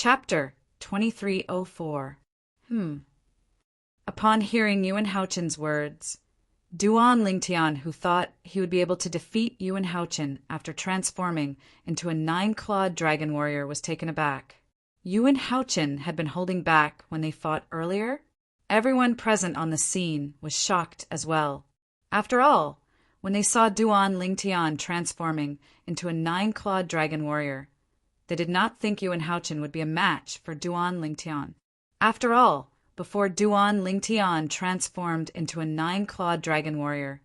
Chapter 2304. Upon hearing Yuan Haochen's words, Duan Lingtian, who thought he would be able to defeat Yuan Haochen after transforming into a 9-clawed dragon warrior, was taken aback. Yuan Haochen had been holding back when they fought earlier. Everyone present on the scene was shocked as well. After all, when they saw Duan Lingtian transforming into a 9-clawed dragon warrior, they did not think Yuan Haochen would be a match for Duan Lingtian. After all, before Duan Lingtian transformed into a 9-clawed dragon warrior,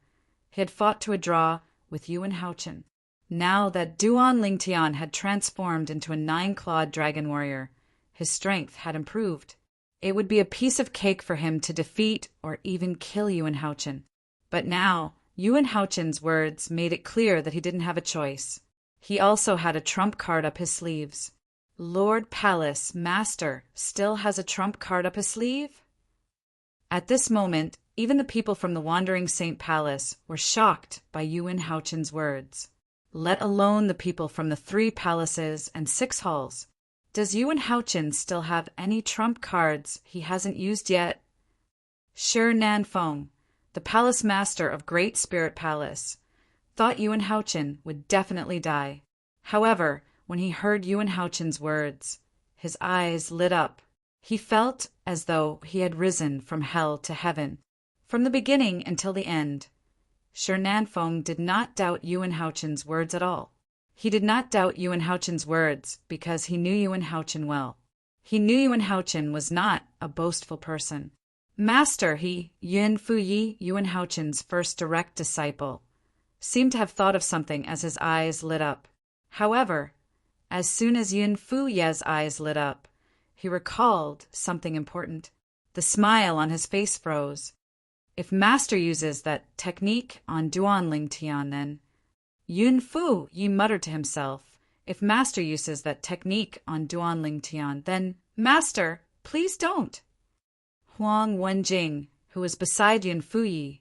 he had fought to a draw with Yuan Haochen. Now that Duan Lingtian had transformed into a 9-clawed dragon warrior, his strength had improved. It would be a piece of cake for him to defeat or even kill Yuan Haochen. But now, Yuan Haochen's words made it clear that he didn't have a choice. He also had a trump card up his sleeves. Lord Palace Master still has a trump card up his sleeve? At this moment, even the people from the Wandering Saint Palace were shocked by Yuan Haochen's words, let alone the people from the 3 palaces and 6 halls. Does Yuan Haochen still have any trump cards he hasn't used yet? Shi Nanfeng, the palace master of Great Spirit Palace, thought Yuan Haochen would definitely die. However, when he heard Yuan Haochen's words, his eyes lit up. He felt as though he had risen from hell to heaven. From the beginning until the end, Shi Nanfeng did not doubt Yuan Haochen's words at all. He did not doubt Yuan Haochen's words because he knew Yuan Haochen well. He knew Yuan Haochen was not a boastful person. Master Yuan Fuyi, Yuan Haochen's first direct disciple, seemed to have thought of something as his eyes lit up. However, as soon as Yuan Fuyi's eyes lit up, he recalled something important. The smile on his face froze. If Master uses that technique on Duan Lingtian, then... Yuan Fuyi muttered to himself. If Master uses that technique on Duan Lingtian, then... Master, please don't! Huang Wenjing, who was beside Yuan Fuyi,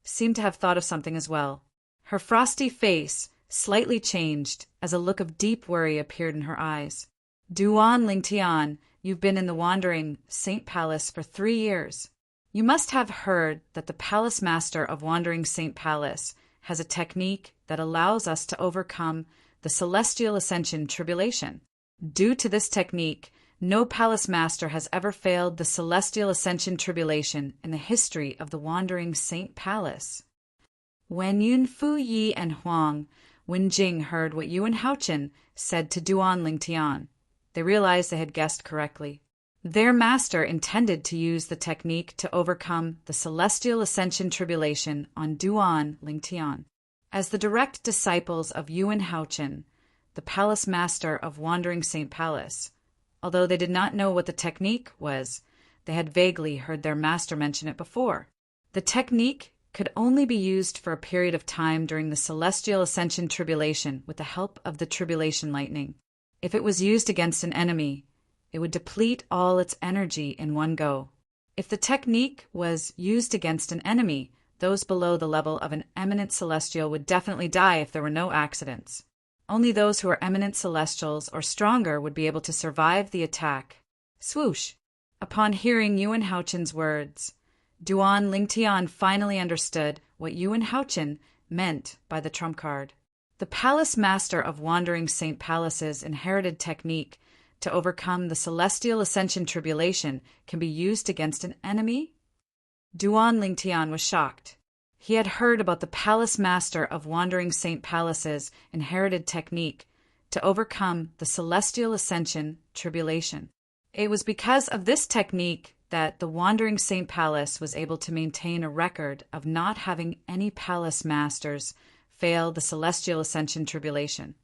seemed to have thought of something as well. Her frosty face slightly changed as a look of deep worry appeared in her eyes. Duan Lingtian, you've been in the Wandering Saint Palace for 3 years. You must have heard that the Palace Master of Wandering Saint Palace has a technique that allows us to overcome the Celestial Ascension Tribulation. Due to this technique, no Palace Master has ever failed the Celestial Ascension Tribulation in the history of the Wandering Saint Palace. When Yuan Fuyi and Huang Wenjing heard what Yuan Haochen said to Duan Lingtian, they realized they had guessed correctly. Their master intended to use the technique to overcome the Celestial Ascension Tribulation on Duan Lingtian. As the direct disciples of Yuan Haochen, the Palace Master of Wandering Saint Palace, although they did not know what the technique was, they had vaguely heard their master mention it before. The technique could only be used for a period of time during the Celestial Ascension Tribulation with the help of the Tribulation Lightning. If it was used against an enemy, it would deplete all its energy in one go. If the technique was used against an enemy, those below the level of an eminent celestial would definitely die if there were no accidents. Only those who are eminent celestials or stronger would be able to survive the attack. Swoosh! Upon hearing Yuan Haochen's words, Duan Lingtian finally understood what Yuan Haochen meant by the trump card. The Palace Master of Wandering Saint Palace's inherited technique to overcome the Celestial Ascension Tribulation can be used against an enemy? Duan Lingtian was shocked. He had heard about the Palace Master of Wandering Saint Palace's inherited technique to overcome the Celestial Ascension Tribulation. It was because of this technique that the Wandering Saint Palace was able to maintain a record of not having any Palace Masters fail the Celestial Ascension Tribulation.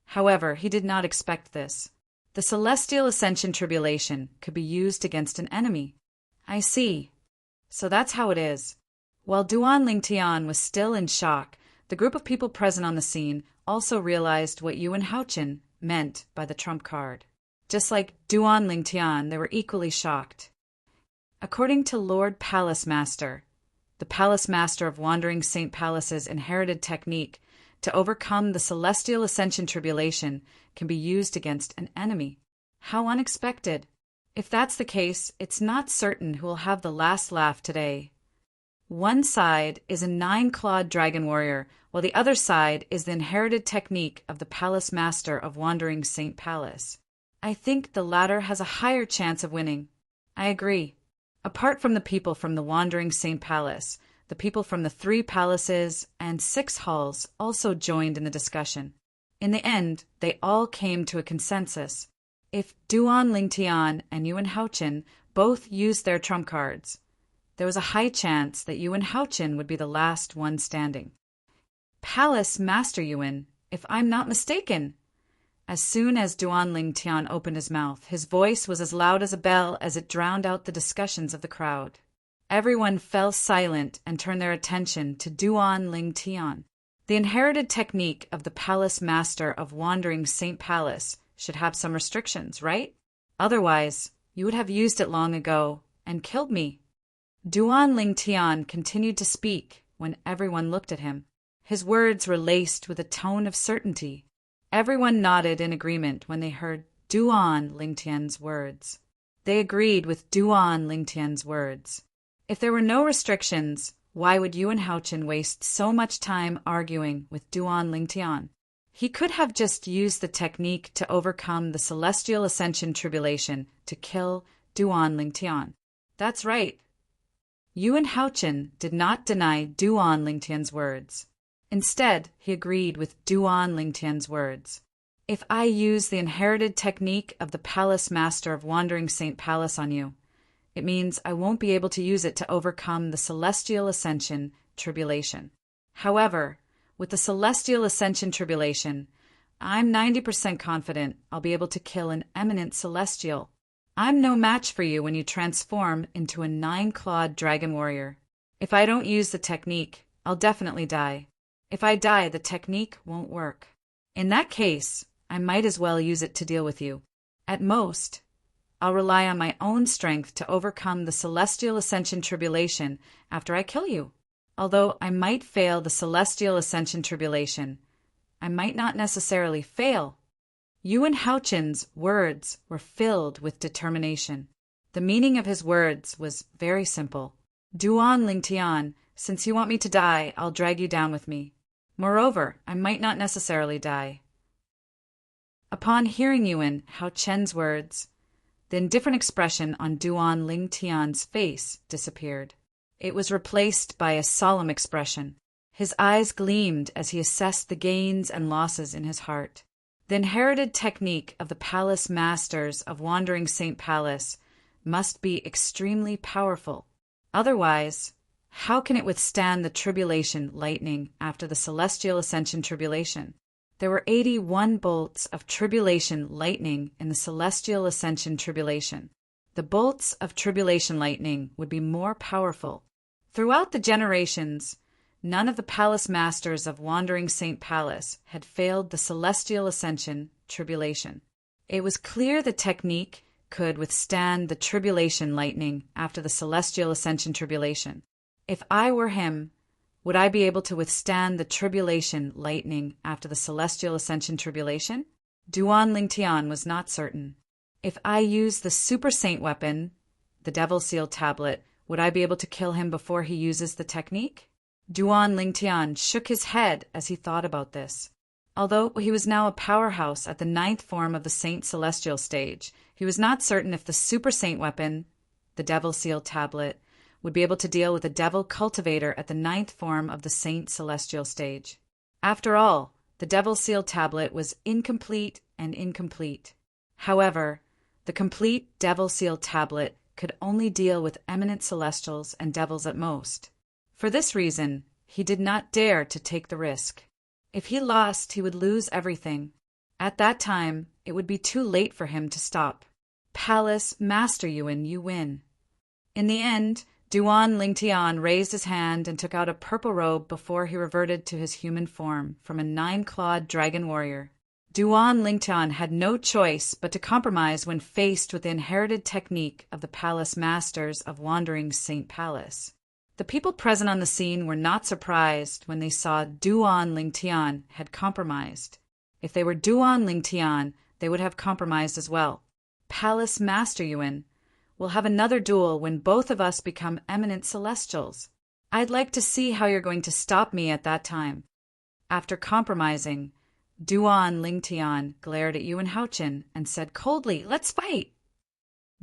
However, he did not expect this. The Celestial Ascension Tribulation could be used against an enemy. I see. So that's how it is. While Duan Lingtian was still in shock, the group of people present on the scene also realized what Yuan Haochen meant by the trump card. Just like Duan Lingtian, they were equally shocked. According to Lord Palace Master, the Palace Master of Wandering Saint Palace's inherited technique to overcome the Celestial Ascension Tribulation can be used against an enemy. How unexpected. If that's the case, it's not certain who will have the last laugh today. One side is a 9-clawed dragon warrior, while the other side is the inherited technique of the palace master of Wandering Saint Palace. I think the latter has a higher chance of winning. I agree. Apart from the people from the Wandering Saint Palace, the people from the 3 palaces and 6 halls also joined in the discussion. In the end, they all came to a consensus. If Duan Lingtian and Yuan Haochen both used their trump cards, there was a high chance that Yuan Haochen would be the last one standing. Palace Master Yuan, if I'm not mistaken. As soon as Duan Lingtian opened his mouth, his voice was as loud as a bell as it drowned out the discussions of the crowd. Everyone fell silent and turned their attention to Duan Lingtian. The inherited technique of the palace master of Wandering Saint Palace should have some restrictions, right? Otherwise, you would have used it long ago and killed me. Duan Lingtian continued to speak when everyone looked at him. His words were laced with a tone of certainty. Everyone nodded in agreement when they heard Duan Lingtian's words. They agreed with Duan Lingtian's words. If there were no restrictions, why would Yuan Haochen waste so much time arguing with Duan Lingtian? He could have just used the technique to overcome the Celestial Ascension Tribulation to kill Duan Lingtian. That's right. Yuan Haochen did not deny Duan Lingtian's words. Instead, he agreed with Duan Lingtian's words. If I use the inherited technique of the Palace Master of Wandering Saint Palace on you, it means I won't be able to use it to overcome the Celestial Ascension Tribulation. However, with the Celestial Ascension Tribulation, I'm 90% confident I'll be able to kill an eminent celestial. I'm no match for you when you transform into a 9-clawed dragon warrior. If I don't use the technique, I'll definitely die. If I die, the technique won't work. In that case, I might as well use it to deal with you. At most, I'll rely on my own strength to overcome the Celestial Ascension Tribulation after I kill you. Although I might fail the Celestial Ascension Tribulation, I might not necessarily fail. Yuan Haochen's words were filled with determination. The meaning of his words was very simple. Duan Lingtian, since you want me to die, I'll drag you down with me. Moreover, I might not necessarily die. Upon hearing Yuan Haochen's words, the indifferent expression on Duan Lingtian's face disappeared. It was replaced by a solemn expression. His eyes gleamed as he assessed the gains and losses in his heart. The inherited technique of the palace masters of Wandering Saint Palace must be extremely powerful. Otherwise, how can it withstand the tribulation lightning after the Celestial Ascension Tribulation? There were 81 bolts of tribulation lightning in the Celestial Ascension Tribulation. The bolts of tribulation lightning would be more powerful. Throughout the generations, none of the palace masters of Wandering Saint Palace had failed the Celestial Ascension Tribulation. It was clear the technique could withstand the tribulation lightning after the Celestial Ascension Tribulation. If I were him, would I be able to withstand the tribulation lightning after the Celestial Ascension Tribulation? Duan Lingtian was not certain. If I use the Super Saint weapon, the Devil Seal Tablet, would I be able to kill him before he uses the technique? Duan Lingtian shook his head as he thought about this. Although he was now a powerhouse at the 9th form of the Saint Celestial stage, he was not certain if the Super Saint weapon, the Devil Seal Tablet, would be able to deal with the Devil Cultivator at the 9th form of the Saint Celestial stage. After all, the Devil Seal Tablet was incomplete and incomplete. However, the complete Devil Seal Tablet could only deal with eminent celestials and devils at most. For this reason, he did not dare to take the risk. If he lost, he would lose everything. At that time, it would be too late for him to stop. Palace Master Yuan, you win. In the end, Duan Lingtian raised his hand and took out a purple robe before he reverted to his human form from a 9-clawed dragon warrior. Duan Lingtian had no choice but to compromise when faced with the inherited technique of the palace masters of Wandering Saint Palace. The people present on the scene were not surprised when they saw Duan Lingtian had compromised. If they were Duan Lingtian, they would have compromised as well. Palace Master Yuan, we'll have another duel when both of us become eminent celestials. I'd like to see how you're going to stop me at that time." After compromising, Duan Lingtian glared at Yuan Haochen and said coldly, "Let's fight!"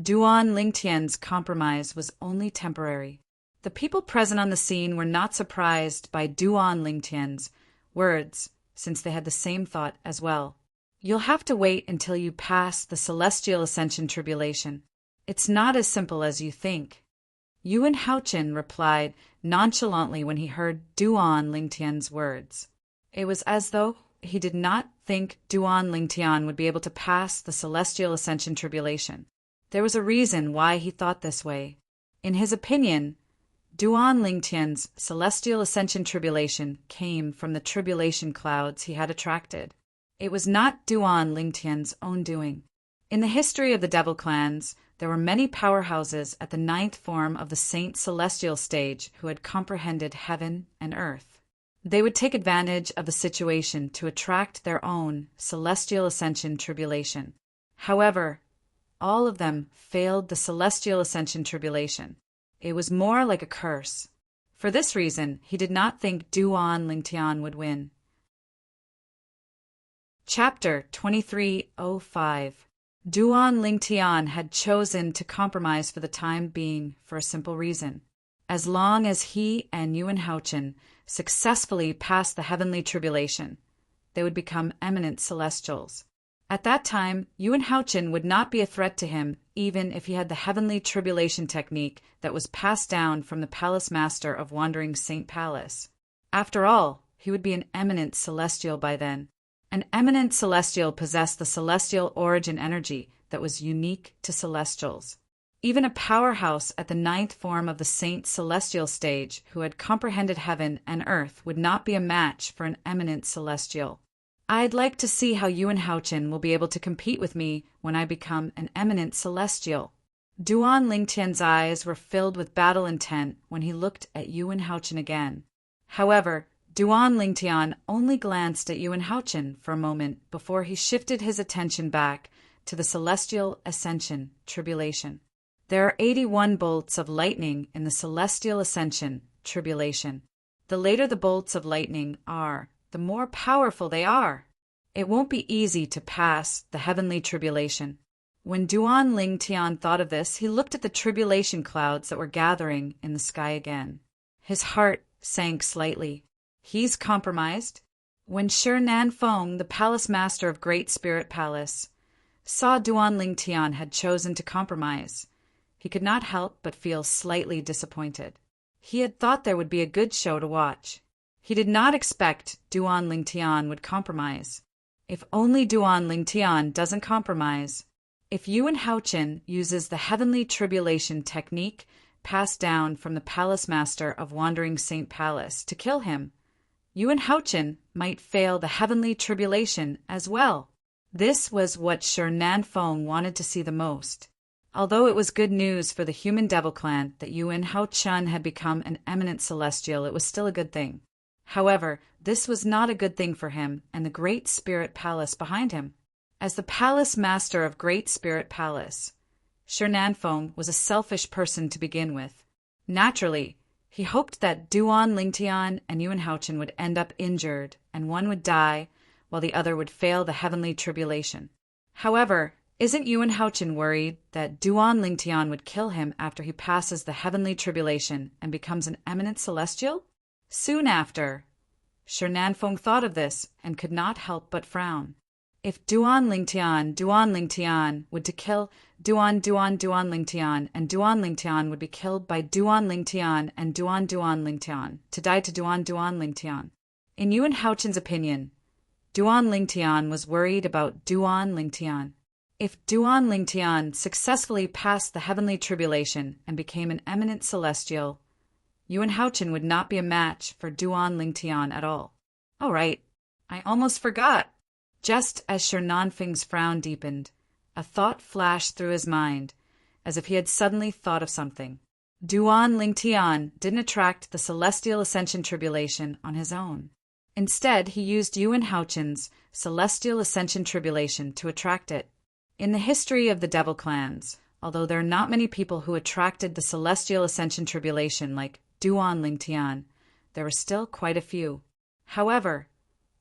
Duan Lingtian's compromise was only temporary. The people present on the scene were not surprised by Duan Lingtian's words, since they had the same thought as well. "You'll have to wait until you pass the celestial ascension tribulation. It's not as simple as you think." Yuan Haochen replied nonchalantly when he heard Duan Lingtian's words. It was as though he did not think Duan Lingtian would be able to pass the celestial ascension tribulation. There was a reason why he thought this way. In his opinion, Duan Lingtian's celestial ascension tribulation came from the tribulation clouds he had attracted. It was not Duan Lingtian's own doing. In the history of the Devil Clans, there were many powerhouses at the 9th form of the Saint Celestial stage who had comprehended heaven and earth. They would take advantage of the situation to attract their own celestial ascension tribulation. However, all of them failed the celestial ascension tribulation. It was more like a curse. For this reason, he did not think Duan Lingtian would win. Chapter 2305. Duan Lingtian had chosen to compromise for the time being for a simple reason. As long as he and Yuan Haochen successfully passed the heavenly tribulation, they would become eminent celestials. At that time, Yuan Haochen would not be a threat to him, even if he had the heavenly tribulation technique that was passed down from the Palace Master of Wandering Saint Palace. After all, he would be an eminent celestial by then. An eminent celestial possessed the celestial origin energy that was unique to celestials. Even a powerhouse at the 9th form of the Saint Celestial stage who had comprehended heaven and earth would not be a match for an eminent celestial. I'd like to see how Yuan Haochen will be able to compete with me when I become an eminent celestial. Duan Lingtian's eyes were filled with battle intent when he looked at Yuan Haochen again. However, Duan Lingtian only glanced at Yuan Haochen for a moment before he shifted his attention back to the celestial ascension tribulation. There are 81 bolts of lightning in the celestial ascension tribulation. The later the bolts of lightning are, the more powerful they are. It won't be easy to pass the heavenly tribulation. When Duan Lingtian thought of this, he looked at the tribulation clouds that were gathering in the sky again. His heart sank slightly. He's compromised. When Shi Nanfeng, the palace master of Great Spirit Palace, saw Duan Lingtian had chosen to compromise, he could not help but feel slightly disappointed. He had thought there would be a good show to watch. He did not expect Duan Lingtian would compromise. If only Duan Lingtian doesn't compromise, if Yuan Haochen uses the heavenly tribulation technique passed down from the palace master of Wandering Saint Palace to kill him, Yuan Haochen might fail the heavenly tribulation as well. This was what Shi Nanfeng wanted to see the most. Although it was good news for the human devil clan that Yuan Haochen had become an eminent celestial, it was still a good thing. However, this was not a good thing for him and the Great Spirit Palace behind him. As the palace master of Great Spirit Palace, Shi Nanfeng was a selfish person to begin with. Naturally, he hoped that Duan Lingtian and Yuan Haochen would end up injured, and one would die, while the other would fail the heavenly tribulation. However, isn't Yuan Haochen worried that Duan Lingtian would kill him after he passes the heavenly tribulation and becomes an eminent celestial? Soon after, Shi Nanfeng thought of this and could not help but frown. If Duan Lingtian would to kill Duan Lingtian, and Duan Lingtian would be killed by Duan Lingtian and Duan Lingtian, to die to Duan Lingtian. In Yuan Haochen's opinion, Duan Lingtian was worried about Duan Lingtian. If Duan Lingtian successfully passed the heavenly tribulation and became an eminent celestial, Yuan Haochen would not be a match for Duan Lingtian at all. All right, I almost forgot. Just as Shi Nanfeng's frown deepened, a thought flashed through his mind, as if he had suddenly thought of something. Duan Lingtian didn't attract the celestial ascension tribulation on his own. Instead, he used Yuan Haochen's celestial ascension tribulation to attract it. In the history of the devil clans, although there are not many people who attracted the celestial ascension tribulation like Duan Lingtian, there were still quite a few. However,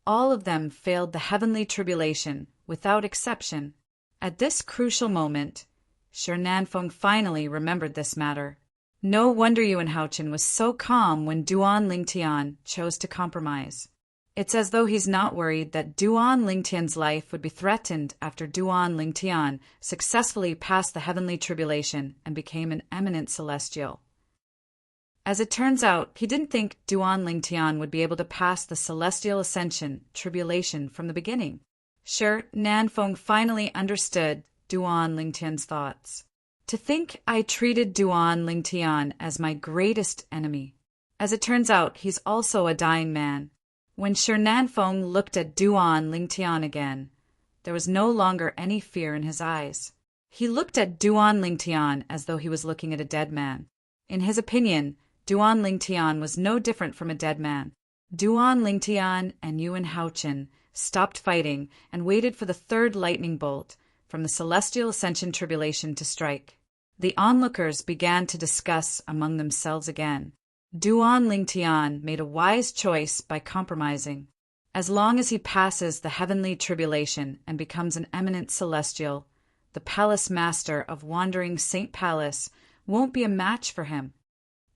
all of them failed the heavenly tribulation without exception. At this crucial moment, Shi Nanfeng finally remembered this matter. No wonder Yuan Haochen was so calm when Duan Lingtian chose to compromise. It's as though he's not worried that Duan Lingtian's life would be threatened after Duan Lingtian successfully passed the heavenly tribulation and became an eminent celestial. As it turns out, he didn't think Duan Lingtian would be able to pass the celestial ascension tribulation from the beginning. Shi Nanfeng finally understood Duan Lingtian's thoughts. To think I treated Duan Lingtian as my greatest enemy. As it turns out, he's also a dying man. When Shi Nanfeng looked at Duan Lingtian again, there was no longer any fear in his eyes. He looked at Duan Lingtian as though he was looking at a dead man. In his opinion, Duan Lingtian was no different from a dead man. Duan Lingtian and Yuan Haochen stopped fighting and waited for the third lightning bolt from the celestial ascension tribulation to strike. The onlookers began to discuss among themselves again. Duan Lingtian made a wise choice by compromising. As long as he passes the heavenly tribulation and becomes an eminent celestial, the palace master of Wandering Saint Palace won't be a match for him.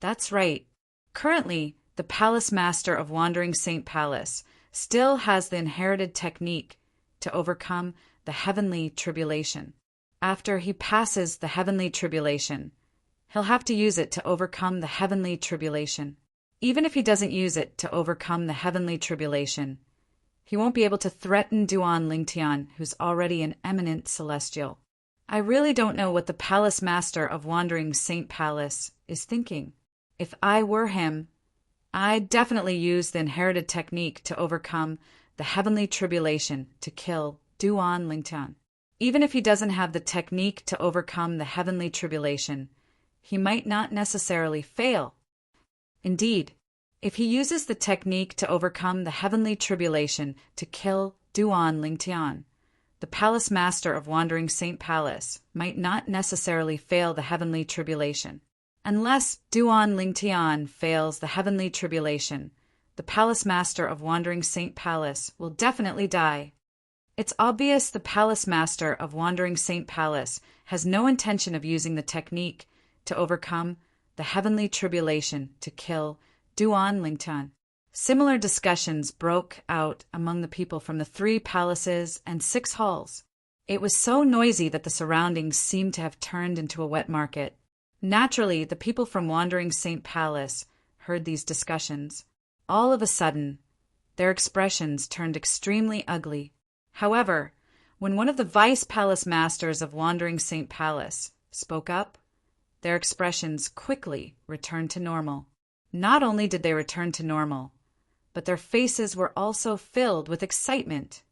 That's right. Currently, the palace master of Wandering Saint Palace still has the inherited technique to overcome the heavenly tribulation. After he passes the heavenly tribulation, he'll have to use it to overcome the heavenly tribulation. Even if he doesn't use it to overcome the heavenly tribulation, he won't be able to threaten Duan Lingtian, who's already an eminent celestial. I really don't know what the palace master of Wandering Saint Palace is thinking. If I were him, I'd definitely use the inherited technique to overcome the heavenly tribulation to kill Duan Lingtian. Even if he doesn't have the technique to overcome the heavenly tribulation, he might not necessarily fail. Indeed, if he uses the technique to overcome the heavenly tribulation to kill Duan Lingtian, the palace master of Wandering Saint Palace might not necessarily fail the heavenly tribulation. Unless Duan Lingtian fails the heavenly tribulation, the palace master of Wandering Saint Palace will definitely die. It's obvious the palace master of Wandering Saint Palace has no intention of using the technique to overcome the heavenly tribulation to kill Duan Lingtian. Similar discussions broke out among the people from the 3 palaces and 6 halls. It was so noisy that the surroundings seemed to have turned into a wet market. Naturally, the people from Wandering Saint Palace heard these discussions. All of a sudden, their expressions turned extremely ugly. However, when one of the vice palace masters of Wandering Saint Palace spoke up, their expressions quickly returned to normal. Not only did they return to normal, but their faces were also filled with excitement.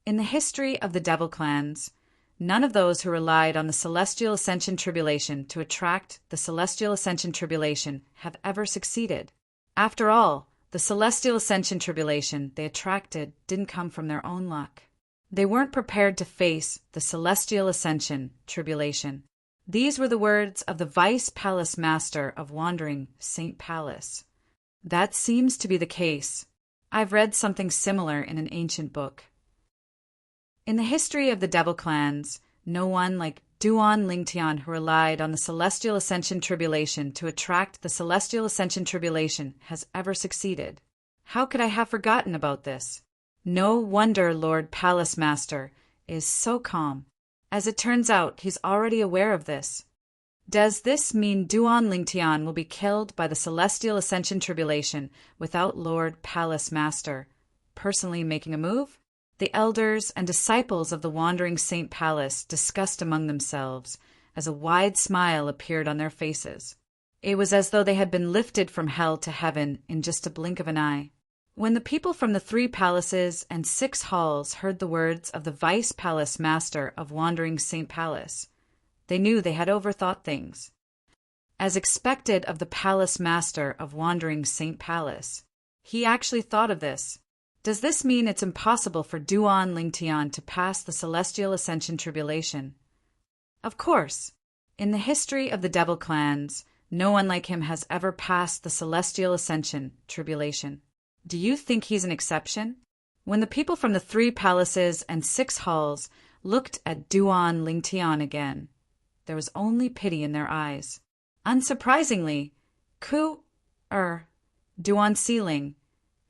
In the history of the devil clans, none of those who relied on the celestial ascension tribulation to attract the celestial ascension tribulation have ever succeeded. After all, the celestial ascension tribulation they attracted didn't come from their own luck. They weren't prepared to face the celestial ascension tribulation. These were the words of the vice palace master of Wandering Saint Palace. That seems to be the case. I've read something similar in an ancient book. In the history of the devil clans, no one like Duan Lingtian who relied on the celestial ascension tribulation to attract the celestial ascension tribulation has ever succeeded. How could I have forgotten about this? No wonder Lord Palace Master is so calm. As it turns out, he's already aware of this. Does this mean Duan Lingtian will be killed by the celestial ascension tribulation without Lord Palace Master personally making a move? The elders and disciples of the Wandering Saint Palace discussed among themselves as a wide smile appeared on their faces. It was as though they had been lifted from hell to heaven in just a blink of an eye. When the people from the 3 palaces and 6 halls heard the words of the vice palace master of Wandering Saint Palace, they knew they had overthought things. As expected of the palace master of Wandering Saint Palace, he actually thought of this. Does this mean it's impossible for Duan Lingtian to pass the celestial ascension tribulation? Of course. In the history of the devil clans, no one like him has ever passed the celestial ascension tribulation. Do you think he's an exception? When the people from the 3 palaces and 6 halls looked at Duan Lingtian again, there was only pity in their eyes. Unsurprisingly, Duan Siling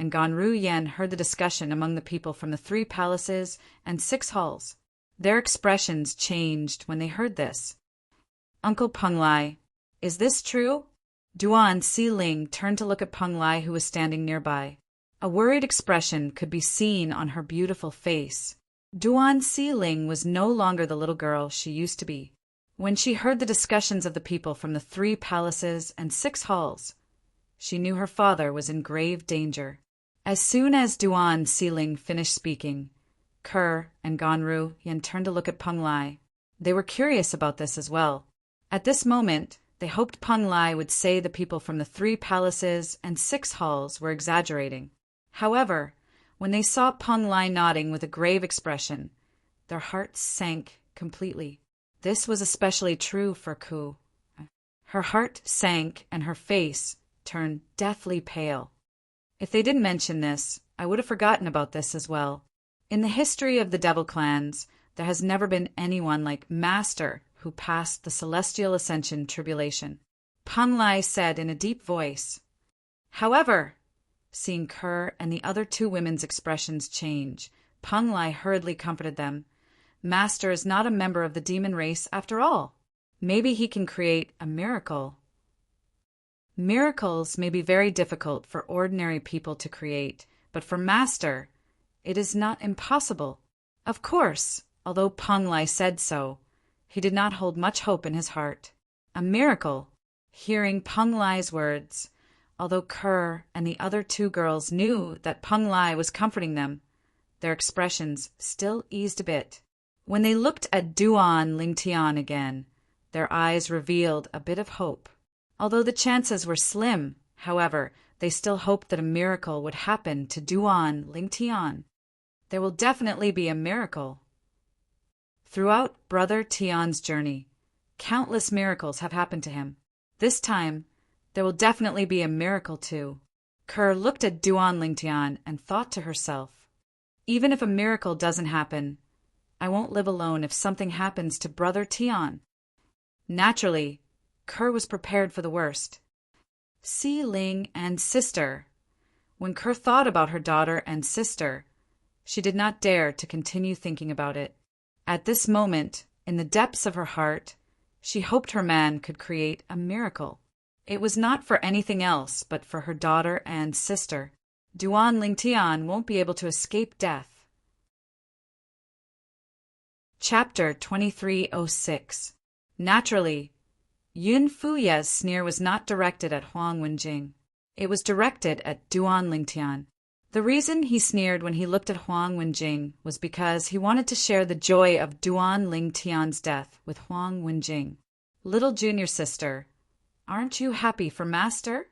and Ganru Yen heard the discussion among the people from the 3 palaces and 6 halls. Their expressions changed when they heard this. Uncle Peng Lai, is this true? Duan Siling turned to look at Peng Lai, who was standing nearby. A worried expression could be seen on her beautiful face. Duan Siling was no longer the little girl she used to be. When she heard the discussions of the people from the 3 palaces and 6 halls, she knew her father was in grave danger. As soon as Duan Siling finished speaking, Kerr and Ganru Yen turned to look at Peng Lai. They were curious about this as well. At this moment, they hoped Peng Lai would say the people from the 3 palaces and 6 halls were exaggerating. However, when they saw Peng Lai nodding with a grave expression, their hearts sank completely. This was especially true for Ku. Her heart sank and her face turned deathly pale. If they didn't mention this, I would have forgotten about this as well. In the history of the devil clans, there has never been anyone like Master who passed the celestial ascension tribulation. Peng Lai said in a deep voice. However, seeing Kerr and the other 2 women's expressions change, Peng Lai hurriedly comforted them. Master is not a member of the demon race after all. Maybe he can create a miracle. Miracles may be very difficult for ordinary people to create, but for Master, it is not impossible. Of course, although Peng Lai said so, he did not hold much hope in his heart. A miracle. Hearing Peng Lai's words, although Kerr and the other 2 girls knew that Peng Lai was comforting them, their expressions still eased a bit. When they looked at Duan Lingtian again, their eyes revealed a bit of hope. Although the chances were slim, however, they still hoped that a miracle would happen to Duan Lingtian. There will definitely be a miracle. Throughout Brother Tian's journey, countless miracles have happened to him. This time, there will definitely be a miracle too. Kerr looked at Duan Lingtian and thought to herself, even if a miracle doesn't happen, I won't live alone if something happens to Brother Tian. Naturally, Kerr was prepared for the worst. Si Ling and sister. When Kerr thought about her daughter and sister, she did not dare to continue thinking about it. At this moment, in the depths of her heart, she hoped her man could create a miracle. It was not for anything else but for her daughter and sister. Duan Lingtian won't be able to escape death. Chapter 2306. Naturally, Yun Fuye's sneer was not directed at Huang Wenjing. It was directed at Duan Lingtian. The reason he sneered when he looked at Huang Wenjing was because he wanted to share the joy of Duan Lingtian's death with Huang Wenjing. Little junior sister, aren't you happy for Master?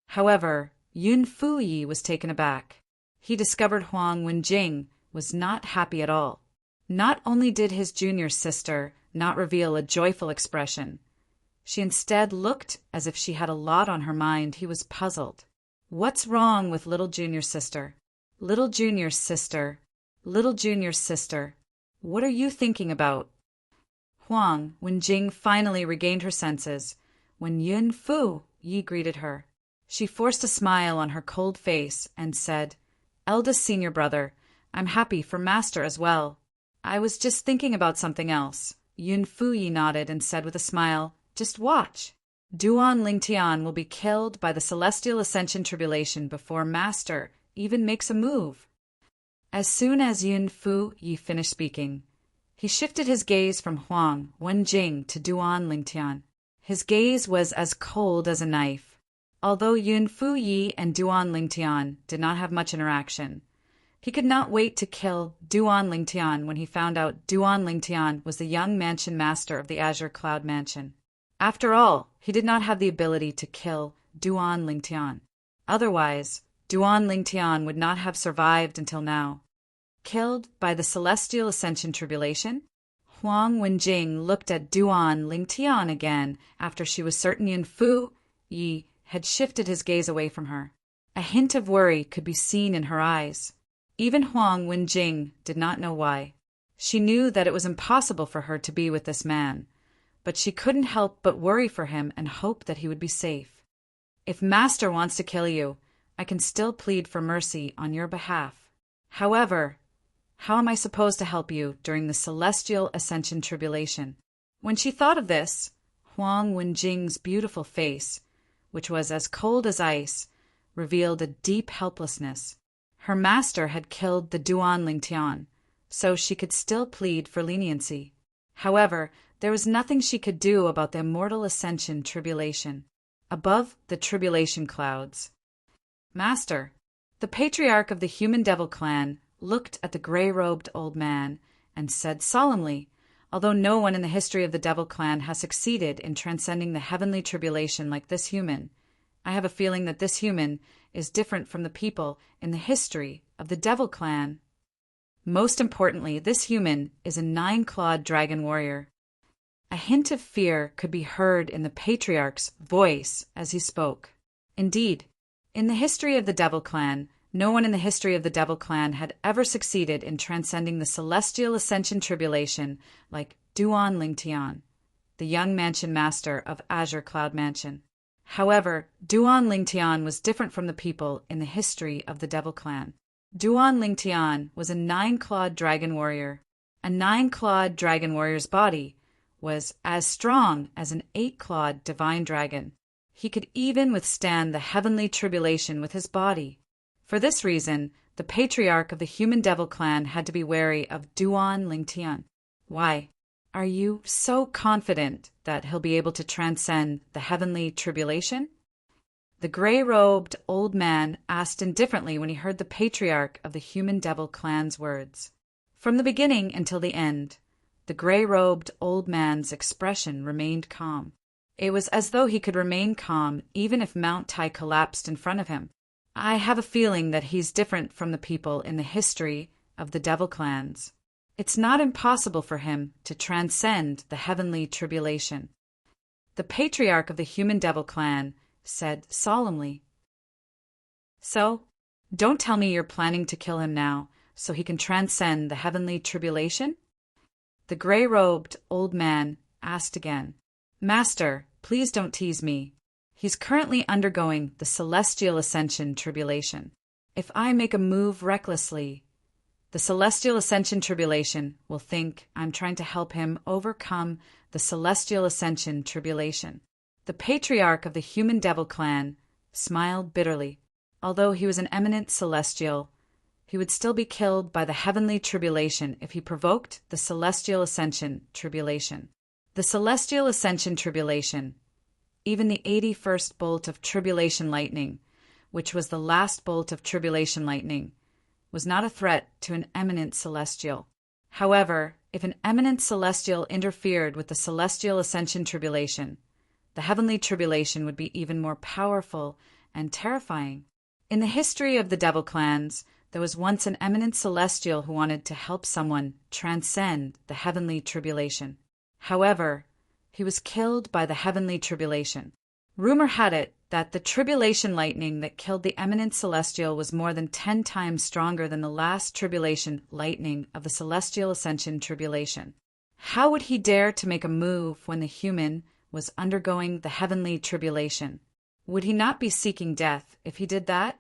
However, Yun Fuyi was taken aback. He discovered Huang Wenjing was not happy at all. Not only did his junior sister not reveal a joyful expression, she instead looked as if she had a lot on her mind. He was puzzled. What's wrong with little junior sister? Little junior sister, little junior sister, what are you thinking about? Huang Wenjing finally regained her senses when Yun Fu Yi greeted her. She forced a smile on her cold face and said, Eldest senior brother, I'm happy for Master as well. I was just thinking about something else. Yun Fu Yi nodded and said with a smile, Just watch. Duan Lingtian will be killed by the Celestial Ascension Tribulation before Master even makes a move. As soon as Yun Fu Yi finished speaking, he shifted his gaze from Huang Wenjing to Duan Lingtian. His gaze was as cold as a knife. Although Yun Fu Yi and Duan Lingtian did not have much interaction, he could not wait to kill Duan Lingtian when he found out Duan Lingtian was the young mansion master of the Azure Cloud Mansion. After all, he did not have the ability to kill Duan Lingtian. Otherwise, Duan Lingtian would not have survived until now. Killed by the celestial ascension tribulation? Huang Wenjing looked at Duan Lingtian again after she was certain Yin Fu Yi had shifted his gaze away from her. A hint of worry could be seen in her eyes. Even Huang Wenjing did not know why. She knew that it was impossible for her to be with this man, but she couldn't help but worry for him and hope that he would be safe. If Master wants to kill you, I can still plead for mercy on your behalf. However, how am I supposed to help you during the celestial ascension tribulation? When she thought of this, Huang Wenjing's beautiful face, which was as cold as ice, revealed a deep helplessness. Her master had killed the Duan Lingtian, so she could still plead for leniency. However, there was nothing she could do about the immortal ascension tribulation. Above the tribulation clouds. Master, the patriarch of the human devil clan looked at the gray-robed old man and said solemnly, although no one in the history of the devil clan has succeeded in transcending the heavenly tribulation like this human, I have a feeling that this human is different from the people in the history of the devil clan. Most importantly, this human is a 9-clawed dragon warrior. A hint of fear could be heard in the patriarch's voice as he spoke. Indeed, in the history of the devil clan, no one in the history of the devil clan had ever succeeded in transcending the celestial ascension tribulation like Duan Lingtian, the young mansion master of Azure Cloud Mansion. However, Duan Lingtian was different from the people in the history of the devil clan. Duan Lingtian was a 9-clawed dragon warrior. A 9-clawed dragon warrior's body was as strong as an 8-clawed divine dragon. He could even withstand the heavenly tribulation with his body. For this reason, the patriarch of the human devil clan had to be wary of Duan Lingtian. Why? Are you so confident that he'll be able to transcend the heavenly tribulation? The gray-robed old man asked indifferently when he heard the patriarch of the human devil clan's words. From the beginning until the end, the gray-robed old man's expression remained calm. It was as though he could remain calm even if Mount Tai collapsed in front of him. I have a feeling that he's different from the people in the history of the devil clans. It's not impossible for him to transcend the heavenly tribulation. The patriarch of the human devil clan said solemnly. So, don't tell me you're planning to kill him now so he can transcend the heavenly tribulation? The gray-robed old man asked again. Master, please don't tease me. He's currently undergoing the celestial ascension tribulation. If I make a move recklessly, the celestial ascension tribulation will think I'm trying to help him overcome the celestial ascension tribulation. The patriarch of the human devil clan smiled bitterly. Although he was an eminent celestial, he would still be killed by the heavenly tribulation if he provoked the celestial ascension tribulation. The celestial ascension tribulation, even the 81st bolt of tribulation lightning, which was the last bolt of tribulation lightning, was not a threat to an eminent celestial. However, if an eminent celestial interfered with the celestial ascension tribulation, the heavenly tribulation would be even more powerful and terrifying. In the history of the devil clans, there was once an eminent celestial who wanted to help someone transcend the heavenly tribulation. However, he was killed by the heavenly tribulation. Rumor had it that the tribulation lightning that killed the eminent celestial was more than 10 times stronger than the last tribulation lightning of the celestial ascension tribulation. How would he dare to make a move when the human was undergoing the heavenly tribulation? Would he not be seeking death if he did that?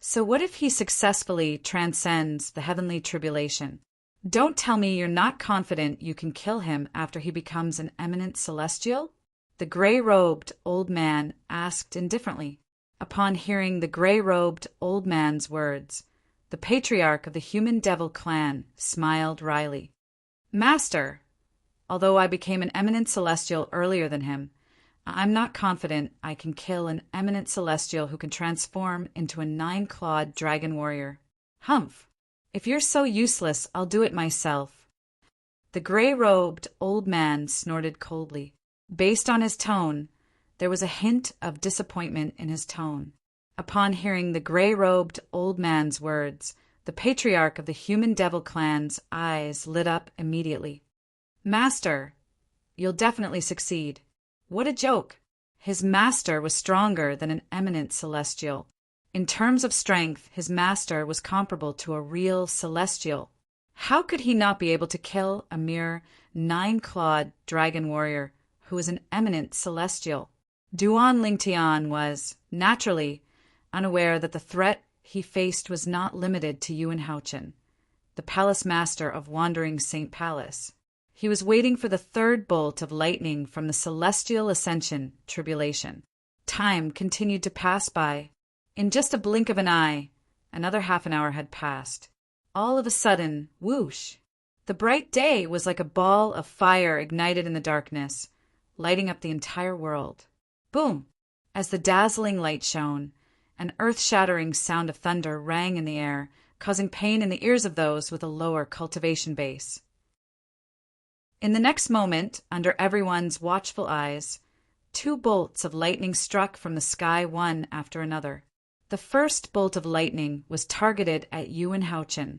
So what if he successfully transcends the heavenly tribulation? Don't tell me you're not confident you can kill him after he becomes an eminent celestial? The gray-robed old man asked indifferently. Upon hearing the gray-robed old man's words, the patriarch of the human devil clan smiled wryly. Master, although I became an eminent celestial earlier than him, I'm not confident I can kill an eminent celestial who can transform into a 9-clawed dragon warrior. Humph! If you're so useless, I'll do it myself. The gray-robed old man snorted coldly. Based on his tone, there was a hint of disappointment in his tone. Upon hearing the gray-robed old man's words, the patriarch of the human devil clan's eyes lit up immediately. "Master, you'll definitely succeed." What a joke! His master was stronger than an eminent celestial. In terms of strength, his master was comparable to a real celestial. How could he not be able to kill a mere 9-clawed dragon warrior who was an eminent celestial? Duan Lingtian was, naturally, unaware that the threat he faced was not limited to Yuan Haochen, the palace master of Wandering Saint Palace. He was waiting for the third bolt of lightning from the celestial ascension tribulation. Time continued to pass by. In just a blink of an eye, another half an hour had passed. All of a sudden, whoosh! The bright day was like a ball of fire ignited in the darkness, lighting up the entire world. Boom! As the dazzling light shone, an earth-shattering sound of thunder rang in the air, causing pain in the ears of those with a lower cultivation base. In the next moment, under everyone's watchful eyes, 2 bolts of lightning struck from the sky one after another. The first bolt of lightning was targeted at Yuan Haochen,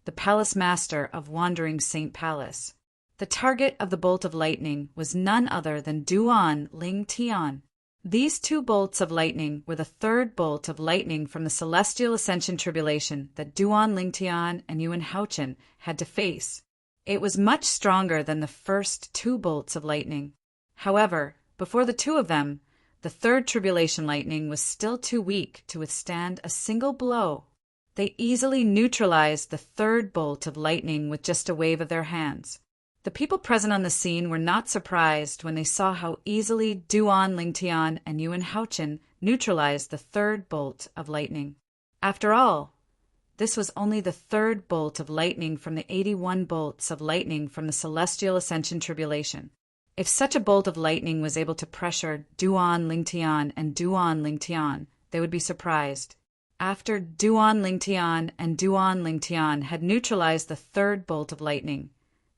the palace master of Wandering Saint Palace. The target of the bolt of lightning was none other than Duan Lingtian. These 2 bolts of lightning were the third bolt of lightning from the celestial ascension tribulation that Duan Lingtian and Yuan Haochen had to face. It was much stronger than the first 2 bolts of lightning. However, before the 2 of them, the third tribulation lightning was still too weak to withstand a single blow. They easily neutralized the third bolt of lightning with just a wave of their hands. The people present on the scene were not surprised when they saw how easily Duan Lingtian and Yuan Haochen neutralized the third bolt of lightning. After all, this was only the third bolt of lightning from the 81 bolts of lightning from the celestial ascension tribulation. If such a bolt of lightning was able to pressure Duan Lingtian and Duan Lingtian, they would be surprised. After Duan Lingtian and Duan Lingtian had neutralized the third bolt of lightning,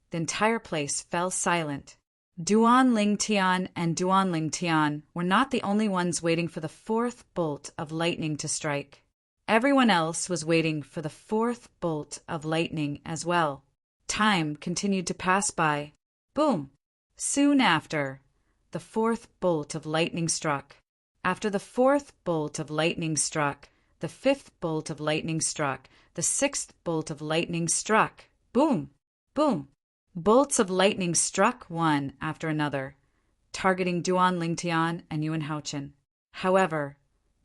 the entire place fell silent. Duan Lingtian and Duan Lingtian were not the only ones waiting for the fourth bolt of lightning to strike. Everyone else was waiting for the fourth bolt of lightning as well. Time continued to pass by. Boom! Soon after, the fourth bolt of lightning struck. After the fourth bolt of lightning struck, the fifth bolt of lightning struck, the sixth bolt of lightning struck. Boom! Boom! Bolts of lightning struck one after another, targeting Duan Lingtian and Yuan Haochen. However,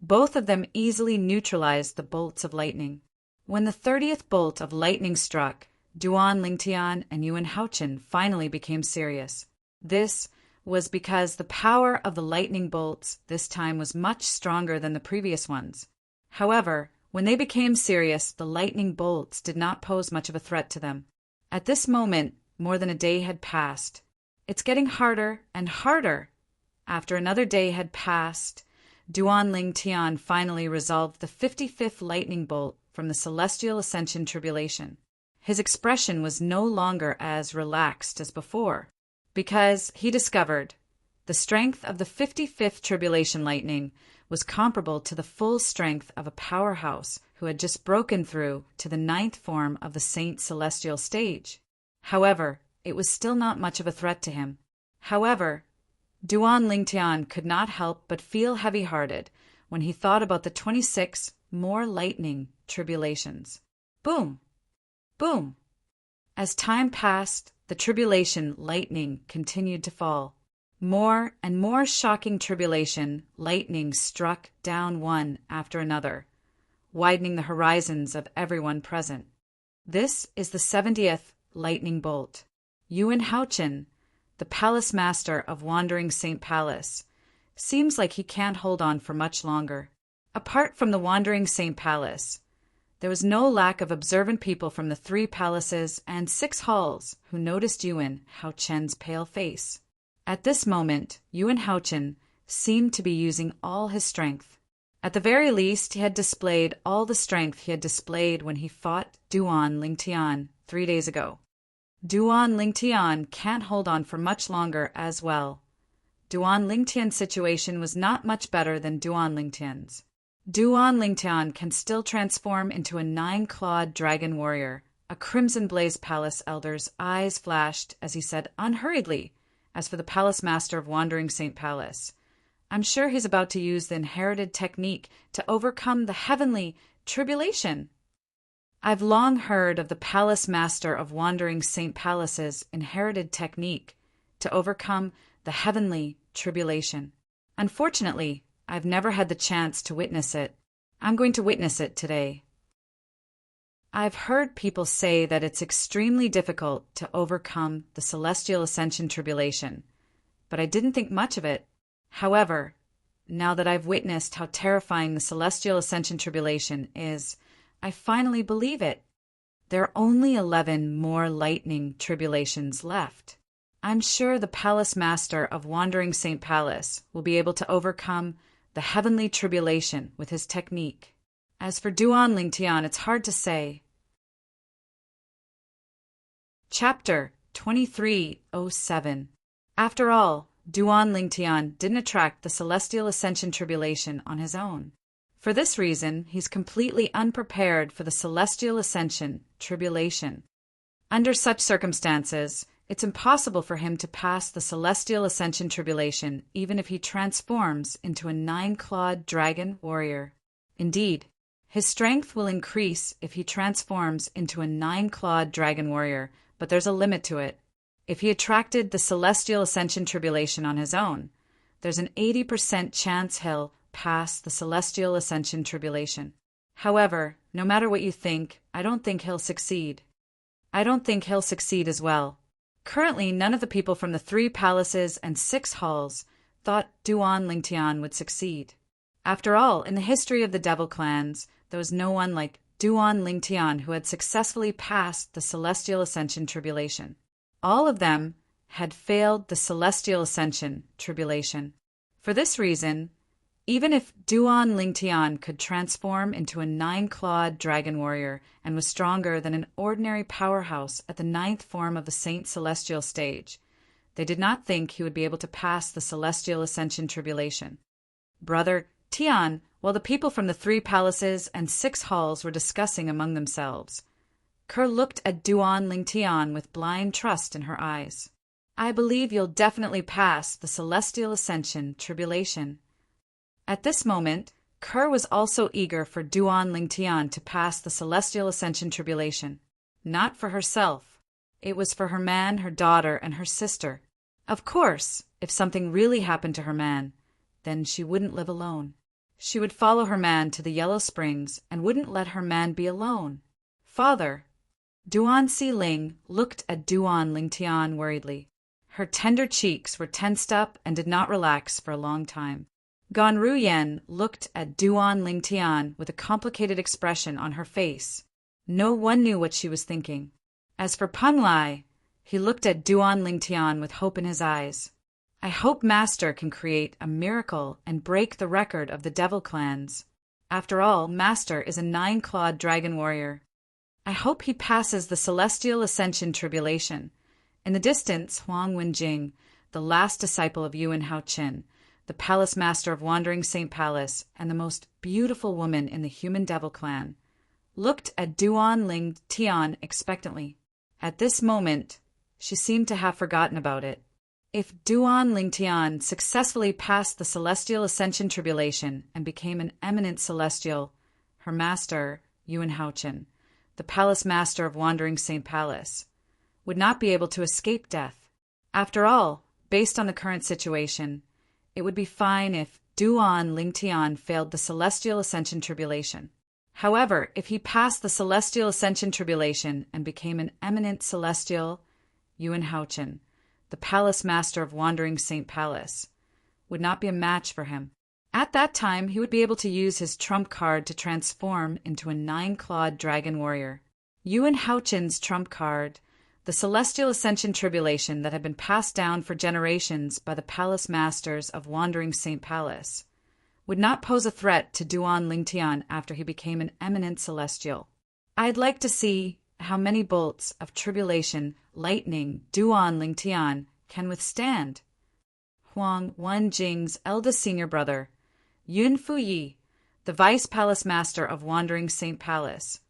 both of them easily neutralized the bolts of lightning. When the 30th bolt of lightning struck, Duan Lingtian and Yuan Haochen finally became serious. This was because the power of the lightning bolts this time was much stronger than the previous ones. However, when they became serious, the lightning bolts did not pose much of a threat to them. At this moment, more than a day had passed. It's getting harder and harder. After another day had passed, Duan Lingtian finally resolved the 55th lightning bolt from the celestial ascension tribulation. His expression was no longer as relaxed as before, because he discovered the strength of the 55th tribulation lightning was comparable to the full strength of a powerhouse who had just broken through to the 9th form of the Saint Celestial stage. However, it was still not much of a threat to him. However, Duan Lingtian could not help but feel heavy-hearted when he thought about the 26 more lightning tribulations. Boom! Boom! As time passed, the tribulation lightning continued to fall. More and more shocking tribulation lightning struck down one after another, widening the horizons of everyone present. This is the 70th lightning bolt. Yuan Haochen, the palace master of Wandering Saint Palace, seems like he can't hold on for much longer. Apart from the Wandering Saint Palace, there was no lack of observant people from the 3 palaces and 6 halls who noticed Yuan Haochen's pale face. At this moment, Yuan Haochen seemed to be using all his strength. At the very least, he had displayed all the strength he had displayed when he fought Duan Lingtian 3 days ago. Duan Lingtian can't hold on for much longer as well. Duan Lingtian's situation was not much better than Duan Lingtian's. Duan Lingtian can still transform into a 9-clawed dragon warrior. A crimson blaze palace elder's eyes flashed as he said unhurriedly, as for the palace master of Wandering St. Palace, I'm sure he's about to use the inherited technique to overcome the heavenly tribulation. I've long heard of the palace master of Wandering St. Palace's inherited technique to overcome the heavenly tribulation. Unfortunately, I've never had the chance to witness it. I'm going to witness it today. I've heard people say that it's extremely difficult to overcome the celestial ascension tribulation, but I didn't think much of it. However, now that I've witnessed how terrifying the celestial ascension tribulation is, I finally believe it. There are only 11 more lightning tribulations left. I'm sure the palace master of Wandering St. Palace will be able to overcome the heavenly tribulation with his technique. As for Duan Lingtian, it's hard to say. Chapter 2307. After all, Duan Lingtian didn't attract the celestial ascension tribulation on his own. For this reason, he's completely unprepared for the celestial ascension tribulation. Under such circumstances, it's impossible for him to pass the celestial ascension tribulation even if he transforms into a 9-clawed dragon warrior. Indeed, his strength will increase if he transforms into a 9-clawed dragon warrior, but there's a limit to it. If he attracted the celestial ascension tribulation on his own, there's an 80% chance he'll pass the celestial ascension tribulation. However, no matter what you think, I don't think he'll succeed. I don't think he'll succeed as well. Currently, none of the people from the 3 palaces and 6 halls thought Duan Lingtian would succeed. After all, in the history of the devil clans, there was no one like Duan Lingtian who had successfully passed the celestial ascension tribulation. All of them had failed the celestial ascension tribulation. For this reason, even if Duan Lingtian could transform into a 9-clawed dragon warrior and was stronger than an ordinary powerhouse at the 9th form of the Saint Celestial stage, they did not think he would be able to pass the celestial ascension tribulation. Brother Tian, while the people from the 3 palaces and 6 halls were discussing among themselves, Kerr looked at Duan Lingtian with blind trust in her eyes. I believe you'll definitely pass the celestial ascension tribulation. At this moment, Kerr was also eager for Duan Lingtian to pass the celestial ascension tribulation. Not for herself. It was for her man, her daughter, and her sister. Of course, if something really happened to her man, then she wouldn't live alone. She would follow her man to the Yellow Springs and wouldn't let her man be alone. Father. Duan Si Ling looked at Duan Lingtian worriedly. Her tender cheeks were tensed up and did not relax for a long time. Gan Ruyen looked at Duan Lingtian with a complicated expression on her face. No one knew what she was thinking. As for Peng Lai, he looked at Duan Lingtian with hope in his eyes. I hope Master can create a miracle and break the record of the devil clans. After all, Master is a 9-clawed dragon warrior. I hope he passes the celestial ascension tribulation. In the distance, Huang Wenjing, the last disciple of Yuan Haoqin, the palace master of Wandering St. Palace and the most beautiful woman in the human devil clan, looked at Duan Lingtian expectantly. At this moment, she seemed to have forgotten about it. If Duan Lingtian successfully passed the celestial ascension tribulation and became an eminent celestial, her master, Yuan Haoqin, the palace master of Wandering St. Palace, would not be able to escape death. After all, based on the current situation, it would be fine if Duan Lingtian failed the celestial ascension tribulation. However, if he passed the celestial ascension tribulation and became an eminent celestial, Yuan Haoqin, the palace master of Wandering St. Palace, would not be a match for him. At that time, he would be able to use his trump card to transform into a 9-clawed dragon warrior. Yuan Haoqin's trump card, the celestial ascension tribulation that had been passed down for generations by the palace masters of Wandering St. Palace, would not pose a threat to Duan Lingtian after he became an eminent celestial. I'd like to see how many bolts of tribulation lightning Duan Lingtian can withstand. Huang Wenjing's eldest senior brother, Yun Fuyi, the vice palace master of Wandering Saint Palace,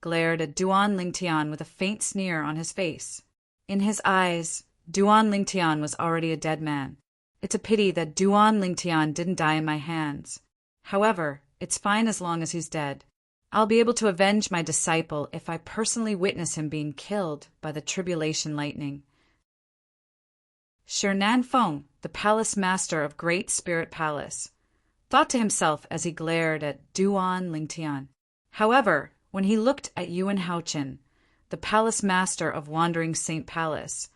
glared at Duan Lingtian with a faint sneer on his face. In his eyes, Duan Lingtian was already a dead man. It's a pity that Duan Lingtian didn't die in my hands. However, it's fine as long as he's dead. I'll be able to avenge my disciple if I personally witness him being killed by the tribulation lightning. Shi Nanfeng, the palace master of Great Spirit Palace, thought to himself as he glared at Duan Lingtian. However, when he looked at Yuan Haochen, the palace master of Wandering Saint Palace,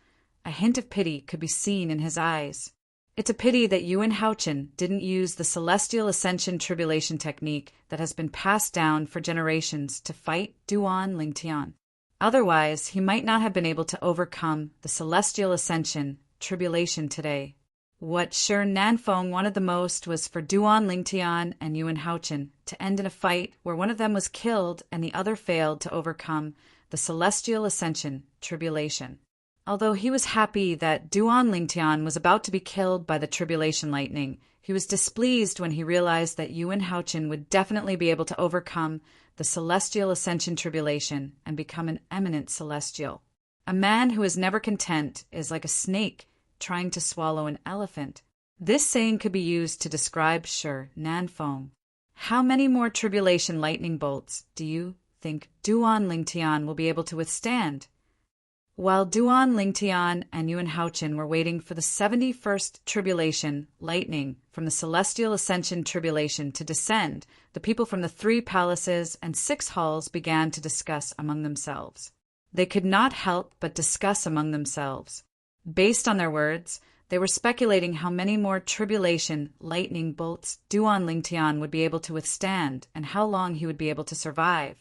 a hint of pity could be seen in his eyes. It's a pity that Yuan Haochen didn't use the celestial ascension tribulation technique that has been passed down for generations to fight Duan Lingtian. Otherwise, he might not have been able to overcome the celestial ascension tribulation today. What Shi Nanfeng wanted the most was for Duan Lingtian and Yuan Haochen to end in a fight where one of them was killed and the other failed to overcome the celestial ascension tribulation. Although he was happy that Duan Lingtian was about to be killed by the tribulation lightning, he was displeased when he realized that Yuan Haochen would definitely be able to overcome the celestial ascension tribulation and become an eminent celestial. A man who is never content is like a snake trying to swallow an elephant. This saying could be used to describe Shi Nanfeng. How many more tribulation lightning bolts do you think Duan Lingtian will be able to withstand? While Duan Lingtian and Yuan Haochen were waiting for the 71st tribulation lightning from the celestial ascension tribulation to descend, the people from the 3 palaces and 6 halls began to discuss among themselves. They could not help but discuss among themselves. Based on their words, they were speculating how many more tribulation lightning bolts Duan Lingtian would be able to withstand and how long he would be able to survive.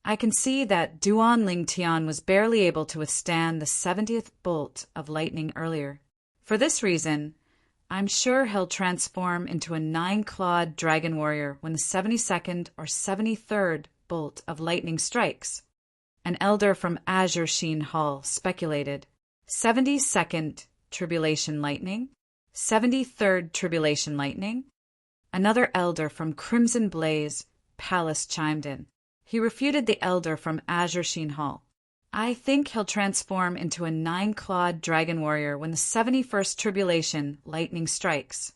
I can see that Duan Lingtian was barely able to withstand the 70th bolt of lightning earlier. For this reason, I'm sure he'll transform into a 9-clawed dragon warrior when the 72nd or 73rd bolt of lightning strikes. An elder from Azure Sheen Hall speculated, 72nd tribulation lightning, 73rd tribulation lightning. Another elder from Crimson Blaze Palace chimed in. He refuted the elder from Azure Sheen Hall. I think he'll transform into a 9-clawed dragon warrior when the 71st tribulation lightning strikes.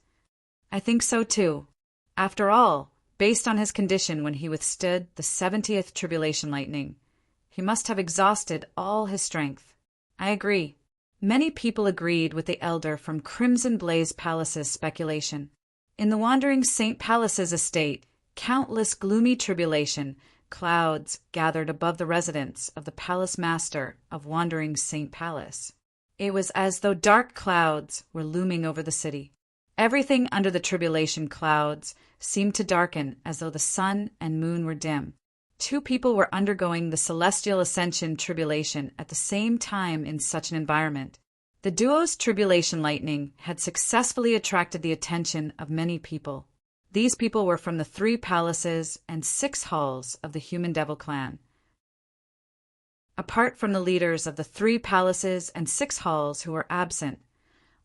I think so too. After all, based on his condition when he withstood the 70th tribulation lightning, he must have exhausted all his strength. I agree. Many people agreed with the elder from Crimson Blaze Palace's speculation. In the Wandering Saint Palace's estate, countless gloomy tribulation clouds gathered above the residence of the palace master of Wandering Saint Palace. It was as though dark clouds were looming over the city. Everything under the tribulation clouds seemed to darken as though the sun and moon were dim. 2 people were undergoing the celestial ascension tribulation at the same time in such an environment. The duo's tribulation lightning had successfully attracted the attention of many people. These people were from the 3 palaces and 6 halls of the Human Devil clan. Apart from the leaders of the 3 palaces and 6 halls who were absent,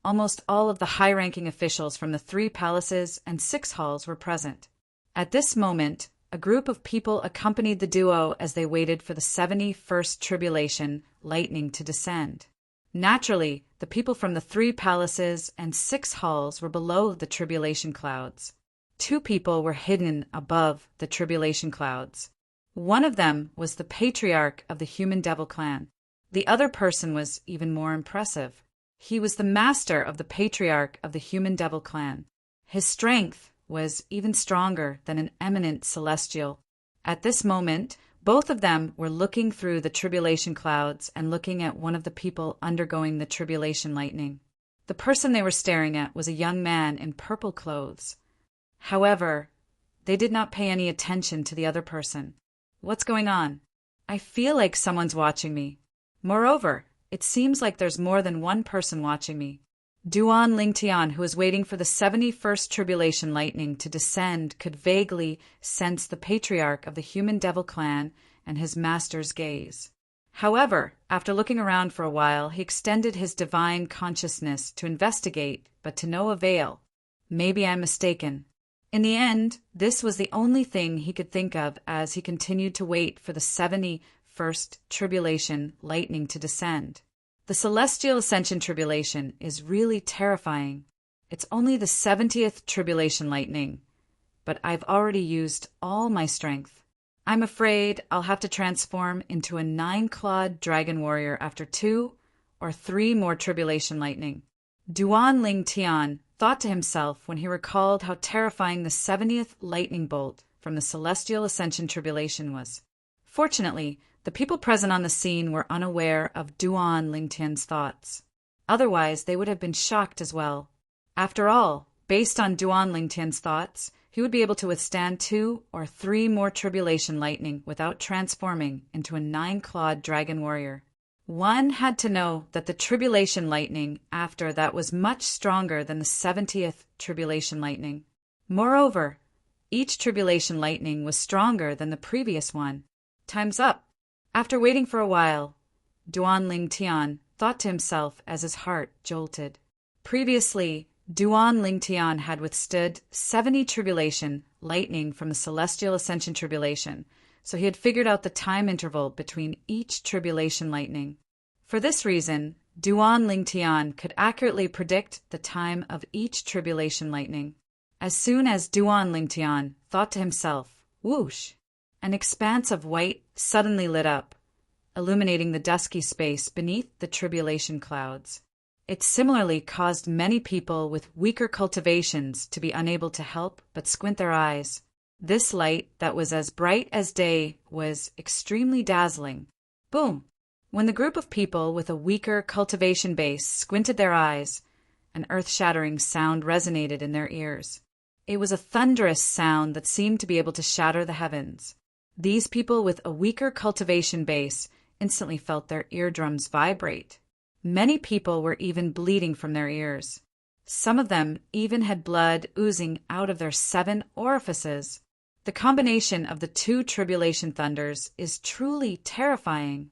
almost all of the high-ranking officials from the 3 palaces and 6 halls were present. At this moment, a group of people accompanied the duo as they waited for the 71st tribulation lightning to descend. Naturally, the people from the 3 palaces and 6 halls were below the tribulation clouds. 2 people were hidden above the tribulation clouds. One of them was the patriarch of the Human Devil clan. The other person was even more impressive. He was the master of the patriarch of the Human Devil clan. His strength was even stronger than an eminent celestial. At this moment, both of them were looking through the tribulation clouds and looking at one of the people undergoing the tribulation lightning. The person they were staring at was a young man in purple clothes. However, they did not pay any attention to the other person. What's going on? I feel like someone's watching me. Moreover, it seems like there's more than one person watching me. Duan Lingtian, who was waiting for the 71st tribulation lightning to descend, could vaguely sense the patriarch of the Human Devil clan and his master's gaze. However, after looking around for a while, he extended his divine consciousness to investigate, but to no avail. Maybe I'm mistaken. In the end, this was the only thing he could think of as he continued to wait for the 71st tribulation lightning to descend. The celestial ascension tribulation is really terrifying. It's only the 70th tribulation lightning, but I've already used all my strength. I'm afraid I'll have to transform into a 9-clawed dragon warrior after 2 or 3 more tribulation lightning. Duan Ling Tian thought to himself when he recalled how terrifying the 70th lightning bolt from the celestial ascension tribulation was. Fortunately, the people present on the scene were unaware of Duan Ling Tian's thoughts. Otherwise, they would have been shocked as well. After all, based on Duan Ling Tian's thoughts, he would be able to withstand 2 or 3 more tribulation lightning without transforming into a 9-clawed dragon warrior. One had to know that the tribulation lightning after that was much stronger than the 70th tribulation lightning. Moreover, each tribulation lightning was stronger than the previous one. Time's up. After waiting for a while, Duan Ling Tian thought to himself as his heart jolted. Previously, Duan Ling Tian had withstood 70 tribulation lightning from the celestial ascension tribulation, so he had figured out the time interval between each tribulation lightning. For this reason, Duan Ling Tian could accurately predict the time of each tribulation lightning. As soon as Duan Ling Tian thought to himself, whoosh, an expanse of white suddenly lit up, illuminating the dusky space beneath the tribulation clouds. It similarly caused many people with weaker cultivations to be unable to help but squint their eyes. This light that was as bright as day was extremely dazzling. Boom! When the group of people with a weaker cultivation base squinted their eyes, an earth-shattering sound resonated in their ears. It was a thunderous sound that seemed to be able to shatter the heavens. These people with a weaker cultivation base instantly felt their eardrums vibrate. Many people were even bleeding from their ears. Some of them even had blood oozing out of their 7 orifices. The combination of the 2 tribulation thunders is truly terrifying.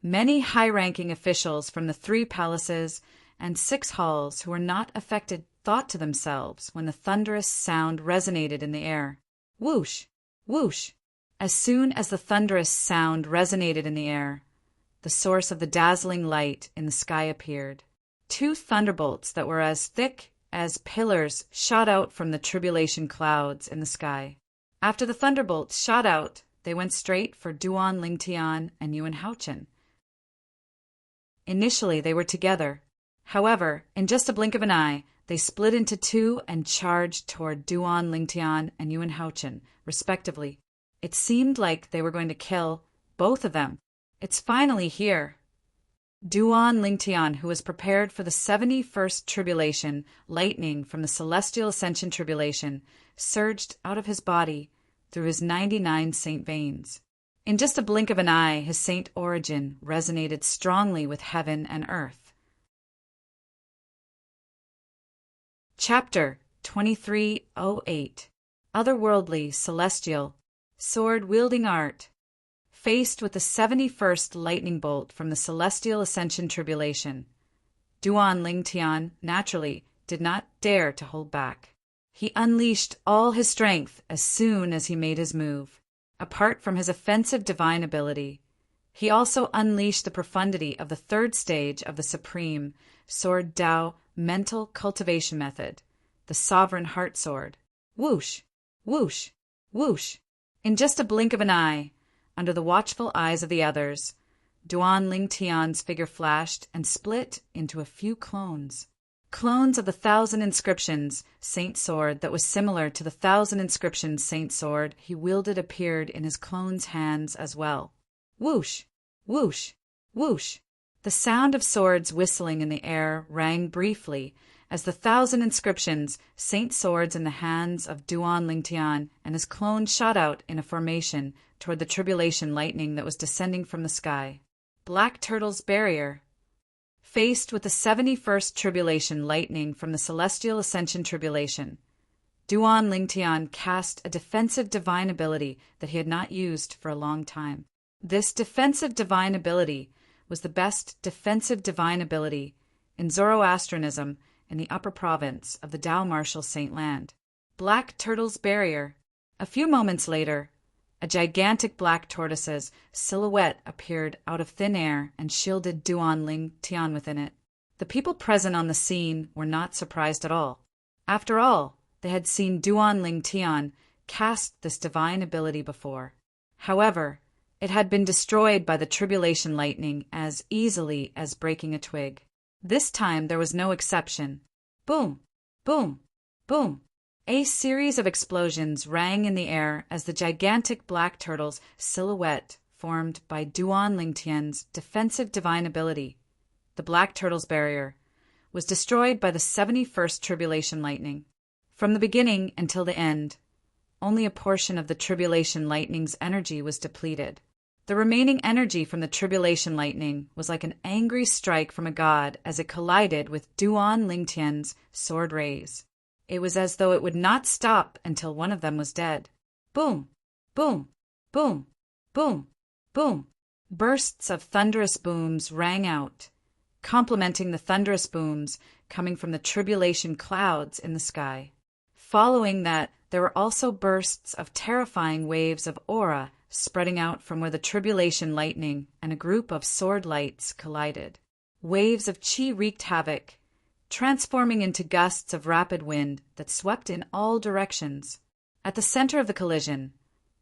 Many high-ranking officials from the 3 palaces and 6 halls who were not affected thought to themselves when the thunderous sound resonated in the air. Whoosh! Whoosh! As soon as the thunderous sound resonated in the air, the source of the dazzling light in the sky appeared. 2 thunderbolts that were as thick as pillars shot out from the tribulation clouds in the sky. After the thunderbolts shot out, they went straight for Duan Ling Tian and Yuan Haochen. Initially, they were together. However, in just a blink of an eye, they split into 2 and charged toward Duan Ling Tian and Yuan Haochen, respectively. It seemed like they were going to kill both of them. It's finally here. Duan Ling Tian, who was prepared for the 71st tribulation, lightning from the celestial ascension tribulation, surged out of his body through his 99 saint veins. In just a blink of an eye, his saint origin resonated strongly with heaven and earth. Chapter 2308 Otherworldly Celestial Sword-Wielding Art. Faced with the 71st lightning bolt from the celestial ascension tribulation, Duan Ling Tian naturally did not dare to hold back. He unleashed all his strength as soon as he made his move. Apart from his offensive divine ability, he also unleashed the profundity of the 3rd stage of the supreme Sword Dao mental cultivation method, the Sovereign Heart Sword. Whoosh! Whoosh! Whoosh! In just a blink of an eye, under the watchful eyes of the others, Duan Ling Tian's figure flashed and split into a few clones. Clones of the 1,000 inscriptions saint sword that was similar to the 1,000 inscriptions saint sword he wielded appeared in his clone's hands as well. Whoosh! Whoosh! Whoosh! The sound of swords whistling in the air rang briefly as the 1,000 inscriptions saint swords in the hands of Duan Ling Tian and his clone shot out in a formation toward the tribulation lightning that was descending from the sky. Black Turtle's Barrier. Faced with the 71st tribulation lightning from the celestial ascension tribulation, Duan Ling Tian cast a defensive divine ability that he had not used for a long time. This defensive divine ability was the best defensive divine ability in Zoroastrianism in the upper province of the Dao Martial Saint Land. Black Turtle's Barrier. A few moments later, a gigantic black tortoise's silhouette appeared out of thin air and shielded Duan Ling Tian within it. The people present on the scene were not surprised at all. After all, they had seen Duan Ling Tian cast this divine ability before. However, it had been destroyed by the tribulation lightning as easily as breaking a twig. This time there was no exception. Boom! Boom! Boom! A series of explosions rang in the air as the gigantic black turtle's silhouette formed by Duan Lingtian's defensive divine ability, the Black Turtle's Barrier, was destroyed by the 71st Tribulation Lightning. From the beginning until the end, only a portion of the Tribulation Lightning's energy was depleted. The remaining energy from the Tribulation Lightning was like an angry strike from a god as it collided with Duan Lingtian's sword rays. It was as though it would not stop until one of them was dead. Boom! Boom! Boom! Boom! Boom! Bursts of thunderous booms rang out, complementing the thunderous booms coming from the tribulation clouds in the sky. Following that, there were also bursts of terrifying waves of aura spreading out from where the tribulation lightning and a group of sword lights collided. Waves of chi wreaked havoc, transforming into gusts of rapid wind that swept in all directions. At the center of the collision,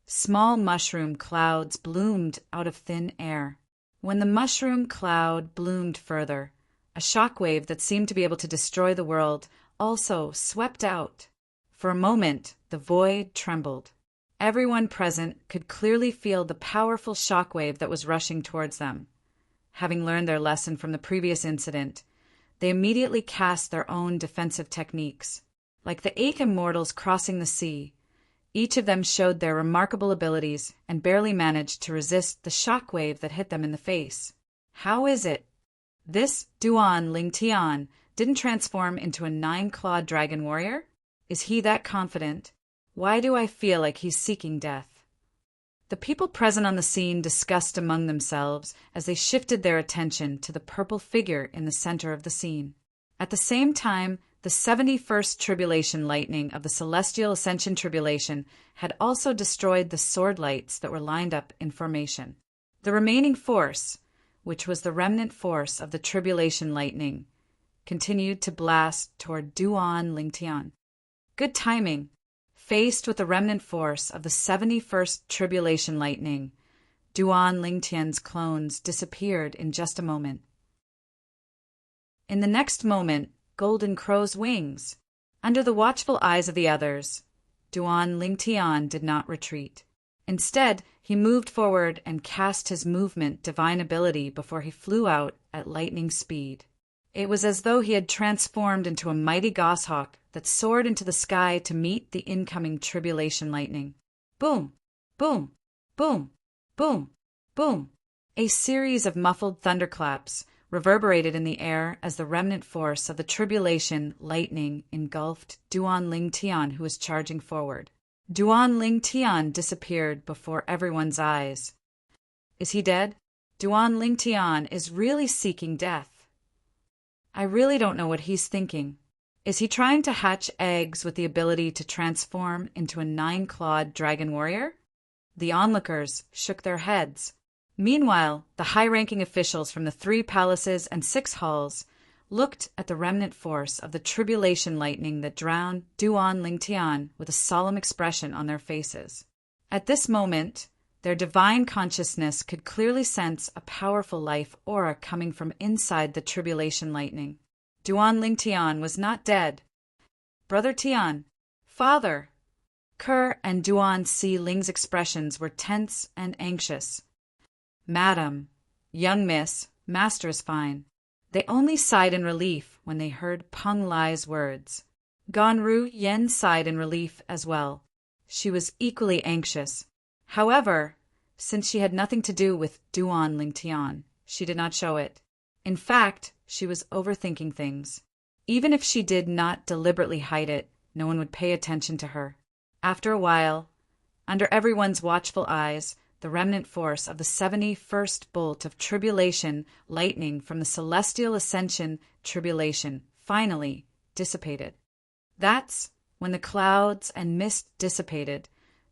small mushroom clouds bloomed out of thin air. When the mushroom cloud bloomed further, a shockwave that seemed to be able to destroy the world also swept out. For a moment, the void trembled. Everyone present could clearly feel the powerful shockwave that was rushing towards them. Having learned their lesson from the previous incident, they immediately cast their own defensive techniques. Like the 8 immortals crossing the sea, each of them showed their remarkable abilities and barely managed to resist the shockwave that hit them in the face. How is it? This Duan Ling Tian didn't transform into a 9-clawed dragon warrior? Is he that confident? Why do I feel like he's seeking death? The people present on the scene discussed among themselves as they shifted their attention to the purple figure in the center of the scene. At the same time, the 71st Tribulation Lightning of the Celestial Ascension Tribulation had also destroyed the sword lights that were lined up in formation. The remaining force, which was the remnant force of the Tribulation Lightning, continued to blast toward Duan Lingtian. Good timing. Faced with the remnant force of the 71st Tribulation Lightning, Duan Lingtian's clones disappeared in just a moment. In the next moment, Golden Crow's wings. Under the watchful eyes of the others, Duan Lingtian did not retreat. Instead, he moved forward and cast his movement divine ability before he flew out at lightning speed. It was as though he had transformed into a mighty goshawk that soared into the sky to meet the incoming tribulation lightning. Boom! Boom! Boom! Boom! Boom! A series of muffled thunderclaps reverberated in the air as the remnant force of the tribulation lightning engulfed Duan Ling Tian, who was charging forward. Duan Ling Tian disappeared before everyone's eyes. Is he dead? Duan Ling Tian is really seeking death. I really don't know what he's thinking. Is he trying to hatch eggs with the ability to transform into a 9-clawed dragon warrior? The onlookers shook their heads. Meanwhile, the high-ranking officials from the 3 palaces and 6 halls looked at the remnant force of the tribulation lightning that drowned Duan Lingtian with a solemn expression on their faces. At this moment, their divine consciousness could clearly sense a powerful life aura coming from inside the tribulation lightning. Duan Lingtian was not dead. Brother Tian, Father! Kerr and Duan Si Ling's expressions were tense and anxious. Madam, young miss, master is fine. They only sighed in relief when they heard Peng Lai's words. Ganru Yen sighed in relief as well. She was equally anxious. However, since she had nothing to do with Duan Lingtian, she did not show it. In fact, she was overthinking things. Even if she did not deliberately hide it, no one would pay attention to her. After a while, under everyone's watchful eyes, the remnant force of the 71st bolt of tribulation lightning from the Celestial Ascension Tribulation finally dissipated. That's When the clouds and mist dissipated,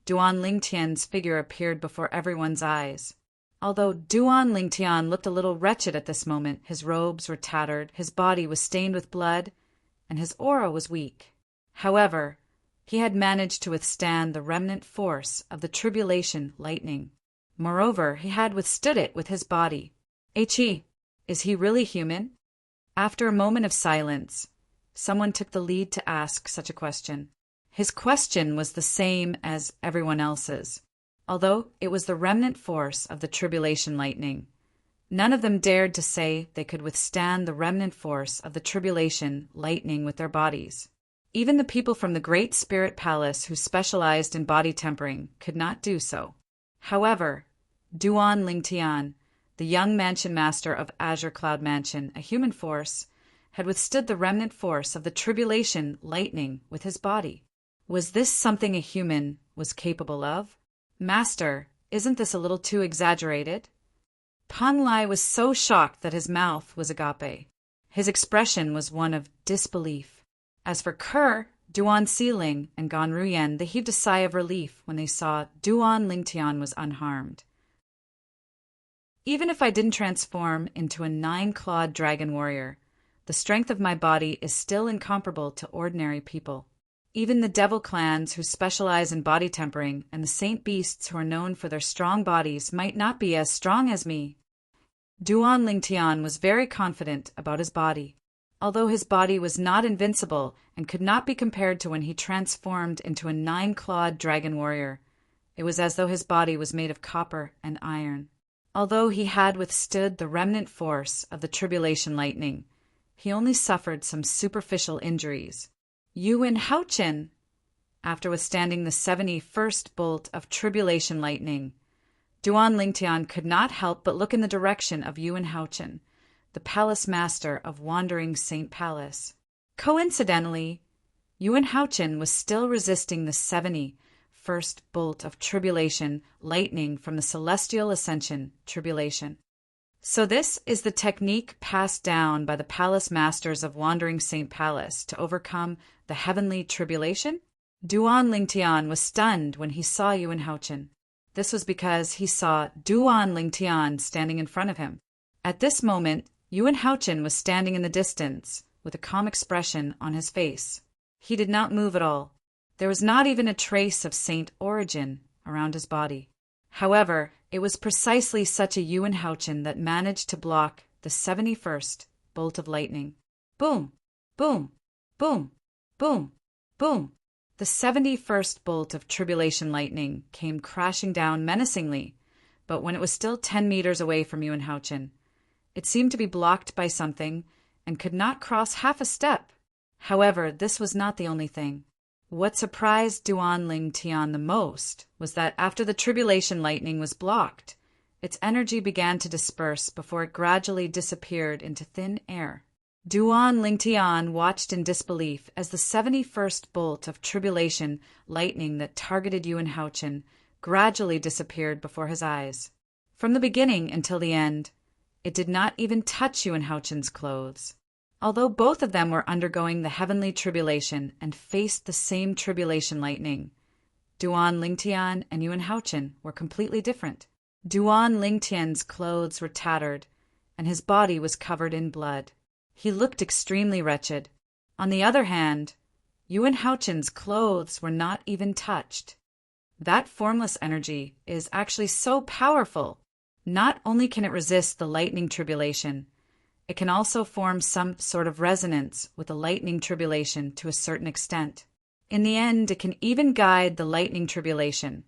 Duan Lingtian's figure appeared before everyone's eyes. Although Duan Lingtian looked a little wretched at this moment, his robes were tattered, his body was stained with blood, and his aura was weak. However, he had managed to withstand the remnant force of the tribulation lightning. Moreover, he had withstood it with his body. He, is he really human? After a moment of silence, someone took the lead to ask such a question. His question was the same as everyone else's, although it was the remnant force of the tribulation lightning. None of them dared to say they could withstand the remnant force of the tribulation lightning with their bodies. Even the people from the Great Spirit Palace who specialized in body tempering could not do so. However, Duan Lingtian, the young mansion master of Azure Cloud Mansion, a human force, had withstood the remnant force of the tribulation lightning with his body. Was this something a human was capable of? Master, isn't this a little too exaggerated? Pan Lai was so shocked that his mouth was agape. His expression was one of disbelief. As for Kerr, Duan Siling, and Gan Ruyen, they heaved a sigh of relief when they saw Duan Lingtian was unharmed. Even if I didn't transform into a 9-clawed dragon warrior, the strength of my body is still incomparable to ordinary people. Even the devil clans who specialize in body tempering and the saint beasts who are known for their strong bodies might not be as strong as me. Duan Lingtian was very confident about his body. Although his body was not invincible and could not be compared to when he transformed into a 9-clawed dragon warrior, it was as though his body was made of copper and iron. Although he had withstood the remnant force of the tribulation lightning, he only suffered some superficial injuries. Yuan Haochin, after withstanding the 71st bolt of tribulation lightning, Duan Lingtian could not help but look in the direction of Yuan Haochin, the palace master of Wandering Saint Palace. Coincidentally, Yuan Haochin was still resisting the 71st bolt of tribulation lightning from the celestial ascension tribulation. So this is the technique passed down by the palace masters of Wandering Saint Palace to overcome the heavenly tribulation? Duan Lingtian was stunned when he saw Yuan Haochin. This was because he saw Duan Lingtian standing in front of him. At this moment, Yuan Haochin was standing in the distance with a calm expression on his face. He did not move at all. There was not even a trace of saint origin around his body. However, it was precisely such a Yuan Haochin that managed to block the 71st bolt of lightning. Boom! Boom! Boom! Boom! Boom! The 71st bolt of tribulation lightning came crashing down menacingly, but when it was still 10 meters away from Yuan Haochin, it seemed to be blocked by something and could not cross half a step. However, this was not the only thing. What surprised Duan Lingtian the most was that after the tribulation lightning was blocked, its energy began to disperse before it gradually disappeared into thin air. Duan Lingtian watched in disbelief as the 71st bolt of tribulation lightning that targeted Yuan Haochin gradually disappeared before his eyes. From the beginning until the end, it did not even touch Yuan Haochin's clothes. Although both of them were undergoing the heavenly tribulation and faced the same tribulation lightning, Duan Lingtian and Yuan Haochin were completely different. Duan Lingtian's clothes were tattered, and his body was covered in blood. He looked extremely wretched. On the other hand, Yuan Haochin's clothes were not even touched. That formless energy is actually so powerful. Not only can it resist the lightning tribulation, it can also form some sort of resonance with the lightning tribulation to a certain extent. In the end, it can even guide the lightning tribulation,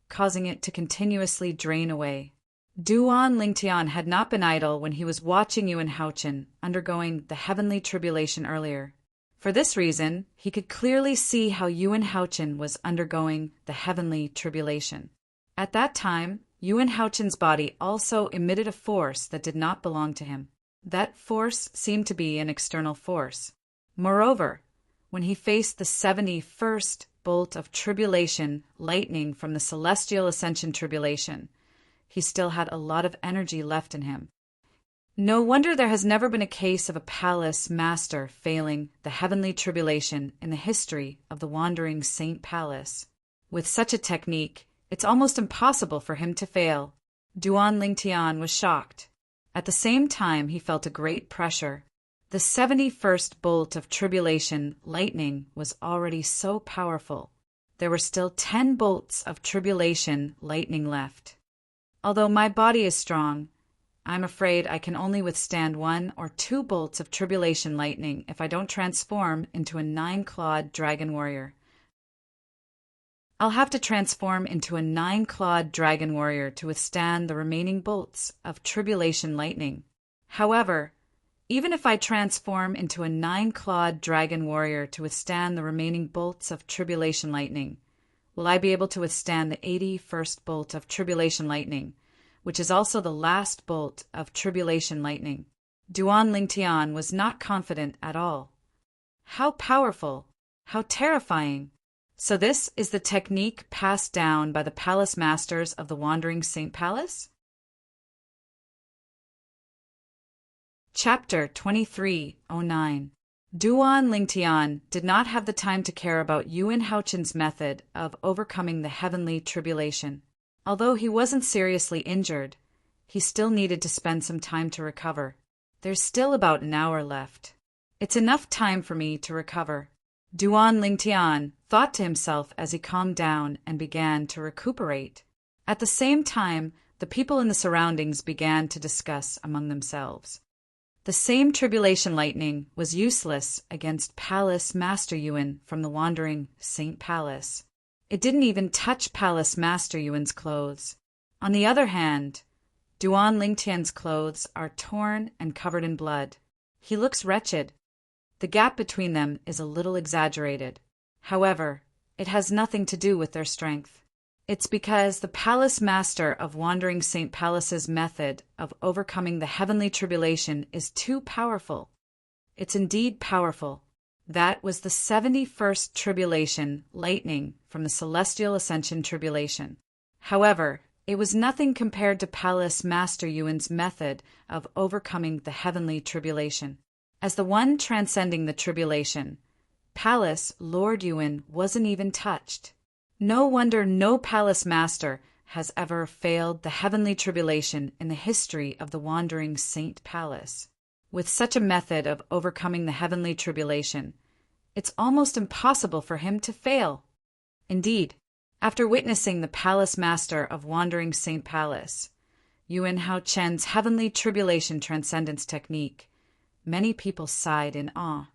causing it to continuously drain away. Duan Lingtian had not been idle when he was watching Yuan Haochin undergoing the heavenly tribulation earlier. For this reason, he could clearly see how Yuan Haochin was undergoing the heavenly tribulation. At that time, Yuan Haochin's body also emitted a force that did not belong to him. That force seemed to be an external force. Moreover, when he faced the 71st bolt of tribulation lightning from the celestial ascension tribulation, he still had a lot of energy left in him. No wonder there has never been a case of a palace master failing the heavenly tribulation in the history of the wandering Saint Palace. With such a technique, it's almost impossible for him to fail. Duan Lingtian was shocked. At the same time, he felt a great pressure. The 71st bolt of tribulation lightning was already so powerful. There were still 10 bolts of tribulation lightning left. Although my body is strong, I'm afraid I can only withstand 1 or 2 bolts of tribulation lightning if I don't transform into a 9-clawed dragon warrior. I'll have to transform into a 9-clawed dragon warrior to withstand the remaining bolts of tribulation lightning. However, even if I transform into a 9-clawed dragon warrior to withstand the remaining bolts of tribulation lightning, will I be able to withstand the 81st bolt of tribulation lightning, which is also the last bolt of tribulation lightning? Duan Lingtian was not confident at all. How powerful! How terrifying! So this is the technique passed down by the palace masters of the Wandering Saint Palace? Chapter 2309. Duan Lingtian did not have the time to care about Yuan Haochen's method of overcoming the heavenly tribulation. Although he wasn't seriously injured, he still needed to spend some time to recover. There's still about an hour left. It's enough time for me to recover. Duan Lingtian thought to himself as he calmed down and began to recuperate. At the same time, the people in the surroundings began to discuss among themselves. The same tribulation lightning was useless against Palace Master Yuan from the Wandering Saint Palace. It didn't even touch Palace Master Yuan's clothes. On the other hand, Duan Lingtian's clothes are torn and covered in blood. He looks wretched. The gap between them is a little exaggerated. However, it has nothing to do with their strength. It's because the Palace Master of Wandering Saint Palace's method of overcoming the heavenly tribulation is too powerful. It's indeed powerful. That was the 71st tribulation lightning from the Celestial Ascension tribulation. However, it was nothing compared to Palace Master Yuan's method of overcoming the heavenly tribulation. As the one transcending the tribulation, Palace Lord Yuan wasn't even touched. No wonder no palace master has ever failed the heavenly tribulation in the history of the Wandering Saint Palace. With such a method of overcoming the heavenly tribulation, it's almost impossible for him to fail. Indeed, after witnessing the Palace Master of Wandering Saint Palace, Yuan Haochen's heavenly tribulation transcendence technique, many people sighed in awe.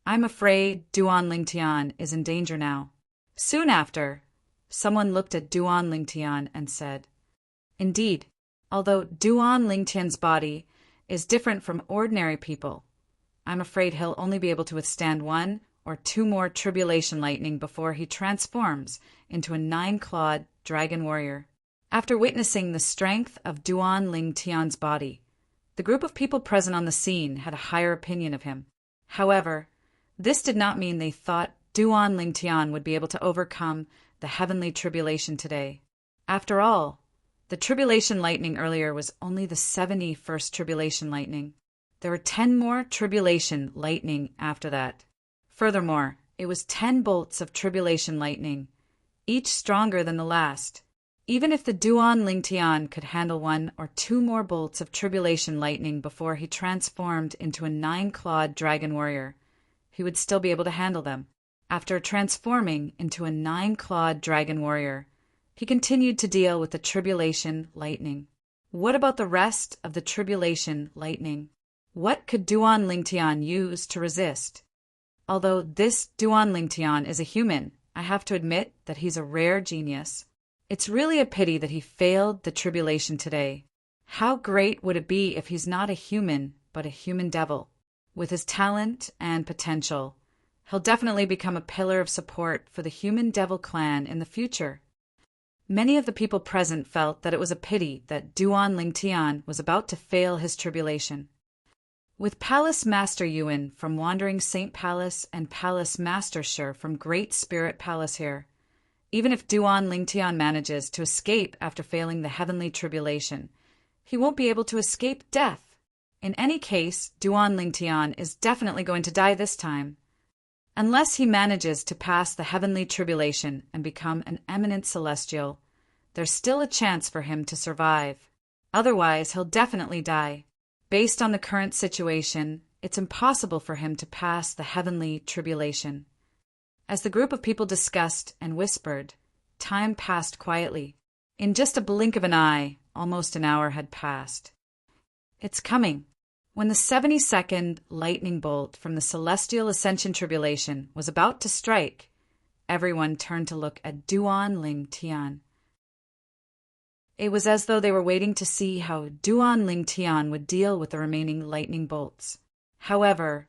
I'm afraid Duan Lingtian is in danger now. Soon after, someone looked at Duan Lingtian and said, "Indeed, although Duan Lingtian's body is different from ordinary people, I'm afraid he'll only be able to withstand 1 or 2 more tribulation lightning before he transforms into a 9-clawed dragon warrior." After witnessing the strength of Duan Lingtian's body, the group of people present on the scene had a higher opinion of him. However, this did not mean they thought Duan Lingtian would be able to overcome the heavenly tribulation today. After all, the tribulation lightning earlier was only the 71st tribulation lightning. There were 10 more tribulation lightning after that. Furthermore, it was 10 bolts of tribulation lightning, each stronger than the last. Even if the Duan Lingtian could handle 1 or 2 more bolts of tribulation lightning before he transformed into a 9-clawed dragon warrior, he would still be able to handle them. After transforming into a 9-clawed dragon warrior, he continued to deal with the tribulation lightning. What about the rest of the tribulation lightning? What could Duan Lingtian use to resist? Although this Duan Lingtian is a human, I have to admit that he's a rare genius. It's really a pity that he failed the tribulation today. How great would it be if he's not a human, but a human devil? With his talent and potential, he'll definitely become a pillar of support for the human devil clan in the future. Many of the people present felt that it was a pity that Duan Lingtian was about to fail his tribulation. With Palace Master Yuan from Wandering Saint Palace and Palace Master Shi from Great Spirit Palace here, even if Duan Lingtian manages to escape after failing the heavenly tribulation, he won't be able to escape death. In any case, Duan Lingtian is definitely going to die this time. Unless he manages to pass the heavenly tribulation and become an eminent celestial, there's still a chance for him to survive. Otherwise, he'll definitely die. Based on the current situation, it's impossible for him to pass the heavenly tribulation. As the group of people discussed and whispered, time passed quietly. In just a blink of an eye, almost an hour had passed. It's coming. When the 72nd lightning bolt from the celestial ascension tribulation was about to strike, everyone turned to look at Duan Lingtian. It was as though they were waiting to see how Duan Lingtian would deal with the remaining lightning bolts. However,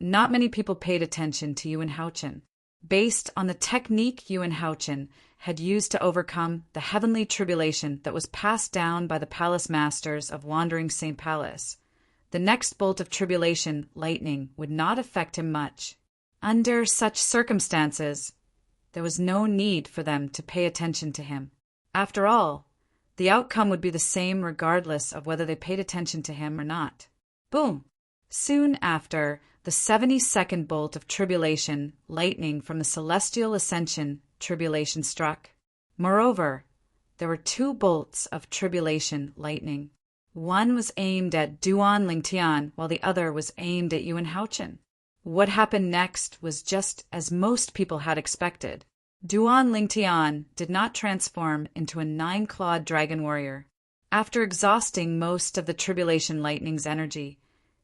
not many people paid attention to Yuan Haochen. Based on the technique Yuan Haochen had used to overcome the heavenly tribulation that was passed down by the palace masters of Wandering St. Palace, the next bolt of tribulation, lightning, would not affect him much. Under such circumstances, there was no need for them to pay attention to him. After all, the outcome would be the same regardless of whether they paid attention to him or not. Boom! Soon after, the 72nd bolt of tribulation, lightning from the celestial ascension tribulation struck. Moreover, there were 2 bolts of tribulation, lightning. One was aimed at Duan Lingtian, while the other was aimed at Yuan Haochen. What happened next was just as most people had expected. Duan Lingtian did not transform into a 9-clawed dragon warrior. After exhausting most of the tribulation lightning's energy,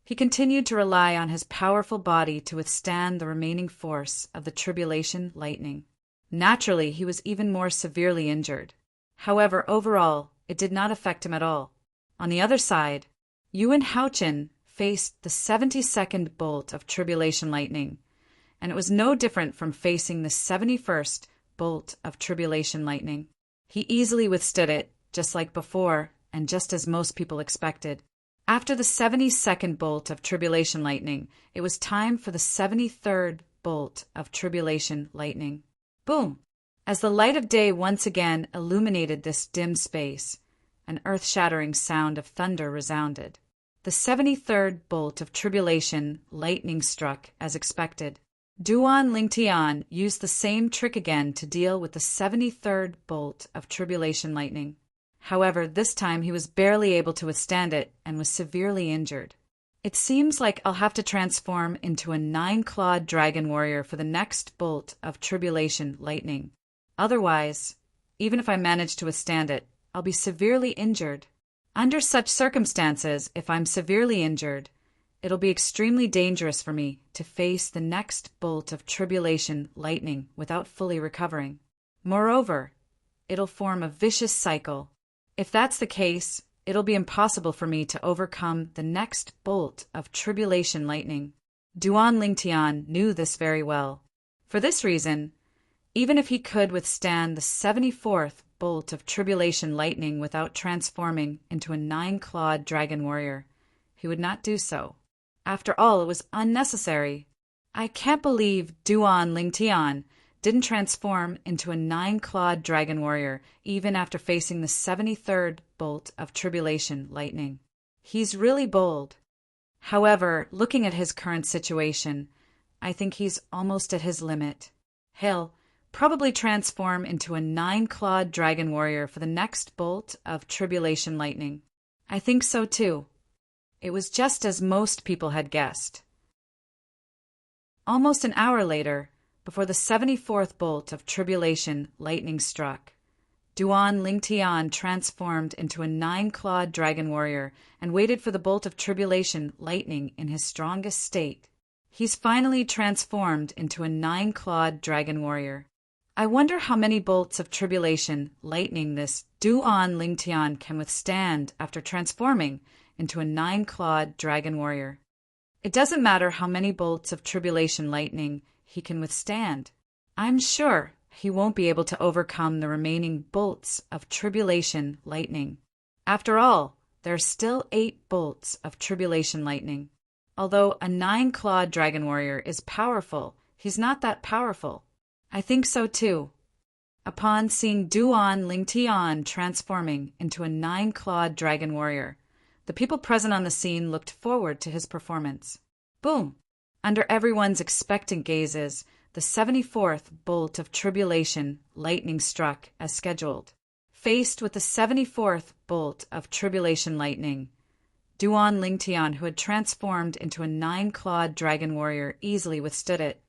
he continued to rely on his powerful body to withstand the remaining force of the tribulation lightning. Naturally, he was even more severely injured. However, overall, it did not affect him at all. On the other side, Yuan Haochen faced the 72nd bolt of tribulation lightning, and it was no different from facing the 71st bolt of tribulation lightning. He easily withstood it, just like before, and just as most people expected. After the 72nd bolt of tribulation lightning, it was time for the 73rd bolt of tribulation lightning. Boom! As the light of day once again illuminated this dim space, an earth-shattering sound of thunder resounded. The 73rd bolt of tribulation lightning struck as expected. Duan Lingtian used the same trick again to deal with the 73rd bolt of tribulation lightning. However, this time he was barely able to withstand it and was severely injured. It seems like I'll have to transform into a 9-clawed dragon warrior for the next bolt of tribulation lightning. Otherwise, even if I manage to withstand it, I'll be severely injured. Under such circumstances, if I'm severely injured, it'll be extremely dangerous for me to face the next bolt of tribulation lightning without fully recovering. Moreover, it'll form a vicious cycle. If that's the case, it'll be impossible for me to overcome the next bolt of tribulation lightning. Duan Lingtian knew this very well. For this reason, even if he could withstand the 74th bolt of tribulation lightning without transforming into a 9-clawed dragon warrior, he would not do so. After all, it was unnecessary. I can't believe Duan Lingtian didn't transform into a 9-clawed dragon warrior even after facing the 73rd bolt of tribulation lightning. He's really bold. However, looking at his current situation, I think he's almost at his limit. He'll probably transform into a 9-clawed dragon warrior for the next bolt of tribulation lightning. I think so too. It was just as most people had guessed. Almost an hour later, before the 74th bolt of tribulation lightning struck, Duan Lingtian transformed into a 9-clawed dragon warrior and waited for the bolt of tribulation lightning in his strongest state. He's finally transformed into a 9-clawed dragon warrior. I wonder how many bolts of tribulation lightning this Duan Lingtian can withstand after transforming into a 9-clawed dragon warrior. It doesn't matter how many bolts of tribulation lightning he can withstand. I'm sure he won't be able to overcome the remaining bolts of tribulation lightning. After all, there are still 8 bolts of tribulation lightning. Although a 9-clawed dragon warrior is powerful, he's not that powerful. I think so too. Upon seeing Duan Lingtian transforming into a 9-clawed dragon warrior, The people present on the scene looked forward to his performance. Boom! Under everyone's expectant gazes, the 74th bolt of tribulation lightning struck as scheduled. Faced with the 74th bolt of tribulation lightning, Duan Lingtian, who had transformed into a 9-clawed dragon warrior, easily withstood it.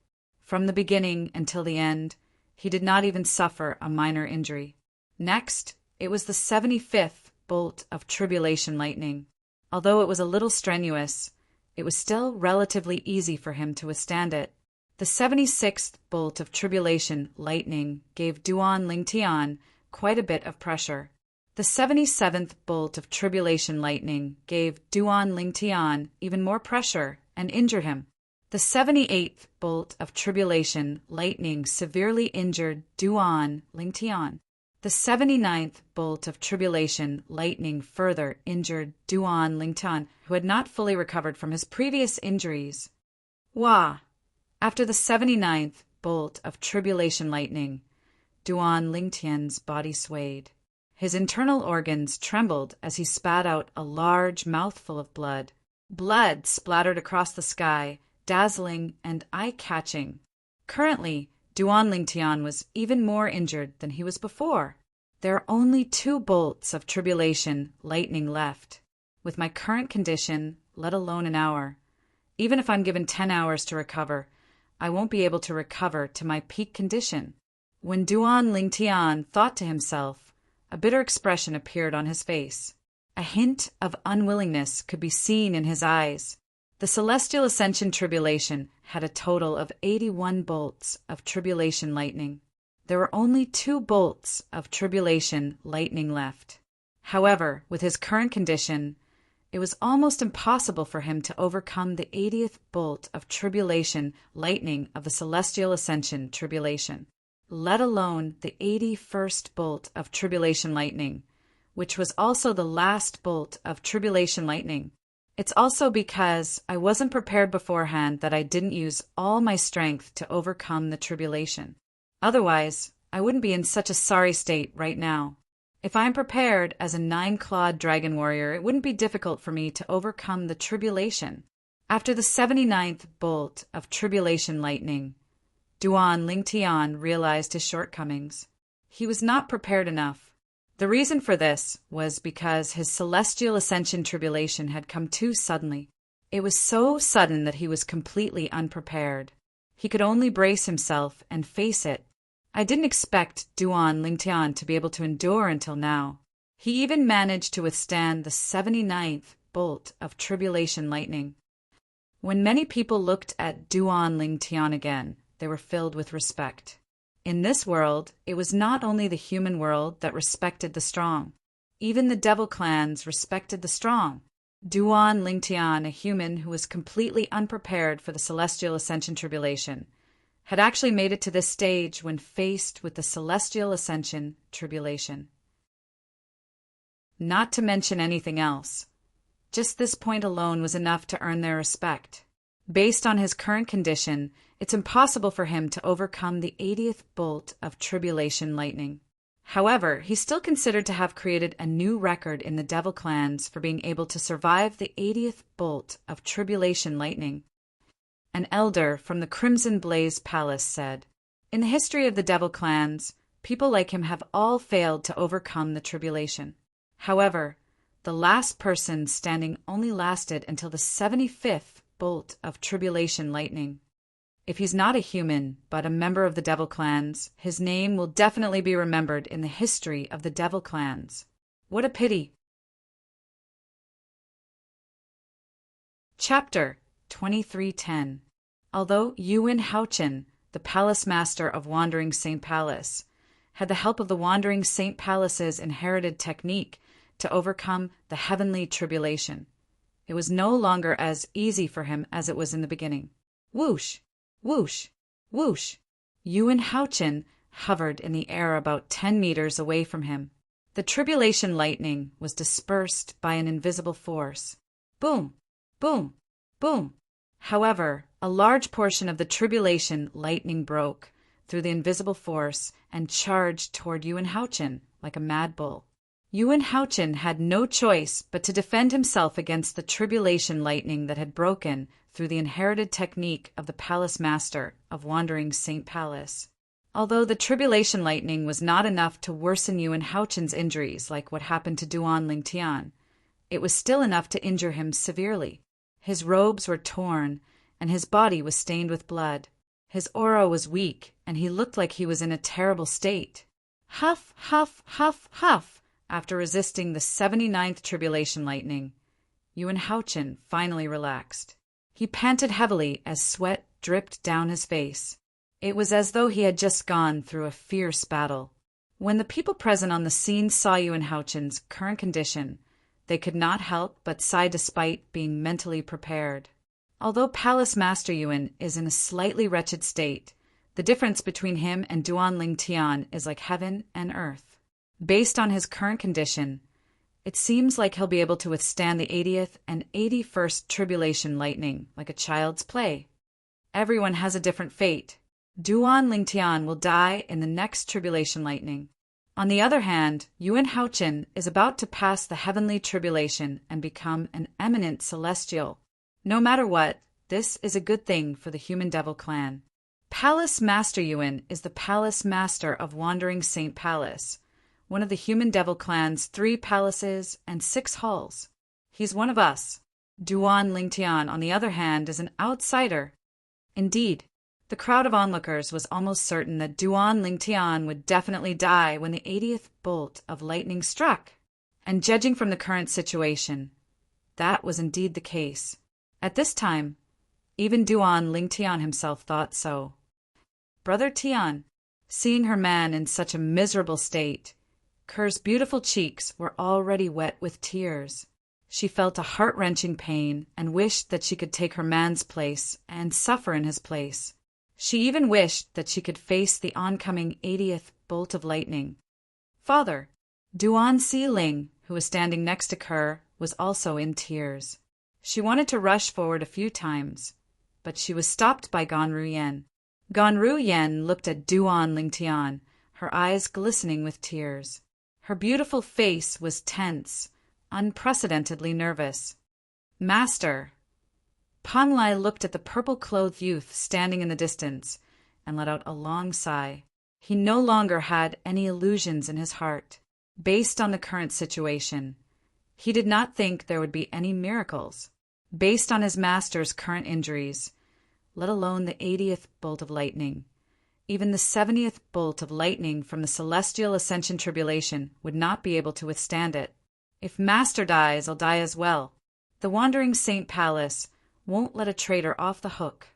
From the beginning until the end, he did not even suffer a minor injury. Next, it was the 75th bolt of tribulation lightning. Although it was a little strenuous, it was still relatively easy for him to withstand it. The 76th bolt of tribulation lightning gave Duan Lingtian quite a bit of pressure. The 77th bolt of tribulation lightning gave Duan Lingtian even more pressure and injured him. The 78th bolt of tribulation lightning severely injured Duan Lingtian. The 79th bolt of tribulation lightning further injured Duan Lingtian, who had not fully recovered from his previous injuries. Wah! After the 79th bolt of tribulation lightning, Duan Lingtian's body swayed. His internal organs trembled as he spat out a large mouthful of blood. Blood splattered across the sky, dazzling and eye-catching. Currently, Duan Lingtian was even more injured than he was before. There are only 2 bolts of tribulation lightning left. With my current condition, let alone an hour, even if I'm given 10 hours to recover, I won't be able to recover to my peak condition. When Duan Lingtian thought to himself, a bitter expression appeared on his face. A hint of unwillingness could be seen in his eyes. The Celestial Ascension Tribulation had a total of 81 bolts of tribulation lightning. There were only 2 bolts of tribulation lightning left. However, with his current condition, it was almost impossible for him to overcome the 80th bolt of tribulation lightning of the Celestial Ascension Tribulation, let alone the 81st bolt of tribulation lightning, which was also the last bolt of tribulation lightning. It's also because I wasn't prepared beforehand that I didn't use all my strength to overcome the tribulation. Otherwise, I wouldn't be in such a sorry state right now. If I'm prepared as a 9-clawed dragon warrior, it wouldn't be difficult for me to overcome the tribulation. After the 79th bolt of tribulation lightning, Duan Lingtian realized his shortcomings. He was not prepared enough. The reason for this was because his Celestial Ascension Tribulation had come too suddenly. It was so sudden that he was completely unprepared. He could only brace himself and face it. I didn't expect Duan Lingtian to be able to endure until now. He even managed to withstand the 79th bolt of tribulation lightning. When many people looked at Duan Lingtian again, they were filled with respect. In this world, it was not only the human world that respected the strong. Even the devil clans respected the strong. Duan Lingtian, a human who was completely unprepared for the Celestial Ascension Tribulation, had actually made it to this stage when faced with the Celestial Ascension Tribulation. Not to mention anything else. Just this point alone was enough to earn their respect. Based on his current condition, it's impossible for him to overcome the 80th bolt of tribulation lightning. However, he's still considered to have created a new record in the devil clans for being able to survive the 80th bolt of tribulation lightning. An elder from the Crimson Blaze Palace said, "In the history of the devil clans, people like him have all failed to overcome the tribulation. However, the last person standing only lasted until the 75th bolt of tribulation lightning. If he's not a human, but a member of the devil clans, his name will definitely be remembered in the history of the devil clans. What a pity." Chapter 2310. Although Yuan Haochen, the palace master of Wandering Saint Palace, had the help of the Wandering Saint Palace's inherited technique to overcome the heavenly tribulation, it was no longer as easy for him as it was in the beginning. Whoosh! Whoosh! Whoosh! Yuan Haochen hovered in the air about 10 meters away from him. The tribulation lightning was dispersed by an invisible force. Boom! Boom! Boom! However, a large portion of the tribulation lightning broke through the invisible force and charged toward Yuan Haochen like a mad bull. Yuan Haochen had no choice but to defend himself against the tribulation lightning that had broken through the inherited technique of the palace master of Wandering Saint Palace. Although the tribulation lightning was not enough to worsen Yuan Haochen's injuries like what happened to Duan Lingtian, it was still enough to injure him severely. His robes were torn, and his body was stained with blood. His aura was weak, and he looked like he was in a terrible state. Huff, huff, huff, huff. After resisting the 79th tribulation lightning, Yuan Haochen finally relaxed. He panted heavily as sweat dripped down his face. It was as though he had just gone through a fierce battle. When the people present on the scene saw Yuan Haochen's current condition, they could not help but sigh despite being mentally prepared. Although Palace Master Yuan is in a slightly wretched state, the difference between him and Duan Lingtian is like heaven and earth. Based on his current condition, it seems like he'll be able to withstand the 80th and 81st tribulation lightning like a child's play. Everyone has a different fate. Duan Lingtian will die in the next tribulation lightning. On the other hand, Yuan Haochen is about to pass the heavenly tribulation and become an eminent celestial. No matter what, this is a good thing for the Human Devil clan. Palace Master Yuan is the Palace Master of Wandering Saint Palace, one of the Human Devil clan's 3 palaces and 6 halls. He's one of us. Duan Lingtian, on the other hand, is an outsider. Indeed, the crowd of onlookers was almost certain that Duan Lingtian would definitely die when the 80th bolt of lightning struck. And judging from the current situation, that was indeed the case. At this time, even Duan Lingtian himself thought so. Brother Tian, seeing her man in such a miserable state, Ker's beautiful cheeks were already wet with tears. She felt a heart-wrenching pain and wished that she could take her man's place and suffer in his place. She even wished that she could face the oncoming 80th bolt of lightning. Father, Duan Xiling, who was standing next to Ker, was also in tears. She wanted to rush forward a few times, but she was stopped by Ganru Yen. Ganru Yen looked at Duan Lingtian, her eyes glistening with tears. Her beautiful face was tense, unprecedentedly nervous. Master! Pan Lai looked at the purple-clothed youth standing in the distance and let out a long sigh. He no longer had any illusions in his heart. Based on the current situation, he did not think there would be any miracles. Based on his master's current injuries, let alone the 80th bolt of lightning, even the 70th bolt of lightning from the celestial ascension tribulation would not be able to withstand it. If Master dies, I'll die as well. The Wandering Saint Palace won't let a traitor off the hook.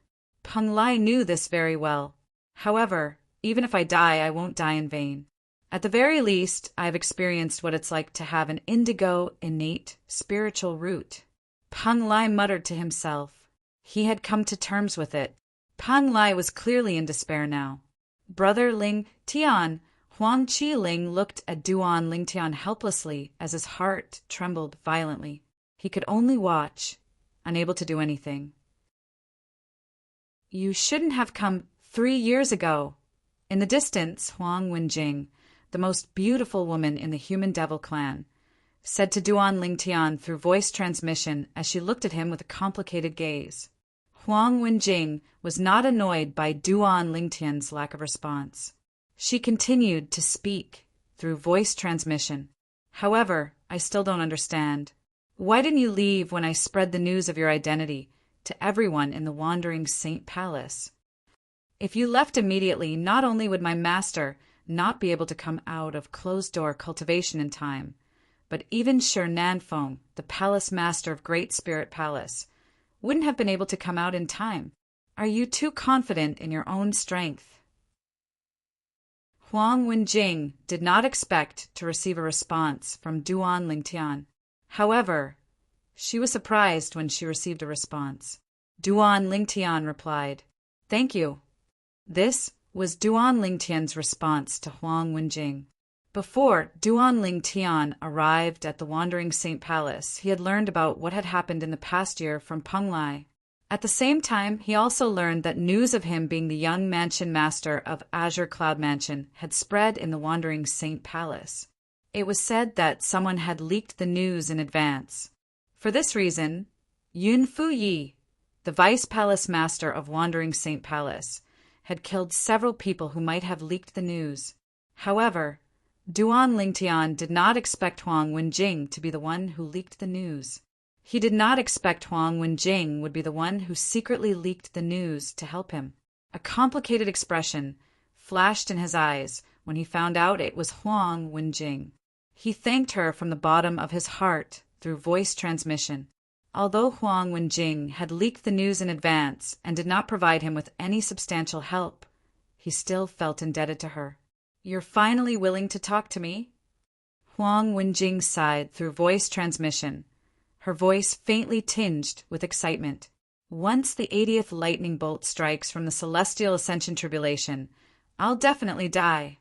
Peng Lai knew this very well. However, even if I die, I won't die in vain. At the very least, I have experienced what it's like to have an indigo, innate, spiritual root. Peng Lai muttered to himself. He had come to terms with it. Peng Lai was clearly in despair now. Brother Ling Tian, Huang Chi Ling looked at Duan Lingtian helplessly as his heart trembled violently. He could only watch, unable to do anything. You shouldn't have come 3 years ago. In the distance, Huang Wenjing, the most beautiful woman in the Human Devil clan, said to Duan Lingtian through voice transmission as she looked at him with a complicated gaze. Huang Wenjing was not annoyed by Duan Lingtian's lack of response. She continued to speak through voice transmission. However, I still don't understand. Why didn't you leave when I spread the news of your identity to everyone in the Wandering Saint Palace? If you left immediately, not only would my master not be able to come out of closed-door cultivation in time, but even Shi Nanfeng, the palace master of Great Spirit Palace, wouldn't have been able to come out in time. Are you too confident in your own strength? Huang Wenjing did not expect to receive a response from Duan Lingtian. However, she was surprised when she received a response. Duan Lingtian replied, "Thank you." This was Duan Lingtian's response to Huang Wenjing. Before Duan Lingtian arrived at the Wandering Saint Palace, he had learned about what had happened in the past year from Peng Lai. At the same time, he also learned that news of him being the young mansion master of Azure Cloud Mansion had spread in the Wandering Saint Palace. It was said that someone had leaked the news in advance. For this reason, Yun Fu Yi, the vice palace master of Wandering Saint Palace, had killed several people who might have leaked the news. However, Duan Lingtian did not expect Huang Wenjing to be the one who leaked the news. He did not expect Huang Wenjing would be the one who secretly leaked the news to help him. A complicated expression flashed in his eyes when he found out it was Huang Wenjing. He thanked her from the bottom of his heart through voice transmission. Although Huang Wenjing had leaked the news in advance and did not provide him with any substantial help, he still felt indebted to her. "You're finally willing to talk to me?" Huang Wenjing sighed through voice transmission, her voice faintly tinged with excitement. "Once the 80th lightning bolt strikes from the celestial ascension tribulation, I'll definitely die."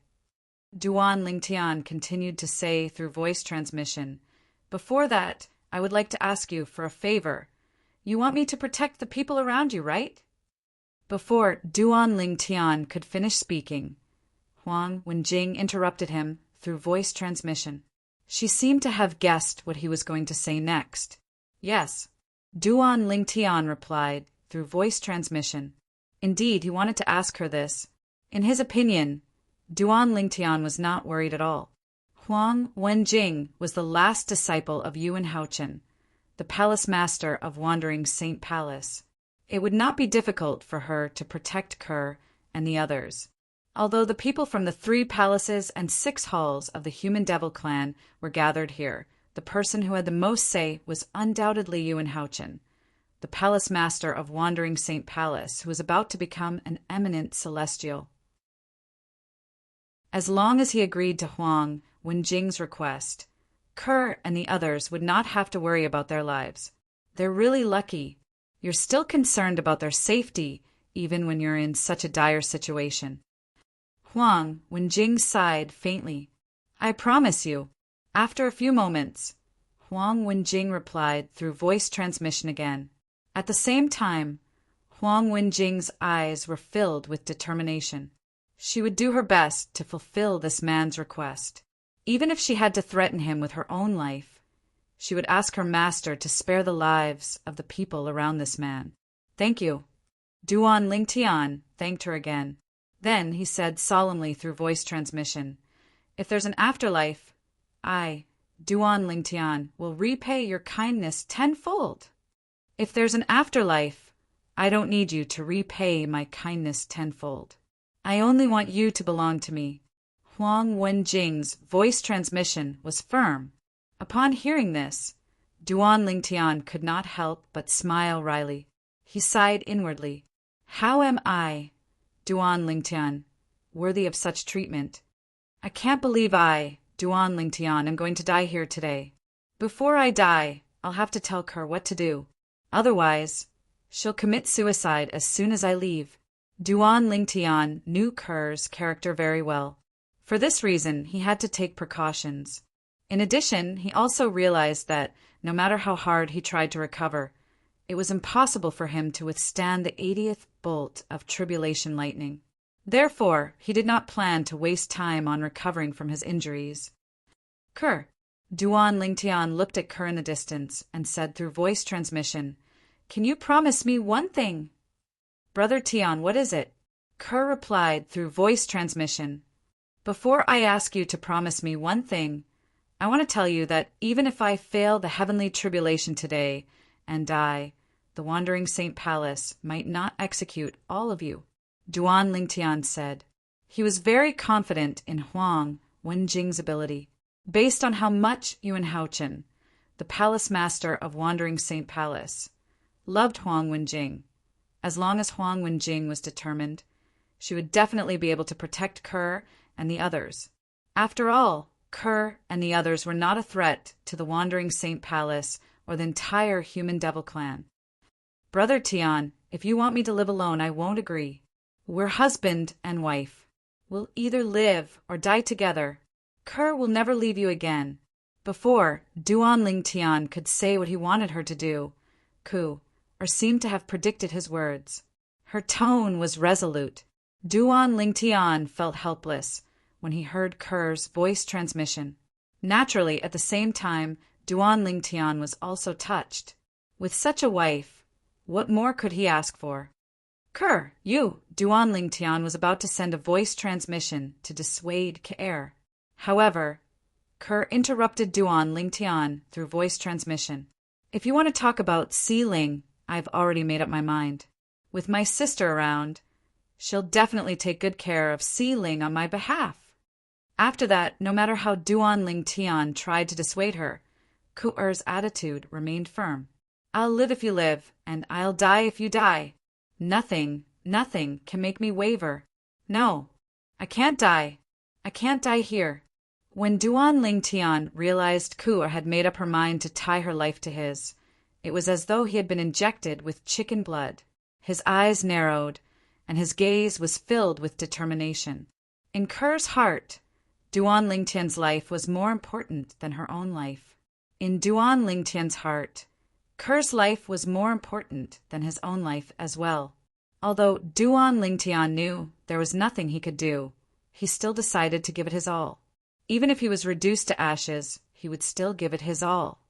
Duan Lingtian continued to say through voice transmission, "Before that, I would like to ask you for a favor. You want me to protect the people around you, right?" Before Duan Lingtian could finish speaking, Huang Wenjing interrupted him through voice transmission. She seemed to have guessed what he was going to say next. "Yes," Duan Lingtian replied through voice transmission. Indeed, he wanted to ask her this. In his opinion, Duan Lingtian was not worried at all. Huang Wenjing was the last disciple of Yuan Haochen, the palace master of Wandering Saint Palace. It would not be difficult for her to protect Kerr and the others. Although the people from the 3 palaces and 6 halls of the Human Devil clan were gathered here, the person who had the most say was undoubtedly Yuan Haochen, the palace master of Wandering Saint Palace, who was about to become an eminent celestial. As long as he agreed to Huang Wenjing's request, Kerr and the others would not have to worry about their lives. They're really lucky. You're still concerned about their safety, even when you're in such a dire situation. Huang Wenjing sighed faintly. "I promise you." After a few moments, Huang Wenjing replied through voice transmission again. At the same time, Huang Wenjing's eyes were filled with determination. She would do her best to fulfill this man's request. Even if she had to threaten him with her own life, she would ask her master to spare the lives of the people around this man. "Thank you." Duan Lingtian thanked her again. Then he said solemnly through voice transmission, "If there's an afterlife, I, Duan Lingtian, will repay your kindness tenfold." "If there's an afterlife, I don't need you to repay my kindness tenfold. I only want you to belong to me." Huang Wenjing's voice transmission was firm. Upon hearing this, Duan Lingtian could not help but smile wryly. He sighed inwardly. "How am I, Duan Lingtian, worthy of such treatment? I can't believe I, Duan Lingtian, am going to die here today. Before I die, I'll have to tell Kerr what to do. Otherwise, she'll commit suicide as soon as I leave." Duan Lingtian knew Kerr's character very well. For this reason, he had to take precautions. In addition, he also realized that, no matter how hard he tried to recover, it was impossible for him to withstand the 80th bolt of tribulation lightning. Therefore, he did not plan to waste time on recovering from his injuries. "Kerr." Duan Lingtian looked at Kerr in the distance and said through voice transmission, "Can you promise me one thing?" "Brother Tian, what is it?" Kerr replied through voice transmission, "Before I ask you to promise me one thing, I want to tell you that even if I fail the heavenly tribulation today and die, the Wandering Saint Palace might not execute all of you." Duan Lingtian said. He was very confident in Huang Wenjing's ability. Based on how much Yuan Haochen, the palace master of Wandering Saint Palace, loved Huang Wenjing, as long as Huang Wenjing was determined, she would definitely be able to protect Kerr and the others. After all, Kerr and the others were not a threat to the Wandering Saint Palace or the entire Human Devil clan. "Brother Tian, if you want me to live alone, I won't agree. We're husband and wife. We'll either live or die together. Kerr will never leave you again." Before Duan Lingtian could say what he wanted her to do, Ku, or seemed to have predicted his words. Her tone was resolute. Duan Lingtian felt helpless when he heard Kerr's voice transmission. Naturally, at the same time, Duan Lingtian was also touched. With such a wife, what more could he ask for? Duan Lingtian was about to send a voice transmission to dissuade Kaer. However, Kerr interrupted Duan Lingtian through voice transmission. If you want to talk about Ling, I've already made up my mind. With my sister around, she'll definitely take good care of Ling on my behalf. After that, no matter how Duan Lingtian tried to dissuade her, Ku'er's attitude remained firm. I'll live if you live, and I'll die if you die. Nothing can make me waver. No, I can't die. I can't die here. When Duan Lingtian realized Ku'er had made up her mind to tie her life to his, it was as though he had been injected with chicken blood. His eyes narrowed, and his gaze was filled with determination. In Kerr's heart, Duan Lingtian's life was more important than her own life. In Duan Lingtian's heart, Kerr's life was more important than his own life as well. Although Duan Lingtian knew there was nothing he could do, he still decided to give it his all. Even if he was reduced to ashes, he would still give it his all.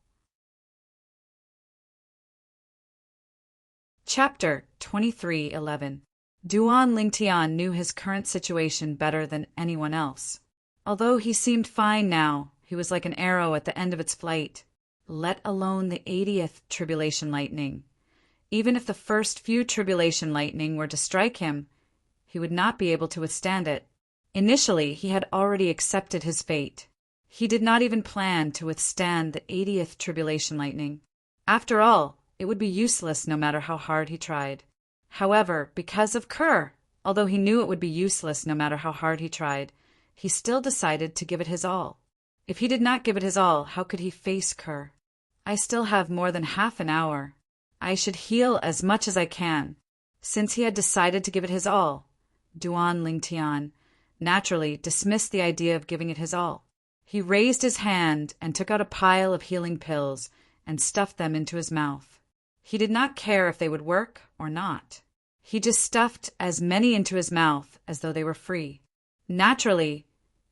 Chapter 23:11. Duan Lingtian knew his current situation better than anyone else. Although he seemed fine now, he was like an arrow at the end of its flight, let alone the 80th tribulation lightning. Even if the first few tribulation lightning were to strike him, he would not be able to withstand it. Initially, he had already accepted his fate. He did not even plan to withstand the 80th tribulation lightning. After all, it would be useless no matter how hard he tried. However, because of Kerr, although he knew it would be useless no matter how hard he tried, he still decided to give it his all. If he did not give it his all, how could he face Kerr? I still have more than half an hour. I should heal as much as I can. Since he had decided to give it his all, Duan Lingtian naturally dismissed the idea of giving it his all. He raised his hand and took out a pile of healing pills and stuffed them into his mouth. He did not care if they would work or not. He just stuffed as many into his mouth as though they were free. Naturally,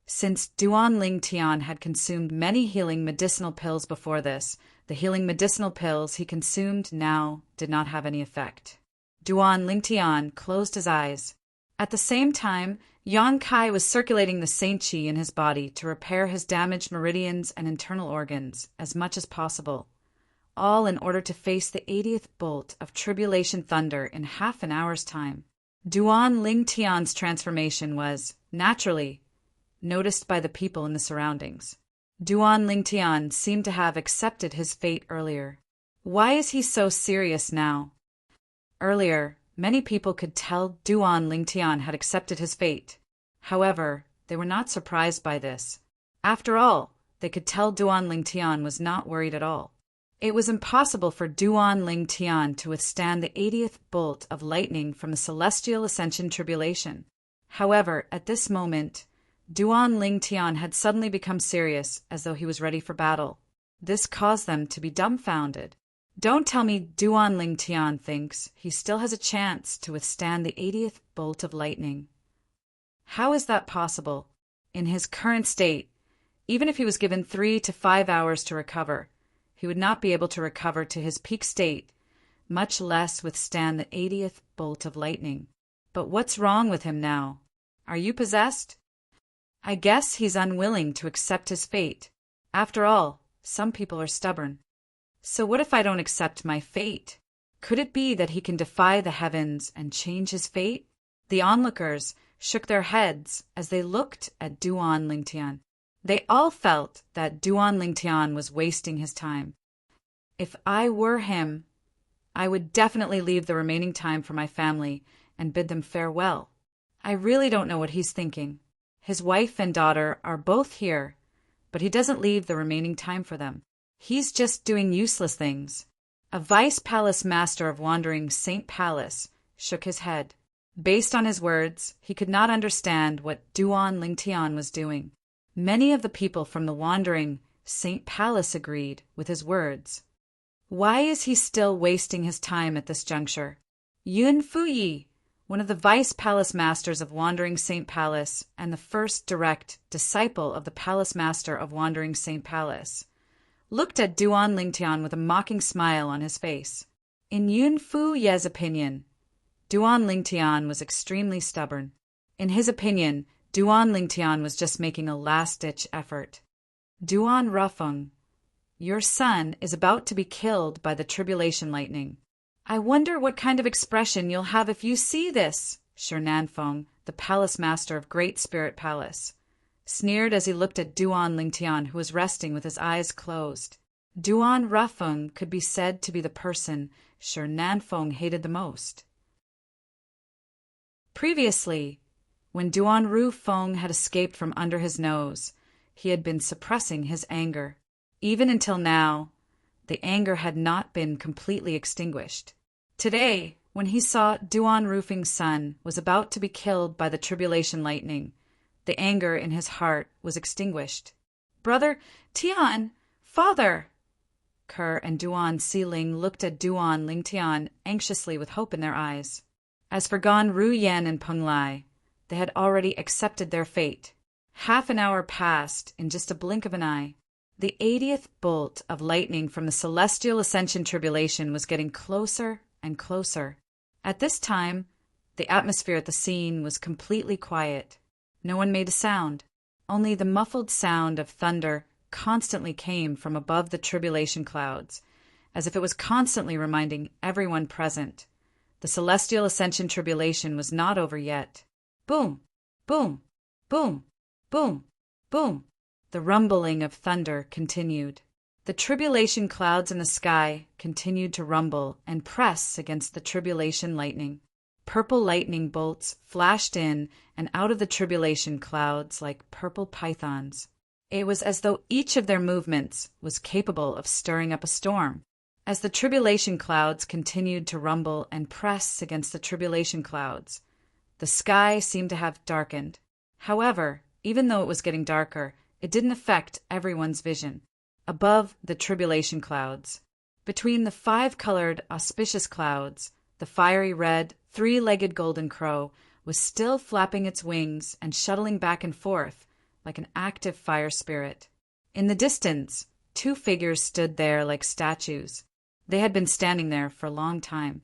since Duan Lingtian had consumed many healing medicinal pills before this, the healing medicinal pills he consumed now did not have any effect. Duan Lingtian closed his eyes. At the same time, Yan Kai was circulating the Saint Qi in his body to repair his damaged meridians and internal organs as much as possible, all in order to face the 80th bolt of tribulation thunder in half an hour's time. Duan Lingtian's transformation was, naturally, noticed by the people in the surroundings. Duan Lingtian seemed to have accepted his fate earlier. Why is he so serious now? Earlier, many people could tell Duan Lingtian had accepted his fate. However, they were not surprised by this. After all, they could tell Duan Lingtian was not worried at all. It was impossible for Duan Lingtian to withstand the 80th bolt of lightning from the celestial ascension tribulation. However, at this moment, Duan Lingtian had suddenly become serious, as though he was ready for battle. This caused them to be dumbfounded. Don't tell me Duan Lingtian thinks he still has a chance to withstand the 80th bolt of lightning. How is that possible? In his current state, even if he was given 3 to 5 hours to recover, he would not be able to recover to his peak state, much less withstand the 80th bolt of lightning. But what's wrong with him now? Are you possessed? I guess he's unwilling to accept his fate. After all, some people are stubborn. So what if I don't accept my fate? Could it be that he can defy the heavens and change his fate? The onlookers shook their heads as they looked at Duan Lingtian. They all felt that Duan Lingtian was wasting his time. If I were him, I would definitely leave the remaining time for my family and bid them farewell. I really don't know what he's thinking. His wife and daughter are both here, but he doesn't leave the remaining time for them. He's just doing useless things. A vice palace master of wandering Saint Palace shook his head. Based on his words, he could not understand what Duan Lingtian was doing. Many of the people from the wandering Saint Palace agreed with his words. Why is he still wasting his time at this juncture? Yun Fuyi, one of the vice palace masters of Wandering Saint Palace and the first direct disciple of the palace master of Wandering Saint Palace, looked at Duan Lingtian with a mocking smile on his face. In Yun Fu Ye's opinion, Duan Lingtian was extremely stubborn. In his opinion, Duan Lingtian was just making a last-ditch effort. Duan Rufeng, your son is about to be killed by the tribulation lightning. I wonder what kind of expression you'll have if you see this, Shi Nanfeng, the palace master of Great Spirit Palace, sneered as he looked at Duan Lingtian, who was resting with his eyes closed. Duan Rufeng could be said to be the person Shi Nanfeng hated the most. Previously, when Duan Rufeng had escaped from under his nose, he had been suppressing his anger. Even until now, the anger had not been completely extinguished. Today, when he saw Duan Rufeng's son was about to be killed by the tribulation lightning, the anger in his heart was extinguished. Brother Tian, father! Ke and Duan Siling looked at Duan Lingtian anxiously with hope in their eyes. As for Gan Ruyen and Peng Lai, they had already accepted their fate. Half an hour passed in just a blink of an eye. The 80th bolt of lightning from the celestial ascension tribulation was getting closer and closer. At this time, the atmosphere at the scene was completely quiet. No one made a sound. Only the muffled sound of thunder constantly came from above the tribulation clouds, as if it was constantly reminding everyone present. The celestial ascension tribulation was not over yet. Boom, boom, boom, boom, boom. The rumbling of thunder continued. The tribulation clouds in the sky continued to rumble and press against the tribulation lightning. Purple lightning bolts flashed in and out of the tribulation clouds like purple pythons. It was as though each of their movements was capable of stirring up a storm. As the tribulation clouds continued to rumble and press against the tribulation clouds, the sky seemed to have darkened. However, even though it was getting darker, it didn't affect everyone's vision. Above the tribulation clouds, between the 5-colored auspicious clouds, the fiery red, 3-legged golden crow was still flapping its wings and shuttling back and forth like an active fire spirit. In the distance, 2 figures stood there like statues. They had been standing there for a long time.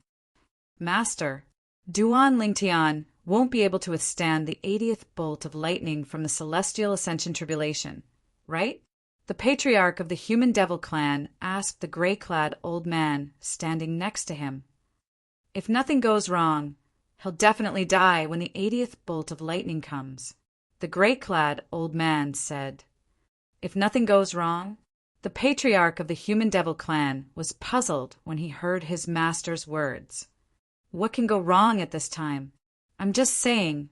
Master, Duan Lingtian won't be able to withstand the 80th bolt of lightning from the celestial ascension tribulation, right? The patriarch of the human devil clan asked the gray-clad old man standing next to him. If nothing goes wrong, he'll definitely die when the 80th bolt of lightning comes. The gray-clad old man said. If nothing goes wrong? The patriarch of the human devil clan was puzzled when he heard his master's words. What can go wrong at this time? I'm just saying.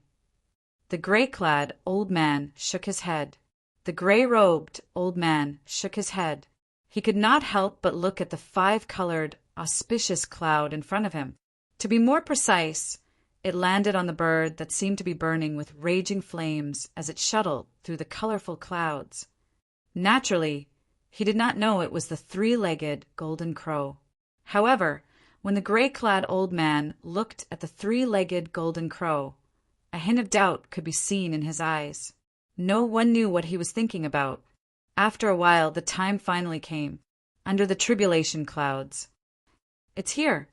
The gray-clad old man shook his head. The gray-robed old man shook his head. He could not help but look at the 5-colored, auspicious cloud in front of him. To be more precise, it landed on the bird that seemed to be burning with raging flames as it shuttled through the colorful clouds. Naturally, he did not know it was the 3-legged golden crow. However, when the gray-clad old man looked at the 3-legged golden crow, a hint of doubt could be seen in his eyes. No one knew what he was thinking about. After a while, the time finally came, under the tribulation clouds. It's here.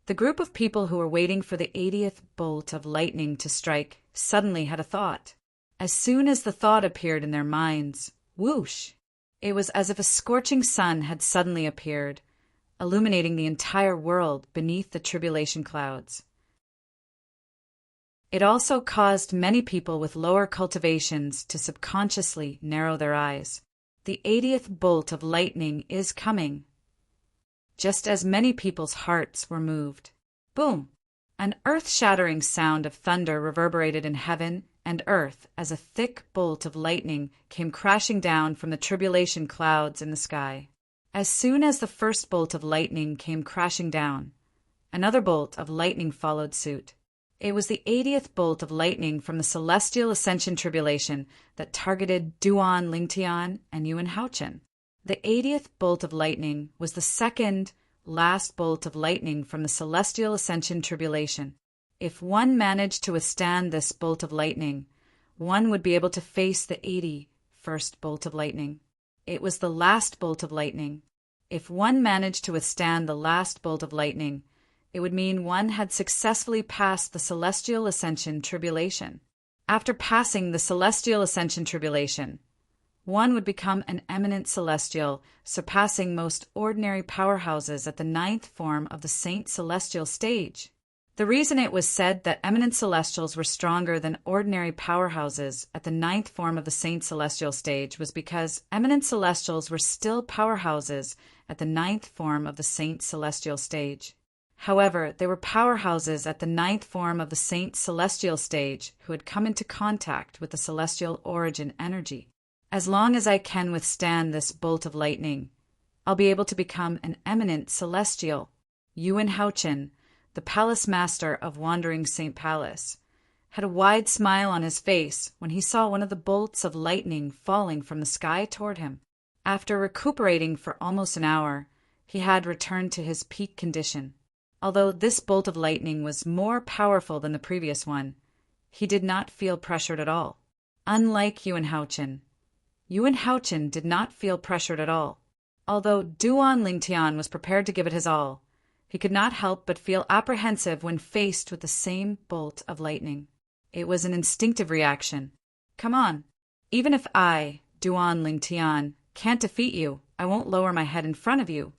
The group of people who were waiting for the 80th bolt of lightning to strike suddenly had a thought. As soon as the thought appeared in their minds, whoosh! It was as if a scorching sun had suddenly appeared, illuminating the entire world beneath the tribulation clouds. It also caused many people with lower cultivations to subconsciously narrow their eyes. The 80th bolt of lightning is coming. Just as many people's hearts were moved. Boom! An earth-shattering sound of thunder reverberated in heaven and earth as a thick bolt of lightning came crashing down from the tribulation clouds in the sky. As soon as the first bolt of lightning came crashing down, another bolt of lightning followed suit. It was the 80th bolt of lightning from the celestial ascension tribulation that targeted Duan Lingtian and Yuan Haochen. The 80th bolt of lightning was the second last bolt of lightning from the celestial ascension tribulation. If one managed to withstand this bolt of lightning, one would be able to face the 81st bolt of lightning. It was the last bolt of lightning. If one managed to withstand the last bolt of lightning, it would mean one had successfully passed the celestial ascension tribulation. After passing the celestial ascension tribulation, one would become an eminent celestial, surpassing most ordinary powerhouses at the 9th form of the saint celestial stage. The reason it was said that eminent celestials were stronger than ordinary powerhouses at the 9th form of the saint celestial stage was because eminent celestials were still powerhouses at the 9th form of the saint celestial stage. However, they were powerhouses at the 9th form of the saint celestial stage who had come into contact with the celestial origin energy. As long as I can withstand this bolt of lightning, I'll be able to become an eminent celestial. Yuan Haochen, the palace master of Wandering St. Palace, had a wide smile on his face when he saw one of the bolts of lightning falling from the sky toward him. After recuperating for almost an hour, he had returned to his peak condition. Although this bolt of lightning was more powerful than the previous one, he did not feel pressured at all. Unlike Yuan Haochen did not feel pressured at all. Although Duan Lingtian was prepared to give it his all, he could not help but feel apprehensive when faced with the same bolt of lightning. It was an instinctive reaction. Come on. Even if I, Duan Lingtian, can't defeat you, I won't lower my head in front of you.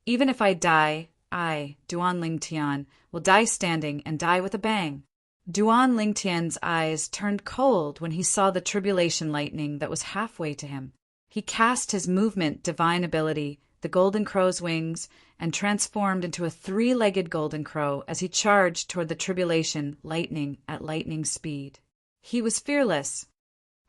Even if I die, I, Duan Lingtian, will die standing and die with a bang. Duan Lingtian's eyes turned cold when he saw the tribulation lightning that was halfway to him. He cast his movement divine ability, the golden crow's wings, and transformed into a 3-legged golden crow as he charged toward the tribulation lightning at lightning speed. He was fearless.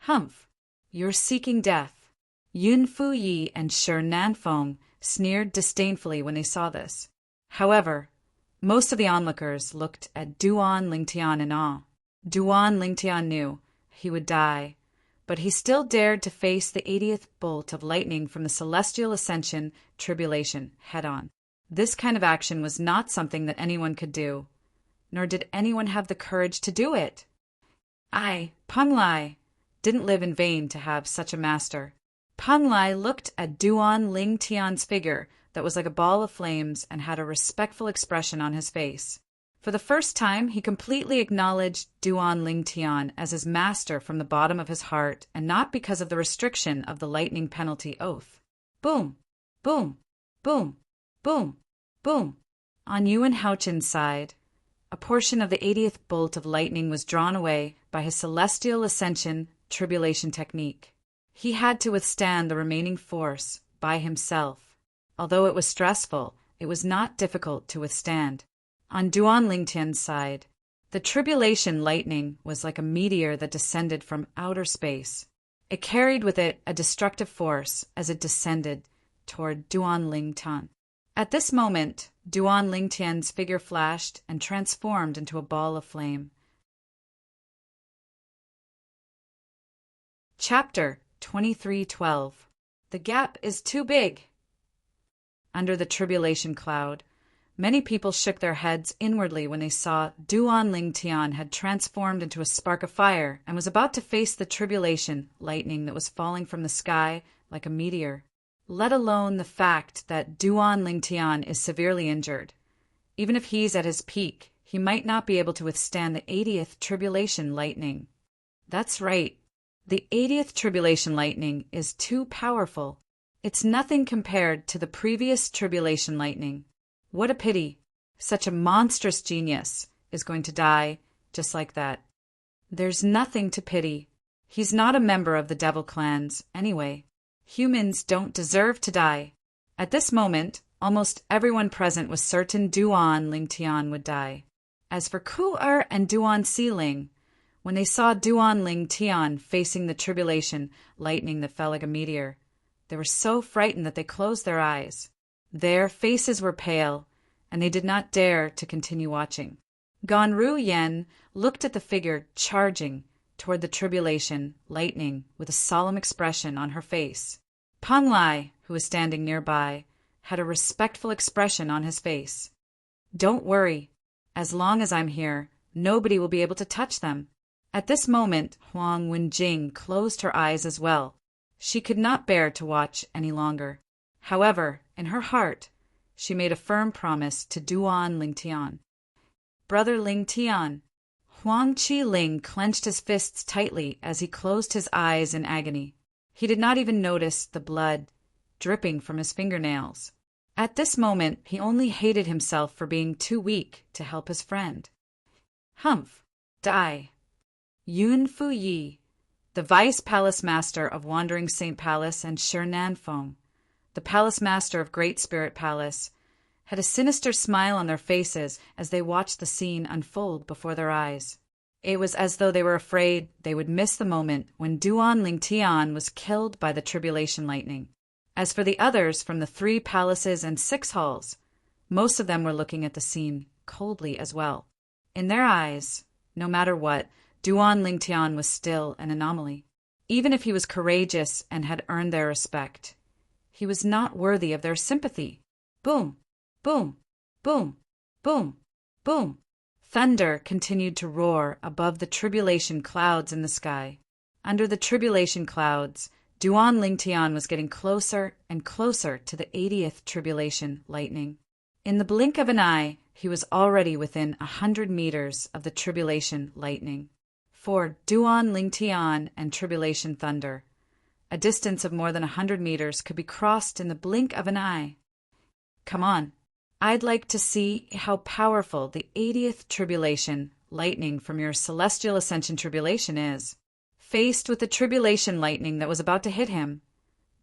Humph! You're seeking death. Yun Fu Yi and Shi Nanfeng sneered disdainfully when they saw this. However, most of the onlookers looked at Duan Lingtian in awe. Duan Lingtian knew he would die, but he still dared to face the 80th bolt of lightning from the celestial ascension tribulation head-on. This kind of action was not something that anyone could do, nor did anyone have the courage to do it. I, Peng Lai, didn't live in vain to have such a master. Peng Lai looked at Duan Lingtian's figure that was like a ball of flames and had a respectful expression on his face. For the first time, he completely acknowledged Duan Lingtian as his master from the bottom of his heart and not because of the restriction of the lightning penalty oath. Boom, boom, boom, boom, boom. On Yuan Haochen's side, a portion of the 80th bolt of lightning was drawn away by his celestial ascension tribulation technique. He had to withstand the remaining force by himself. Although it was stressful, it was not difficult to withstand. On Duan Lingtian's side, the tribulation lightning was like a meteor that descended from outer space. It carried with it a destructive force as it descended toward Duan Lingtian. At this moment, Duan Lingtian's figure flashed and transformed into a ball of flame. Chapter 23:12. The gap is too big. Under the tribulation cloud, many people shook their heads inwardly when they saw Duan Lingtian had transformed into a spark of fire and was about to face the tribulation lightning that was falling from the sky like a meteor. Let alone the fact that Duan Lingtian is severely injured. Even if he's at his peak, he might not be able to withstand the 80th tribulation lightning. That's right. The 80th tribulation lightning is too powerful. It's nothing compared to the previous tribulation lightning. What a pity. Such a monstrous genius is going to die just like that. There's nothing to pity. He's not a member of the devil clans anyway. Humans don't deserve to die. At this moment, almost everyone present was certain Duan Lingtian would die. As for Ku-er and Duan Siling, when they saw Duan Lingtian facing the tribulation lightning that fell like a meteor, they were so frightened that they closed their eyes. Their faces were pale, and they did not dare to continue watching. Ganru Yen looked at the figure charging toward the tribulation lightning with a solemn expression on her face. Peng Lai, who was standing nearby, had a respectful expression on his face. Don't worry. As long as I'm here, nobody will be able to touch them." At this moment, Huang Wenjing closed her eyes as well. She could not bear to watch any longer. However, in her heart, she made a firm promise to Duan Lingtian. "Brother Lingtian." Huang Qiling clenched his fists tightly as he closed his eyes in agony. He did not even notice the blood dripping from his fingernails. At this moment, he only hated himself for being too weak to help his friend. Humph! Die! Yun Fu Yi, the Vice Palace Master of Wandering Saint Palace and Shernanfeng, the Palace Master of Great Spirit Palace, had a sinister smile on their faces as they watched the scene unfold before their eyes. It was as though they were afraid they would miss the moment when Duan Lingtian was killed by the tribulation lightning. As for the others from the 3 palaces and 6 halls, most of them were looking at the scene coldly as well. In their eyes, no matter what, Duan Lingtian was still an anomaly. Even if he was courageous and had earned their respect, he was not worthy of their sympathy. Boom! Boom! Boom! Boom! Boom! Thunder continued to roar above the tribulation clouds in the sky. Under the tribulation clouds, Duan Lingtian was getting closer and closer to the 80th tribulation lightning. In the blink of an eye, he was already within 100 meters of the tribulation lightning. For Duan Lingtian and tribulation thunder, a distance of more than 100 meters could be crossed in the blink of an eye. Come on. I'd like to see how powerful the 80th tribulation lightning from your celestial ascension tribulation is. Faced with the tribulation lightning that was about to hit him,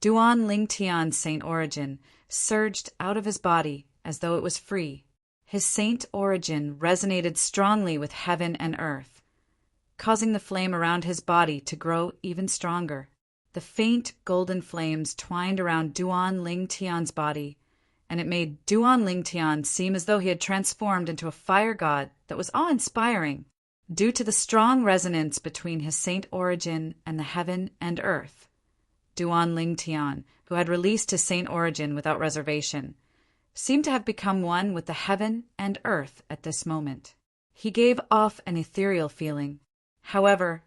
Duan Lingtian's saint origin surged out of his body as though it was free. His saint origin resonated strongly with heaven and earth, causing the flame around his body to grow even stronger. The faint golden flames twined around Duan Lingtian's body, and it made Duan Lingtian seem as though he had transformed into a fire god that was awe-inspiring, due to the strong resonance between his saint origin and the heaven and earth. Duan Lingtian, who had released his saint origin without reservation, seemed to have become one with the heaven and earth at this moment. He gave off an ethereal feeling. However,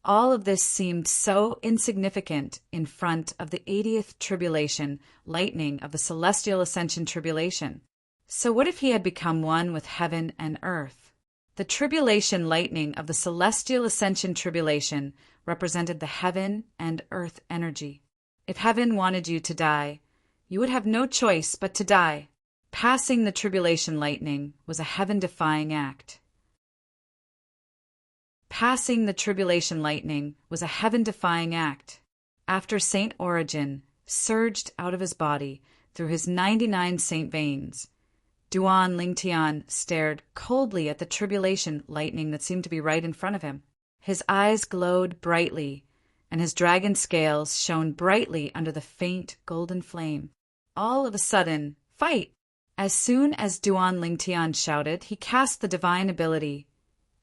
all of this seemed so insignificant in front of the 80th tribulation lightning of the celestial ascension tribulation. So what if he had become one with heaven and earth? The tribulation lightning of the celestial ascension tribulation represented the heaven and earth energy. If heaven wanted you to die, you would have no choice but to die. Passing the tribulation lightning was a heaven-defying act. Passing the tribulation lightning was a heaven-defying act. After Saint Origin surged out of his body through his 99 saint veins, Duan Lingtian stared coldly at the tribulation lightning that seemed to be right in front of him. His eyes glowed brightly, and his dragon scales shone brightly under the faint golden flame. All of a sudden, fight! As soon as Duan Lingtian shouted, he cast the divine ability,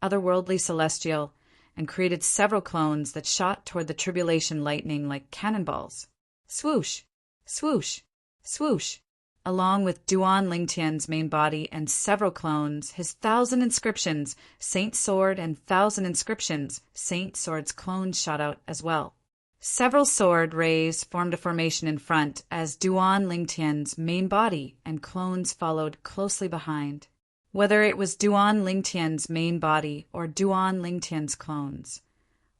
otherworldly celestial, and created several clones that shot toward the tribulation lightning like cannonballs. Swoosh! Swoosh! Swoosh! Along with Duan Lingtian's main body and several clones, his 1,000 inscriptions, Saint Sword, and 1,000 inscriptions, Saint Sword's clones shot out as well. Several sword rays formed a formation in front as Duan Lingtian's main body and clones followed closely behind. Whether it was Duan Lingtian's main body or Duan Lingtian's clones,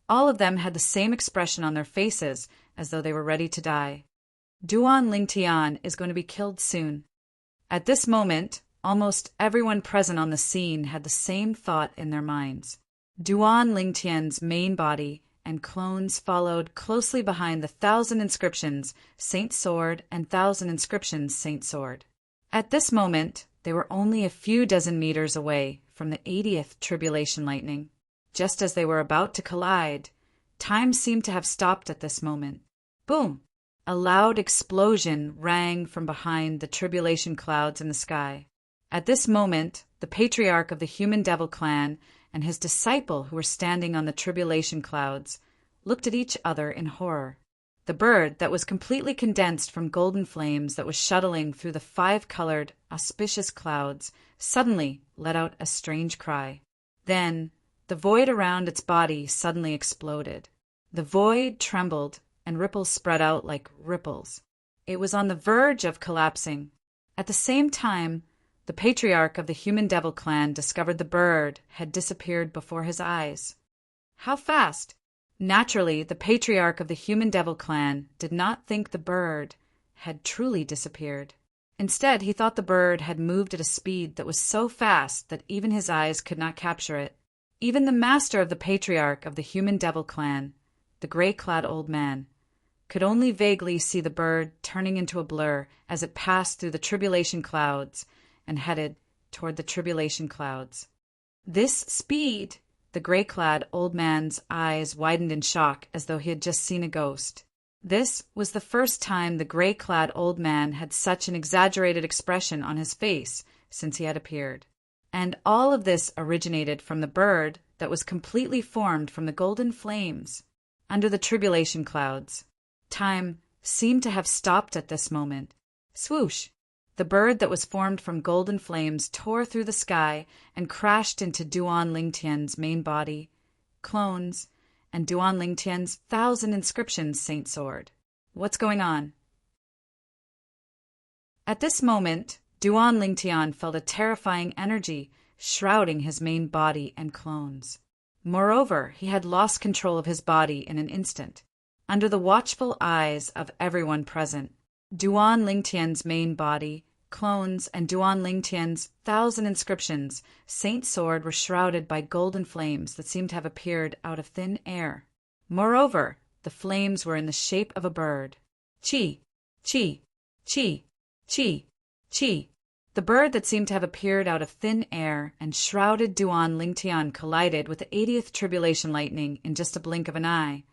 all of them had the same expression on their faces as though they were ready to die. Duan Lingtian is going to be killed soon. At this moment, almost everyone present on the scene had the same thought in their minds. Duan Lingtian's main body and clones followed closely behind the 1,000 inscriptions, Saint Sword, and 1,000 inscriptions, Saint Sword. At this moment, they were only a few dozen meters away from the 80th tribulation lightning. Just as they were about to collide, time seemed to have stopped at this moment. Boom! A loud explosion rang from behind the tribulation clouds in the sky. At this moment, the patriarch of the Human Devil clan and his disciple who were standing on the tribulation clouds looked at each other in horror. The bird that was completely condensed from golden flames that was shuttling through the 5-colored, auspicious clouds suddenly let out a strange cry. Then, the void around its body suddenly exploded. The void trembled, and ripples spread out like ripples. It was on the verge of collapsing. At the same time, the patriarch of the Human Devil clan discovered the bird had disappeared before his eyes. How fast? Naturally, the patriarch of the Human Devil clan did not think the bird had truly disappeared. Instead, he thought the bird had moved at a speed that was so fast that even his eyes could not capture it. Even the master of the patriarch of the Human Devil clan, the gray-clad old man, could only vaguely see the bird turning into a blur as it passed through the tribulation clouds and headed toward the tribulation clouds. This speed! The gray-clad old man's eyes widened in shock as though he had just seen a ghost. This was the first time the gray-clad old man had such an exaggerated expression on his face since he had appeared. And all of this originated from the bird that was completely formed from the golden flames under the tribulation clouds. Time seemed to have stopped at this moment. Swoosh! The bird that was formed from golden flames tore through the sky and crashed into Duan Lingtian's main body, clones, and Duan Lingtian's 1,000 inscriptions saint sword. What's going on? At this moment, Duan Lingtian felt a terrifying energy shrouding his main body and clones. Moreover, he had lost control of his body in an instant. Under the watchful eyes of everyone present, Duan Lingtian's main body, clones, and Duan Lingtian's 1,000 inscriptions saint sword were shrouded by golden flames that seemed to have appeared out of thin air. Moreover, the flames were in the shape of a bird. Chi, chi, chi, chi, chi. The bird that seemed to have appeared out of thin air and shrouded Duan Lingtian collided with the 80th tribulation lightning in just a blink of an eye,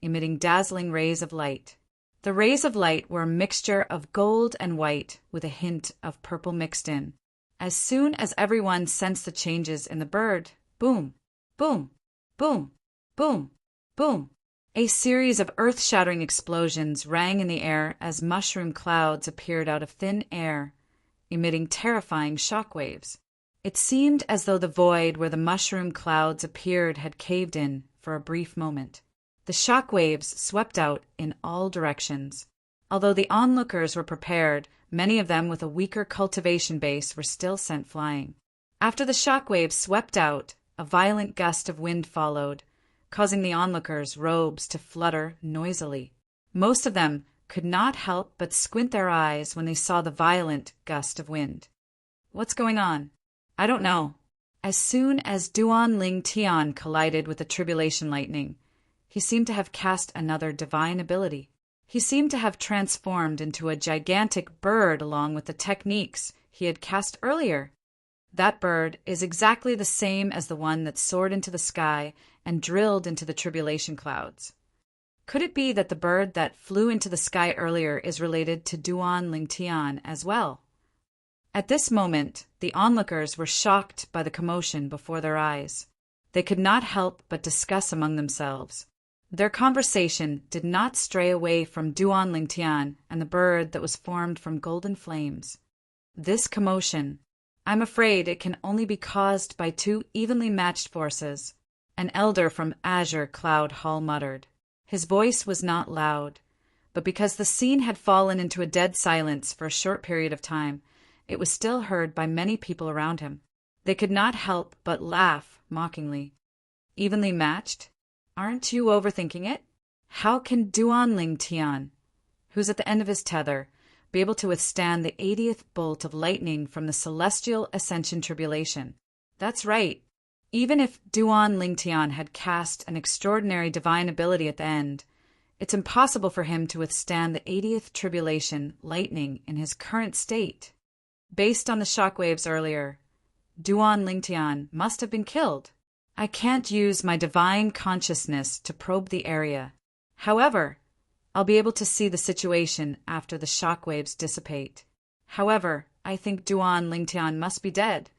emitting dazzling rays of light. The rays of light were a mixture of gold and white with a hint of purple mixed in. As soon as everyone sensed the changes in the bird, boom, boom, boom, boom, boom, a series of earth-shattering explosions rang in the air as mushroom clouds appeared out of thin air, emitting terrifying shock waves. It seemed as though the void where the mushroom clouds appeared had caved in for a brief moment. The shock waves swept out in all directions. Although the onlookers were prepared, many of them with a weaker cultivation base were still sent flying. After the shock waves swept out, a violent gust of wind followed, causing the onlookers' robes to flutter noisily. Most of them could not help but squint their eyes when they saw the violent gust of wind. What's going on? I don't know. As soon as Duan Lingtian collided with the tribulation lightning, he seemed to have cast another divine ability. He seemed to have transformed into a gigantic bird along with the techniques he had cast earlier. That bird is exactly the same as the one that soared into the sky and drilled into the tribulation clouds. Could it be that the bird that flew into the sky earlier is related to Duan Lingtian as well? At this moment, the onlookers were shocked by the commotion before their eyes. They could not help but discuss among themselves. Their conversation did not stray away from Duan Lingtian and the bird that was formed from golden flames. This commotion, I'm afraid it can only be caused by two evenly matched forces, an elder from Azure Cloud Hall muttered. His voice was not loud, but because the scene had fallen into a dead silence for a short period of time, it was still heard by many people around him. They could not help but laugh mockingly. Evenly matched? Aren't you overthinking it? How can Duan Lingtian, who's at the end of his tether, be able to withstand the 80th bolt of lightning from the celestial ascension tribulation? That's right. Even if Duan Lingtian had cast an extraordinary divine ability at the end, it's impossible for him to withstand the 80th tribulation lightning in his current state. Based on the shockwaves earlier, Duan Lingtian must have been killed. I can't use my divine consciousness to probe the area. However, I'll be able to see the situation after the shockwaves dissipate. However, I think Duan Lingtian must be dead.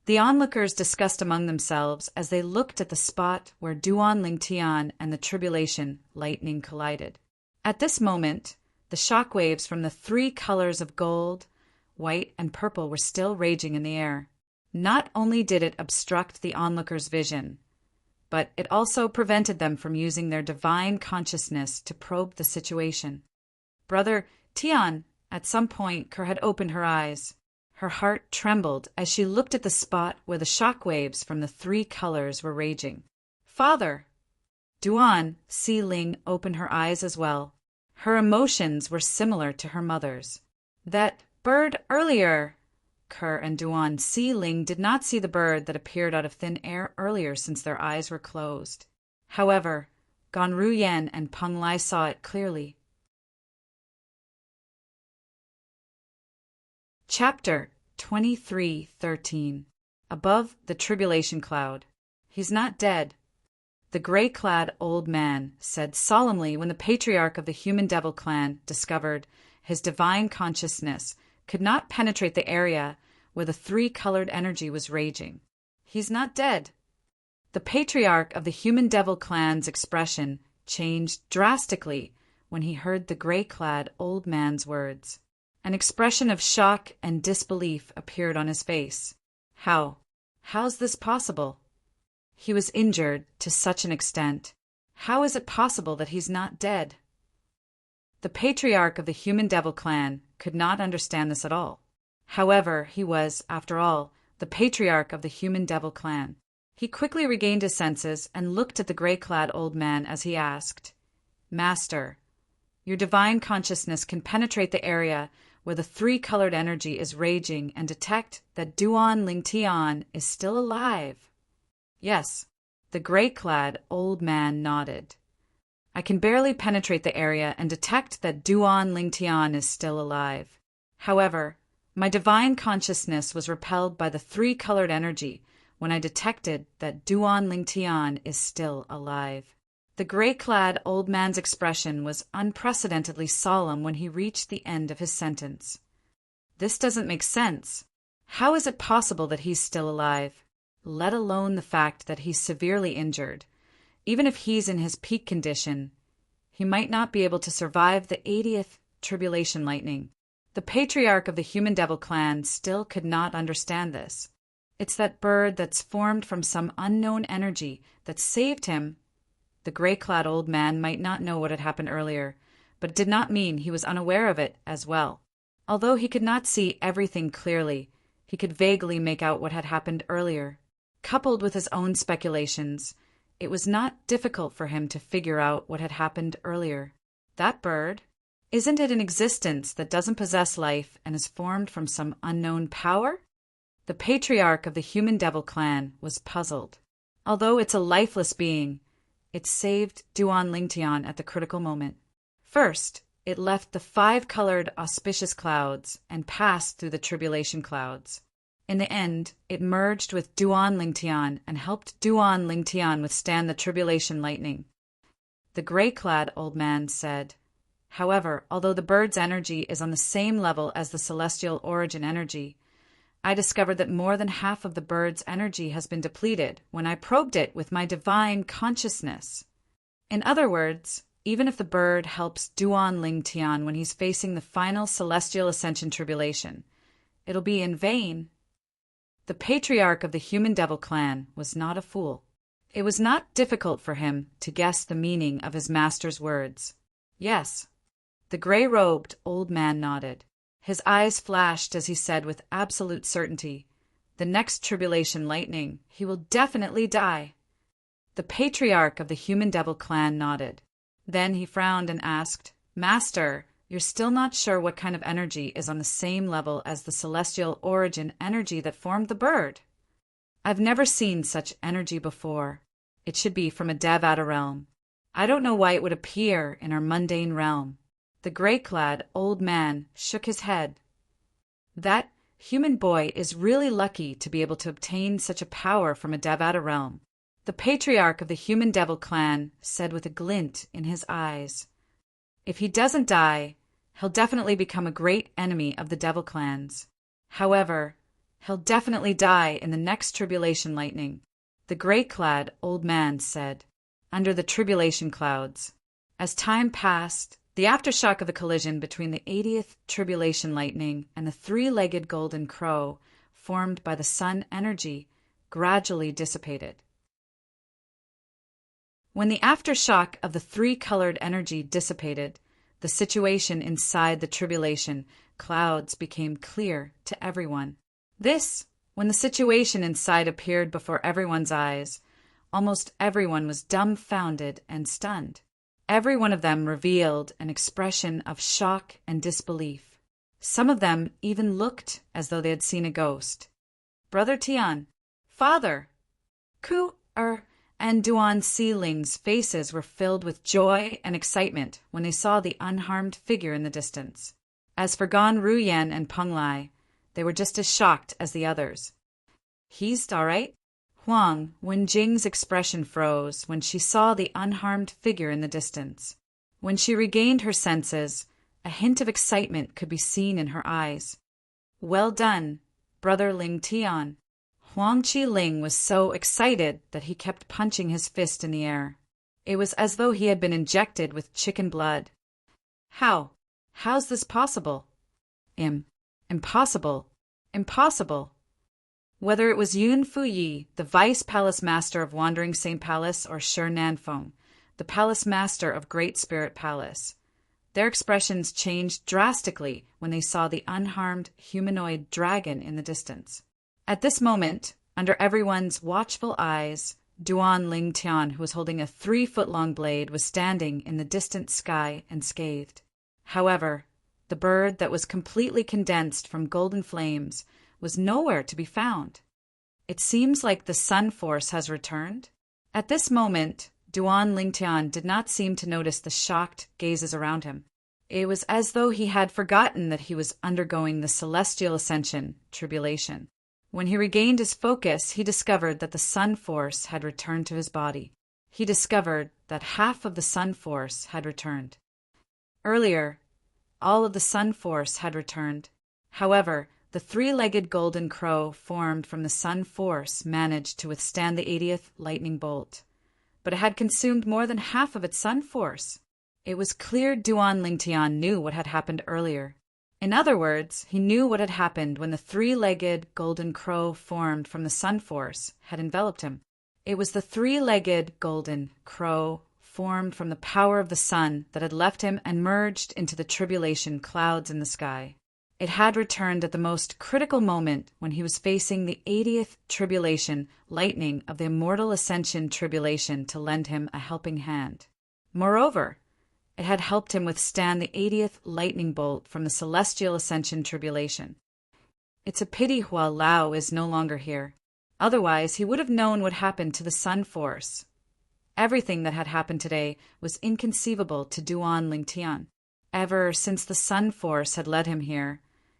The onlookers discussed among themselves as they looked at the spot where Duan Lingtian and the tribulation lightning collided. At this moment, the shock waves from the three colors of gold, white, and purple were still raging in the air. Not only did it obstruct the onlookers' vision, but it also prevented them from using their divine consciousness to probe the situation. Brother Tian, at some point, Kerr had opened her eyes. Her heart trembled as she looked at the spot where the shock waves from the three colors were raging. Father! Duan Si Ling opened her eyes as well. Her emotions were similar to her mother's. That bird earlier! Kerr and Duan Si Ling did not see the bird that appeared out of thin air earlier since their eyes were closed. However, Gan Ruyen and Peng Lai saw it clearly. Chapter 23:13. Above the Tribulation Cloud. He's not dead. The gray-clad old man said solemnly when the patriarch of the human devil clan discovered his divine consciousness could not penetrate the area where the three-colored energy was raging. He's not dead. The patriarch of the human devil clan's expression changed drastically when he heard the gray-clad old man's words. An expression of shock and disbelief appeared on his face. How's this possible? He was injured to such an extent. How is it possible that he's not dead? The patriarch of the human devil clan could not understand this at all. However, he was, after all, the patriarch of the human devil clan. He quickly regained his senses and looked at the gray-clad old man as he asked, Master, your divine consciousness can penetrate the area where the three-colored energy is raging and detect that Duan Lingtian is still alive. Yes, the gray-clad old man nodded. I can barely penetrate the area and detect that Duan Lingtian is still alive. However, my divine consciousness was repelled by the three-colored energy when I detected that Duan Lingtian is still alive. The gray-clad old man's expression was unprecedentedly solemn when he reached the end of his sentence. This doesn't make sense. How is it possible that he's still alive? Let alone the fact that he's severely injured. Even if he's in his peak condition, he might not be able to survive the 80th tribulation lightning. The patriarch of the human devil clan still could not understand this. It's that bird that's formed from some unknown energy that saved him. The gray-clad old man might not know what had happened earlier, but it did not mean he was unaware of it as well. Although he could not see everything clearly, he could vaguely make out what had happened earlier. Coupled with his own speculations, it was not difficult for him to figure out what had happened earlier. That bird, isn't it an existence that doesn't possess life and is formed from some unknown power? The patriarch of the human devil clan was puzzled. Although it's a lifeless being, it saved Duan Lingtian at the critical moment. First, it left the five-colored auspicious clouds and passed through the tribulation clouds. In the end, it merged with Duan Lingtian and helped Duan Lingtian withstand the tribulation lightning. The gray-clad old man said, However, although the bird's energy is on the same level as the celestial origin energy, I discovered that more than half of the bird's energy has been depleted when I probed it with my divine consciousness. In other words, even if the bird helps Duan Lingtian when he's facing the final celestial ascension tribulation, it'll be in vain. The patriarch of the human devil clan was not a fool. It was not difficult for him to guess the meaning of his master's words. Yes. The gray-robed old man nodded. His eyes flashed as he said with absolute certainty, The next tribulation lightning, he will definitely die. The patriarch of the human devil clan nodded. Then he frowned and asked, Master, you're still not sure what kind of energy is on the same level as the celestial origin energy that formed the bird? I've never seen such energy before. It should be from a Devata realm. I don't know why it would appear in our mundane realm. The gray-clad old man shook his head. That human boy is really lucky to be able to obtain such a power from a Devata realm. The patriarch of the human devil clan said with a glint in his eyes. If he doesn't die, he'll definitely become a great enemy of the devil clans. However, he'll definitely die in the next tribulation lightning, the gray-clad old man said, under the tribulation clouds. As time passed, The aftershock of the collision between the 80th tribulation lightning and the three-legged golden crow formed by the sun energy gradually dissipated. When the aftershock of the three-colored energy dissipated, the situation inside the tribulation clouds became clear to everyone. When the situation inside appeared before everyone's eyes, almost everyone was dumbfounded and stunned. Every one of them revealed an expression of shock and disbelief. Some of them even looked as though they had seen a ghost. Brother Tian, Father, Ku and Duan Sealing's faces were filled with joy and excitement when they saw the unharmed figure in the distance. As for Gan Ruyan and Peng Lai, they were just as shocked as the others. He's all right? Huang Wenjing's expression froze when she saw the unharmed figure in the distance. When she regained her senses, a hint of excitement could be seen in her eyes. Well done, Brother Ling Tian. Huang Qiling was so excited that he kept punching his fist in the air. It was as though he had been injected with chicken blood. How's this possible? Impossible. Impossible. Whether it was Yun Fuyi, the Vice Palace Master of Wandering Saint Palace, or Shi Nanfeng, the Palace Master of Great Spirit Palace, their expressions changed drastically when they saw the unharmed humanoid dragon in the distance. At this moment, under everyone's watchful eyes, Duan Lingtian, who was holding a 3-foot-long blade, was standing in the distant sky unscathed. However, the bird that was completely condensed from golden flames was nowhere to be found. It seems like the sun force has returned. At this moment, Duan Lingtian did not seem to notice the shocked gazes around him. It was as though he had forgotten that he was undergoing the celestial ascension tribulation. When he regained his focus, he discovered that the sun force had returned to his body. He discovered that half of the sun force had returned. Earlier, all of the sun force had returned. However, the three-legged golden crow formed from the sun force managed to withstand the 80th lightning bolt. But it had consumed more than half of its sun force. It was clear Duan Lingtian knew what had happened earlier. In other words, he knew what had happened when the three-legged golden crow formed from the sun force had enveloped him. It was the three-legged golden crow formed from the power of the sun that had left him and merged into the tribulation clouds in the sky. It had returned at the most critical moment when he was facing the 80th tribulation lightning of the immortal ascension tribulation to lend him a helping hand. Moreover, it had helped him withstand the 80th lightning bolt from the celestial ascension tribulation. It's a pity Hua Lao is no longer here. Otherwise, he would have known what happened to the sun force. Everything that had happened today was inconceivable to Duan Lingtian. Ever since the sun force had led him here,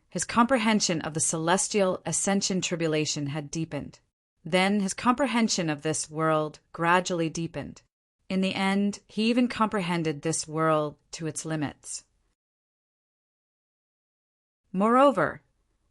his comprehension of the celestial ascension tribulation had deepened. Then his comprehension of this world gradually deepened. In the end, he even comprehended this world to its limits. Moreover,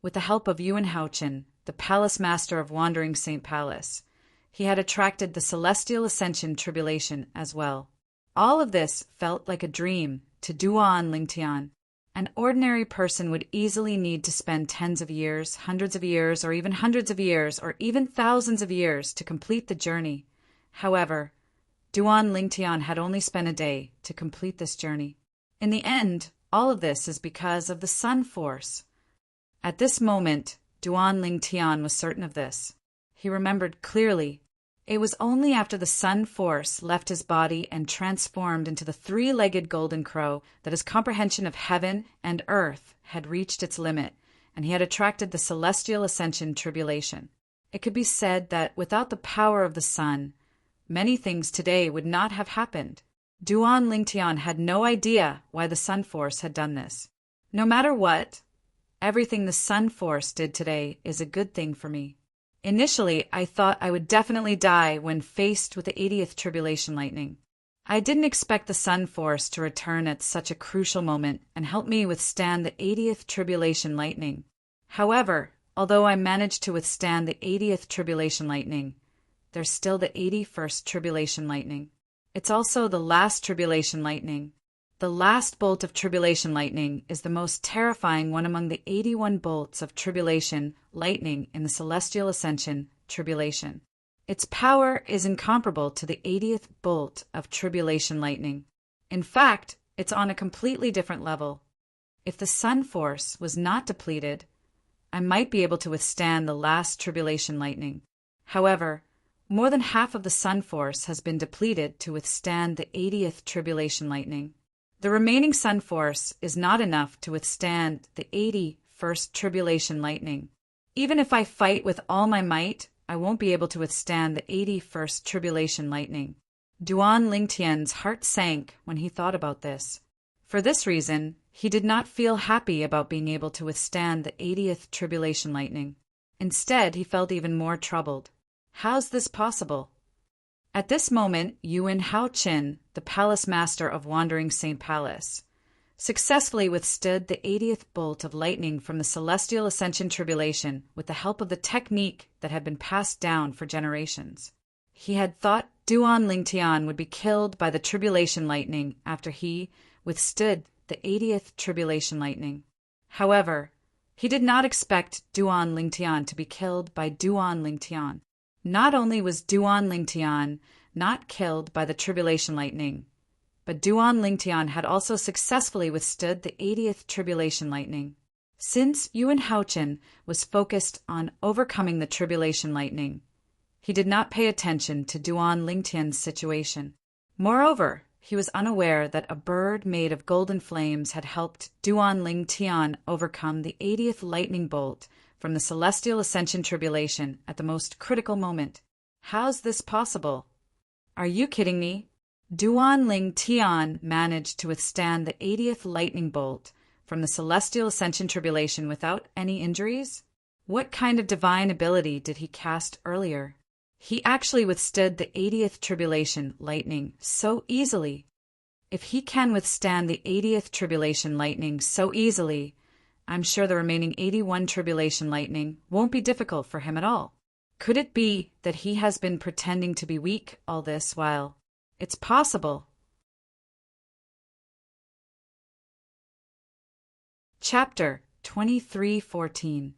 with the help of Yuan Haochen, the Palace Master of Wandering Saint Palace, he had attracted the celestial ascension tribulation as well. All of this felt like a dream to Duan Lingtian. An ordinary person would easily need to spend tens of years, hundreds of years, or even hundreds of years, or even thousands of years to complete the journey. However, Duan Lingtian had only spent a day to complete this journey. In the end, all of this is because of the sun force. At this moment, Duan Lingtian was certain of this. He remembered clearly. It was only after the sun force left his body and transformed into the three-legged golden crow that his comprehension of heaven and earth had reached its limit, and he had attracted the celestial ascension tribulation. It could be said that without the power of the sun, many things today would not have happened. Duan Lingtian had no idea why the sun force had done this. No matter what, everything the sun force did today is a good thing for me. Initially, I thought I would definitely die when faced with the 80th tribulation lightning. I didn't expect the sun force to return at such a crucial moment and help me withstand the 80th tribulation lightning. However, although I managed to withstand the 80th tribulation lightning, there's still the 81st tribulation lightning. It's also the last tribulation lightning. The last bolt of tribulation lightning is the most terrifying one among the 81 bolts of tribulation lightning in the celestial ascension tribulation. Its power is incomparable to the 80th bolt of tribulation lightning. In fact, it's on a completely different level. If the sun force was not depleted, I might be able to withstand the last tribulation lightning. However, more than half of the sun force has been depleted to withstand the 80th tribulation lightning. The remaining sun force is not enough to withstand the 81st tribulation lightning. Even if I fight with all my might, I won't be able to withstand the 81st tribulation lightning. Duan Lingtian's heart sank when he thought about this. For this reason, he did not feel happy about being able to withstand the 80th tribulation lightning. Instead, he felt even more troubled. How's this possible? At this moment, Yuan Haoqin, the palace master of Wandering Saint Palace, successfully withstood the 80th bolt of lightning from the celestial ascension tribulation with the help of the technique that had been passed down for generations. He had thought Duan Lingtian would be killed by the tribulation lightning after he withstood the 80th tribulation lightning. However, he did not expect Duan Lingtian to be killed by Duan Lingtian. Not only was Duan Lingtian not killed by the tribulation lightning, but Duan Lingtian had also successfully withstood the 80th tribulation lightning. Since Yuan Haoqin was focused on overcoming the tribulation lightning, he did not pay attention to Duan Lingtian's situation. Moreover, he was unaware that a bird made of golden flames had helped Duan Lingtian overcome the 80th lightning bolt from the celestial ascension tribulation at the most critical moment. How's this possible? Are you kidding me? Duan Lingtian managed to withstand the 80th lightning bolt from the celestial ascension tribulation without any injuries? What kind of divine ability did he cast earlier? He actually withstood the 80th tribulation lightning so easily. If he can withstand the 80th tribulation lightning so easily, I'm sure the remaining 81 tribulation lightning won't be difficult for him at all. Could it be that he has been pretending to be weak all this while? It's possible. Chapter 23:14.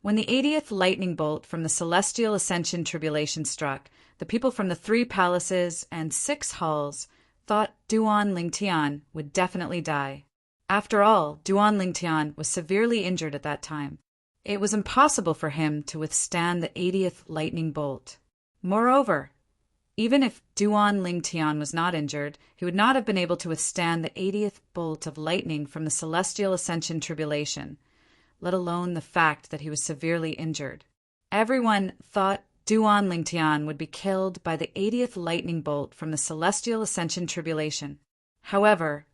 When the 80th lightning bolt from the celestial ascension tribulation struck, the people from the 3 palaces and 6 halls thought Duan Lingtian would definitely die. After all, Duan Lingtian was severely injured at that time. It was impossible for him to withstand the 80th lightning bolt. Moreover, even if Duan Lingtian was not injured, he would not have been able to withstand the 80th bolt of lightning from the celestial ascension tribulation, let alone the fact that he was severely injured. Everyone thought Duan Lingtian would be killed by the 80th lightning bolt from the celestial ascension tribulation. However,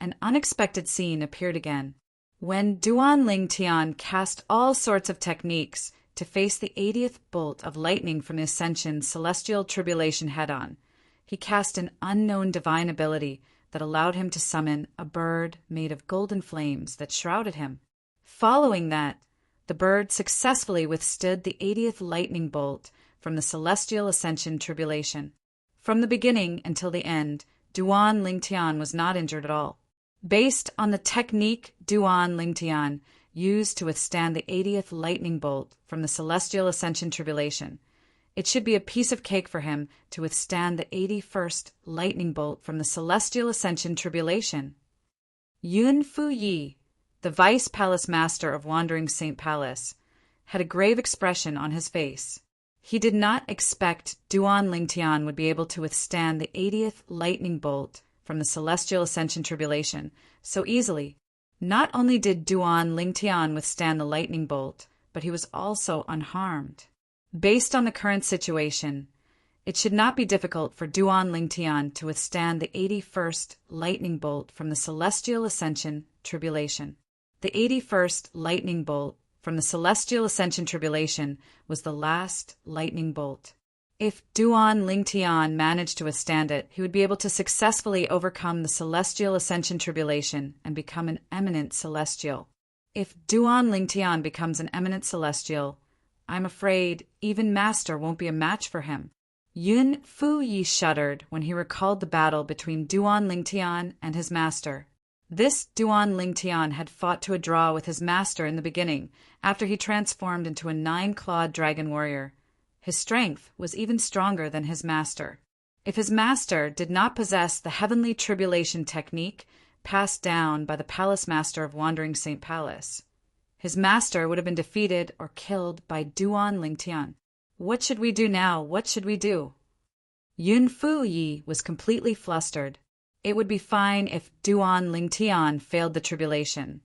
an unexpected scene appeared again. When Duan Lingtian cast all sorts of techniques to face the 80th bolt of lightning from the ascension celestial tribulation head-on, he cast an unknown divine ability that allowed him to summon a bird made of golden flames that shrouded him. Following that, the bird successfully withstood the 80th lightning bolt from the celestial ascension tribulation. From the beginning until the end, Duan Lingtian was not injured at all. Based on the technique Duan Lingtian used to withstand the 80th lightning bolt from the celestial ascension tribulation, it should be a piece of cake for him to withstand the 81st lightning bolt from the celestial ascension tribulation. Yun Fuyi, the vice palace master of Wandering Saint Palace, had a grave expression on his face. He did not expect Duan Lingtian would be able to withstand the 80th lightning bolt from the celestial ascension tribulation so easily. Not only did Duan Lingtian withstand the lightning bolt, but he was also unharmed. Based on the current situation, it should not be difficult for Duan Lingtian to withstand the 81st lightning bolt from the celestial ascension tribulation. The 81st lightning bolt from the celestial ascension tribulation was the last lightning bolt. If Duan Lingtian managed to withstand it, he would be able to successfully overcome the celestial ascension tribulation and become an eminent celestial. If Duan Lingtian becomes an eminent celestial, I'm afraid even Master won't be a match for him. Yun Fuyi shuddered when he recalled the battle between Duan Lingtian and his master This Duan Lingtian had fought to a draw with his master in the beginning, after he transformed into a 9-clawed dragon warrior. His strength was even stronger than his master. If his master did not possess the heavenly tribulation technique passed down by the palace master of Wandering Saint Palace, his master would have been defeated or killed by Duan Lingtian. What should we do now? What should we do? Yun Fu Yi was completely flustered. It would be fine if Duan Lingtian failed the tribulation,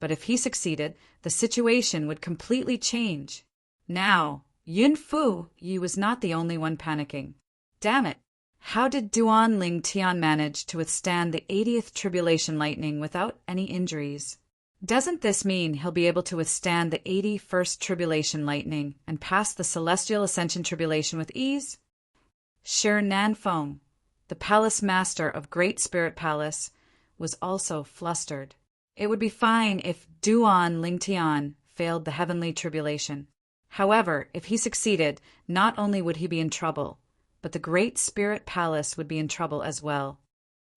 but if he succeeded, the situation would completely change. Now, Yun Fu Yi was not the only one panicking. Damn it! How did Duan Lingtian manage to withstand the 80th tribulation lightning without any injuries? Doesn't this mean he'll be able to withstand the 81st tribulation lightning and pass the celestial ascension tribulation with ease? Shi Nanfeng, the palace master of Great Spirit Palace, was also flustered. It would be fine if Duan Lingtian failed the heavenly tribulation. However, if he succeeded, not only would he be in trouble, but the Great Spirit Palace would be in trouble as well.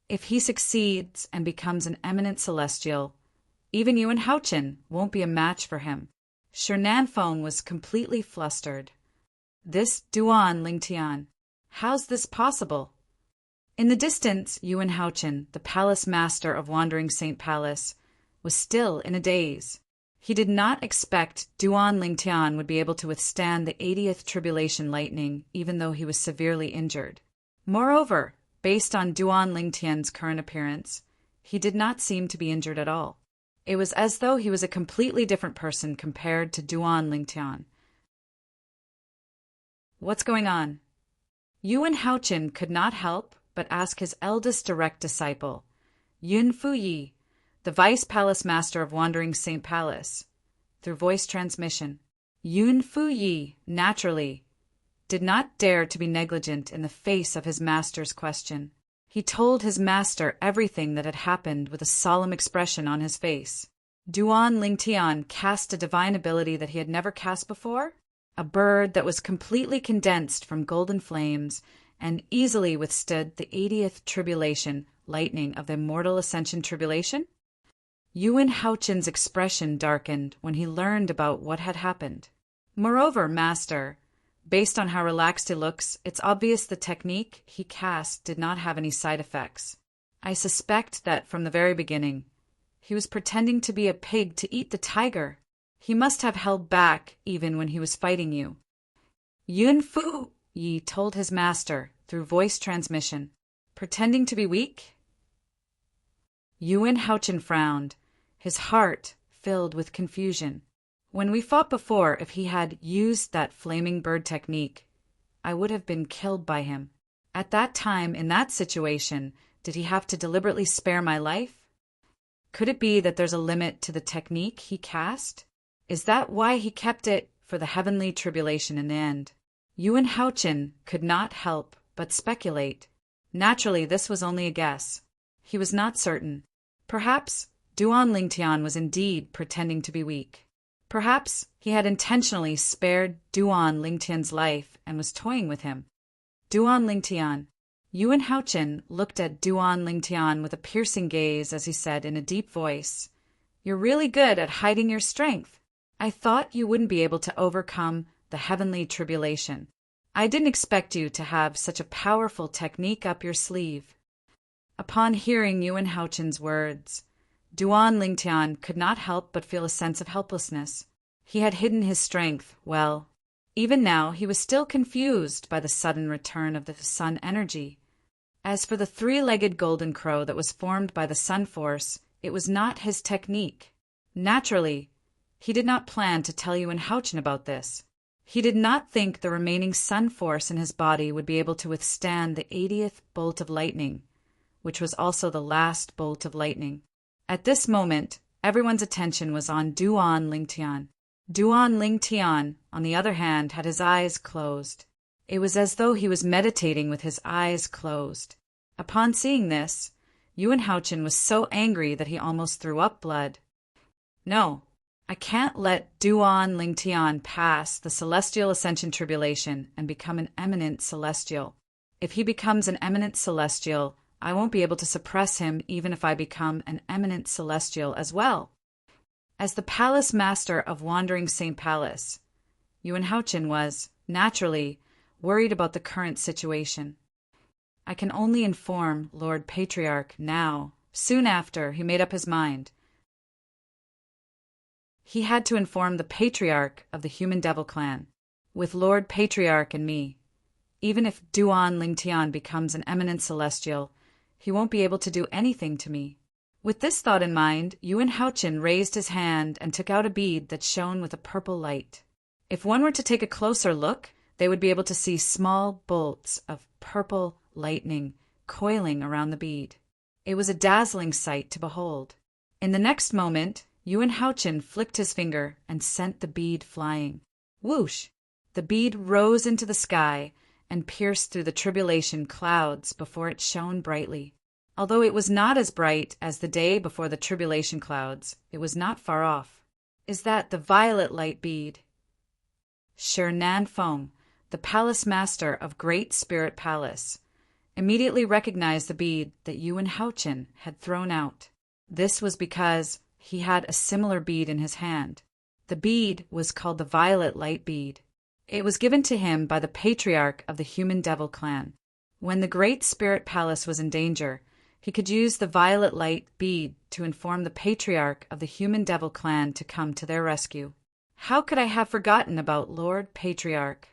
If he succeeds and becomes an eminent celestial, even Yuan Haochen won't be a match for him. Shi Nanfeng was completely flustered. This Duan Lingtian, how's this possible? In the distance, Yuan Haochen, the palace master of Wandering Saint Palace, was still in a daze. He did not expect Duan Lingtian would be able to withstand the 80th tribulation lightning, even though he was severely injured. Moreover, based on Duan Lingtian's current appearance, he did not seem to be injured at all. It was as though he was a completely different person compared to Duan Lingtian. What's going on? Yuan Haochen could not help but ask his eldest direct disciple, Yun Fu Yi, the vice palace master of Wandering Saint Palace, through voice transmission. Yun Fu Yi, naturally, did not dare to be negligent in the face of his master's question. He told his master everything that had happened with a solemn expression on his face. Duan Lingtian cast a divine ability that he had never cast before, a bird that was completely condensed from golden flames and easily withstood the 80th tribulation lightning of the immortal ascension tribulation. Yuan Haochen's expression darkened when he learned about what had happened. Moreover, master, based on how relaxed he looks, it's obvious the technique he cast did not have any side effects. I suspect that from the very beginning, he was pretending to be a pig to eat the tiger. He must have held back even when he was fighting you. Yun Fu Yi told his master through voice transmission, pretending to be weak? Yuan Haochen frowned, his heart filled with confusion. When we fought before, if he had used that flaming bird technique, I would have been killed by him. At that time, in that situation, did he have to deliberately spare my life? Could it be that there's a limit to the technique he cast? Is that why he kept it for the heavenly tribulation in the end? Yuan Haochen could not help but speculate. Naturally, this was only a guess. He was not certain. Perhaps Duan Lingtian was indeed pretending to be weak. Perhaps he had intentionally spared Duan Lingtian's life and was toying with him. Duan Lingtian. Yuan Haochen looked at Duan Lingtian with a piercing gaze as he said in a deep voice, "You're really good at hiding your strength. I thought you wouldn't be able to overcome the heavenly tribulation. I didn't expect you to have such a powerful technique up your sleeve." Upon hearing Yuan Haochen's words, Duan Lingtian could not help but feel a sense of helplessness. He had hidden his strength well. Even now he was still confused by the sudden return of the sun energy. As for the three-legged golden crow that was formed by the sun force, it was not his technique. Naturally, he did not plan to tell Yuan Haochen about this. He did not think the remaining sun force in his body would be able to withstand the 80th bolt of lightning, which was also the last bolt of lightning. At this moment, everyone's attention was on Duan Lingtian. Duan Lingtian, on the other hand, had his eyes closed. It was as though he was meditating with his eyes closed. Upon seeing this, Yuan Haochen was so angry that he almost threw up blood. "No, I can't let Duan Lingtian pass the celestial ascension tribulation and become an eminent celestial. If he becomes an eminent celestial, I won't be able to suppress him even if I become an eminent celestial as well. As the palace master of Wandering St. Palace, Yuan Haochen was, naturally, worried about the current situation. I can only inform Lord Patriarch now. Soon after, he made up his mind. He had to inform the Patriarch of the Human Devil Clan. With Lord Patriarch and me, even if Duan Lingtian becomes an eminent celestial, he won't be able to do anything to me. With this thought in mind, Yuan Haochen raised his hand and took out a bead that shone with a purple light. If one were to take a closer look, they would be able to see small bolts of purple lightning coiling around the bead. It was a dazzling sight to behold. In the next moment, Yuan Haochen flicked his finger and sent the bead flying. Whoosh! The bead rose into the sky and pierced through the tribulation clouds before it shone brightly. Although it was not as bright as the day before the tribulation clouds, it was not far off. Is that the violet light bead? Shi Nanfeng, the palace master of Great Spirit Palace, immediately recognized the bead that Yuan Haochen had thrown out. This was because he had a similar bead in his hand. The bead was called the violet light bead. It was given to him by the Patriarch of the Human Devil Clan. When the Great Spirit Palace was in danger, he could use the violet light bead to inform the Patriarch of the Human Devil Clan to come to their rescue. How could I have forgotten about Lord Patriarch?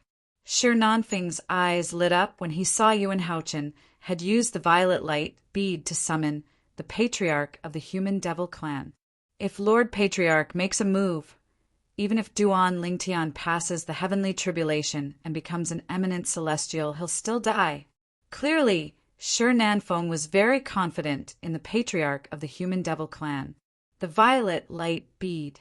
Shi Nanfeng's eyes lit up when he saw Yuan Haochen had used the violet light bead to summon the Patriarch of the Human Devil Clan. If Lord Patriarch makes a move, even if Duan Lingtian passes the heavenly tribulation and becomes an eminent celestial, he'll still die. Clearly, Shi Nanfeng was very confident in the Patriarch of the Human Devil Clan. The violet light bead.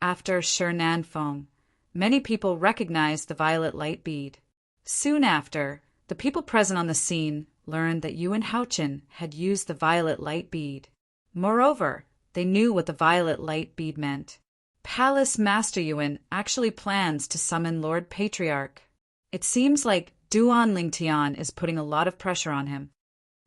After Shi Nanfeng, many people recognized the violet light bead. Soon after, the people present on the scene learned that Yuan Haochen had used the violet light bead. Moreover, they knew what the violet light bead meant. Palace Master Yuan actually plans to summon Lord Patriarch. It seems like Duan Lingtian is putting a lot of pressure on him.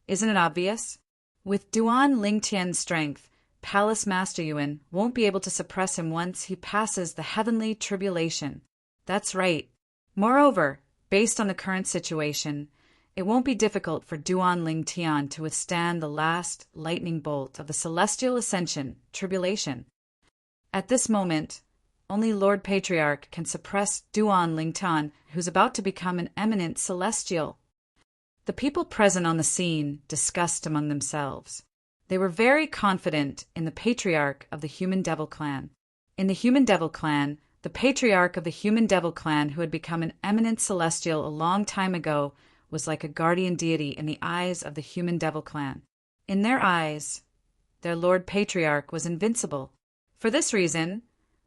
Isn't it obvious? With Duan Lingtian's strength, Palace Master Yuan won't be able to suppress him once he passes the heavenly tribulation. That's right. Moreover, based on the current situation, it won't be difficult for Duan Lingtian to withstand the last lightning bolt of the celestial ascension tribulation. At this moment, only Lord Patriarch can suppress Duan Lingtian, who's about to become an eminent celestial. The people present on the scene discussed among themselves. They were very confident in the Patriarch of the Human Devil Clan. In the Human Devil Clan, the Patriarch of the Human Devil Clan, who had become an eminent celestial a long time ago, was like a guardian deity in the eyes of the Human Devil Clan. In their eyes, their Lord Patriarch was invincible. For this reason,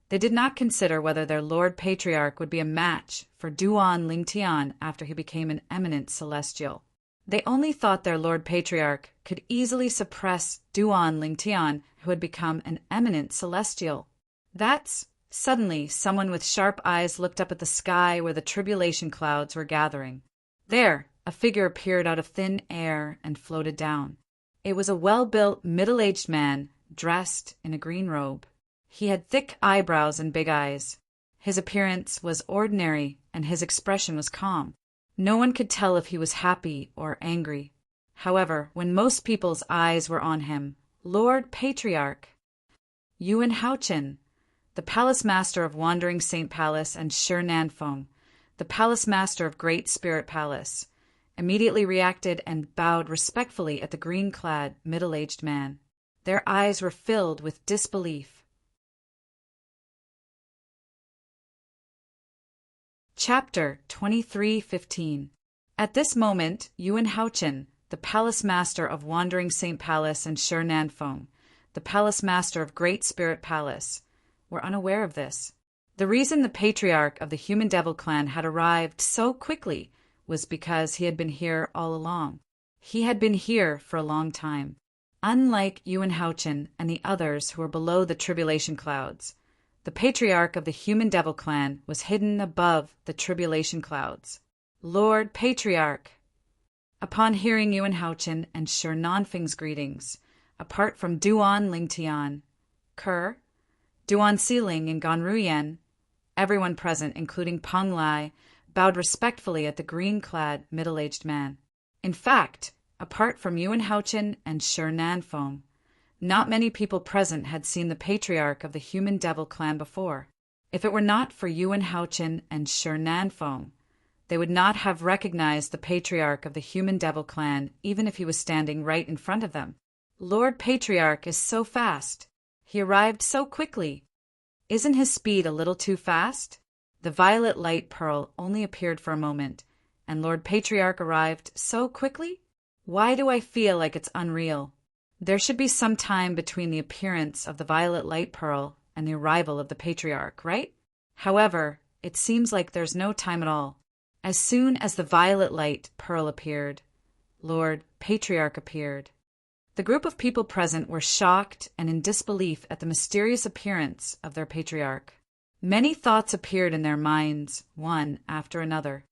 they did not consider whether their Lord Patriarch would be a match for Duan Lingtian after he became an eminent celestial. They only thought their Lord Patriarch could easily suppress Duan Lingtian, who had become an eminent celestial. Suddenly, someone with sharp eyes looked up at the sky where the tribulation clouds were gathering. There, a figure appeared out of thin air and floated down. It was a well-built, middle-aged man, dressed in a green robe. He had thick eyebrows and big eyes. His appearance was ordinary, and his expression was calm. No one could tell if he was happy or angry. However, when most people's eyes were on him, Lord Patriarch, Yuan Haochen, the palace master of Wandering St. Palace, and Shi Nanfeng, the palace master of Great Spirit Palace, immediately reacted and bowed respectfully at the green-clad, middle-aged man. Their eyes were filled with disbelief. Chapter 23:15. At this moment, Yuan Haochen, the palace master of Wandering St. Palace, and Shi Nanfeng, the palace master of Great Spirit Palace, were unaware of this. The reason the Patriarch of the Human Devil Clan had arrived so quickly was because he had been here all along. He had been here for a long time. Unlike Yuan Haochen and the others who were below the tribulation clouds, the Patriarch of the Human Devil Clan was hidden above the tribulation clouds. Lord Patriarch! Upon hearing Yuan Haochen and Shi Nanfeng's greetings, apart from Duan Lingtian, Ke, Duan Siling, and Gan Ruyan, everyone present, including Peng Lai, bowed respectfully at the green-clad, middle-aged man. In fact, apart from Yuan Haochen and Shi Nanfeng, not many people present had seen the patriarch of the Human Devil clan before. If it were not for Yuan Haochen and Shi Nanfeng, they would not have recognized the patriarch of the Human Devil clan even if he was standing right in front of them. Lord Patriarch is so fast. He arrived so quickly. Isn't his speed a little too fast? The violet light pearl only appeared for a moment, and Lord Patriarch arrived so quickly? Why do I feel like it's unreal? There should be some time between the appearance of the violet light pearl and the arrival of the patriarch, right? However, it seems like there's no time at all. As soon as the violet light pearl appeared, Lord Patriarch appeared. The group of people present were shocked and in disbelief at the mysterious appearance of their patriarch. Many thoughts appeared in their minds, one after another.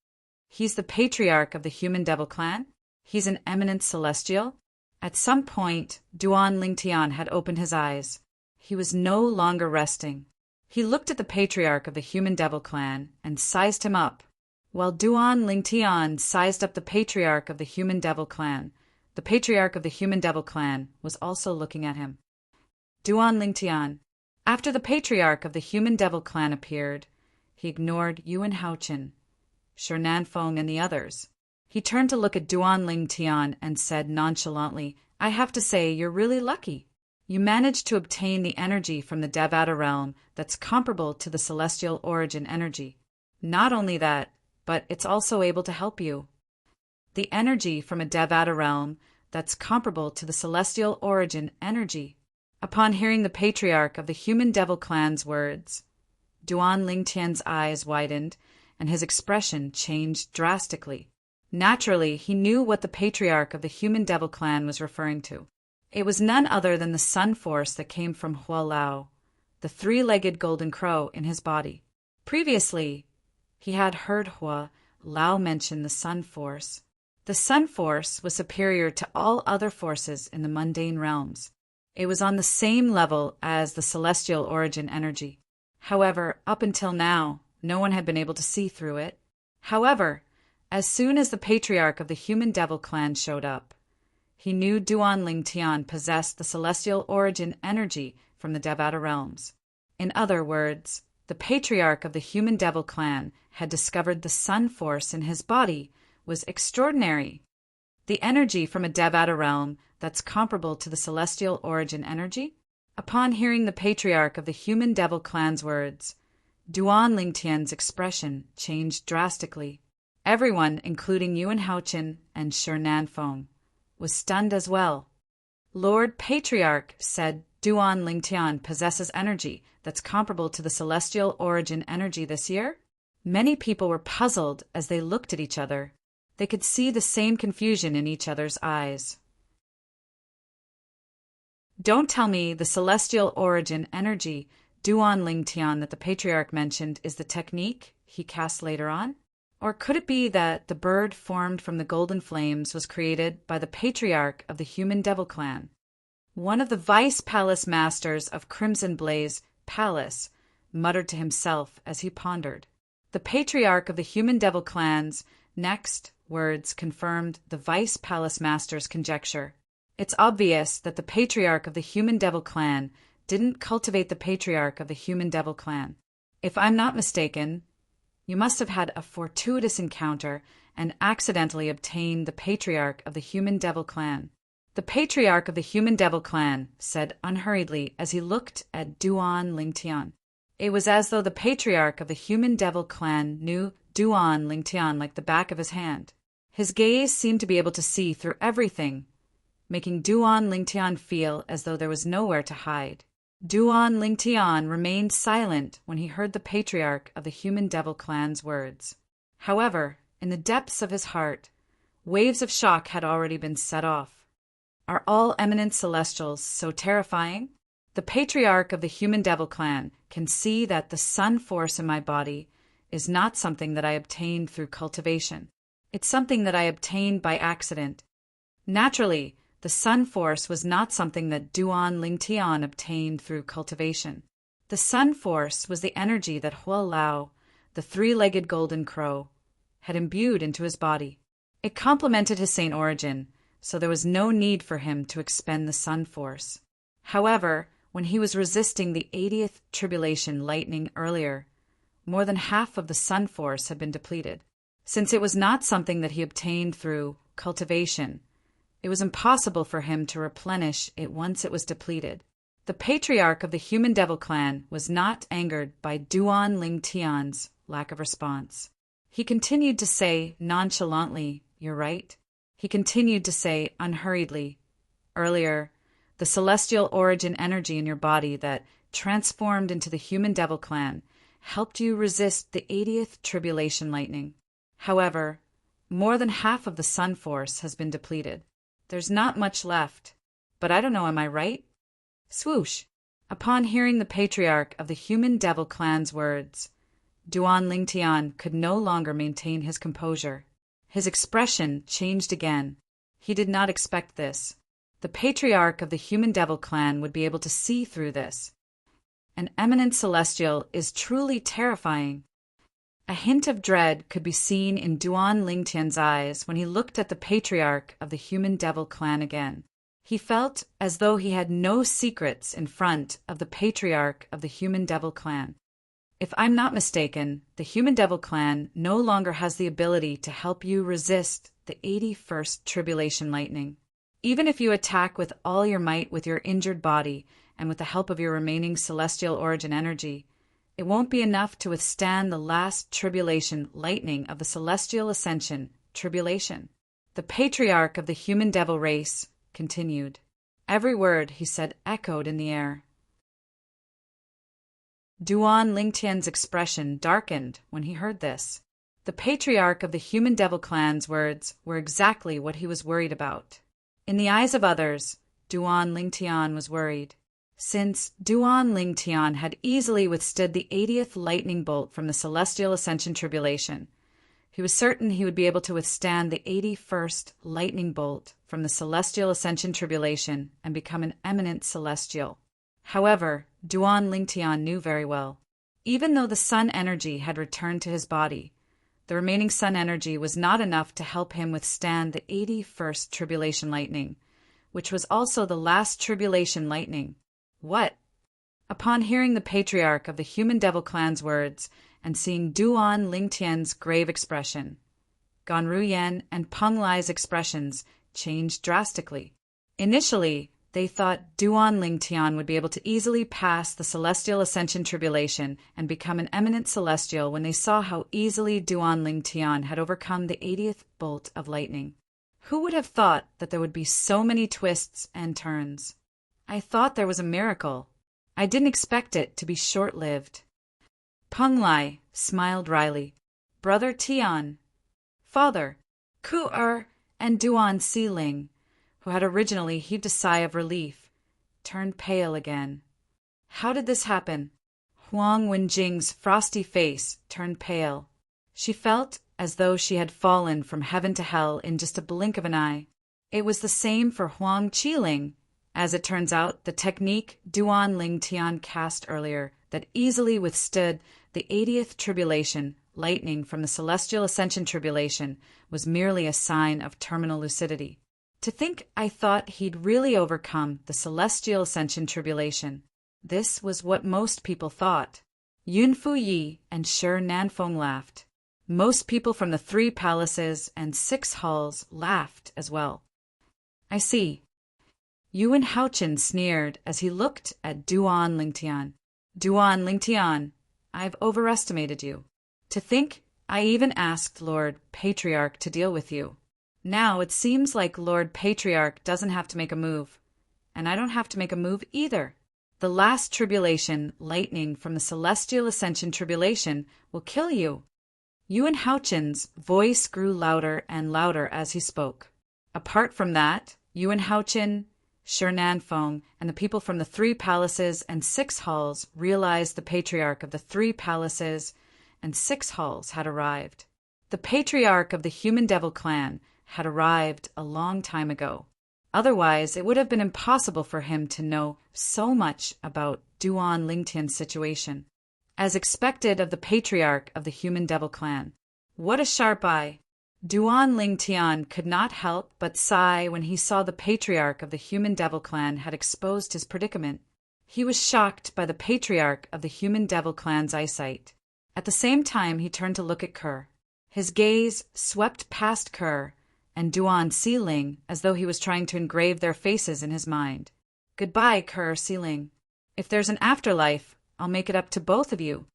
He's the patriarch of the Human Devil clan? He's an eminent celestial? At some point, Duan Lingtian had opened his eyes. He was no longer resting. He looked at the patriarch of the Human Devil clan and sized him up. While Duan Lingtian sized up the patriarch of the Human Devil clan, the patriarch of the Human Devil clan was also looking at him. Duan Lingtian. After the patriarch of the Human Devil clan appeared, he ignored Yuan Haochen, Shi Nanfeng, and the others. He turned to look at Duan Lingtian and said nonchalantly, I have to say you're really lucky. You managed to obtain the energy from the Devata realm that's comparable to the celestial origin energy. Not only that, but it's also able to help you. The energy from a Devata realm that's comparable to the celestial origin energy. Upon hearing the patriarch of the Human Devil clan's words, Duan Lingtian's eyes widened and his expression changed drastically. Naturally, he knew what the patriarch of the Human Devil clan was referring to. It was none other than the sun force that came from Hua Lao, the three-legged golden crow in his body. Previously, he had heard Hua Lao mention the sun force. The sun force was superior to all other forces in the mundane realms. It was on the same level as the celestial origin energy. However, up until now, no one had been able to see through it. However, as soon as the patriarch of the Human Devil clan showed up, he knew Duan Lingtian possessed the celestial origin energy from the Devata realms. In other words, the patriarch of the Human Devil clan had discovered the sun force in his body was extraordinary. The energy from a Devata realm that's comparable to the celestial origin energy? Upon hearing the patriarch of the Human Devil clan's words, Duan Lingtian's expression changed drastically. Everyone, including Yuan Haochen and Shi Nanfeng, was stunned as well. Lord Patriarch said Duan Lingtian possesses energy that's comparable to the celestial origin energy this year? Many people were puzzled as they looked at each other. They could see the same confusion in each other's eyes. Don't tell me the celestial origin energy Duan Lingtian that the patriarch mentioned is the technique he cast later on? Or could it be that the bird formed from the golden flames was created by the patriarch of the Human Devil clan? One of the vice palace masters of Crimson Blaze Palace muttered to himself as he pondered. The patriarch of the Human Devil clan's next words confirmed the vice palace master's conjecture. It's obvious that the patriarch of the Human Devil clan didn't cultivate the patriarch of the Human Devil clan. If I'm not mistaken, you must have had a fortuitous encounter and accidentally obtained the patriarch of the Human Devil clan. The patriarch of the Human Devil clan said unhurriedly as he looked at Duan Lingtian. It was as though the patriarch of the Human Devil clan knew Duan Lingtian like the back of his hand. His gaze seemed to be able to see through everything, making Duan Lingtian feel as though there was nowhere to hide. Duan Lingtian remained silent when he heard the patriarch of the Human Devil clan's words. However, in the depths of his heart, waves of shock had already been set off. Are all eminent celestials so terrifying? The patriarch of the Human Devil clan can see that the sun force in my body is not something that I obtained through cultivation. It's something that I obtained by accident. Naturally, the sun force was not something that Duan Lingtian obtained through cultivation. The sun force was the energy that Hua Lao, the three-legged golden crow, had imbued into his body. It complemented his saint origin, so there was no need for him to expend the sun force. However, when he was resisting the 80th tribulation lightning earlier, more than half of the sun force had been depleted. Since it was not something that he obtained through cultivation, it was impossible for him to replenish it once it was depleted. The patriarch of the human devil clan was not angered by Duan Lingtian's lack of response. He continued to say nonchalantly, "You're right." He continued to say unhurriedly, "Earlier, the celestial origin energy in your body that transformed into the human devil clan helped you resist the 80th tribulation lightning. However, more than half of the sun force has been depleted. There's not much left. But I don't know, am I right?" Swoosh! Upon hearing the patriarch of the human devil clan's words, Duan Lingtian could no longer maintain his composure. His expression changed again. He did not expect this. The patriarch of the human devil clan would be able to see through this. An eminent celestial is truly terrifying. A hint of dread could be seen in Duan Lingtian's eyes when he looked at the patriarch of the human devil clan again. He felt as though he had no secrets in front of the patriarch of the human devil clan. If I'm not mistaken, the human devil clan no longer has the ability to help you resist the 81st tribulation lightning. Even if you attack with all your might with your injured body and with the help of your remaining celestial origin energy, it won't be enough to withstand the last tribulation lightning of the celestial ascension tribulation. The patriarch of the human devil race continued. Every word he said echoed in the air. Duan Lingtian's expression darkened when he heard this. The patriarch of the human devil clan's words were exactly what he was worried about. In the eyes of others, Duan Lingtian was worried. Since Duan Lingtian had easily withstood the 80th lightning bolt from the celestial ascension tribulation, he was certain he would be able to withstand the 81st lightning bolt from the celestial ascension tribulation and become an eminent celestial. However, Duan Lingtian knew very well. Even though the sun energy had returned to his body, the remaining sun energy was not enough to help him withstand the 81st tribulation lightning, which was also the last tribulation lightning. What? Upon hearing the patriarch of the human devil clan's words and seeing Duan Lingtian's grave expression, Gan Ruyan and Peng Lai's expressions changed drastically. Initially, they thought Duan Lingtian would be able to easily pass the celestial ascension tribulation and become an eminent celestial when they saw how easily Duan Lingtian had overcome the 80th bolt of lightning. Who would have thought that there would be so many twists and turns? I thought there was a miracle. I didn't expect it to be short-lived. Peng Lai smiled wryly. Brother Tian, Father, Ku-er, and Duan Si-ling, who had originally heaved a sigh of relief, turned pale again. How did this happen? Huang Wenjing's frosty face turned pale. She felt as though she had fallen from heaven to hell in just a blink of an eye. It was the same for Huang Qiling. As it turns out, the technique Duan Lingtian cast earlier that easily withstood the 80th tribulation lightning from the celestial ascension tribulation was merely a sign of terminal lucidity. To think I thought he'd really overcome the celestial ascension tribulation. This was what most people thought. Yun Fu Yi and Shi Nanfeng laughed. Most people from the 3 palaces and 6 halls laughed as well. I see. Yuan Haochen sneered as he looked at Duan Lingtian. Duan Lingtian, I've overestimated you. To think I even asked Lord Patriarch to deal with you. Now it seems like Lord Patriarch doesn't have to make a move. And I don't have to make a move either. The last tribulation, lightning from the celestial ascension tribulation, will kill you. Yuan Haochen's voice grew louder and louder as he spoke. Apart from that, Yuan Haochen, Shi Nanfeng, and the people from the 3 palaces and 6 halls realized the patriarch of the 3 palaces and 6 halls had arrived. The patriarch of the Human Devil clan had arrived a long time ago. Otherwise, it would have been impossible for him to know so much about Duan Lingtian's situation. As expected of the patriarch of the Human Devil clan. What a sharp eye! Duan Lingtian could not help but sigh when he saw the patriarch of the Human Devil clan had exposed his predicament. He was shocked by the patriarch of the Human Devil clan's eyesight. At the same time, he turned to look at Kerr. His gaze swept past Kerr and Duan Sealing as though he was trying to engrave their faces in his mind. Goodbye, Kerr Sealing. If there's an afterlife, I'll make it up to both of you.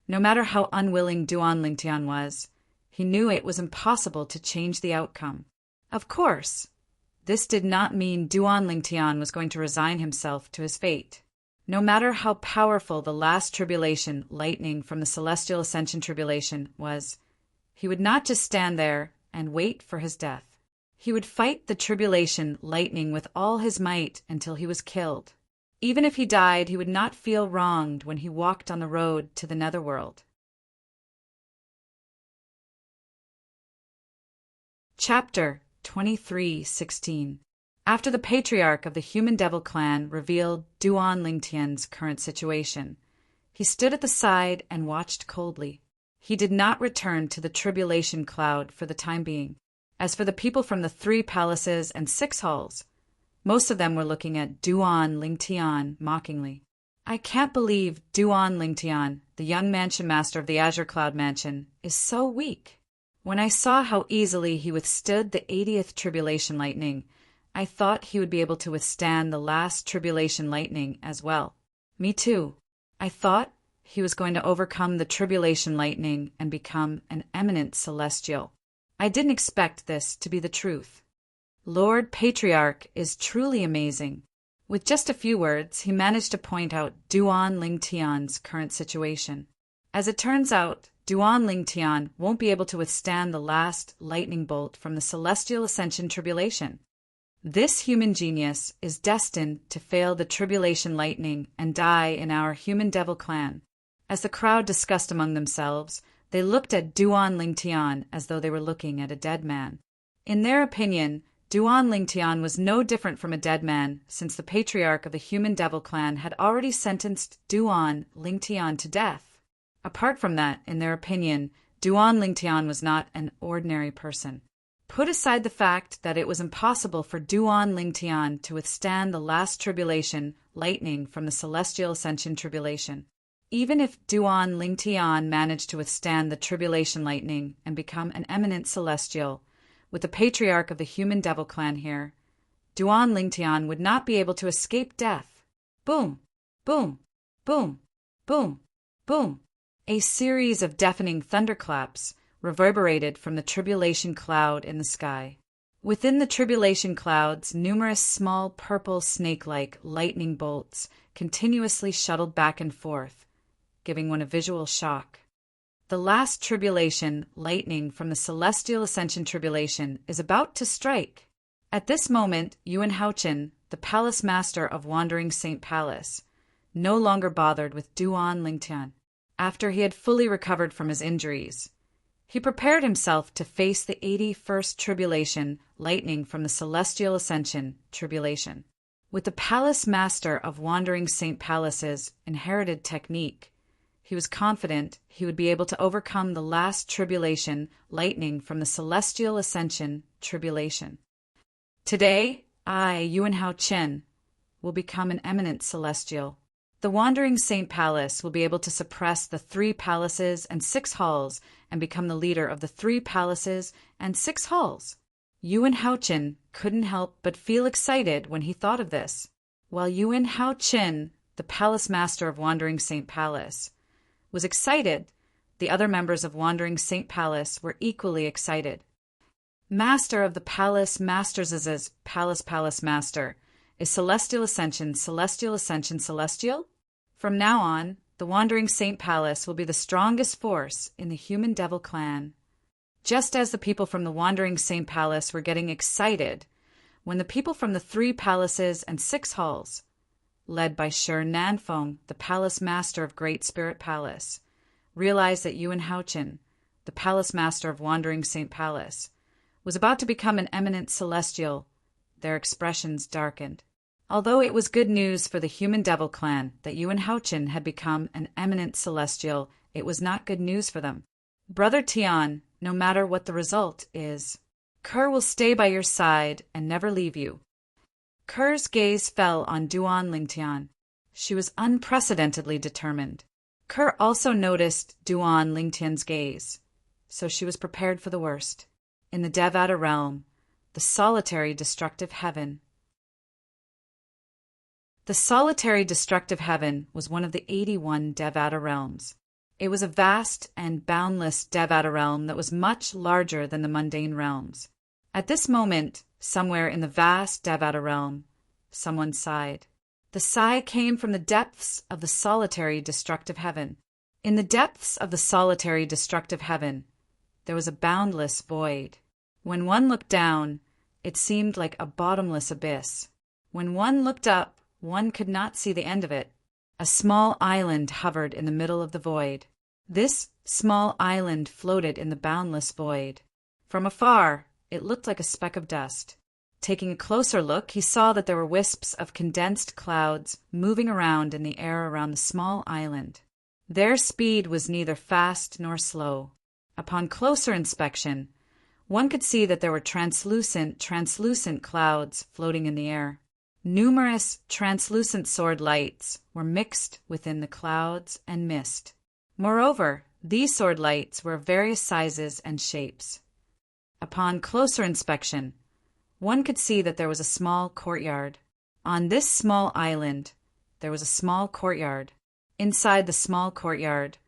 No matter how unwilling Duan Lingtian was, he knew it was impossible to change the outcome. Of course, this did not mean Duan Lingtian was going to resign himself to his fate. No matter how powerful the last tribulation lightning from the Celestial Ascension tribulation was, he would not just stand there and wait for his death. He would fight the tribulation lightning with all his might until he was killed. Even if he died, he would not feel wronged when he walked on the road to the netherworld. Chapter 23:16. After the patriarch of the Human Devil clan revealed Duan Lingtian's current situation, he stood at the side and watched coldly. He did not return to the tribulation cloud for the time being. As for the people from the 3 palaces and 6 halls, most of them were looking at Duan Lingtian mockingly. I can't believe Duan Lingtian, the young mansion master of the Azure Cloud Mansion, is so weak. When I saw how easily he withstood the 80th tribulation lightning, I thought he would be able to withstand the last tribulation lightning as well. Me too. I thought he was going to overcome the tribulation lightning and become an eminent celestial. I didn't expect this to be the truth. Lord Patriarch is truly amazing. With just a few words, he managed to point out Duan Lingtian's current situation. As it turns out, Duan Lingtian won't be able to withstand the last lightning bolt from the Celestial Ascension tribulation. This human genius is destined to fail the tribulation lightning and die in our Human Devil clan. As the crowd discussed among themselves, they looked at Duan Lingtian as though they were looking at a dead man. In their opinion, Duan Lingtian was no different from a dead man, since the patriarch of the Human Devil clan had already sentenced Duan Lingtian to death. Apart from that, in their opinion, Duan Lingtian was not an ordinary person. Put aside the fact that it was impossible for Duan Lingtian to withstand the last tribulation lightning from the Celestial Ascension tribulation. Even if Duan Lingtian managed to withstand the tribulation lightning and become an eminent celestial, with the patriarch of the Human Devil clan here, Duan Lingtian would not be able to escape death. Boom, boom, boom, boom, boom. A series of deafening thunderclaps reverberated from the tribulation cloud in the sky. Within the tribulation clouds, numerous small purple snake-like lightning bolts continuously shuttled back and forth, giving one a visual shock. The last tribulation, lightning from the Celestial Ascension tribulation, is about to strike. At this moment, Yuan Haochen, the palace master of Wandering Saint Palace, no longer bothered with Duan Lingtian. After he had fully recovered from his injuries, he prepared himself to face the 81st tribulation, lightning from the Celestial Ascension tribulation. With the palace master of Wandering Saint Palace's inherited technique, he was confident he would be able to overcome the last tribulation, lightning from the Celestial Ascension tribulation. Today, I, Yuan Haochen, will become an eminent celestial. The Wandering Saint Palace will be able to suppress the 3 palaces and 6 halls and become the leader of the 3 palaces and 6 halls. Yuan Haochen couldn't help but feel excited when he thought of this. While Yuan Haochen, the palace master of Wandering Saint Palace, was excited, the other members of Wandering Saint Palace were equally excited. Master of the Palace Masters' Palace Master, is Celestial Ascension, Celestial? From now on, the Wandering Saint Palace will be the strongest force in the Human Devil clan. Just as the people from the Wandering Saint Palace were getting excited when the people from the 3 palaces and 6 halls, led by Shi Nanfeng, the palace master of Great Spirit Palace, realized that Yuan Haochen the palace master of Wandering St. Palace, was about to become an eminent celestial, their expressions darkened. Although it was good news for the human devil clan that Yuan Haochin had become an eminent celestial, it was not good news for them. Brother Tian, no matter what the result is, Kerr will stay by your side and never leave you. Kerr's gaze fell on Duan Lingtian. She was unprecedentedly determined. Kerr also noticed Duan Lingtian's gaze, so she was prepared for the worst. In the Devata realm, the solitary destructive heaven. The solitary destructive heaven was one of the 81 Devata realms. It was a vast and boundless Devata realm that was much larger than the mundane realms. At this moment, somewhere in the vast Devata realm, someone sighed. The sigh came from the depths of the solitary destructive heaven. In the depths of the solitary destructive heaven, there was a boundless void. When one looked down, it seemed like a bottomless abyss. When one looked up, one could not see the end of it. A small island hovered in the middle of the void. This small island floated in the boundless void. From afar, it looked like a speck of dust. Taking a closer look, he saw that there were wisps of condensed clouds moving around in the air around the small island. Their speed was neither fast nor slow. Upon closer inspection, one could see that there were translucent clouds floating in the air. Numerous translucent sword lights were mixed within the clouds and mist. Moreover, these sword lights were of various sizes and shapes. Upon closer inspection, one could see that there was a small courtyard. On this small island, there was a small courtyard. Inside the small courtyard,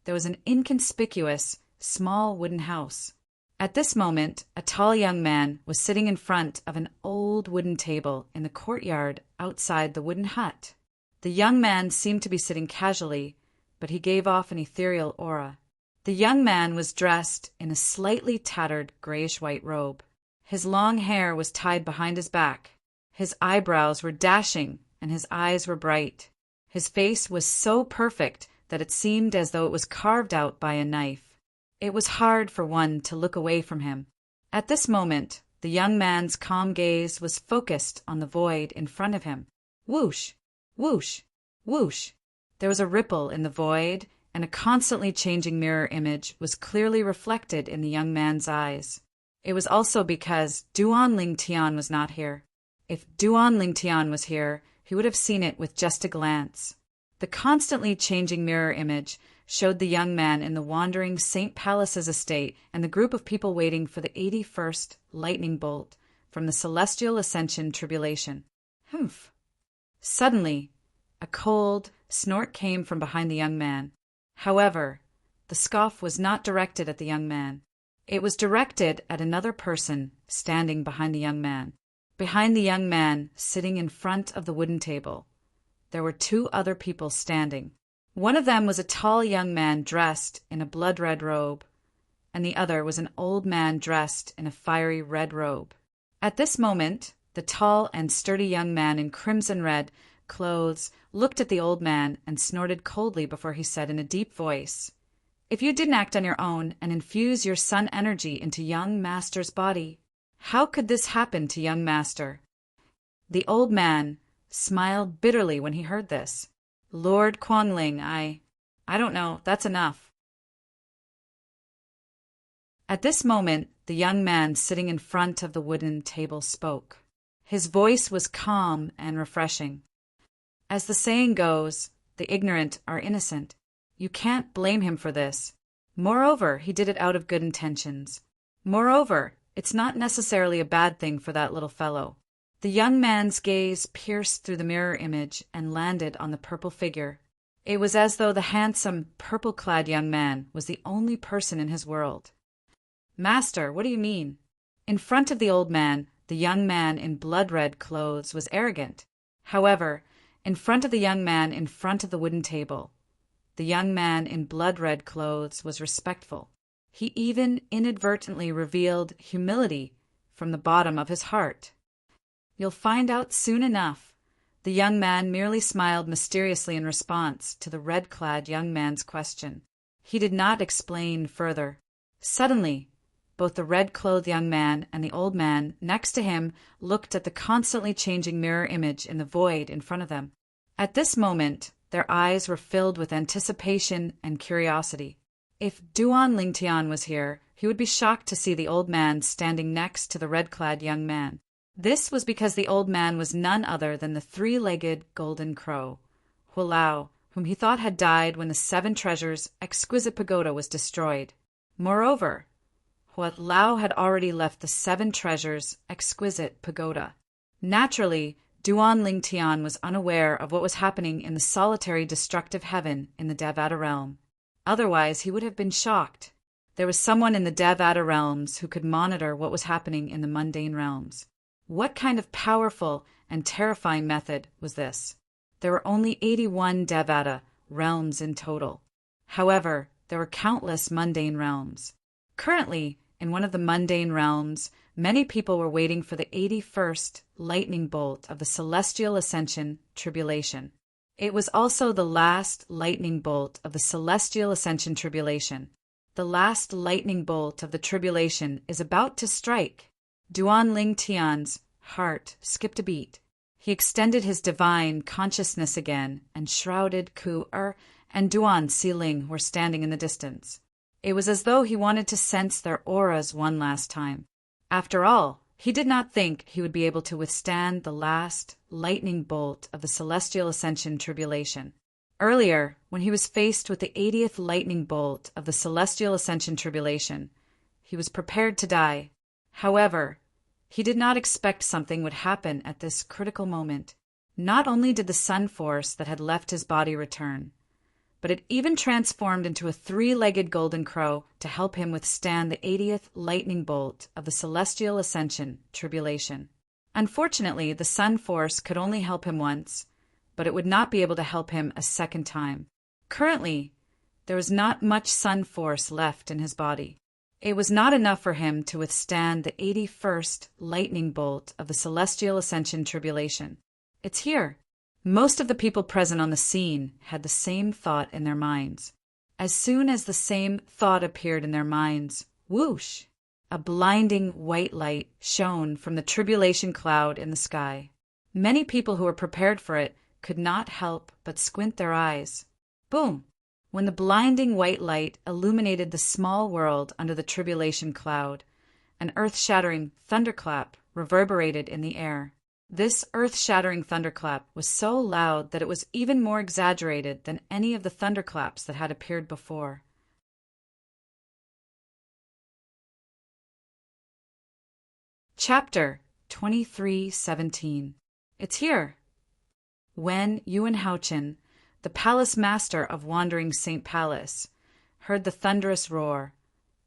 there was an inconspicuous, small wooden house. At this moment, a tall young man was sitting in front of an old wooden table in the courtyard outside the wooden hut. The young man seemed to be sitting casually, but he gave off an ethereal aura. The young man was dressed in a slightly tattered grayish-white robe. His long hair was tied behind his back. His eyebrows were dashing, and his eyes were bright. His face was so perfect that it seemed as though it was carved out by a knife. It was hard for one to look away from him. At this moment, the young man's calm gaze was focused on the void in front of him. Whoosh! Whoosh! Whoosh! There was a ripple in the void, and a constantly changing mirror image was clearly reflected in the young man's eyes. It was also because Duan Lingtian was not here. If Duan Lingtian was here, he would have seen it with just a glance. The constantly changing mirror image showed the young man in the Wandering St. Palace's estate and the group of people waiting for the 81st lightning bolt from the celestial ascension tribulation. Humph! Suddenly, a cold snort came from behind the young man. However, the scoff was not directed at the young man. It was directed at another person standing behind the young man. Behind the young man, sitting in front of the wooden table, there were two other people standing. One of them was a tall young man dressed in a blood-red robe, and the other was an old man dressed in a fiery red robe. At this moment, the tall and sturdy young man in crimson-red clothes looked at the old man and snorted coldly before he said in a deep voice, "If you didn't act on your own and infuse your sun energy into young master's body, how could this happen to young master?" The old man smiled bitterly when he heard this. "Lord Quangling, I don't know, that's enough." At this moment, the young man sitting in front of the wooden table spoke. His voice was calm and refreshing. As the saying goes, the ignorant are innocent. You can't blame him for this. Moreover, he did it out of good intentions. Moreover, it's not necessarily a bad thing for that little fellow. The young man's gaze pierced through the mirror image and landed on the purple figure. It was as though the handsome, purple-clad young man was the only person in his world. "Master, what do you mean?" In front of the old man, the young man in blood-red clothes was arrogant. However, in front of the young man in front of the wooden table, the young man in blood-red clothes was respectful. He even inadvertently revealed humility from the bottom of his heart. "You'll find out soon enough." The young man merely smiled mysteriously in response to the red-clad young man's question. He did not explain further. Suddenly, both the red-clothed young man and the old man next to him looked at the constantly changing mirror image in the void in front of them. At this moment, their eyes were filled with anticipation and curiosity. If Duan Lingtian was here, he would be shocked to see the old man standing next to the red-clad young man. This was because the old man was none other than the three-legged golden crow, Hualao, whom he thought had died when the Seven Treasures' exquisite pagoda was destroyed. Moreover, Hualao had already left the Seven Treasures' exquisite pagoda. Naturally, Duan Lingtian was unaware of what was happening in the solitary destructive heaven in the Devata realm. Otherwise, he would have been shocked. There was someone in the Devata realms who could monitor what was happening in the mundane realms. What kind of powerful and terrifying method was this? There were only 81 Devata realms in total. However, there were countless mundane realms. Currently, in one of the mundane realms, many people were waiting for the 81st lightning bolt of the celestial ascension tribulation. It was also the last lightning bolt of the celestial ascension tribulation. The last lightning bolt of the tribulation is about to strike. Duan Lingtian's heart skipped a beat. He extended his divine consciousness again, and shrouded Ku-er and Duan Siling were standing in the distance. It was as though he wanted to sense their auras one last time. After all, he did not think he would be able to withstand the last lightning bolt of the celestial ascension tribulation. Earlier, when he was faced with the 80th lightning bolt of the celestial ascension tribulation, he was prepared to die. However, he did not expect something would happen at this critical moment. Not only did the sun force that had left his body return, but it even transformed into a three-legged golden crow to help him withstand the 80th lightning bolt of the celestial ascension tribulation. Unfortunately, the sun force could only help him once, but it would not be able to help him a second time. Currently, there was not much sun force left in his body. It was not enough for him to withstand the 81st lightning bolt of the celestial ascension tribulation. It's here. Most of the people present on the scene had the same thought in their minds. As soon as the same thought appeared in their minds, whoosh! A blinding white light shone from the tribulation cloud in the sky. Many people who were prepared for it could not help but squint their eyes. Boom! When the blinding white light illuminated the small world under the tribulation cloud, an earth-shattering thunderclap reverberated in the air. This earth-shattering thunderclap was so loud that it was even more exaggerated than any of the thunderclaps that had appeared before. Chapter 23:17. It's here. When Yuan Haochen, the palace master of Wandering Saint Palace, heard the thunderous roar,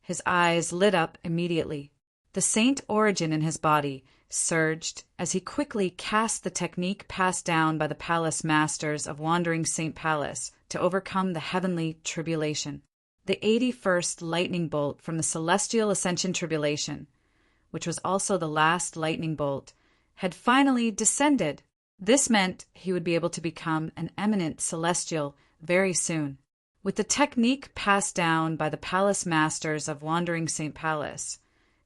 his eyes lit up immediately. The saint origin in his body surged as he quickly cast the technique passed down by the palace masters of Wandering Saint Palace to overcome the heavenly tribulation. The 81st lightning bolt from the celestial ascension tribulation, which was also the last lightning bolt, had finally descended. This meant he would be able to become an eminent celestial very soon. With the technique passed down by the palace masters of Wandering Saint Palace,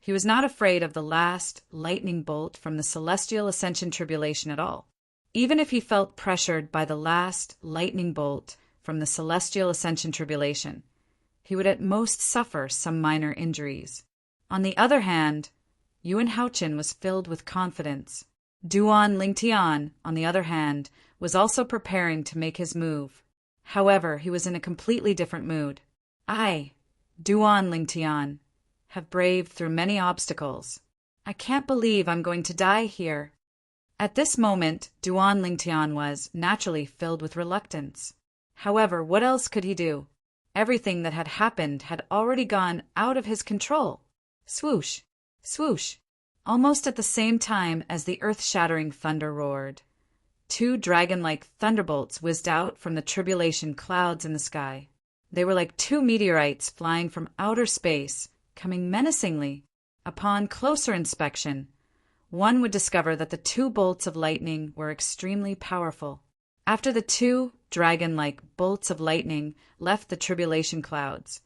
he was not afraid of the last lightning bolt from the celestial ascension tribulation at all. Even if he felt pressured by the last lightning bolt from the celestial ascension tribulation, he would at most suffer some minor injuries. On the other hand, Yuan Haochen was filled with confidence. Duan Lingtian, on the other hand, was also preparing to make his move. However, he was in a completely different mood. I, Duan Lingtian, have braved through many obstacles. I can't believe I'm going to die here. At this moment, Duan Lingtian was, naturally, filled with reluctance. However, what else could he do? Everything that had happened had already gone out of his control. Swoosh! Swoosh! Almost at the same time as the earth-shattering thunder roared, two dragon-like thunderbolts whizzed out from the tribulation clouds in the sky. They were like two meteorites flying from outer space, coming menacingly. Upon closer inspection, one would discover that the two bolts of lightning were extremely powerful. After the two dragon-like bolts of lightning left the tribulation clouds,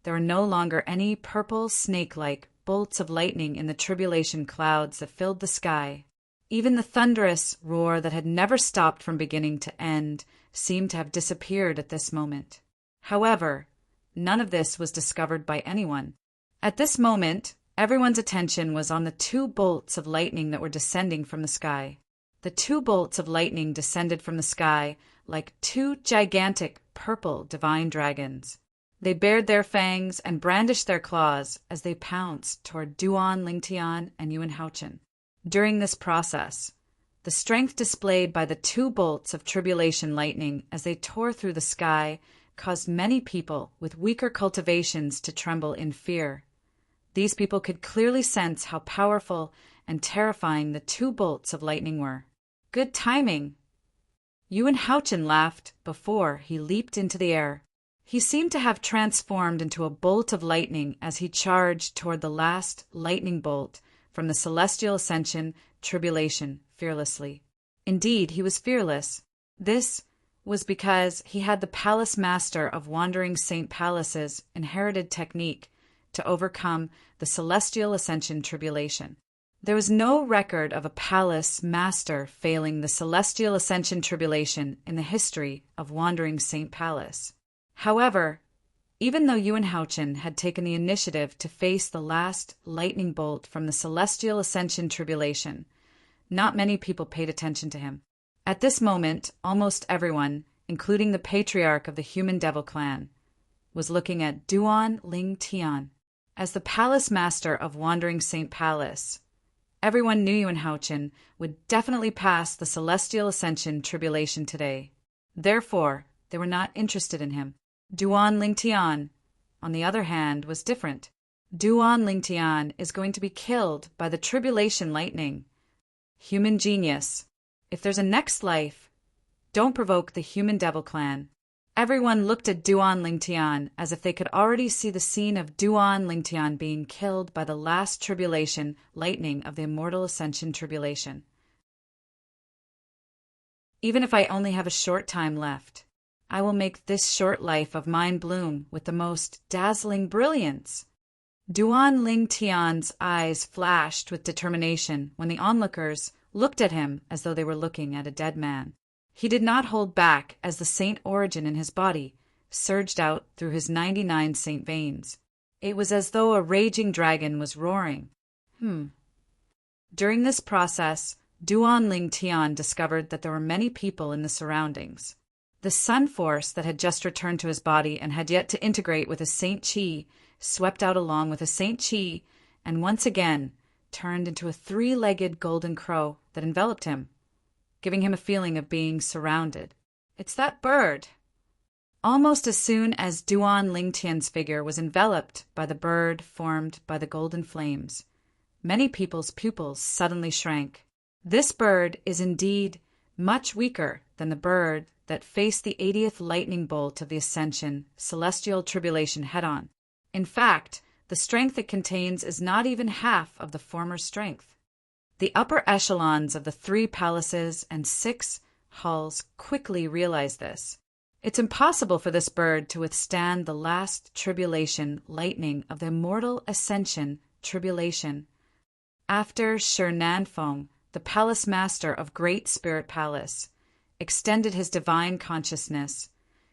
there were no longer any purple snake-like bolts of lightning in the tribulation clouds that filled the sky. Even the thunderous roar that had never stopped from beginning to end seemed to have disappeared at this moment. However, none of this was discovered by anyone. At this moment, everyone's attention was on the two bolts of lightning that were descending from the sky. The two bolts of lightning descended from the sky like two gigantic purple divine dragons. They bared their fangs and brandished their claws as they pounced toward Duan Lingtian and Yuan Haochen. During this process, the strength displayed by the two bolts of tribulation lightning as they tore through the sky caused many people with weaker cultivations to tremble in fear. These people could clearly sense how powerful and terrifying the two bolts of lightning were. Good timing! Yuan Haochen laughed before he leaped into the air. He seemed to have transformed into a bolt of lightning as he charged toward the last lightning bolt from the celestial ascension tribulation fearlessly. Indeed, he was fearless. This was because he had the palace master of Wandering Saint Palace's inherited technique to overcome the celestial ascension tribulation. There was no record of a palace master failing the celestial ascension tribulation in the history of Wandering Saint Palace. However, even though Yuan Haochen had taken the initiative to face the last lightning bolt from the celestial ascension tribulation, not many people paid attention to him. At this moment, almost everyone, including the patriarch of the Human Devil clan, was looking at Duan Lingtian as the palace master of Wandering Saint Palace. Everyone knew Yuan Haochen would definitely pass the celestial ascension tribulation today. Therefore, they were not interested in him. Duan Lingtian, on the other hand, was different. Duan Lingtian is going to be killed by the tribulation lightning. Human genius. If there's a next life, don't provoke the Human Devil clan. Everyone looked at Duan Lingtian as if they could already see the scene of Duan Lingtian being killed by the last tribulation lightning of the immortal ascension tribulation. Even if I only have a short time left, I will make this short life of mine bloom with the most dazzling brilliance. Duan Lingtian's eyes flashed with determination when the onlookers looked at him as though they were looking at a dead man. He did not hold back as the saint origin in his body surged out through his 99 saint veins. It was as though a raging dragon was roaring. During this process, Duan Lingtian discovered that there were many people in the surroundings. The sun force that had just returned to his body and had yet to integrate with his saint chi swept out along with his saint chi and once again turned into a three-legged golden crow that enveloped him, giving him a feeling of being surrounded. It's that bird! Almost as soon as Duan Lingtian's figure was enveloped by the bird formed by the golden flames, many people's pupils suddenly shrank. This bird is indeed much weaker than the bird that faced the 80th lightning bolt of the ascension celestial tribulation head-on. In fact, the strength it contains is not even half of the former strength. The upper echelons of the 3 palaces and 6 halls quickly realized this. It's impossible for this bird to withstand the last tribulation lightning of the immortal ascension tribulation. After Shi Nanfeng, the palace master of Great Spirit Palace, extended his divine consciousness,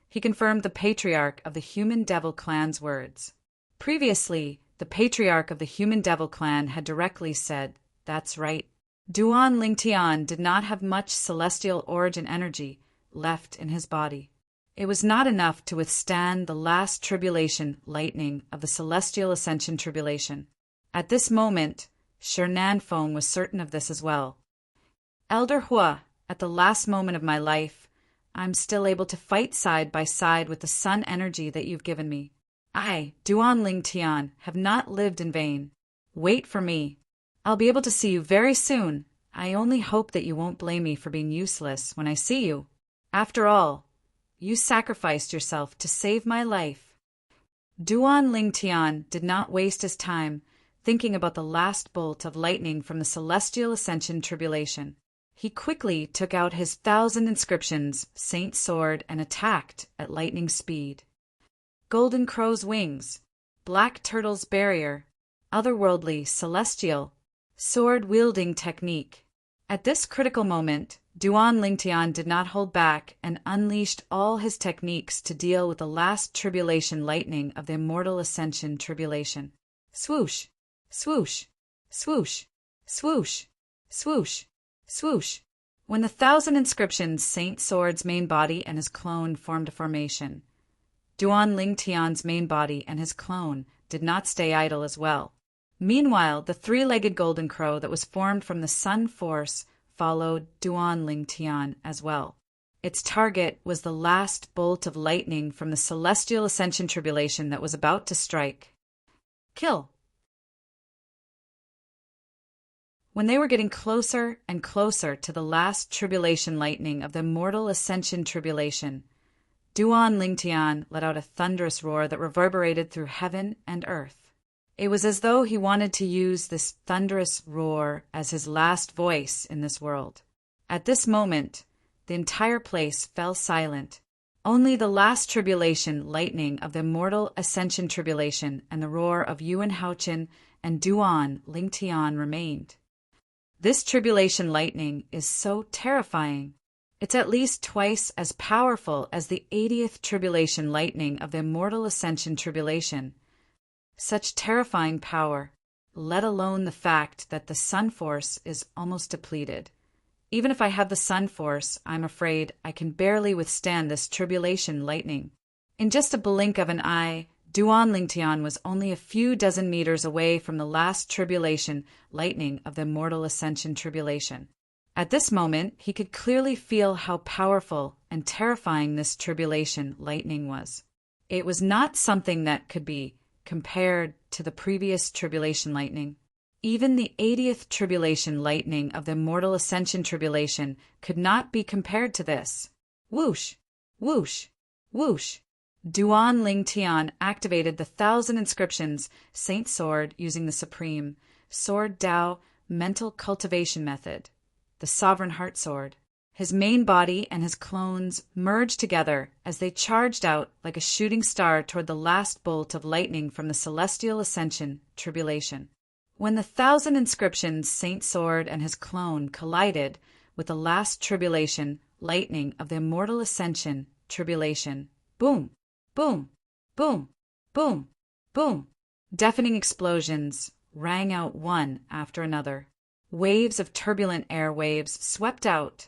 he confirmed the patriarch of the Human Devil clan's words. Previously, the patriarch of the Human Devil clan had directly said, "That's right." Duan Lingtian did not have much celestial origin energy left in his body. It was not enough to withstand the last tribulation lightning of the celestial ascension tribulation. At this moment, Shi Nanfeng was certain of this as well. Elder Hua, at the last moment of my life, I'm still able to fight side by side with the sun energy that you've given me. I, Duan Lingtian, have not lived in vain. Wait for me. I'll be able to see you very soon. I only hope that you won't blame me for being useless when I see you. After all, you sacrificed yourself to save my life. Duan Lingtian did not waste his time thinking about the last bolt of lightning from the celestial ascension tribulation. He quickly took out his 1,000 inscriptions, saint sword, and attacked at lightning speed. Golden Crow's wings. Black Turtle's barrier, otherworldly, celestial, sword-wielding technique. At this critical moment, Duan Lingtian did not hold back and unleashed all his techniques to deal with the last tribulation lightning of the immortal ascension tribulation. Swoosh, swoosh, swoosh, swoosh, swoosh, swoosh. When the 1,000 inscriptions, Saint Sword's main body and his clone formed a formation. Duan Lingtian's main body and his clone did not stay idle as well. Meanwhile, the three-legged golden crow that was formed from the sun force followed Duan Lingtian as well. Its target was the last bolt of lightning from the celestial ascension tribulation that was about to strike. Kill. When they were getting closer and closer to the last tribulation lightning of the immortal ascension tribulation, Duan Lingtian let out a thunderous roar that reverberated through heaven and earth. It was as though he wanted to use this thunderous roar as his last voice in this world. At this moment, the entire place fell silent. Only the last tribulation lightning of the immortal ascension tribulation and the roar of Yuan Haochen and Duan Lingtian remained. This tribulation lightning is so terrifying. It's at least twice as powerful as the 80th tribulation lightning of the immortal ascension tribulation. Such terrifying power, let alone the fact that the sun force is almost depleted. Even if I have the sun force, I'm afraid I can barely withstand this tribulation lightning. In just a blink of an eye, Duan Lingtian was only a few dozen meters away from the last tribulation lightning of the immortal ascension tribulation. At this moment, he could clearly feel how powerful and terrifying this tribulation lightning was. It was not something that could be compared to the previous tribulation lightning. Even the 80th tribulation lightning of the immortal ascension tribulation could not be compared to this. Whoosh, whoosh, whoosh. Duan Lingtian activated the 1,000 inscriptions Saint Sword using the Supreme Sword Tao mental cultivation method, the Sovereign Heart Sword. His main body and his clones merged together as they charged out like a shooting star toward the last bolt of lightning from the celestial ascension tribulation. When the 1,000 inscriptions Saint Sword and his clone collided with the last tribulation lightning of the immortal ascension tribulation, boom, boom, boom, boom, boom, deafening explosions rang out one after another. Waves of turbulent air waves swept out,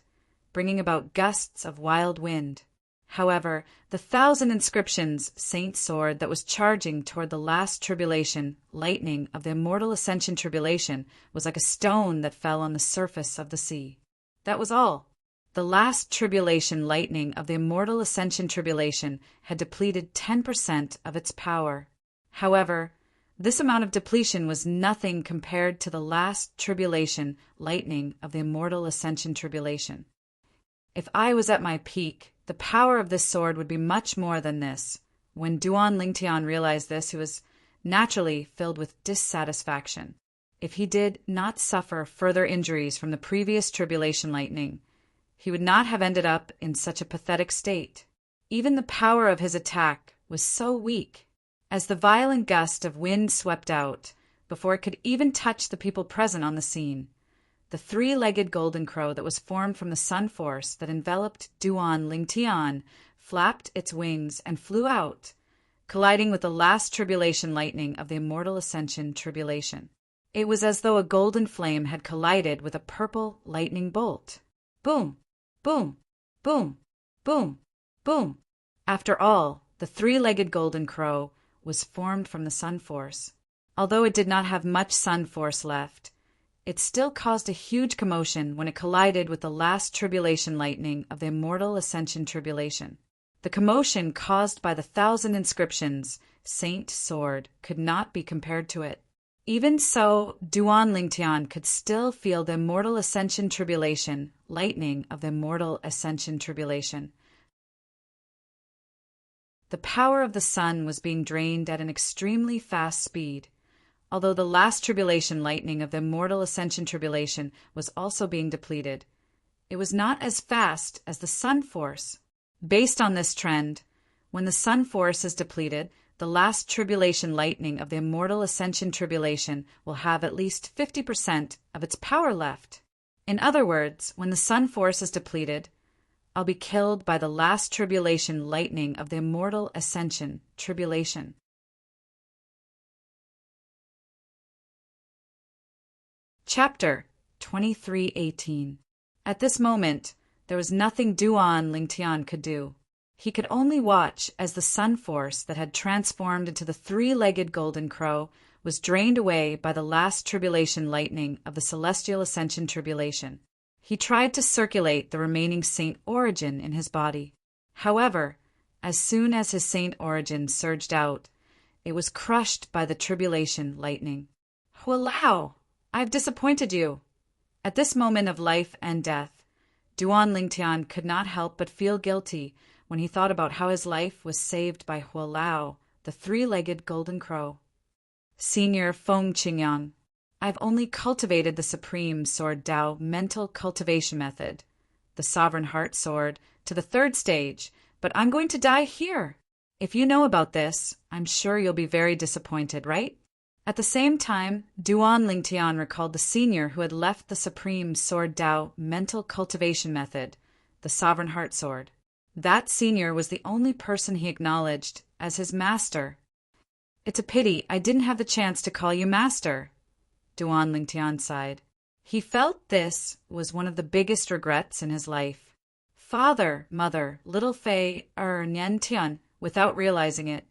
bringing about gusts of wild wind. However, the 1,000 inscriptions Saint Sword that was charging toward the last tribulation lightning of the immortal ascension tribulation was like a stone that fell on the surface of the sea. That was all. The last tribulation lightning of the immortal ascension tribulation had depleted 10% of its power. However, this amount of depletion was nothing compared to the last tribulation lightning of the immortal ascension tribulation. If I was at my peak, the power of this sword would be much more than this. When Duan Lingtian realized this, he was naturally filled with dissatisfaction. If he did not suffer further injuries from the previous tribulation lightning, he would not have ended up in such a pathetic state. Even the power of his attack was so weak. As the violent gust of wind swept out, before it could even touch the people present on the scene, the three-legged golden crow that was formed from the sun force that enveloped Duan Lingtian flapped its wings and flew out, colliding with the last tribulation lightning of the immortal ascension tribulation. It was as though a golden flame had collided with a purple lightning bolt. Boom, boom, boom, boom, boom. After all, the three-legged golden crow was formed from the sun force. Although it did not have much sun force left, it still caused a huge commotion when it collided with the last tribulation lightning of the immortal ascension tribulation. The commotion caused by the 1,000 inscriptions Saint Sword could not be compared to it. Even so, Duan Lingtian could still feel the immortal ascension tribulation lightning of the immortal ascension tribulation. The power of the sun was being drained at an extremely fast speed. Although the last tribulation lightning of the immortal ascension tribulation was also being depleted, it was not as fast as the sun force. Based on this trend, when the sun force is depleted, the last tribulation lightning of the immortal ascension tribulation will have at least 50% of its power left. In other words, when the sun force is depleted, I'll be killed by the last tribulation lightning of the immortal ascension tribulation. Chapter 23:18. At this moment, there was nothing Duan Lingtian could do. He could only watch as the sun force that had transformed into the three-legged golden crow was drained away by the last tribulation lightning of the celestial ascension tribulation. He tried to circulate the remaining saint origin in his body. However, as soon as his saint origin surged out, it was crushed by the tribulation lightning. Hualao! I've disappointed you. At this moment of life and death, Duan Lingtian could not help but feel guilty when he thought about how his life was saved by Hualao, the three-legged golden crow. Senior Feng Qingyang, I've only cultivated the supreme sword Dao mental cultivation method, the sovereign heart sword, to the third stage, but I'm going to die here. If you know about this, I'm sure you'll be very disappointed, right? At the same time, Duan Lingtian recalled the senior who had left the supreme sword Dao mental cultivation method, the sovereign heart sword. That senior was the only person he acknowledged as his master. It's a pity I didn't have the chance to call you master, Duan Lingtian sighed. He felt this was one of the biggest regrets in his life. Father, mother, little Fei, Nian Tian, without realizing it,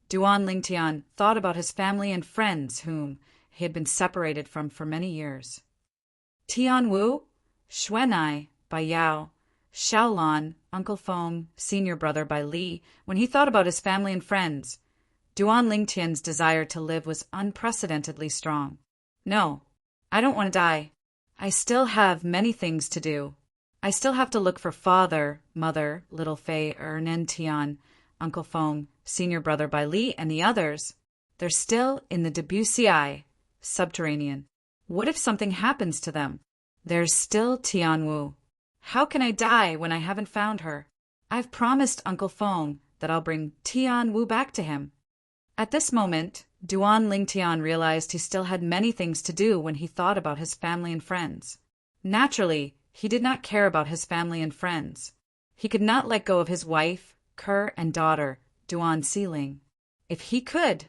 Duan Lingtian thought about his family and friends whom he had been separated from for many years. Tian Wu, Xuanai, by Yao, Xiaolan, Uncle Feng, senior brother by Li. When he thought about his family and friends, Duan Lingtian's desire to live was unprecedentedly strong. No, I don't want to die. I still have many things to do. I still have to look for father, mother, little Fei, Nen Tian, Uncle Feng, senior brother by Li, and the others. They're still in the Debussy subterranean. What if something happens to them? There's still Tian Wu. How can I die when I haven't found her? I've promised Uncle Feng that I'll bring Tian Wu back to him. At this moment, Duan Lingtian realized he still had many things to do when he thought about his family and friends. Naturally, he did not care about his family and friends. He could not let go of his wife, Kerr, and daughter, Duan Siling. If he could,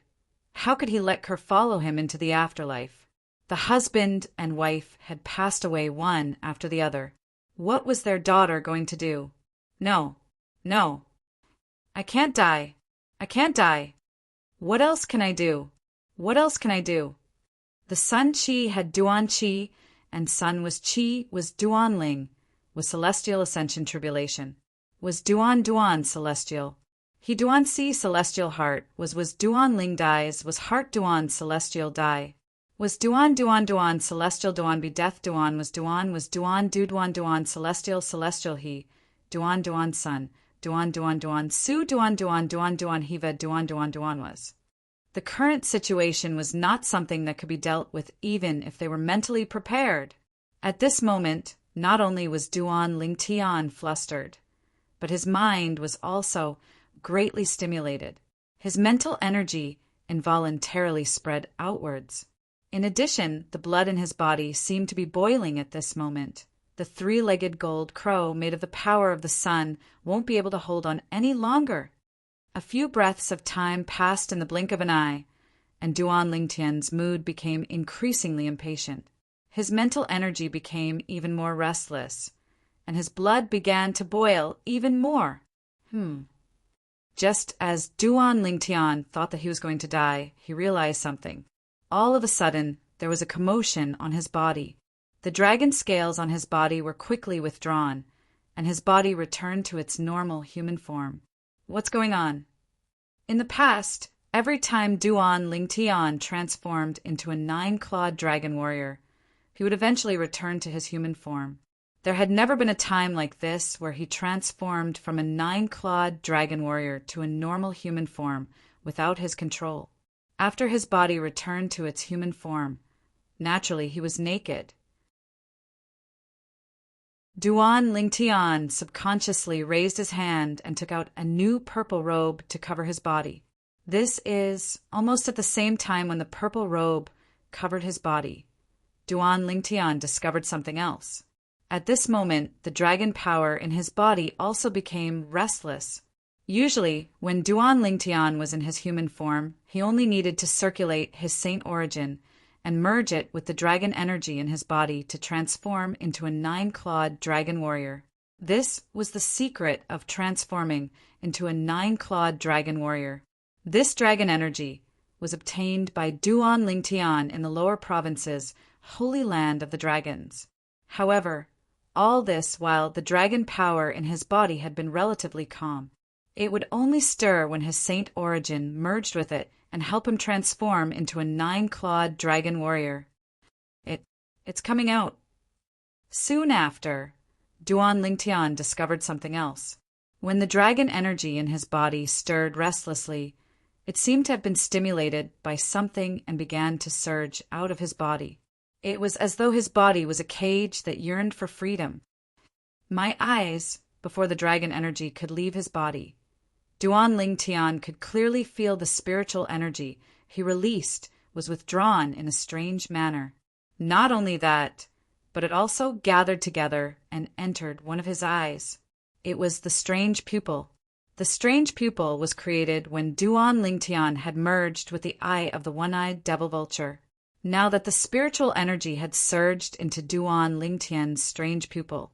how could he let Kerr follow him into the afterlife? The husband and wife had passed away one after the other. What was their daughter going to do? No, no. I can't die. I can't die. What else can I do? What else can I do? The sun Qi had Duan Qi, and sun was Qi, was Duan Ling, was celestial ascension tribulation. Was Duan celestial. He Duan Si celestial heart, was Duan Ling dies, was heart Duan celestial die. Was Duan celestial Duan be death Duan was Duan do Duan celestial he, Duan sun, Duan su Duan hiva Duan was. The current situation was not something that could be dealt with even if they were mentally prepared. At this moment, not only was Duan Lingtian flustered, but his mind was also greatly stimulated. His mental energy involuntarily spread outwards. In addition, the blood in his body seemed to be boiling at this moment. The three-legged gold crow made of the power of the sun won't be able to hold on any longer. A few breaths of time passed in the blink of an eye, and Duan Lingtian's mood became increasingly impatient. His mental energy became even more restless, and his blood began to boil even more. Just as Duan Lingtian thought that he was going to die, he realized something. All of a sudden, there was a commotion on his body. The dragon scales on his body were quickly withdrawn, and his body returned to its normal human form. What's going on? In the past, every time Duan Lingtian transformed into a 9-clawed dragon warrior, he would eventually return to his human form. There had never been a time like this where he transformed from a 9-clawed dragon warrior to a normal human form without his control. After his body returned to its human form, naturally he was naked. Duan Lingtian subconsciously raised his hand and took out a new purple robe to cover his body. This is almost at the same time when the purple robe covered his body. Duan Lingtian discovered something else. At this moment, the dragon power in his body also became restless. Usually, when Duan Lingtian was in his human form, he only needed to circulate his saint origin and merge it with the dragon energy in his body to transform into a 9-clawed dragon warrior. This was the secret of transforming into a 9-clawed dragon warrior. This dragon energy was obtained by Duan Lingtian in the lower provinces, holy land of the dragons. However, all this while the dragon power in his body had been relatively calm. It would only stir when his saint origin merged with it and help him transform into a 9-clawed dragon warrior. It's coming out. Soon after, Duan Lingtian discovered something else. When the dragon energy in his body stirred restlessly, it seemed to have been stimulated by something and began to surge out of his body. It was as though his body was a cage that yearned for freedom. My eyes, before the dragon energy could leave his body, Duan Lingtian could clearly feel the spiritual energy he released was withdrawn in a strange manner. Not only that, but it also gathered together and entered one of his eyes. It was the strange pupil. The strange pupil was created when Duan Lingtian had merged with the eye of the one-eyed devil vulture. Now that the spiritual energy had surged into Duan Lingtian's strange pupil,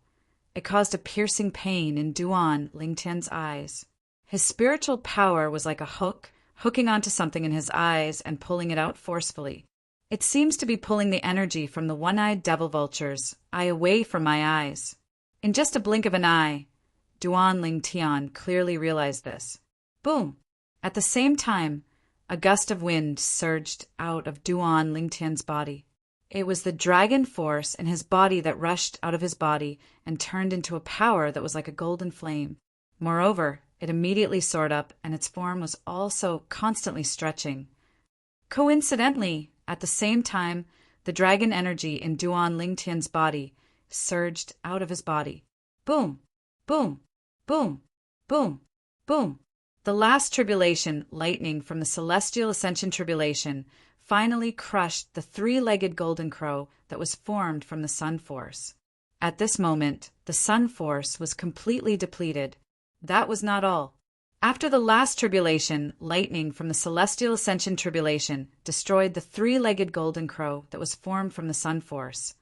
it caused a piercing pain in Duan Lingtian's eyes. His spiritual power was like a hook, hooking onto something in his eyes and pulling it out forcefully. It seems to be pulling the energy from the one-eyed devil vulture's eye away from my eyes. In just a blink of an eye, Duan Lingtian clearly realized this. Boom! At the same time, a gust of wind surged out of Duan Lingtian's body. It was the dragon force in his body that rushed out of his body and turned into a power that was like a golden flame. Moreover, it immediately soared up, and its form was also constantly stretching. Coincidentally, at the same time, the dragon energy in Duan Lingtian's body surged out of his body. Boom! Boom! Boom! Boom! Boom! The last tribulation, lightning from the celestial ascension tribulation, finally crushed the 3-legged golden crow that was formed from the sun force. At this moment, the sun force was completely depleted. That was not all. After the last tribulation, lightning from the celestial ascension tribulation destroyed the 3-legged golden crow that was formed from the sun force.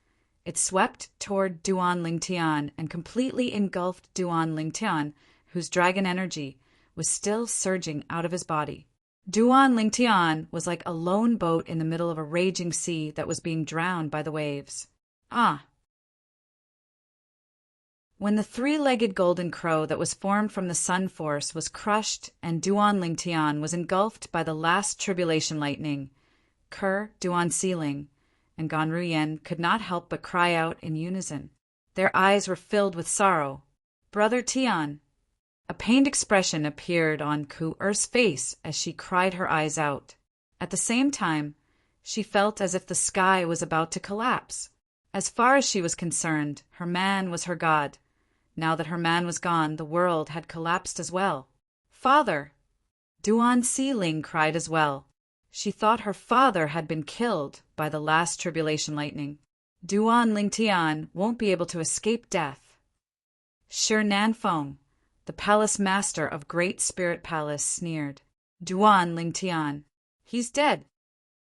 It swept toward Duan Lingtian and completely engulfed Duan Lingtian, whose dragon energy was still surging out of his body. Duan Lingtian was like a lone boat in the middle of a raging sea that was being drowned by the waves. Ah! When the 3-legged golden crow that was formed from the sun force was crushed and Duan Lingtian was engulfed by the last tribulation lightning, Ker, Duan Sealing, and Ganruyen could not help but cry out in unison. Their eyes were filled with sorrow. Brother Tian! A pained expression appeared on Ku-Er's face as she cried her eyes out. At the same time, she felt as if the sky was about to collapse. As far as she was concerned, her man was her god. Now that her man was gone, the world had collapsed as well. Father! Duan Sealing cried as well. She thought her father had been killed by the last tribulation lightning. Duan Lingtian won't be able to escape death. Shi Nanfeng, the palace master of Great Spirit Palace, sneered. Duan Lingtian, he's dead.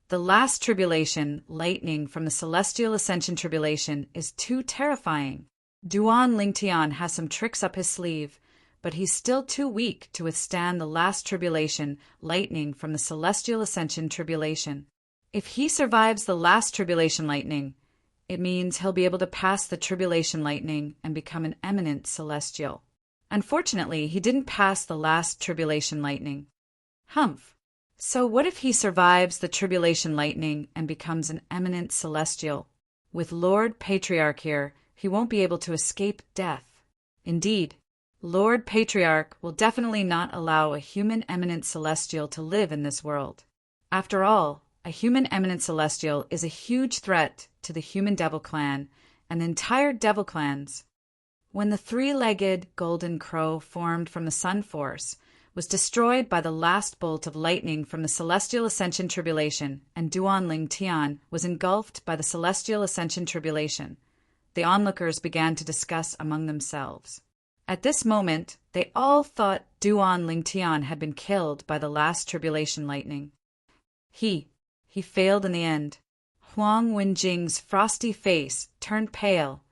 The last tribulation, lightning from the celestial ascension tribulation, is too terrifying. Duan Lingtian has some tricks up his sleeve, but he's still too weak to withstand the last tribulation, lightning from the celestial ascension tribulation. If he survives the last tribulation lightning, it means he'll be able to pass the tribulation lightning and become an eminent celestial. Unfortunately, he didn't pass the last tribulation lightning. Humph. So what if he survives the tribulation lightning and becomes an eminent celestial? With Lord Patriarch here, he won't be able to escape death. Indeed, Lord Patriarch will definitely not allow a human eminent celestial to live in this world. After all, a human eminent celestial is a huge threat to the human devil clan and the entire devil clans. When the 3-legged golden crow formed from the sun force was destroyed by the last bolt of lightning from the celestial ascension tribulation, and Duan Tian was engulfed by the celestial ascension tribulation. The onlookers began to discuss among themselves. At this moment, they all thought Duan Tian had been killed by the last tribulation lightning. He failed in the end. Huang Wenjing's frosty face turned pale,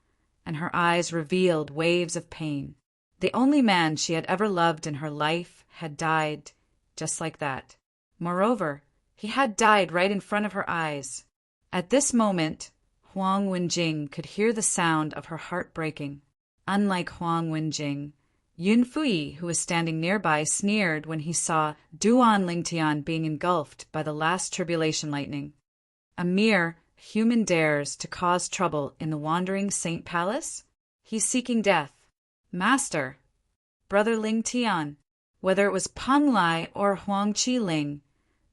and her eyes revealed waves of pain. The only man she had ever loved in her life had died just like that. Moreover, he had died right in front of her eyes. At this moment, Huang Wenjing could hear the sound of her heart breaking. Unlike Huang Wenjing, Yun Fui, who was standing nearby, sneered when he saw Duan Lingtian being engulfed by the last tribulation lightning. A mere human dares to cause trouble in the wandering Saint Palace? He's seeking death. Master, Brother Ling Tian, whether it was Peng Lai or Huang Qiling,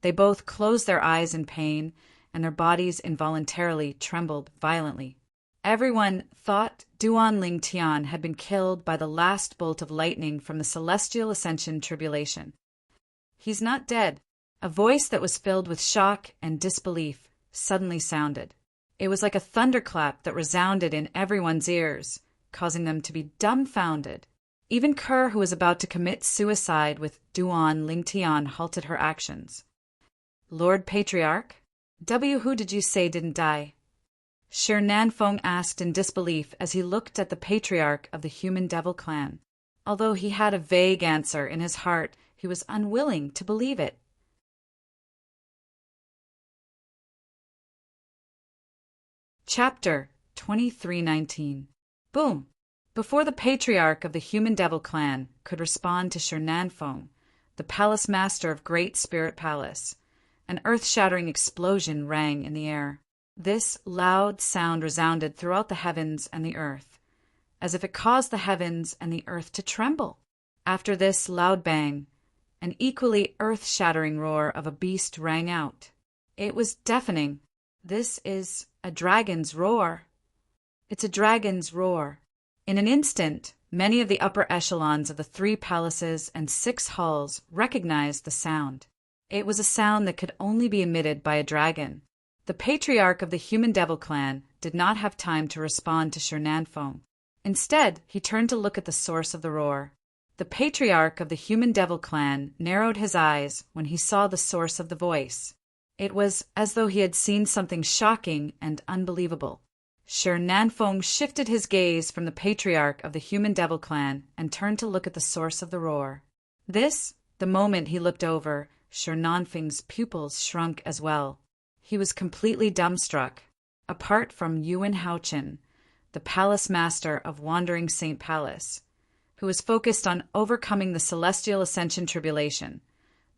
they both closed their eyes in pain, and their bodies involuntarily trembled violently. Everyone thought Duan Ling Tian had been killed by the last bolt of lightning from the celestial ascension tribulation. He's not dead. A voice that was filled with shock and disbelief suddenly sounded. It was like a thunderclap that resounded in everyone's ears, causing them to be dumbfounded. Even Kerr, who was about to commit suicide with Duan Lingtian, halted her actions. Lord Patriarch, who did you say didn't die? Shi Nanfeng asked in disbelief as he looked at the patriarch of the Human Devil clan. Although he had a vague answer in his heart, he was unwilling to believe it. Chapter 2319. Boom! Before the patriarch of the Human Devil clan could respond to Shi Nanfeng, the palace master of Great Spirit Palace, an earth-shattering explosion rang in the air. This loud sound resounded throughout the heavens and the earth, as if it caused the heavens and the earth to tremble. After this loud bang, an equally earth-shattering roar of a beast rang out. It was deafening. This is a dragon's roar. It's a dragon's roar. In an instant, many of the upper echelons of the 3 palaces and 6 halls recognized the sound. It was a sound that could only be emitted by a dragon. The patriarch of the Human Devil clan did not have time to respond to Shi Nanfeng. Instead, he turned to look at the source of the roar. The patriarch of the Human Devil clan narrowed his eyes when he saw the source of the voice. It was as though he had seen something shocking and unbelievable. Shi Nanfeng shifted his gaze from the patriarch of the Human Devil clan and turned to look at the source of the roar. The moment he looked over, Shi Nanfeng's pupils shrunk as well. He was completely dumbstruck. Apart from Yuan Haochen, the palace master of Wandering Saint Palace, who was focused on overcoming the celestial ascension tribulation,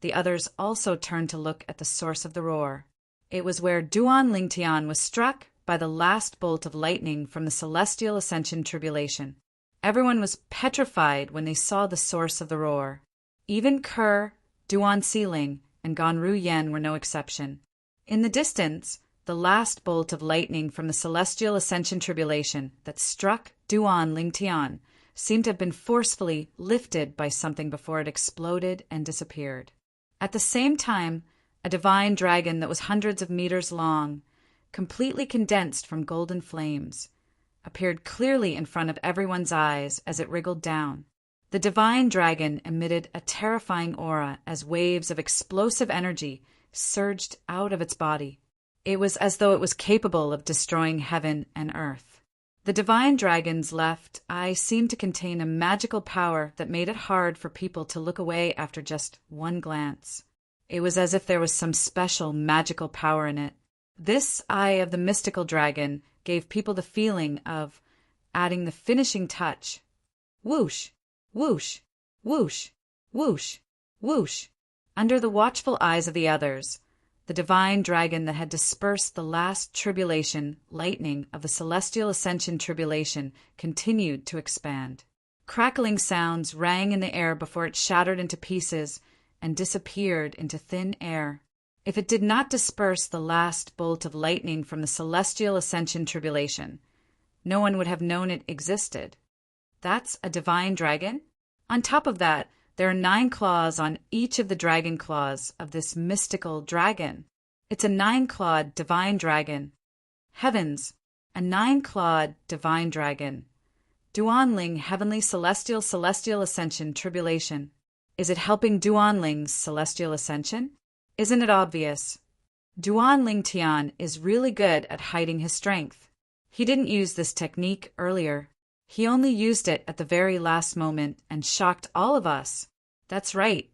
the others also turned to look at the source of the roar. It was where Duan Lingtian was struck by the last bolt of lightning from the celestial ascension tribulation. Everyone was petrified when they saw the source of the roar. Even Kerr, Duan Xiling, and Ganru Yen were no exception. In the distance, the last bolt of lightning from the celestial ascension tribulation that struck Duan Lingtian seemed to have been forcefully lifted by something before it exploded and disappeared. At the same time, a divine dragon that was hundreds of meters long, completely condensed from golden flames, appeared clearly in front of everyone's eyes as it wriggled down. The divine dragon emitted a terrifying aura as waves of explosive energy surged out of its body. It was as though it was capable of destroying heaven and earth. The divine dragon's left eye seemed to contain a magical power that made it hard for people to look away after just one glance. It was as if there was some special magical power in it. This eye of the mystical dragon gave people the feeling of adding the finishing touch. Whoosh, whoosh, whoosh, whoosh, whoosh. Under the watchful eyes of the others, the divine dragon that had dispersed the last tribulation lightning of the celestial ascension tribulation continued to expand. Crackling sounds rang in the air before it shattered into pieces and disappeared into thin air. If it did not disperse the last bolt of lightning from the celestial ascension tribulation, no one would have known it existed. That's a divine dragon? On top of that, There are 9 claws on each of the dragon claws of this mystical dragon. It's a 9-clawed divine dragon. Heavens, a 9-clawed divine dragon. Duanling Heavenly Celestial Ascension Tribulation. Is it helping Duanling's celestial ascension? Isn't it obvious? Duanling Tian is really good at hiding his strength. He didn't use this technique earlier. He only used it at the very last moment and shocked all of us. That's right.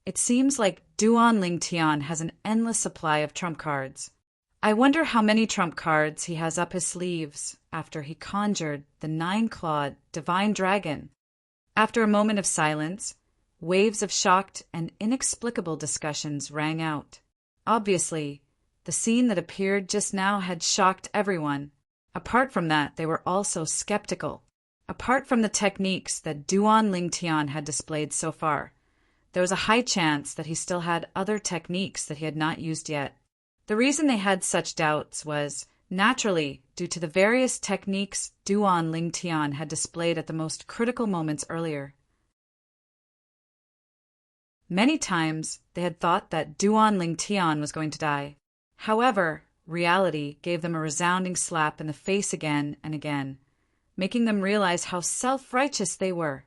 It seems like Duanling Tian has an endless supply of trump cards. I wonder how many trump cards he has up his sleeves after he conjured the 9-clawed divine dragon. After a moment of silence, waves of shocked and inexplicable discussions rang out. Obviously, the scene that appeared just now had shocked everyone. Apart from that, they were also skeptical. Apart from the techniques that Duanling Tian had displayed so far, there was a high chance that he still had other techniques that he had not used yet. The reason they had such doubts was, naturally, due to the various techniques Duanling Tian had displayed at the most critical moments earlier. Many times, they had thought that Duanling Tian was going to die. However, reality gave them a resounding slap in the face again and again, making them realize how self-righteous they were.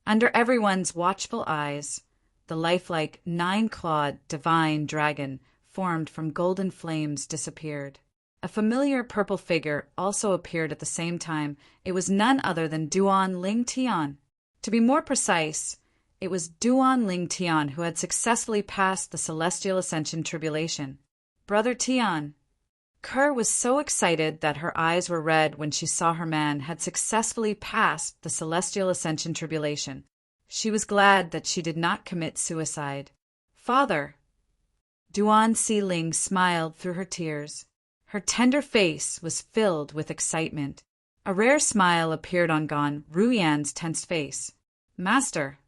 Under everyone's watchful eyes, the lifelike 9-clawed divine dragon formed from golden flames disappeared. A familiar purple figure also appeared at the same time. It was none other than Duanling Tian. To be more precise, it was Duanling Tian who had successfully passed the Celestial Ascension Tribulation. Brother Tian. Kerr was so excited that her eyes were red when she saw her man had successfully passed the Celestial Ascension Tribulation. She was glad that she did not commit suicide. Father. Duan Siling smiled through her tears. Her tender face was filled with excitement. A rare smile appeared on Gan Ruyan's tense face. Master.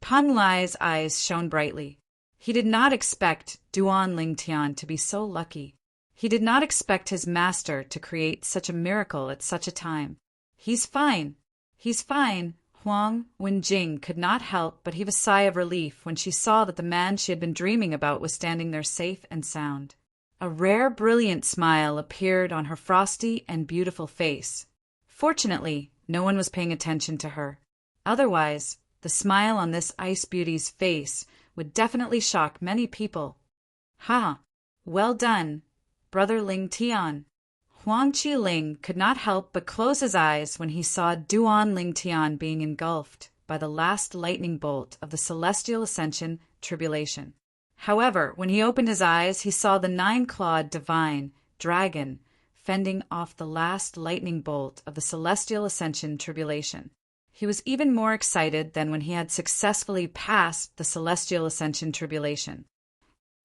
Peng Lai's eyes shone brightly. He did not expect Duanling Tian to be so lucky. He did not expect his master to create such a miracle at such a time. He's fine. He's fine. Huang Wenjing could not help but heave a sigh of relief when she saw that the man she had been dreaming about was standing there safe and sound. A rare, brilliant smile appeared on her frosty and beautiful face. Fortunately, no one was paying attention to her. Otherwise, the smile on this ice beauty's face would definitely shock many people. Ha! Well done, Brother Ling Tian. Huang Qiling could not help but close his eyes when he saw Duanling Tian being engulfed by the last lightning bolt of the Celestial Ascension Tribulation. However, when he opened his eyes, he saw the 9-clawed divine dragon fending off the last lightning bolt of the Celestial Ascension Tribulation. He was even more excited than when he had successfully passed the Celestial Ascension Tribulation.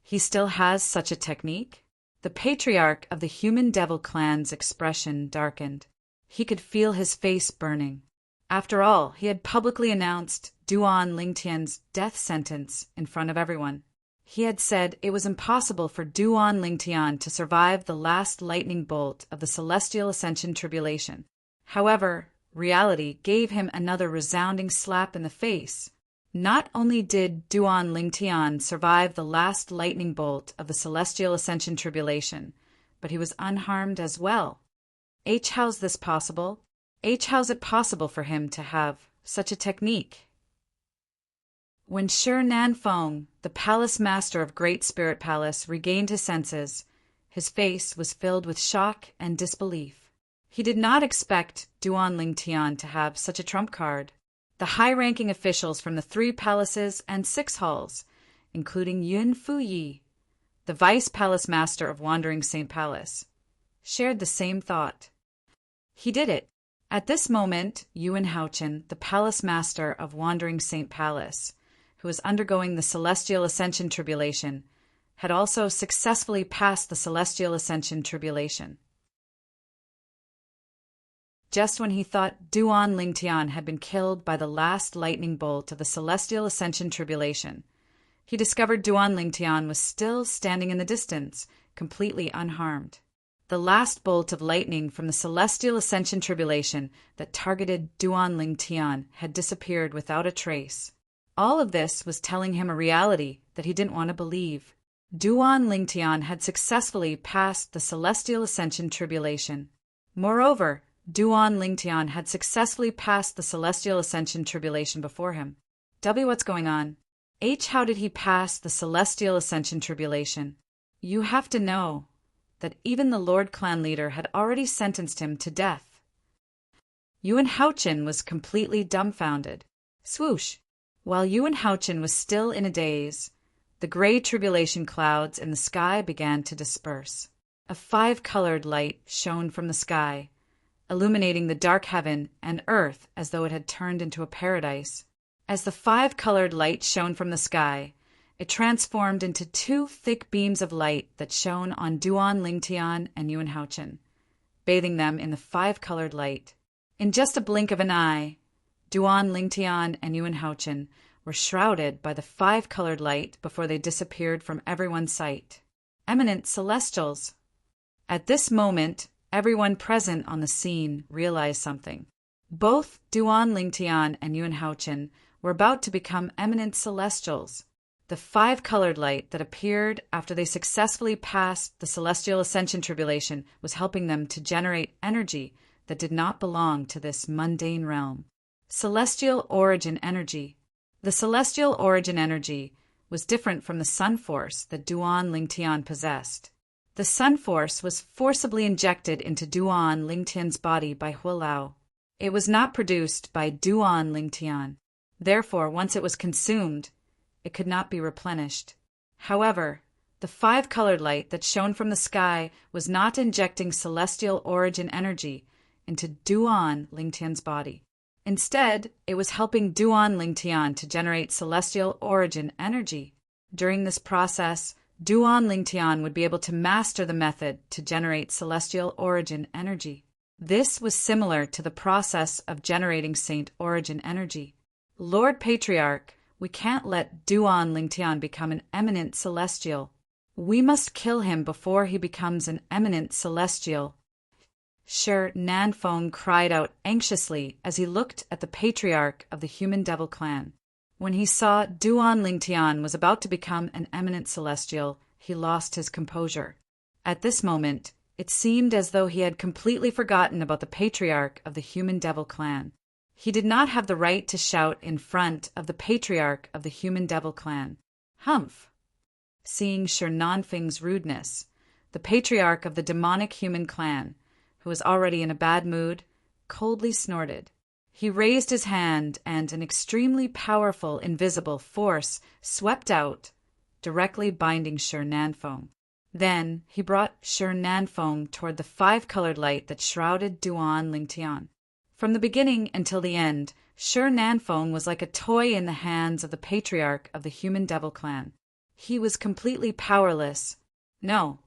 He still has such a technique? The patriarch of the human devil clan's expression darkened. He could feel his face burning. After all, he had publicly announced Duanling Tian's death sentence in front of everyone. He had said it was impossible for Duanling Tian to survive the last lightning bolt of the Celestial Ascension Tribulation. However, reality gave him another resounding slap in the face. Not only did Duanling Tian survive the last lightning bolt of the Celestial Ascension Tribulation, but he was unharmed as well. How's this possible? How's it possible for him to have such a technique? When Shi Nanfeng, the palace master of Great Spirit Palace, regained his senses, his face was filled with shock and disbelief. He did not expect Duanling Tian to have such a trump card. The high-ranking officials from the 3 palaces and 6 halls, including Yun Fuyi, the vice palace master of Wandering Saint Palace, shared the same thought. He did it. At this moment, Yuan Haochen, the palace master of Wandering Saint Palace, who was undergoing the Celestial Ascension Tribulation, had also successfully passed the Celestial Ascension Tribulation. Just when he thought Duanling Tian had been killed by the last lightning bolt of the Celestial Ascension Tribulation, he discovered Duanling Tian was still standing in the distance, completely unharmed. The last bolt of lightning from the Celestial Ascension Tribulation that targeted Duanling Tian had disappeared without a trace. All of this was telling him a reality that he didn't want to believe. Duan Lingtian had successfully passed the Celestial Ascension Tribulation. Moreover, Duan Lingtian had successfully passed the Celestial Ascension Tribulation before him. W. What's going on? H. How did he pass the Celestial Ascension Tribulation? You have to know that even the Lord Clan leader had already sentenced him to death. Yuan Haochin was completely dumbfounded. Swoosh! While Yuan Haochin was still in a daze, the gray tribulation clouds in the sky began to disperse. A 5-colored light shone from the sky, illuminating the dark heaven and earth as though it had turned into a paradise. As the 5-colored light shone from the sky, it transformed into 2 thick beams of light that shone on Duan Lingtian and Yuan Haochin, bathing them in the 5-colored light. In just a blink of an eye, Duan Lingtian and Yuan Haochin were shrouded by the 5-colored light before they disappeared from everyone's sight. Eminent Celestials! At this moment, everyone present on the scene realized something. Both Duan Lingtian and Yuan Haochin were about to become eminent Celestials. The 5-colored light that appeared after they successfully passed the Celestial Ascension Tribulation was helping them to generate energy that did not belong to this mundane realm. Celestial Origin Energy. The Celestial Origin Energy was different from the Sun Force that Duan Lingtian possessed. The Sun Force was forcibly injected into Duan Lingtian's body by Huolao. It was not produced by Duan Lingtian. Therefore, once it was consumed, it could not be replenished. However, the 5-colored light that shone from the sky was not injecting celestial origin energy into Duan Lingtian's body. Instead, it was helping Duan Lingtian to generate celestial origin energy. During this process, Duan Lingtian would be able to master the method to generate celestial origin energy. This was similar to the process of generating saint origin energy. Lord Patriarch, we can't let Duan Lingtian become an eminent celestial. We must kill him before he becomes an eminent celestial. Shi Nanfeng cried out anxiously as he looked at the patriarch of the Human Devil Clan. When he saw Duan Lingtian was about to become an eminent celestial, he lost his composure. At this moment, it seemed as though he had completely forgotten about the patriarch of the Human Devil Clan. He did not have the right to shout in front of the patriarch of the Human Devil Clan. Humph! Seeing Shi Nanfeng's rudeness, the patriarch of the demonic human clan, who was already in a bad mood, coldly snorted. He raised his hand and an extremely powerful invisible force swept out, directly binding Shi Nanfeng. Then he brought Shi Nanfeng toward the 5-colored light that shrouded Duan Lingtian. From the beginning until the end, Shi Nanfeng was like a toy in the hands of the patriarch of the Human Devil Clan. He was completely powerless. No.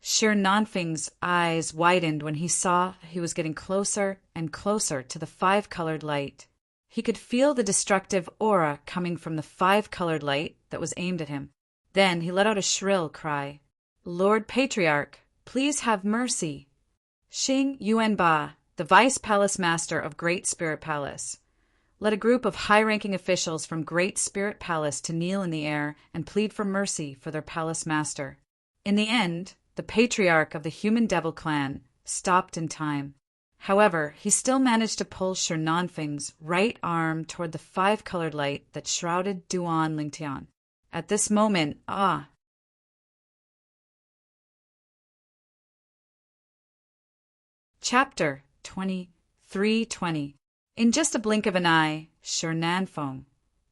Shi Nanfeng's eyes widened when he saw he was getting closer and closer to the 5-colored light. He could feel the destructive aura coming from the 5-colored light that was aimed at him. Then he let out a shrill cry. Lord Patriarch, please have mercy. Xing Yuanba, the Vice Palace Master of Great Spirit Palace, led a group of high-ranking officials from Great Spirit Palace to kneel in the air and plead for mercy for their palace master. In the end, the patriarch of the Human Devil Clan stopped in time. However, he still managed to pull Shi Nanfeng's right arm toward the 5-colored light that shrouded Duan Lingtian. At this moment, Chapter 23:20. In just a blink of an eye, Shi Nanfeng,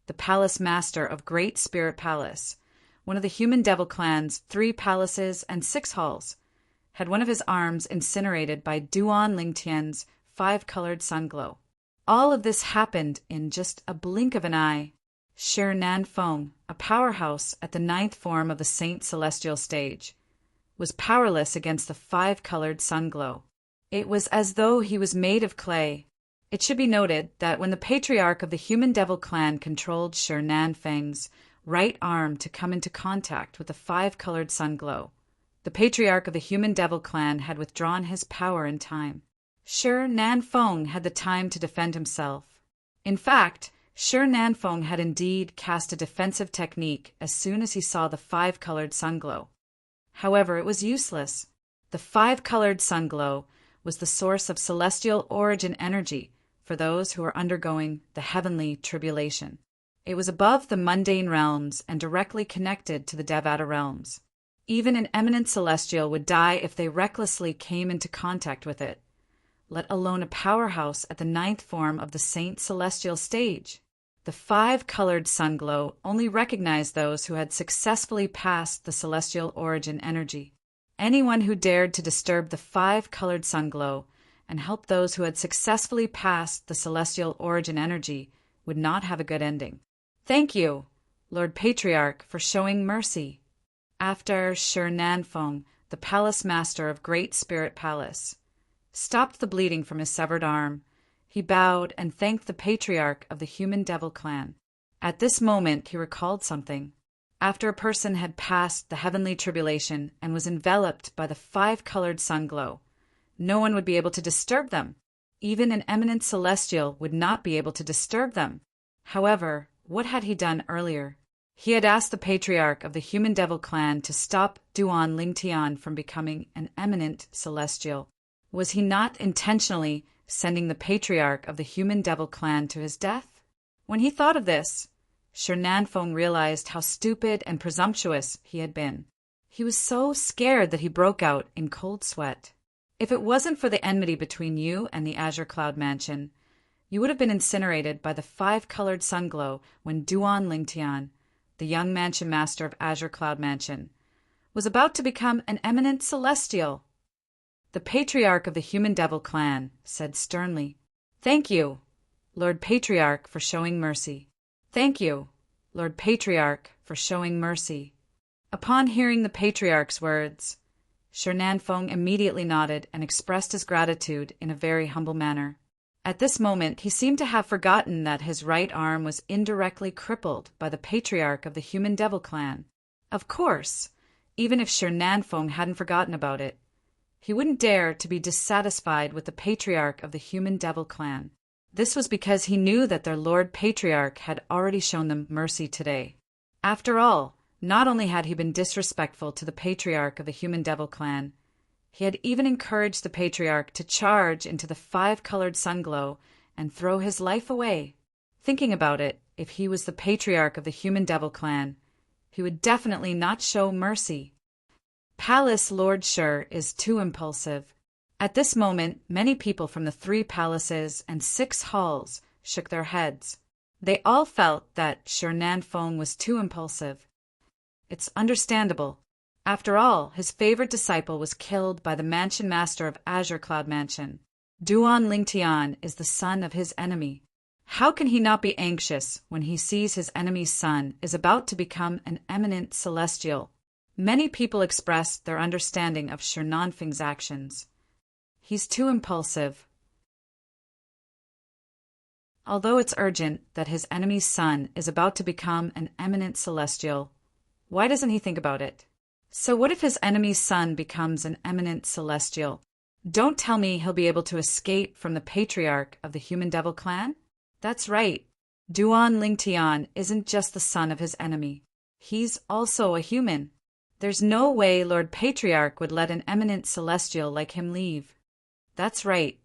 the palace master of Great Spirit Palace, one of the Human Devil Clan's 3 palaces and 6 halls, had one of his arms incinerated by Duan Lingtian's 5-colored sunglow. All of this happened in just a blink of an eye. Shi Nanfeng, a powerhouse at the 9th form of the Saint Celestial stage, was powerless against the 5-colored sunglow. It was as though he was made of clay. It should be noted that when the patriarch of the Human Devil Clan controlled Shi Nanfeng's right arm to come into contact with the 5-colored sunglow, the patriarch of the Human Devil Clan had withdrawn his power in time. Shi Nanfeng had the time to defend himself. In fact, Shi Nanfeng had indeed cast a defensive technique as soon as he saw the five-colored sunglow. However, it was useless. The five-colored sunglow was the source of celestial origin energy for those who were undergoing the heavenly tribulation. It was above the mundane realms and directly connected to the Devata realms. Even an eminent celestial would die if they recklessly came into contact with it, let alone a powerhouse at the ninth form of the saint celestial stage. The five-colored sunglow only recognized those who had successfully passed the celestial origin energy. Anyone who dared to disturb the five-colored sunglow and help those who had successfully passed the celestial origin energy would not have a good ending. Thank you, Lord Patriarch, for showing mercy. After Shi Nanfeng, the palace master of Great Spirit Palace, stopped the bleeding from his severed arm, he bowed and thanked the patriarch of the human devil clan. At this moment he recalled something. After a person had passed the heavenly tribulation and was enveloped by the five-colored sunglow, no one would be able to disturb them. Even an eminent celestial would not be able to disturb them. However, what had he done earlier? He had asked the patriarch of the human devil clan to stop Duan Lingtian from becoming an eminent celestial. Was he not intentionally sending the patriarch of the human devil clan to his death? When he thought of this, Shi Nanfeng realized how stupid and presumptuous he had been. He was so scared that he broke out in cold sweat. If it wasn't for the enmity between you and the Azure Cloud Mansion, you would have been incinerated by the five-colored sunglow when Duan Lingtian, the young mansion master of Azure Cloud Mansion, was about to become an eminent celestial. The patriarch of the human devil clan said sternly, "Thank you, Lord Patriarch, for showing mercy. Thank you, Lord Patriarch, for showing mercy." Upon hearing the patriarch's words, Shi Nanfeng immediately nodded and expressed his gratitude in a very humble manner. At this moment, he seemed to have forgotten that his right arm was indirectly crippled by the patriarch of the human devil clan. Of course, even if Shi Nanfeng hadn't forgotten about it, he wouldn't dare to be dissatisfied with the patriarch of the human devil clan. This was because he knew that their Lord Patriarch had already shown them mercy today. After all, not only had he been disrespectful to the patriarch of the human devil clan, he had even encouraged the patriarch to charge into the five-colored sunglow and throw his life away. Thinking about it, if he was the patriarch of the human devil clan, he would definitely not show mercy. Palace Lord Shi is too impulsive. At this moment, many people from the 3 palaces and 6 halls shook their heads. They all felt that Shi Nanfeng was too impulsive. It's understandable. After all, his favorite disciple was killed by the mansion master of Azure Cloud Mansion. Duan Lingtian is the son of his enemy. How can he not be anxious when he sees his enemy's son is about to become an eminent celestial? Many people expressed their understanding of Shi Nanfeng's actions. He's too impulsive. Although it's urgent that his enemy's son is about to become an eminent celestial, why doesn't he think about it? So what if his enemy's son becomes an eminent celestial? Don't tell me he'll be able to escape from the patriarch of the human devil clan? That's right. Duan Lingtian isn't just the son of his enemy. He's also a human. There's no way Lord Patriarch would let an eminent celestial like him leave. That's right.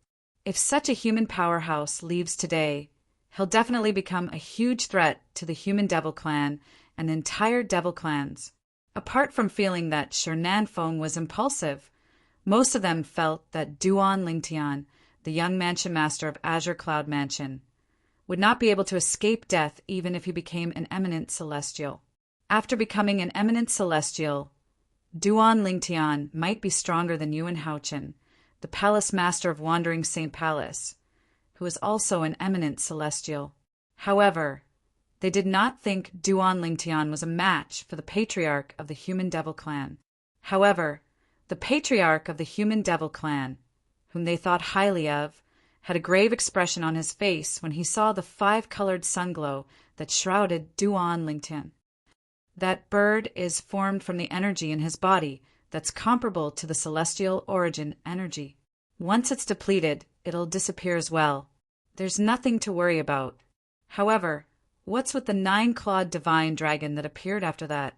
If such a human powerhouse leaves today, he'll definitely become a huge threat to the human devil clan and entire devil clans. Apart from feeling that Shi Nanfeng was impulsive, most of them felt that Duan Lingtian, the young mansion master of Azure Cloud Mansion, would not be able to escape death even if he became an eminent celestial. After becoming an eminent celestial, Duan Lingtian might be stronger than Yuan Haochen, the palace master of Wandering Saint Palace, who is also an eminent celestial. However, they did not think Duan Lingtian was a match for the patriarch of the human devil clan. However, the patriarch of the human devil clan, whom they thought highly of, had a grave expression on his face when he saw the five-colored sunglow that shrouded Duan Lingtian. That bird is formed from the energy in his body that's comparable to the celestial origin energy. Once it's depleted, it'll disappear as well. There's nothing to worry about. However, what's with the nine-clawed divine dragon that appeared after that?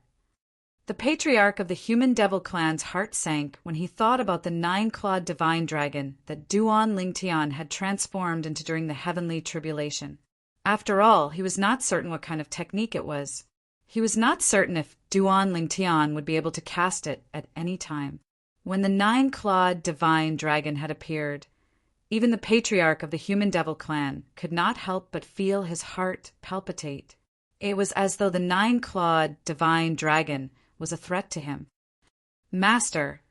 The patriarch of the human devil clan's heart sank when he thought about the nine-clawed divine dragon that Duan Lingtian had transformed into during the heavenly tribulation. After all, he was not certain what kind of technique it was. He was not certain if Duan Lingtian would be able to cast it at any time. When the nine-clawed divine dragon had appeared, even the patriarch of the human devil clan could not help but feel his heart palpitate. It was as though the nine-clawed divine dragon was a threat to him. Master,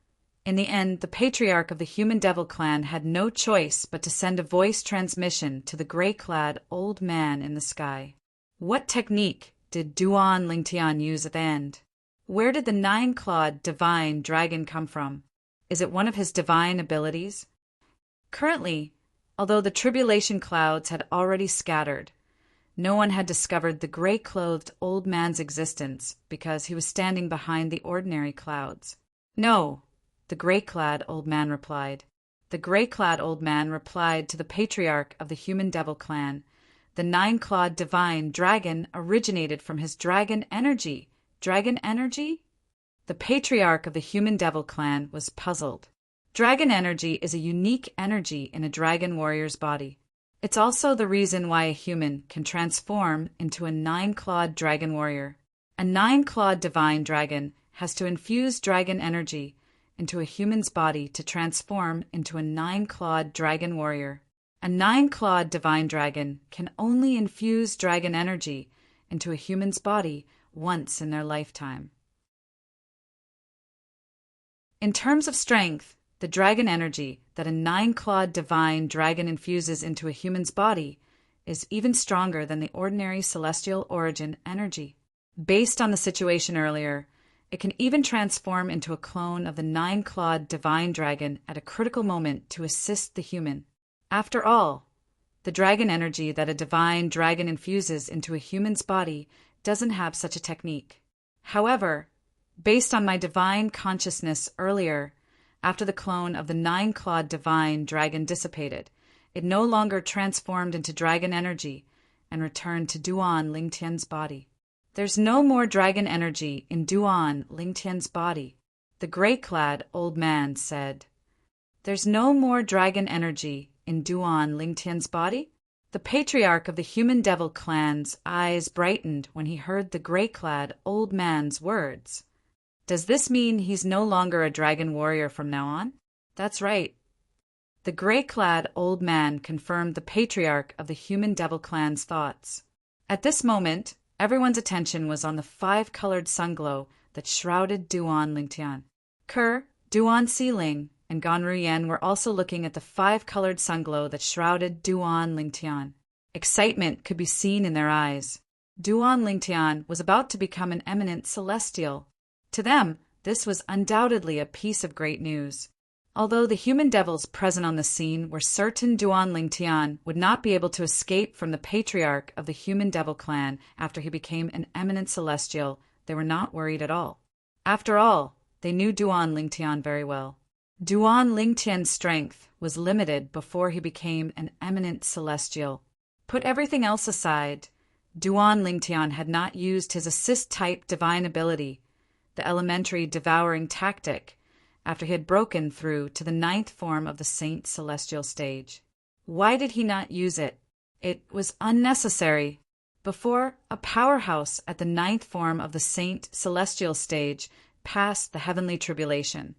in the end, the patriarch of the human devil clan had no choice but to send a voice transmission to the gray-clad old man in the sky. What technique did Duan Lingtian use at the end? Where did the nine-clawed divine dragon come from? Is it one of his divine abilities? Currently, although the tribulation clouds had already scattered, no one had discovered the gray-clothed old man's existence because he was standing behind the ordinary clouds. No, the gray-clad old man replied. The gray-clad old man replied to the patriarch of the human devil clan. The nine-clawed divine dragon originated from his dragon energy. Dragon energy? The patriarch of the human devil clan was puzzled. Dragon energy is a unique energy in a dragon warrior's body. It's also the reason why a human can transform into a nine-clawed dragon warrior. A nine-clawed divine dragon has to infuse dragon energy into a human's body to transform into a nine-clawed dragon warrior. A nine-clawed divine dragon can only infuse dragon energy into a human's body once in their lifetime. In terms of strength, the dragon energy that a nine-clawed divine dragon infuses into a human's body is even stronger than the ordinary celestial origin energy. Based on the situation earlier, it can even transform into a clone of the nine-clawed divine dragon at a critical moment to assist the human. After all, the dragon energy that a divine dragon infuses into a human's body doesn't have such a technique. However, based on my divine consciousness earlier, after the clone of the nine-clawed divine dragon dissipated, it no longer transformed into dragon energy and returned to Duan Lingtian's body. There's no more dragon energy in Duan Lingtian's body, the gray-clad old man said. There's no more dragon energy in Duan Lingtian's body? The patriarch of the human devil clan's eyes brightened when he heard the gray-clad old man's words. Does this mean he's no longer a dragon warrior from now on? That's right. The gray-clad old man confirmed the patriarch of the human devil clan's thoughts. At this moment, everyone's attention was on the five-colored sunglow that shrouded Duan Lingtian. Kerr, Duan Siling, and Ganru Yan were also looking at the five-colored sunglow that shrouded Duan Lingtian. Excitement could be seen in their eyes. Duan Lingtian was about to become an eminent celestial. To them, this was undoubtedly a piece of great news. Although the human devils present on the scene were certain Duan Lingtian would not be able to escape from the patriarch of the human devil clan after he became an eminent celestial, they were not worried at all. After all, they knew Duan Lingtian very well. Duan Lingtian's strength was limited before he became an eminent celestial. Put everything else aside, Duan Lingtian had not used his assist-type divine ability, the elementary devouring tactic, after he had broken through to the ninth form of the Saint Celestial stage. Why did he not use it? It was unnecessary. Before a powerhouse at the ninth form of the Saint Celestial stage passed the heavenly tribulation,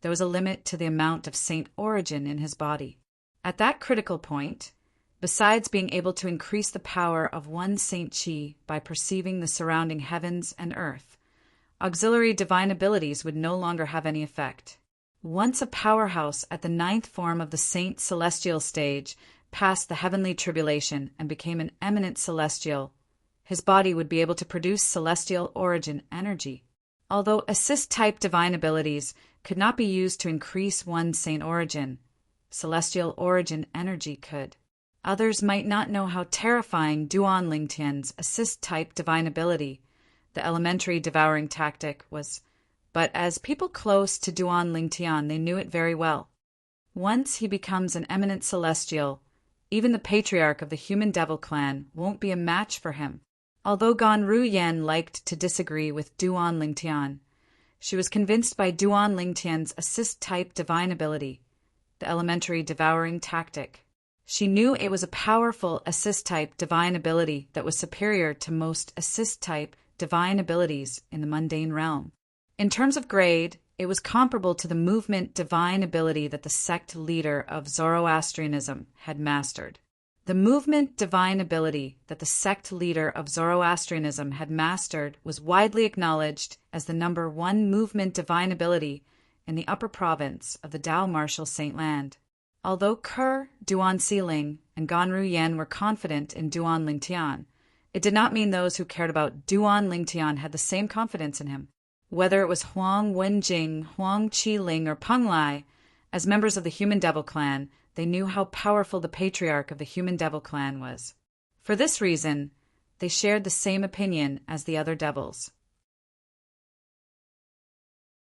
there was a limit to the amount of saint origin in his body. At that critical point, besides being able to increase the power of one saint chi by perceiving the surrounding heavens and earth, auxiliary divine abilities would no longer have any effect. Once a powerhouse at the ninth form of the Saint Celestial stage passed the heavenly tribulation and became an eminent celestial, his body would be able to produce celestial origin energy. Although assist-type divine abilities could not be used to increase one's saint origin, celestial origin energy could. Others might not know how terrifying Duan Lingtian's assist-type divine ability, the elementary devouring tactic, was, but as people close to Duan Lingtian, they knew it very well. Once he becomes an eminent celestial, even the patriarch of the human devil clan won't be a match for him. Although Ganru Yan liked to disagree with Duan Lingtian, she was convinced by Duan Lingtian's assist-type divine ability, the elementary devouring tactic. She knew it was a powerful assist-type divine ability that was superior to most assist-type divine abilities in the mundane realm. In terms of grade, it was comparable to the movement divine ability that the sect leader of Zoroastrianism had mastered. The movement divine ability that the sect leader of Zoroastrianism had mastered was widely acknowledged as the number one movement divine ability in the upper province of the Dao Martial Saint Land. Although Ker, Duan Siling, and Ganru Yan were confident in Duan Lingtian, it did not mean those who cared about Duan Lingtian had the same confidence in him. Whether it was Huang Wenjing, Huang Qiling, or Peng Lai, as members of the Human Devil Clan, they knew how powerful the patriarch of the Human Devil Clan was. For this reason, they shared the same opinion as the other devils.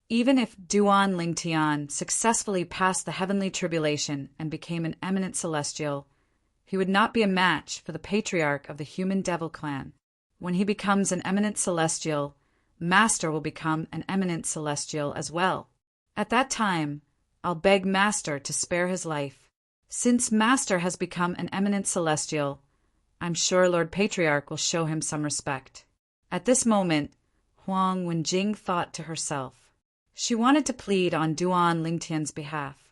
Even if Duan Lingtian successfully passed the heavenly tribulation and became an eminent celestial, he would not be a match for the patriarch of the Human Devil Clan. When he becomes an eminent celestial, Master will become an eminent celestial as well. At that time, I'll beg Master to spare his life. Since Master has become an eminent celestial, I'm sure Lord Patriarch will show him some respect. At this moment, Huang Wenjing thought to herself. She wanted to plead on Duan Lingtian's behalf.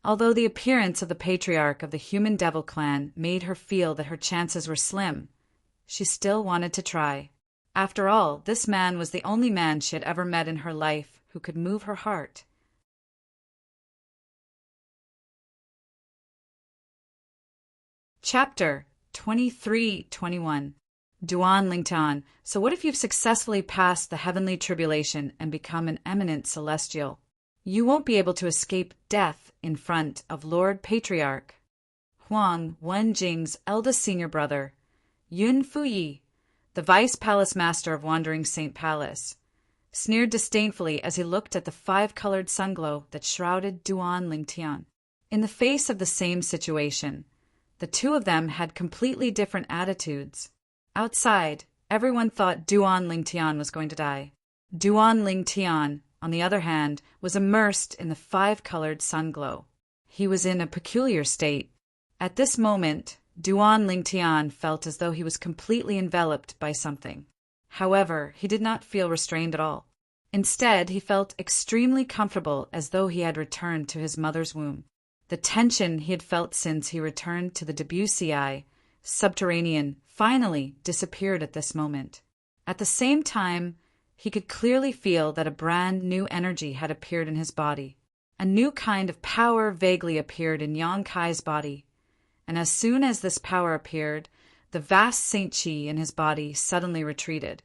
Although the appearance of the patriarch of the Human Devil Clan made her feel that her chances were slim, she still wanted to try. After all, this man was the only man she had ever met in her life who could move her heart. Chapter 23-21. Duan Lingtian, so what if you've successfully passed the heavenly tribulation and become an eminent celestial? You won't be able to escape death in front of Lord Patriarch. Huang Wenjing's eldest senior brother, Yun Fuyi, the vice palace master of Wandering Saint Palace, sneered disdainfully as he looked at the five-colored sunglow that shrouded Duan Lingtian. In the face of the same situation, the two of them had completely different attitudes. Outside, everyone thought Duan Lingtian was going to die. Duan Lingtian, on the other hand, was immersed in the five-colored sunglow. He was in a peculiar state. At this moment, Duan Lingtian felt as though he was completely enveloped by something. However, he did not feel restrained at all. Instead, he felt extremely comfortable as though he had returned to his mother's womb. The tension he had felt since he returned to the Debussy subterranean finally disappeared at this moment. At the same time, he could clearly feel that a brand new energy had appeared in his body. A new kind of power vaguely appeared in Yang Kai's body, and as soon as this power appeared, the vast Saint Chi in his body suddenly retreated,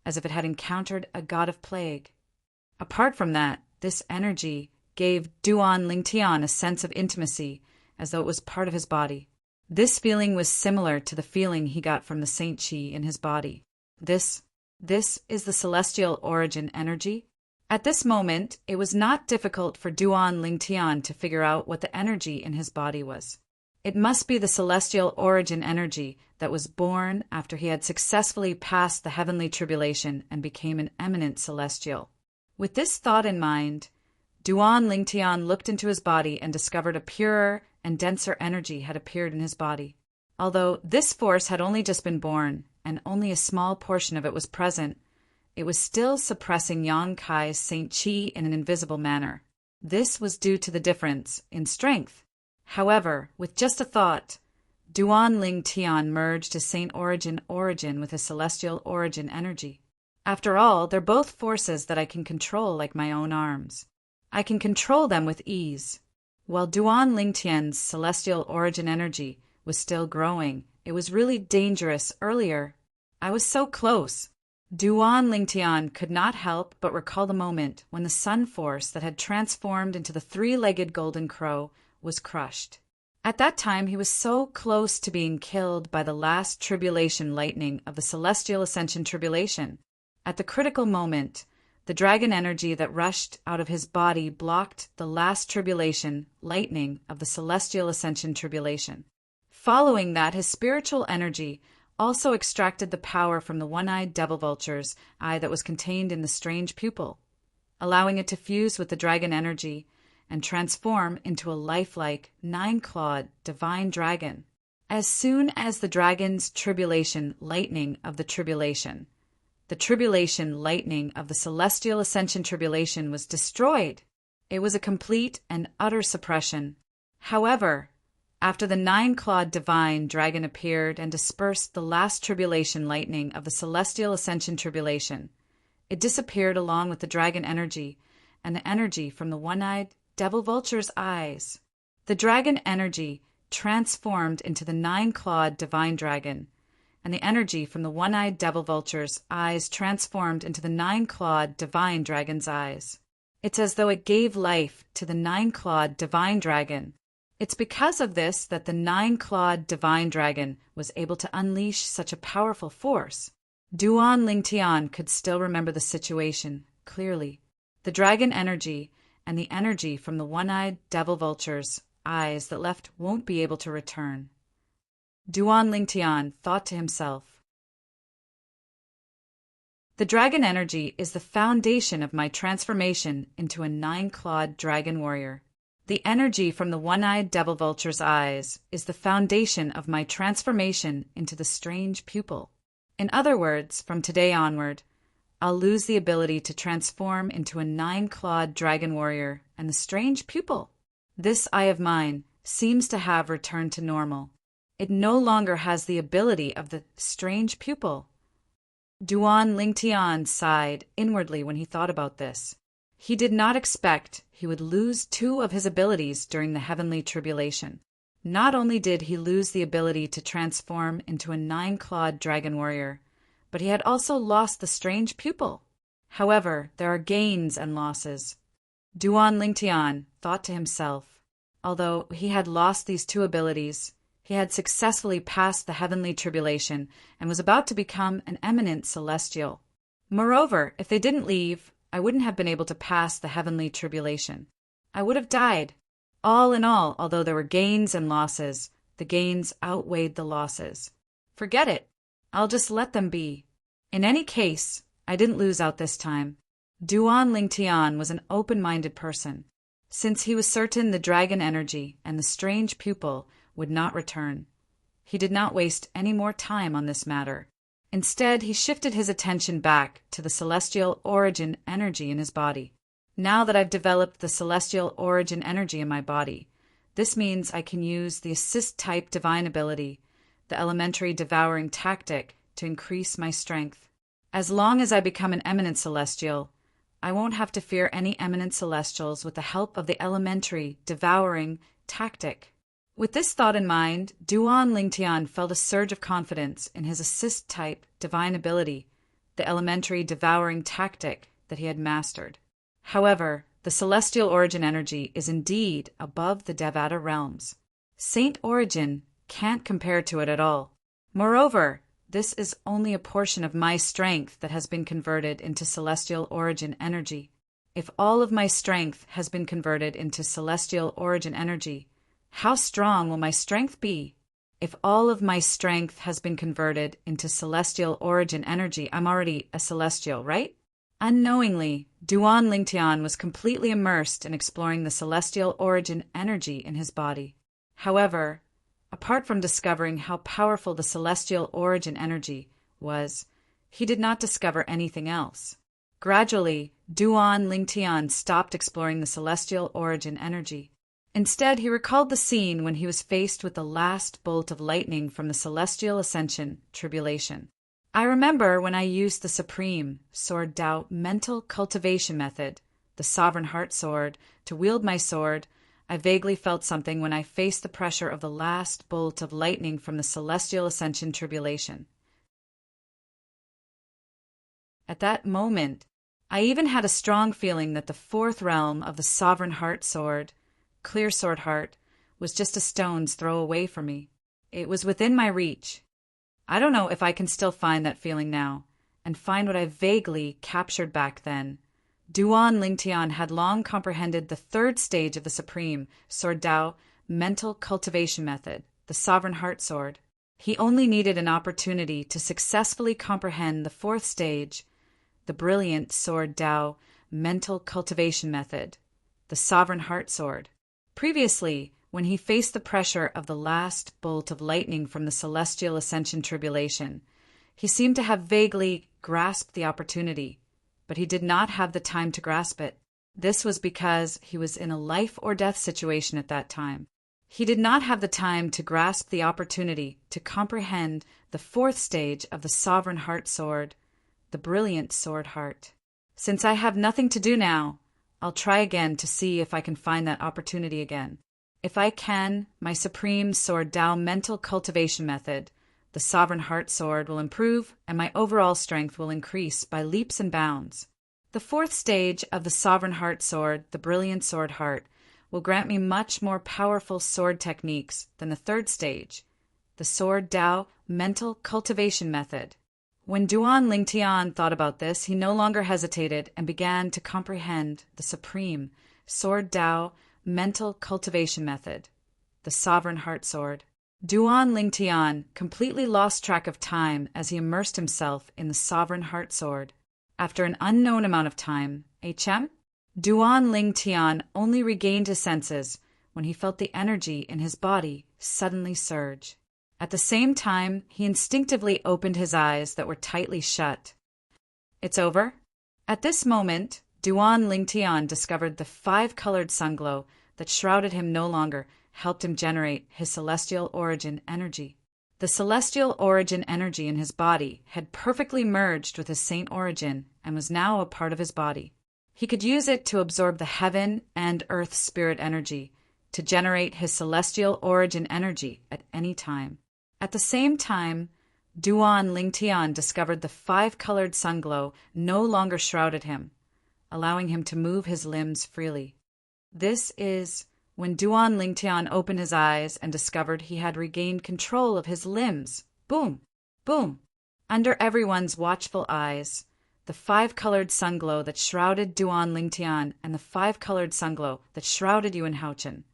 as if it had encountered a god of plague. Apart from that, this energy gave Duan Lingtian a sense of intimacy, as though it was part of his body. This feeling was similar to the feeling he got from the Saint Chi in his body. This is the celestial origin energy? At this moment, it was not difficult for Duan Lingtian to figure out what the energy in his body was. It must be the celestial origin energy that was born after he had successfully passed the heavenly tribulation and became an eminent celestial. With this thought in mind, Duan Lingtian looked into his body and discovered a purer and denser energy had appeared in his body. Although this force had only just been born, and only a small portion of it was present, it was still suppressing Yang Kai's Saint Chi in an invisible manner. This was due to the difference in strength. However, with just a thought, Duan Lingtian merged his Saint origin with his celestial origin energy. After all, they're both forces that I can control like my own arms. I can control them with ease. While Duan Lingtian's celestial origin energy was still growing, it was really dangerous earlier. I was so close. Duan Lingtian could not help but recall the moment when the sun force that had transformed into the three-legged golden crow was crushed. At that time, he was so close to being killed by the last tribulation lightning of the Celestial Ascension Tribulation. At the critical moment, the dragon energy that rushed out of his body blocked the last tribulation lightning of the Celestial Ascension Tribulation. Following that, his spiritual energy also extracted the power from the one-eyed devil vulture's eye that was contained in the strange pupil, allowing it to fuse with the dragon energy and transform into a lifelike, nine-clawed divine dragon. As soon as the dragon's tribulation lightning of the tribulation lightning of the celestial ascension tribulation was destroyed, it was a complete and utter suppression. However, after the nine-clawed divine dragon appeared and dispersed the last tribulation lightning of the celestial ascension tribulation, it disappeared along with the dragon energy and the energy from the one-eyed devil vulture's eyes. The dragon energy transformed into the nine-clawed divine dragon, and the energy from the one-eyed devil vulture's eyes transformed into the nine-clawed divine dragon's eyes. It's as though it gave life to the nine-clawed divine dragon. It's because of this that the nine-clawed divine dragon was able to unleash such a powerful force. Duan Lingtian could still remember the situation clearly. The dragon energy and the energy from the one-eyed devil vulture's eyes that left won't be able to return. Duan Lingtian thought to himself, "The dragon energy is the foundation of my transformation into a nine-clawed dragon warrior. The energy from the one-eyed devil vulture's eyes is the foundation of my transformation into the strange pupil. In other words, from today onward, I'll lose the ability to transform into a nine-clawed dragon warrior and the strange pupil. This eye of mine seems to have returned to normal. It no longer has the ability of the strange pupil." Duan Lingtian sighed inwardly when he thought about this. He did not expect he would lose two of his abilities during the heavenly tribulation. Not only did he lose the ability to transform into a nine-clawed dragon warrior, but he had also lost the strange pupil. However, there are gains and losses. Duan Lingtian thought to himself, although he had lost these two abilities, he had successfully passed the heavenly tribulation and was about to become an eminent celestial. Moreover, if they didn't leave, I wouldn't have been able to pass the heavenly tribulation. I would have died. All in all, although there were gains and losses, the gains outweighed the losses. Forget it. I'll just let them be. In any case, I didn't lose out this time. Duan Lingtian was an open-minded person. Since he was certain the dragon energy and the strange pupil would not return, he did not waste any more time on this matter. Instead, he shifted his attention back to the celestial origin energy in his body. Now that I've developed the celestial origin energy in my body, this means I can use the assist-type divine ability, the elementary devouring tactic, to increase my strength. As long as I become an eminent celestial, I won't have to fear any eminent celestials with the help of the elementary devouring tactic. With this thought in mind, Duan Lingtian felt a surge of confidence in his assist-type divine ability, the elementary devouring tactic that he had mastered. However, the celestial origin energy is indeed above the Devata realms. Saint Origin can't compare to it at all. Moreover, this is only a portion of my strength that has been converted into celestial origin energy. If all of my strength has been converted into celestial origin energy, how strong will my strength be? If all of my strength has been converted into celestial origin energy, I'm already a celestial, right? Unknowingly, Duan Lingtian was completely immersed in exploring the celestial origin energy in his body. However, apart from discovering how powerful the celestial origin energy was, he did not discover anything else. Gradually, Duan Lingtian stopped exploring the celestial origin energy. Instead, he recalled the scene when he was faced with the last bolt of lightning from the celestial ascension tribulation. I remember when I used the Supreme Sword Tao mental cultivation method, the Sovereign Heart Sword, to wield my sword. I vaguely felt something when I faced the pressure of the last bolt of lightning from the celestial ascension tribulation. At that moment, I even had a strong feeling that the fourth realm of the Sovereign Heart Sword, Clear Sword Heart, was just a stone's throw away from me. It was within my reach. I don't know if I can still find that feeling now, and find what I vaguely captured back then. Duan Lingtian had long comprehended the third stage of the Supreme Sword Tao mental cultivation method, the sovereign heart sword. He only needed an opportunity to successfully comprehend the fourth stage, the brilliant sword Tao mental cultivation method, the sovereign heart sword. Previously, when he faced the pressure of the last bolt of lightning from the celestial ascension tribulation, he seemed to have vaguely grasped the opportunity, but he did not have the time to grasp it. This was because he was in a life or death situation at that time. He did not have the time to grasp the opportunity to comprehend the fourth stage of the sovereign heart sword, the brilliant sword heart. Since I have nothing to do now, I'll try again to see if I can find that opportunity again. If I can, my supreme sword Tao mental cultivation method, the sovereign heart sword, will improve and my overall strength will increase by leaps and bounds. The fourth stage of the sovereign heart sword, the brilliant sword heart, will grant me much more powerful sword techniques than the third stage, the sword Tao mental cultivation method. When Duan Lingtian thought about this, he no longer hesitated and began to comprehend the supreme sword Tao mental cultivation method, the sovereign heart sword. Duan Lingtian completely lost track of time as he immersed himself in the sovereign heart sword. After an unknown amount of time, HM, Duan Lingtian only regained his senses when he felt the energy in his body suddenly surge. At the same time, he instinctively opened his eyes that were tightly shut. It's over? At this moment, Duan Lingtian discovered the five-colored sunglow that shrouded him no longer helped him generate his celestial origin energy. The celestial origin energy in his body had perfectly merged with his saint origin and was now a part of his body. He could use it to absorb the heaven and earth spirit energy to generate his celestial origin energy at any time. At the same time, Duan Lingtian discovered the five-colored sunglow no longer shrouded him, allowing him to move his limbs freely. This is when Duan Lingtian opened his eyes and discovered he had regained control of his limbs. Boom! Boom! Under everyone's watchful eyes, the five-colored sunglow that shrouded Duan Lingtian and the five-colored sunglow that shrouded Yuan Haochen,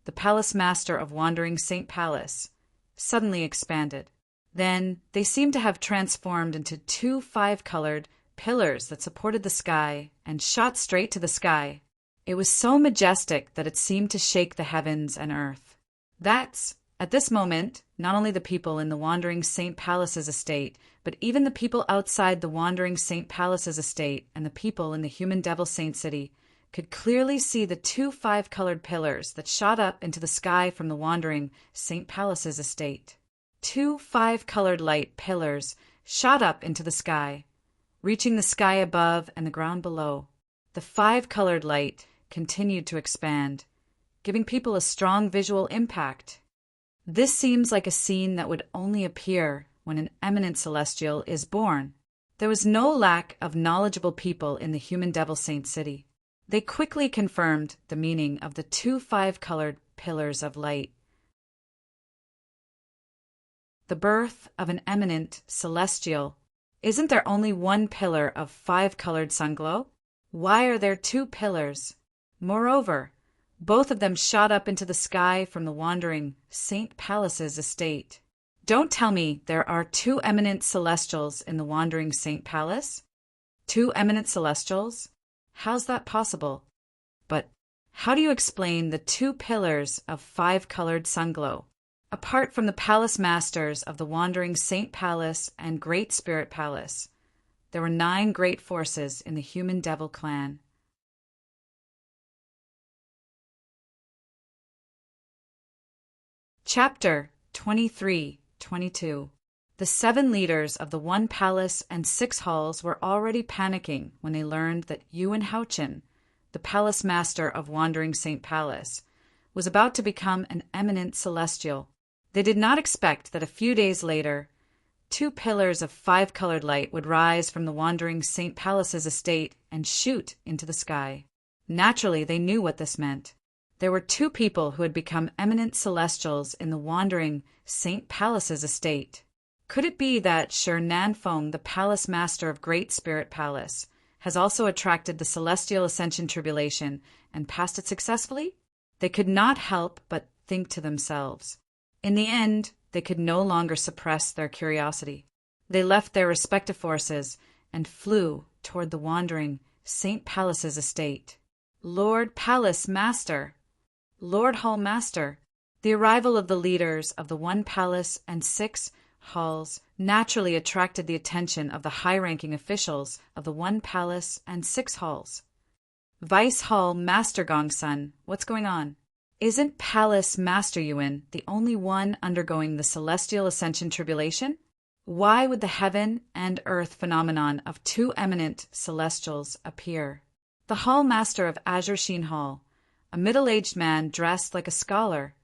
the palace master of Wandering Saint Palace, suddenly expanded. Then they seemed to have transformed into two five-colored pillars that supported the sky and shot straight to the sky. It was so majestic that it seemed to shake the heavens and earth. That's, at this moment, not only the people in the Wandering Saint Palace's estate, but even the people outside the Wandering Saint Palace's estate and the people in the Human Devil Saint City could clearly see the two five-colored pillars that shot up into the sky from the Wandering Saint Palace's estate. Two five-colored light pillars shot up into the sky, reaching the sky above and the ground below. The five-colored light continued to expand, giving people a strong visual impact. This seems like a scene that would only appear when an eminent celestial is born. There was no lack of knowledgeable people in the Human Devil Saint City. They quickly confirmed the meaning of the two five-colored pillars of light. The birth of an eminent celestial. Isn't there only one pillar of five-colored sunglow? Why are there two pillars? Moreover, both of them shot up into the sky from the Wandering Saint Palace's estate. Don't tell me there are two eminent celestials in the Wandering Saint Palace? Two eminent celestials? How's that possible? But how do you explain the two pillars of five-colored sunglow? Apart from the palace masters of the Wandering Saint Palace and Great Spirit Palace, there were 9 great forces in the Human Devil clan. Chapter 23-22. The 7 leaders of the 1 palace and 6 halls were already panicking when they learned that Yuan Haochen, the palace master of Wandering Saint Palace, was about to become an eminent celestial. They did not expect that a few days later, 2 pillars of 5-colored light would rise from the Wandering Saint Palace's estate and shoot into the sky. Naturally, they knew what this meant. There were 2 people who had become eminent celestials in the Wandering Saint Palace's estate. Could it be that Shi Nanfeng, the palace master of Great Spirit Palace, has also attracted the celestial ascension tribulation and passed it successfully? They could not help but think to themselves, In the end, they could no longer suppress their curiosity. They left their respective forces and flew toward the wandering St. Palace's estate. Lord Palace Master! Lord Hall Master! The arrival of the leaders of the one palace and 6 halls naturally attracted the attention of the high-ranking officials of the one palace and 6 halls. Vice Hall Master Gongsun, what's going on? Isn't Palace Master Yuan the only one undergoing the celestial ascension tribulation? Why would the heaven and earth phenomenon of 2 eminent celestials appear? The Hall Master of Azure Sheen Hall, a middle-aged man dressed like a scholar,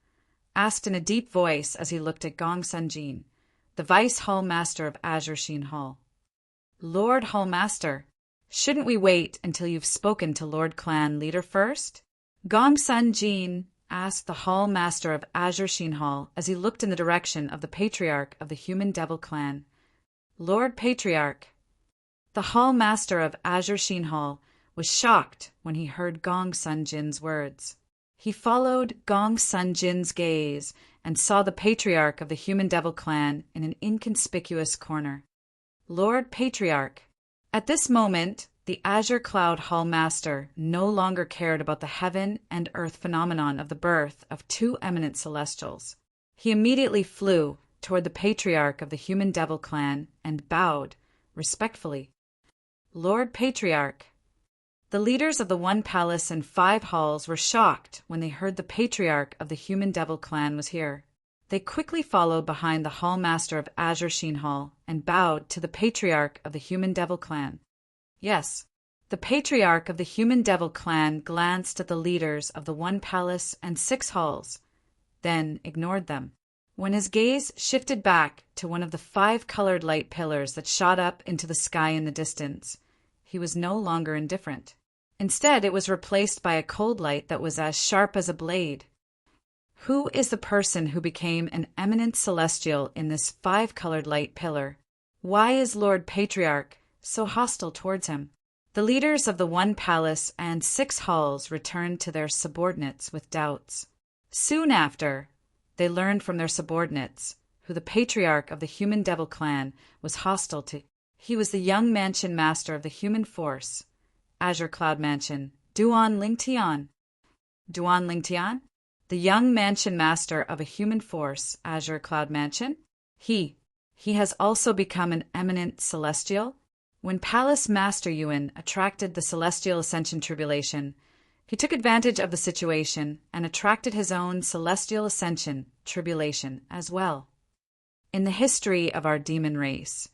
asked in a deep voice as he looked at Gongsun Jin, the Vice Hall Master of Azure Sheen Hall. Lord Hall Master, shouldn't we wait until you've spoken to Lord Clan Leader first? Gongsun Jin asked the Hall Master of Azure Sheen Hall as he looked in the direction of the Patriarch of the Human Devil Clan. Lord Patriarch. The Hall Master of Azure Sheen Hall was shocked when he heard Gongsun Jin's words. He followed Gongsun Jin's gaze and saw the Patriarch of the Human Devil Clan in an inconspicuous corner. Lord Patriarch. At this moment, the Azure Cloud Hall Master no longer cared about the heaven and earth phenomenon of the birth of 2 eminent celestials. He immediately flew toward the Patriarch of the Human Devil Clan and bowed respectfully. Lord Patriarch. The leaders of the one palace and 5 halls were shocked when they heard the Patriarch of the Human Devil Clan was here. They quickly followed behind the Hall Master of Azure Sheen Hall and bowed to the Patriarch of the Human Devil Clan. Yes, the Patriarch of the Human Devil Clan glanced at the leaders of the one palace and 6 halls, then ignored them. When his gaze shifted back to one of the 5 colored light pillars that shot up into the sky in the distance, he was no longer indifferent. Instead, it was replaced by a cold light that was as sharp as a blade. Who is the person who became an eminent celestial in this 5-colored light pillar? Why is Lord Patriarch so hostile towards him? The leaders of the one palace and 6 halls returned to their subordinates with doubts. Soon after, they learned from their subordinates who the Patriarch of the Human Devil Clan was hostile to. He was the young mansion master of the human force, Azure Cloud Mansion, Duan Lingtian. Duan Lingtian? The young mansion master of a human force, Azure Cloud Mansion? He has also become an eminent celestial? When Palace Master Yuan attracted the celestial ascension tribulation, he took advantage of the situation and attracted his own celestial ascension tribulation as well. In the history of our demon race,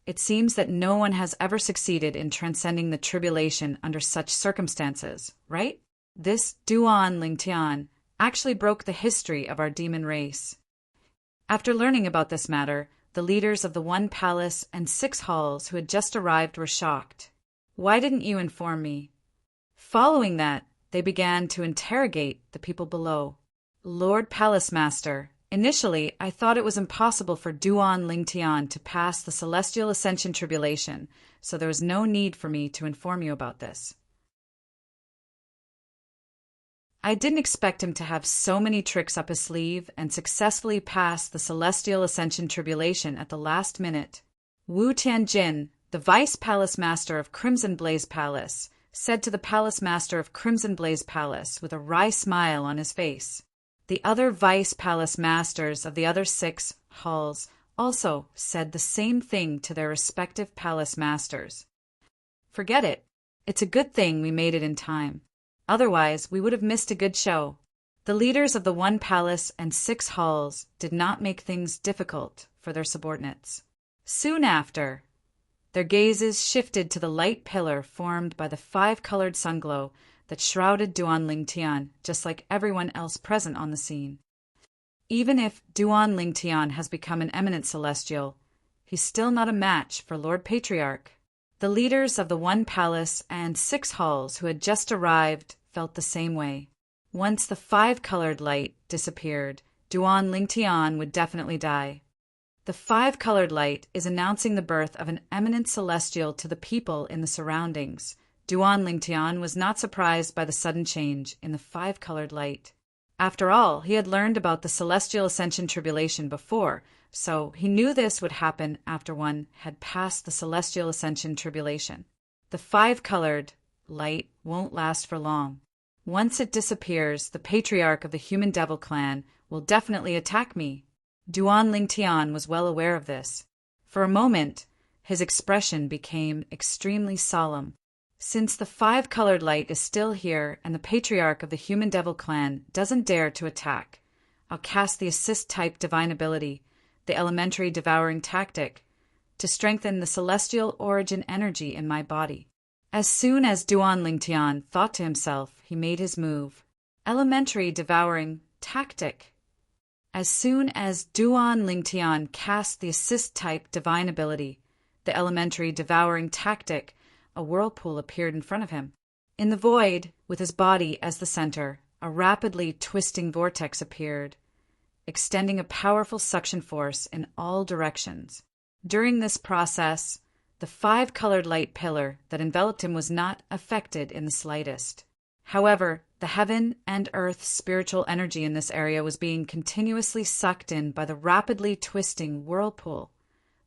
it seems that no one has ever succeeded in transcending the tribulation under such circumstances, right? This Duan Lingtian actually broke the history of our demon race. After learning about this matter, the leaders of the one palace and 6 halls who had just arrived were shocked. Why didn't you inform me? Following that, they began to interrogate the people below. Lord Palace Master, initially I thought it was impossible for Duan Lingtian to pass the celestial ascension tribulation, so there was no need for me to inform you about this. I didn't expect him to have so many tricks up his sleeve and successfully pass the celestial ascension tribulation at the last minute. Wu Tianjin, the Vice Palace Master of Crimson Blaze Palace, said to the Palace Master of Crimson Blaze Palace with a wry smile on his face. The other Vice Palace Masters of the other 6 halls also said the same thing to their respective Palace Masters. Forget it. It's a good thing we made it in time. Otherwise, we would have missed a good show. The leaders of the one palace and 6 halls did not make things difficult for their subordinates. Soon after, their gazes shifted to the light pillar formed by the 5-colored sunglow that shrouded Duan Lingtian, just like everyone else present on the scene. Even if Duan Lingtian has become an eminent celestial, he's still not a match for Lord Patriarch. The leaders of the one palace and 6 halls who had just arrived felt the same way. Once the 5-colored light disappeared, Duan Lingtian would definitely die. The 5-colored light is announcing the birth of an eminent celestial to the people in the surroundings. Duan Lingtian was not surprised by the sudden change in the 5-colored light. After all, he had learned about the celestial ascension tribulation before, so he knew this would happen after one had passed the celestial ascension tribulation. The five-colored light won't last for long. Once it disappears, the patriarch of the human devil clan will definitely attack me. Duan Lingtian was well aware of this. For a moment, his expression became extremely solemn. Since the five-colored light is still here and the patriarch of the human devil clan doesn't dare to attack, I'll cast the assist-type divine ability, the elementary devouring tactic, to strengthen the celestial origin energy in my body. As soon as Duan Lingtian thought to himself, he made his move. Elementary devouring tactic. As soon as Duan Lingtian cast the assist-type divine ability, the elementary devouring tactic, a whirlpool appeared in front of him. In the void, with his body as the center, a rapidly twisting vortex appeared, extending a powerful suction force in all directions. During this process, the five-colored light pillar that enveloped him was not affected in the slightest. However, the heaven and earth spiritual energy in this area was being continuously sucked in by the rapidly twisting whirlpool.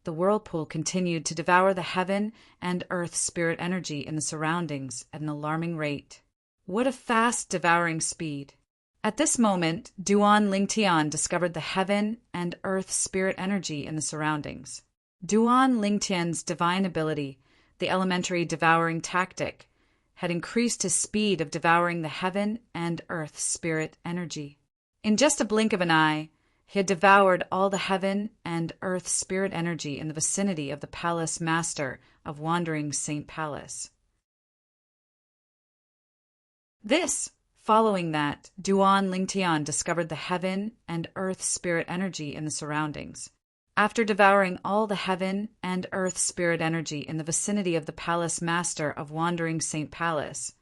The whirlpool continued to devour the heaven and earth spirit energy in the surroundings at an alarming rate. What a fast devouring speed! At this moment, Duan Lingtian discovered the heaven and earth spirit energy in the surroundings. Duan Lingtian's divine ability, the elementary devouring tactic, had increased his speed of devouring the heaven and earth spirit energy. In just a blink of an eye, he had devoured all the heaven and earth spirit energy in the vicinity of the palace master of Wandering Saint Palace. Following that, Duan Lingtian discovered the heaven and earth spirit energy in the surroundings. After devouring all the heaven and earth spirit energy in the vicinity of the palace master of Wandering Saint Palace,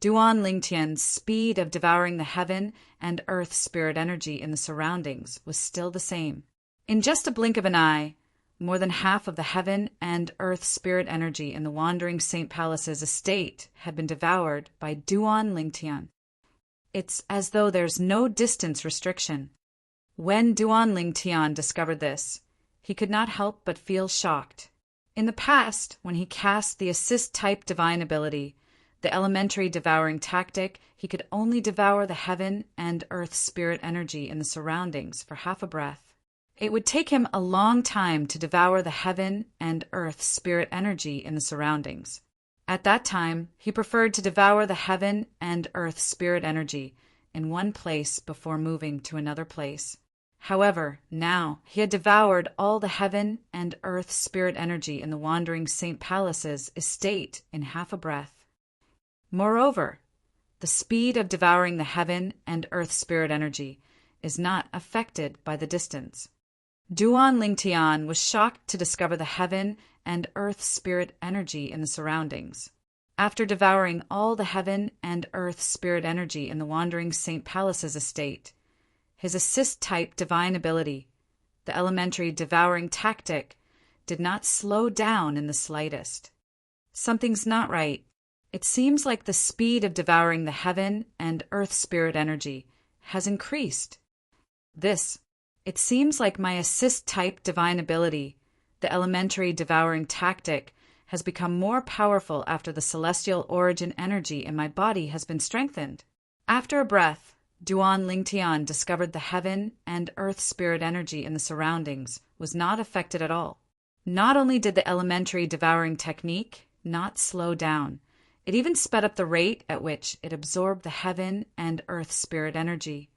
Duan Lingtian's speed of devouring the heaven and earth spirit energy in the surroundings was still the same. In just a blink of an eye, more than half of the heaven and earth spirit energy in the Wandering Saint Palace's estate had been devoured by Duan Lingtian. It's as though there's no distance restriction. When Duan Lingtian discovered this, he could not help but feel shocked. In the past, when he cast the assist-type divine ability, the elementary devouring tactic, he could only devour the heaven and earth spirit energy in the surroundings for half a breath. It would take him a long time to devour the heaven and earth spirit energy in the surroundings. At that time, he preferred to devour the heaven and earth spirit energy in one place before moving to another place. However, now he had devoured all the heaven and earth spirit energy in the Wandering Saint Palace's estate in half a breath. Moreover, the speed of devouring the heaven and earth spirit energy is not affected by the distance. Duan Lingtian was shocked to discover the heaven and earth spirit energy in the surroundings. After devouring all the heaven and earth spirit energy in the Wandering Saint Palace's estate, his assist-type divine ability, the elementary devouring tactic, did not slow down in the slightest. Something's not right. It seems like the speed of devouring the heaven and earth spirit energy has increased. It seems like my assist-type divine ability, the elementary devouring tactic, has become more powerful after the celestial origin energy in my body has been strengthened. After a breath, Duan Lingtian discovered the heaven and earth spirit energy in the surroundings was not affected at all. Not only did the elementary devouring technique not slow down, it even sped up the rate at which it absorbed the heaven and earth spirit energy.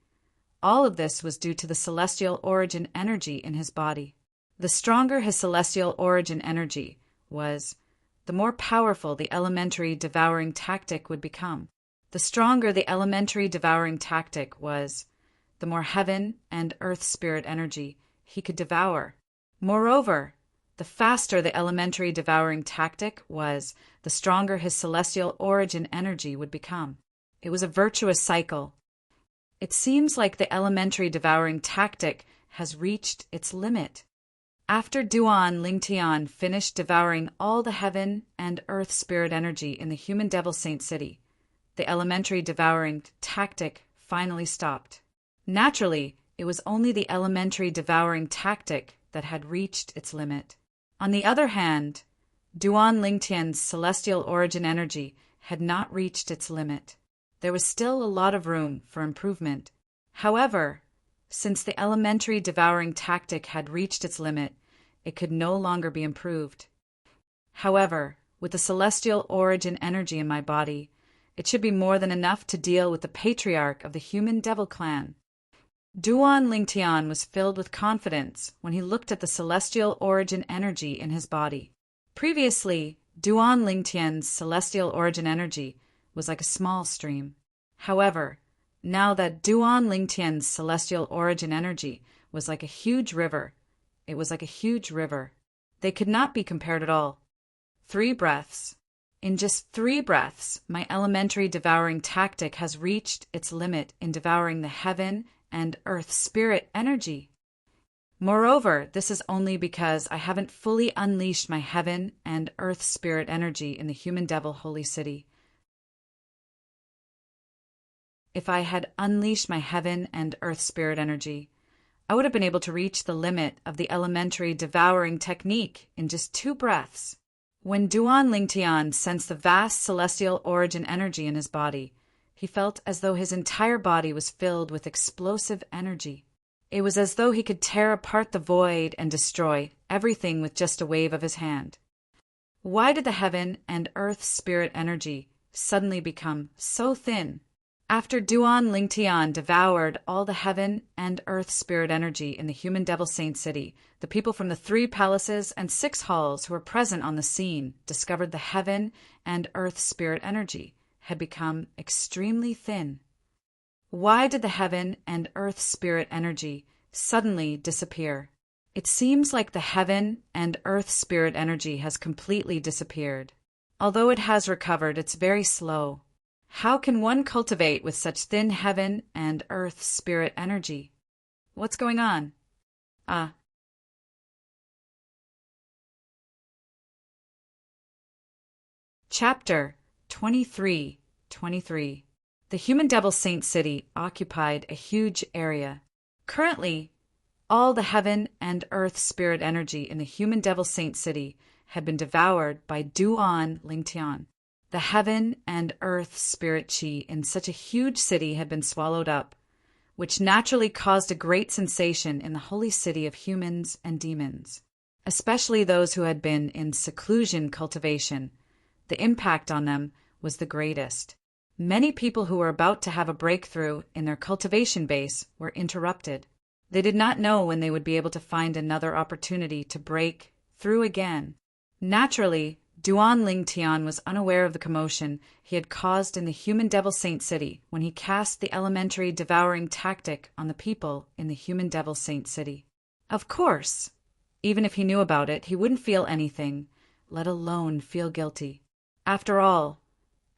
All of this was due to the celestial origin energy in his body. The stronger his celestial origin energy was, the more powerful the elementary devouring tactic would become. The stronger the elementary devouring tactic was, the more heaven and earth spirit energy he could devour. Moreover, the faster the elementary devouring tactic was, the stronger his celestial origin energy would become. It was a virtuous cycle. It seems like the elementary devouring tactic has reached its limit. After Duan Lingtian finished devouring all the heaven and earth spirit energy in the human devil saint city, the elementary devouring tactic finally stopped. Naturally, it was only the elementary devouring tactic that had reached its limit. On the other hand, Duan Lingtian's celestial origin energy had not reached its limit. There was still a lot of room for improvement. However, since the elementary devouring tactic had reached its limit, it could no longer be improved. However, with the celestial origin energy in my body, it should be more than enough to deal with the patriarch of the human devil clan. Duan Lingtian was filled with confidence when he looked at the celestial origin energy in his body. Previously, Duan Lingtian's celestial origin energy was like a small stream. However, now that Duan Lingtian's celestial origin energy was like a huge river, it was like a huge river. They could not be compared at all. 3 breaths. In just 3 breaths, my elementary devouring tactic has reached its limit in devouring the heaven and earth spirit energy. Moreover, this is only because I haven't fully unleashed my heaven and earth spirit energy in the human devil holy city. If I had unleashed my heaven and earth spirit energy, I would have been able to reach the limit of the elementary devouring technique in just 2 breaths. When Duan Lingtian sensed the vast celestial origin energy in his body, he felt as though his entire body was filled with explosive energy. It was as though he could tear apart the void and destroy everything with just a wave of his hand. Why did the heaven and earth spirit energy suddenly become so thin? After Duan Lingtian devoured all the heaven and earth spirit energy in the human devil saint city, the people from the 3 palaces and 6 halls who were present on the scene discovered the heaven and earth spirit energy had become extremely thin. Why did the heaven and earth spirit energy suddenly disappear? It seems like the heaven and earth spirit energy has completely disappeared. Although it has recovered, it's very slow. How can one cultivate with such thin heaven and earth spirit energy? What's going on? Chapter 23. The human devil saint city occupied a huge area. Currently, all the heaven and earth spirit energy in the human devil saint city had been devoured by Duan Lingtian. The heaven and earth spirit chi in such a huge city had been swallowed up, which naturally caused a great sensation in the holy city of humans and demons, especially those who had been in seclusion cultivation. The impact on them was the greatest. Many people who were about to have a breakthrough in their cultivation base were interrupted. They did not know when they would be able to find another opportunity to break through again. Naturally, Duan Lingtian was unaware of the commotion he had caused in the human devil saint city when he cast the elementary devouring tactic on the people in the human devil saint city. Of course, even if he knew about it, he wouldn't feel anything, let alone feel guilty. After all,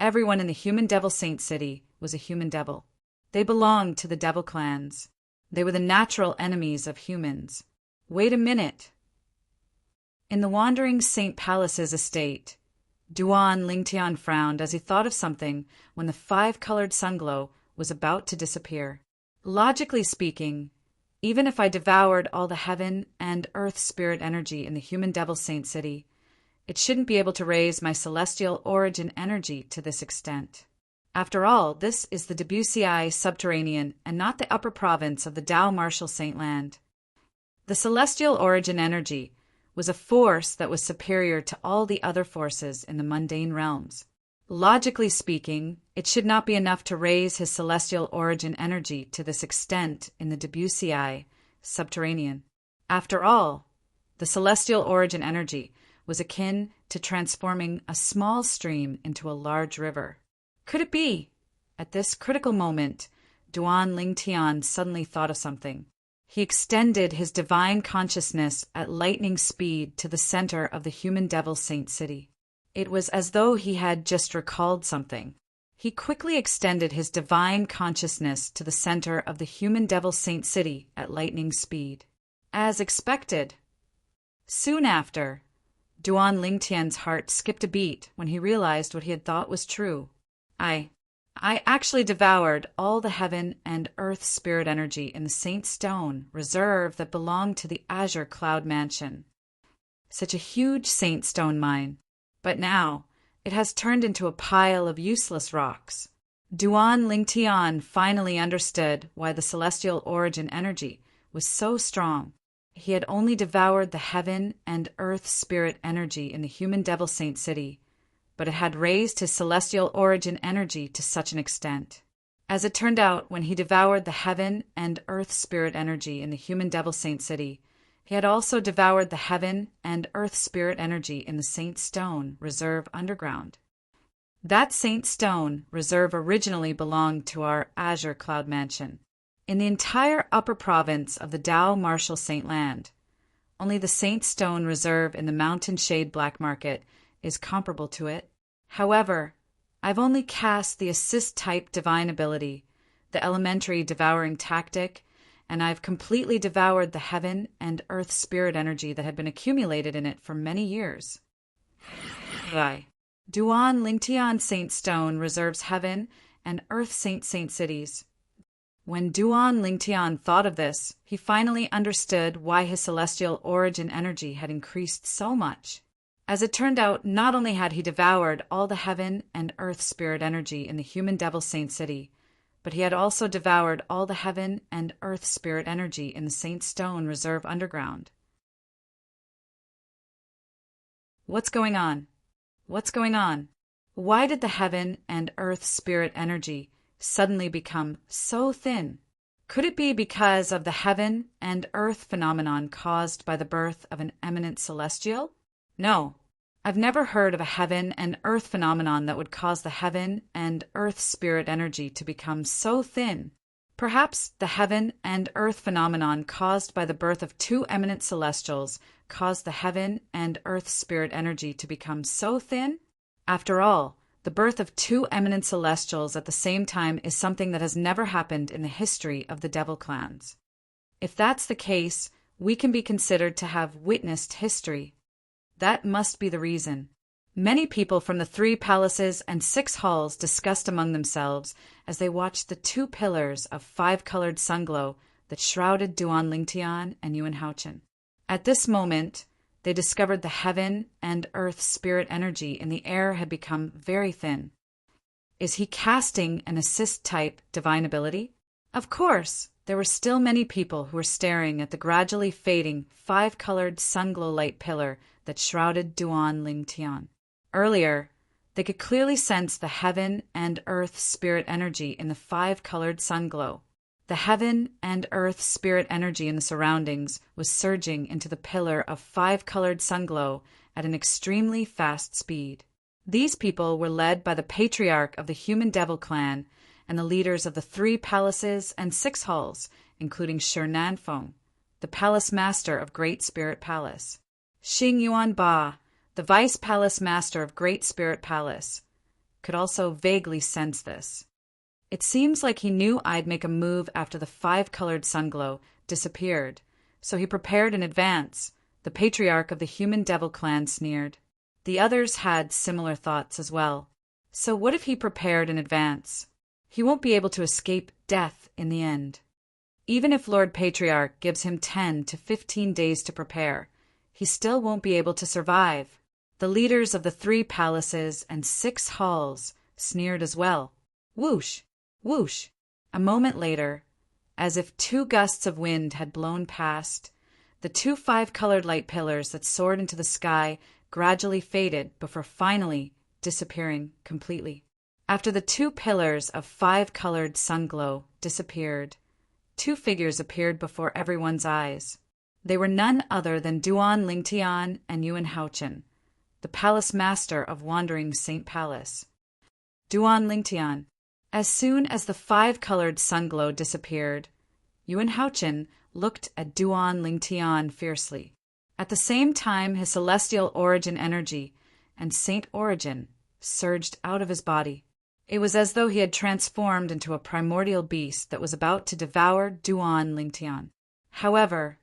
everyone in the human devil saint city was a human devil. They belonged to the devil clans. They were the natural enemies of humans. Wait a minute. In the wandering Saint Palace's estate, Duan Lingtian frowned as he thought of something when the 5-colored sunglow was about to disappear. Logically speaking, even if I devoured all the heaven and earth spirit energy in the human devil saint city, it shouldn't be able to raise my celestial origin energy to this extent. After all, this is the Debussy subterranean and not the upper province of the Tao Martial Saint Land. The celestial origin energy was a force that was superior to all the other forces in the mundane realms. Logically speaking, it should not be enough to raise his celestial origin energy to this extent in the Debussy subterranean. After all, the celestial origin energy was akin to transforming a small stream into a large river. Could it be? At this critical moment, Duan Lingtian suddenly thought of something. He extended his divine consciousness at lightning speed to the center of the human devil saint city. It was as though he had just recalled something. He quickly extended his divine consciousness to the center of the human devil saint city at lightning speed. As expected. Soon after, Duan Lingtian's heart skipped a beat when he realized what he had thought was true. I actually devoured all the heaven and earth spirit energy in the Saint Stone reserve that belonged to the Azure Cloud Mansion. Such a huge Saint Stone mine. But now, it has turned into a pile of useless rocks. Duan Lingtian finally understood why the celestial origin energy was so strong. He had only devoured the heaven and earth spirit energy in the human devil saint city, but it had raised his celestial origin energy to such an extent. As it turned out, when he devoured the heaven and earth spirit energy in the human devil saint city, he had also devoured the heaven and earth spirit energy in the Saint Stone Reserve underground. That Saint Stone Reserve originally belonged to our Azure Cloud Mansion, in the entire upper province of the Dao Marshall Saint Land. Only the Saint Stone Reserve in the Mountain Shade Black Market is comparable to it. However, I've only cast the assist-type divine ability, the elementary devouring tactic, and I've completely devoured the heaven and earth spirit energy that had been accumulated in it for many years. Duan Lingtian Saint Stone reserves heaven and earth saint cities. When Duan Lingtian thought of this, he finally understood why his celestial origin energy had increased so much. As it turned out, not only had he devoured all the heaven and earth spirit energy in the human devil saint city, but he had also devoured all the heaven and earth spirit energy in the Saint Stone Reserve underground. What's going on? What's going on? Why did the heaven and earth spirit energy suddenly become so thin? Could it be because of the heaven and earth phenomenon caused by the birth of an eminent celestial? No. I've never heard of a heaven and earth phenomenon that would cause the heaven and earth spirit energy to become so thin. Perhaps the heaven and earth phenomenon caused by the birth of two eminent celestials caused the heaven and earth spirit energy to become so thin? After all, the birth of two eminent celestials at the same time is something that has never happened in the history of the devil clans. If that's the case, we can be considered to have witnessed history. That must be the reason. Many people from the 3 palaces and 6 halls discussed among themselves as they watched the 2 pillars of 5-colored sunglow that shrouded Duan Lingtian and Yuan Haochen. At this moment, they discovered the heaven and earth spirit energy in the air had become very thin. Is he casting an assist-type divine ability? Of course, there were still many people who were staring at the gradually fading 5-colored sunglow light pillar that shrouded Duan Lingtian. Earlier, they could clearly sense the heaven and earth spirit energy in the 5-colored sunglow. The heaven and earth spirit energy in the surroundings was surging into the pillar of 5-colored sunglow at an extremely fast speed. These people were led by the patriarch of the human devil clan and the leaders of the 3 palaces and 6 halls, including Shi Nanfeng, the palace master of Great Spirit Palace. Xing Yuan Ba, the vice palace master of Great Spirit Palace, could also vaguely sense this. It seems like he knew I'd make a move after the 5-colored sunglow disappeared, so he prepared in advance. The patriarch of the human devil clan sneered. The others had similar thoughts as well. So what if he prepared in advance? He won't be able to escape death in the end. Even if Lord Patriarch gives him 10 to 15 days to prepare, he still won't be able to survive. The leaders of the 3 palaces and 6 halls sneered as well. Whoosh! Whoosh! A moment later, as if 2 gusts of wind had blown past, the 2 5-colored light pillars that soared into the sky gradually faded before finally disappearing completely. After the 2 pillars of 5-colored sunglow disappeared, 2 figures appeared before everyone's eyes. They were none other than Duan Lingtian and Yuan Haochen, the palace master of Wandering Saint Palace. Duan Lingtian. As soon as the 5-colored sunglow disappeared, Yuan Haochen looked at Duan Lingtian fiercely. At the same time, his celestial origin energy and saint origin surged out of his body. It was as though he had transformed into a primordial beast that was about to devour Duan Lingtian. However,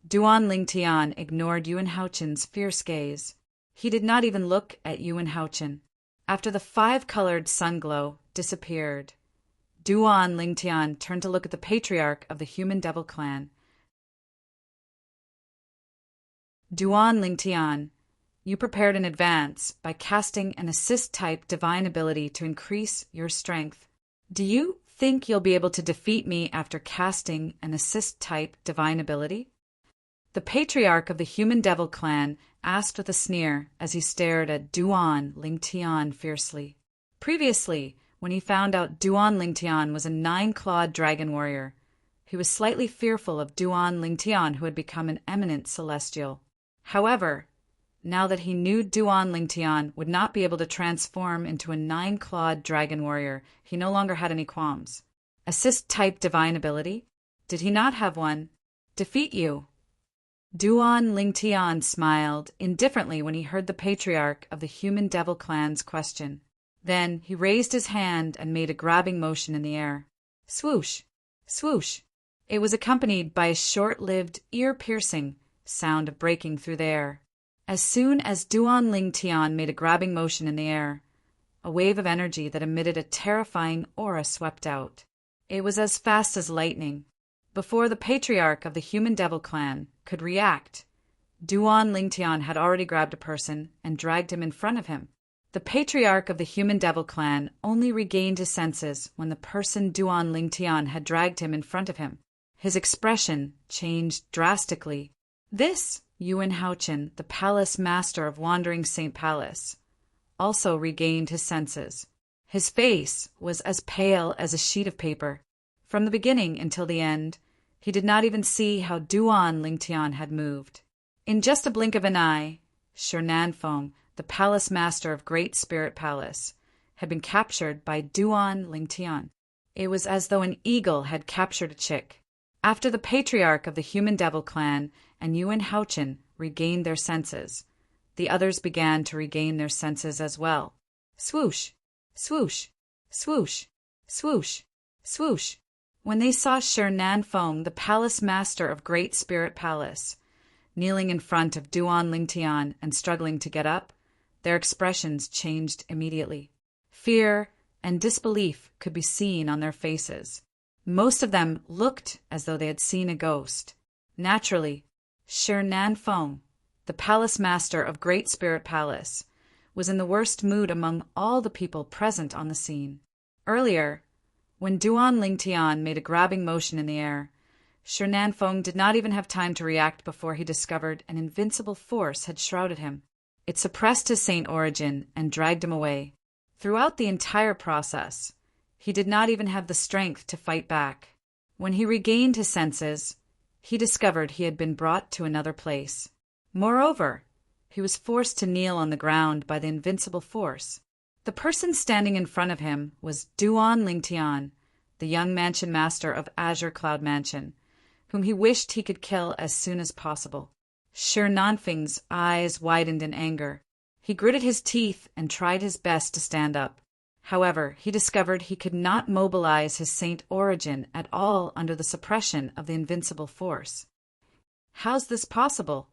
Duan Lingtian ignored Yuan Haochen's fierce gaze. He did not even look at Yuan Haochen. After the 5-colored sunglow disappeared. Duan Lingtian turned to look at the patriarch of the human devil clan. Duan Lingtian, you prepared in advance by casting an assist-type divine ability to increase your strength. Do you think you'll be able to defeat me after casting an assist-type divine ability? The patriarch of the human devil clan asked with a sneer as he stared at Duan Lingtian fiercely. Previously, when he found out Duan Lingtian was a 9-clawed dragon warrior, he was slightly fearful of Duan Lingtian, who had become an eminent celestial. However, now that he knew Duan Lingtian would not be able to transform into a 9-clawed dragon warrior, he no longer had any qualms. Assist-type divine ability? Did he not have one? Defeat you. Duan Lingtian smiled indifferently when he heard the patriarch of the human devil clan's question. Then he raised his hand and made a grabbing motion in the air. Swoosh! Swoosh! It was accompanied by a short-lived, ear-piercing sound of breaking through the air. As soon as Duan Lingtian made a grabbing motion in the air, a wave of energy that emitted a terrifying aura swept out. It was as fast as lightning. Before the patriarch of the human devil clan could react, Duan Lingtian had already grabbed a person and dragged him in front of him. The patriarch of the human devil clan only regained his senses when the person Duan Lingtian had dragged him in front of him. His expression changed drastically. This Yuan Haochen, the palace master of Wandering Saint Palace, also regained his senses. His face was as pale as a sheet of paper. From the beginning until the end, he did not even see how Duan Lingtian had moved. In just a blink of an eye, Shernanfeng, the palace master of Great Spirit Palace, had been captured by Duan Lingtian. It was as though an eagle had captured a chick. After the patriarch of the human devil clan and Yuan Haochen regained their senses, the others began to regain their senses as well. Swoosh! Swoosh! Swoosh! Swoosh! Swoosh! When they saw Shernanfeng, the palace master of Great Spirit Palace, kneeling in front of Duan Lingtian and struggling to get up, their expressions changed immediately. Fear and disbelief could be seen on their faces. Most of them looked as though they had seen a ghost. Naturally, Shernanfeng, the palace master of Great Spirit Palace, was in the worst mood among all the people present on the scene. Earlier, when Duan Lingtian made a grabbing motion in the air, Shernanfeng did not even have time to react before he discovered an invincible force had shrouded him. It suppressed his saint origin and dragged him away. Throughout the entire process, he did not even have the strength to fight back. When he regained his senses, he discovered he had been brought to another place. Moreover, he was forced to kneel on the ground by the invincible force. The person standing in front of him was Duan Lingtian, the young mansion master of Azure Cloud Mansion, whom he wished he could kill as soon as possible. Shernanfeng's eyes widened in anger. He gritted his teeth and tried his best to stand up. However, he discovered he could not mobilize his saint origin at all under the suppression of the invincible force. How's this possible?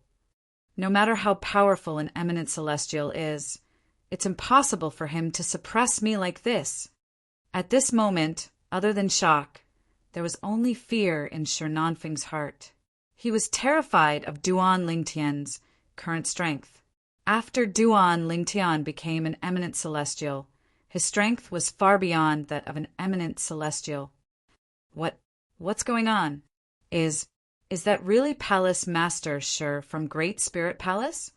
No matter how powerful an eminent celestial is, it's impossible for him to suppress me like this. At this moment, other than shock, there was only fear in Shernanfeng's heart. He was terrified of Duan Lingtian's current strength. After Duan Lingtian became an eminent celestial, his strength was far beyond that of an eminent celestial. What's going on? Is that really Palace Master Shur from Great Spirit Palace?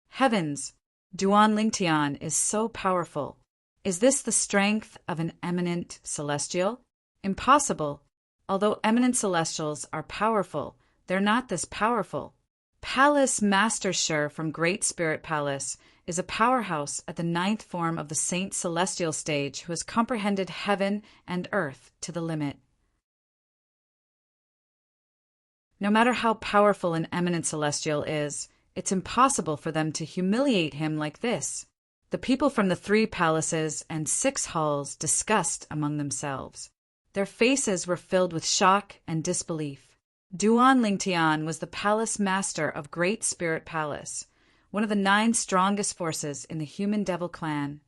Heavens! Duan Lingtian is so powerful. Is this the strength of an eminent celestial? Impossible. Although eminent celestials are powerful, they're not this powerful. Palace Master Shur from Great Spirit Palace is a powerhouse at the 9th form of the Saint Celestial stage who has comprehended heaven and earth to the limit. No matter how powerful an eminent celestial is, it's impossible for them to humiliate him like this. The people from the 3 palaces and 6 halls discussed among themselves. Their faces were filled with shock and disbelief. Duan Lingtian was the palace master of Great Spirit Palace, one of the 9 strongest forces in the human devil clan.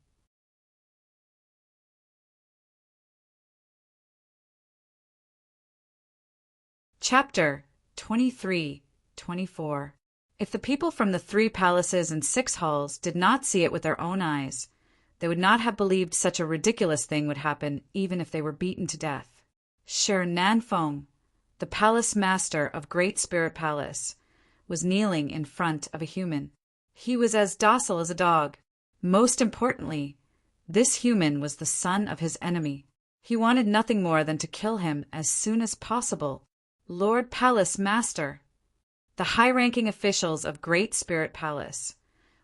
Chapter 23-24. If the people from the 3 palaces and 6 halls did not see it with their own eyes, they would not have believed such a ridiculous thing would happen even if they were beaten to death. Sher Nanfong, the palace master of Great Spirit Palace, was kneeling in front of a human. He was as docile as a dog. Most importantly, this human was the son of his enemy. He wanted nothing more than to kill him as soon as possible. Lord Palace Master. The high-ranking officials of Great Spirit Palace,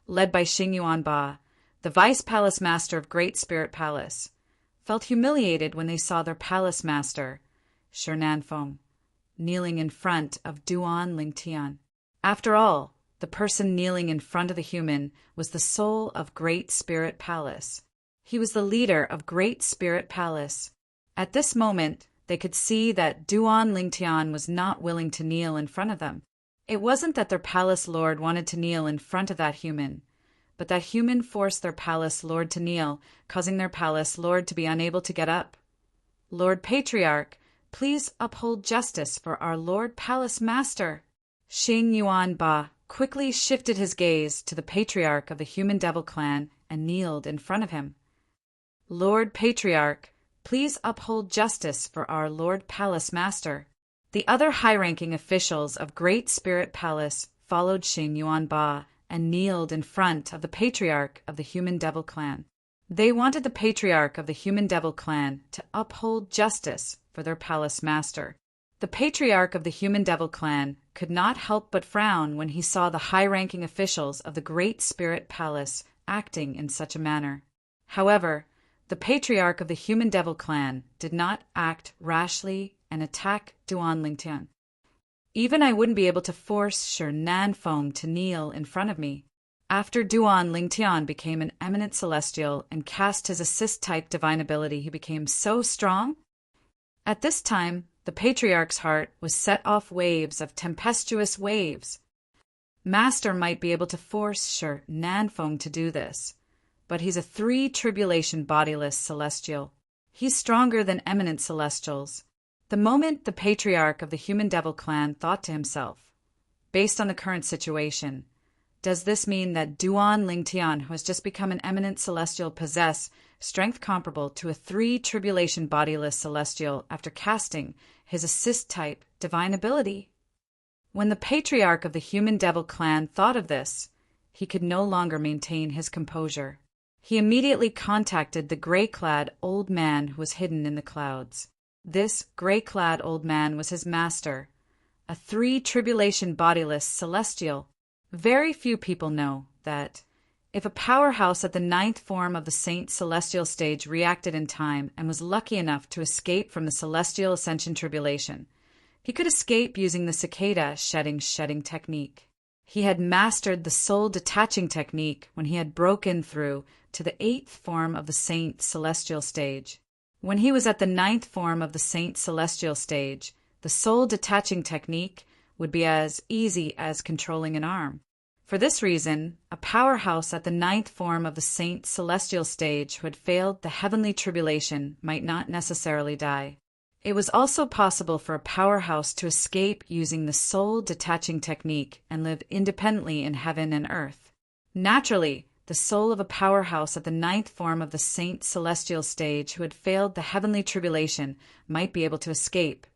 led by Xingyuanba, the Vice Palace Master of Great Spirit Palace, felt humiliated when they saw their palace master, Sher Nanfong, kneeling in front of Duan Lingtian. After all, the person kneeling in front of the human was the soul of Great Spirit Palace. He was the leader of Great Spirit Palace. At this moment, they could see that Duan Lingtian was not willing to kneel in front of them. It wasn't that their palace lord wanted to kneel in front of that human, but that human forced their palace lord to kneel, causing their palace lord to be unable to get up. Lord Patriarch, please uphold justice for our Lord Palace Master. Xingyuanba quickly shifted his gaze to the patriarch of the Human Devil Clan and kneeled in front of him. Lord Patriarch, please uphold justice for our Lord Palace Master. The other high-ranking officials of Great Spirit Palace followed Xingyuanba and kneeled in front of the patriarch of the Human Devil Clan. They wanted the patriarch of the Human Devil Clan to uphold justice for their palace master. The patriarch of the Human Devil Clan could not help but frown when he saw the high-ranking officials of the Great Spirit Palace acting in such a manner. However, the patriarch of the Human Devil Clan did not act rashly and attack Duan Lingtian. Even I wouldn't be able to force Sher Nanfong to kneel in front of me. After Duan Lingtian became an eminent celestial and cast his assist-type divine ability, he became so strong. At this time, the patriarch's heart was set off waves of tempestuous waves. Master might be able to force Sher Nanfong to do this, but he's a 3 tribulation bodiless celestial. He's stronger than eminent celestials. The moment the patriarch of the Human Devil Clan thought to himself, based on the current situation, does this mean that Duan Lingtian, who has just become an eminent celestial, possess strength comparable to a 3 tribulation bodiless celestial after casting his assist-type divine ability? When the patriarch of the Human Devil Clan thought of this, he could no longer maintain his composure. He immediately contacted the gray-clad old man who was hidden in the clouds. This gray-clad old man was his master, a 3 tribulation bodiless celestial. Very few people know that if a powerhouse at the 9th form of the Saint Celestial stage reacted in time and was lucky enough to escape from the Celestial Ascension Tribulation, he could escape using the cicada shedding technique. He had mastered the soul detaching technique when he had broken through to the 8th form of the Saint Celestial stage. When he was at the 9th form of the Saint Celestial stage, the soul detaching technique would be as easy as controlling an arm. For this reason, a powerhouse at the 9th form of the Saint Celestial stage who had failed the heavenly tribulation might not necessarily die. It was also possible for a powerhouse to escape using the soul detaching technique and live independently in heaven and earth. Naturally, the soul of a powerhouse at the 9th form of the Saint Celestial stage who had failed the heavenly tribulation might be able to escape,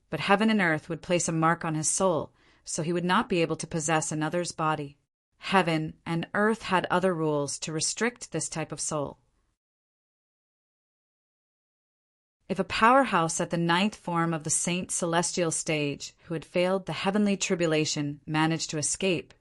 but heaven and earth would place a mark on his soul, so he would not be able to possess another's body. Heaven and earth had other rules to restrict this type of soul. If a powerhouse at the 9th form of the Saint Celestial stage who had failed the heavenly tribulation managed to escape,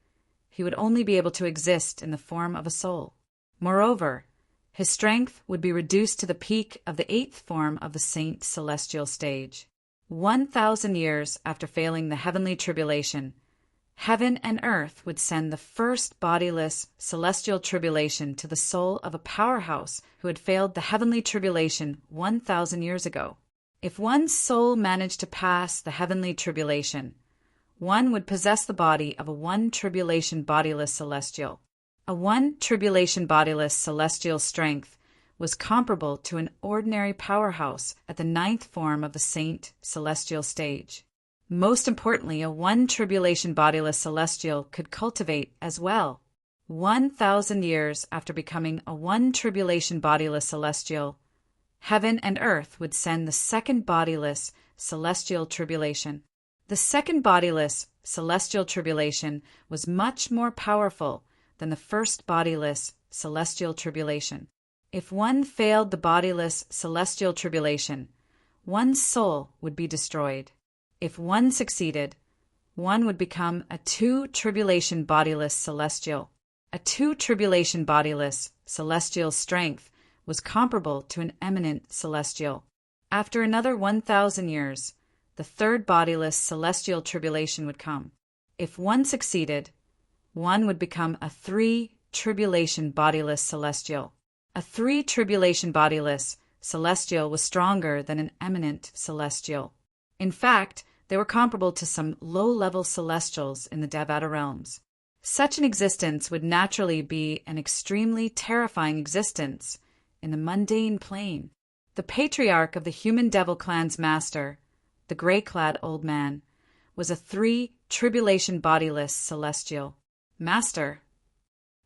he would only be able to exist in the form of a soul. Moreover, his strength would be reduced to the peak of the 8th form of the Saint Celestial stage. 1,000 years after failing the heavenly tribulation, heaven and earth would send the first bodiless celestial tribulation to the soul of a powerhouse who had failed the heavenly tribulation 1,000 years ago. If one's soul managed to pass the heavenly tribulation, one would possess the body of a 1 tribulation bodiless celestial. A 1 tribulation bodiless celestial strength was comparable to an ordinary powerhouse at the 9th form of the Saint Celestial stage. Most importantly, a one tribulation bodiless celestial could cultivate as well. 1,000 years after becoming a one tribulation bodiless celestial, heaven and earth would send the second bodiless celestial tribulation. The second bodiless celestial tribulation was much more powerful than the first bodiless celestial tribulation. If one failed the bodiless celestial tribulation, one's soul would be destroyed. If one succeeded, one would become a two tribulation bodiless celestial. A two tribulation bodiless celestial strength was comparable to an eminent celestial. After another 1,000 years, the third bodiless celestial tribulation would come. If one succeeded, one would become a three tribulation bodiless celestial. A three tribulation bodiless celestial was stronger than an eminent celestial. In fact, they were comparable to some low-level celestials in the Devata realms. Such an existence would naturally be an extremely terrifying existence in the mundane plane. The patriarch of the human devil clan's master, the gray-clad old man, was a three tribulation bodiless celestial master.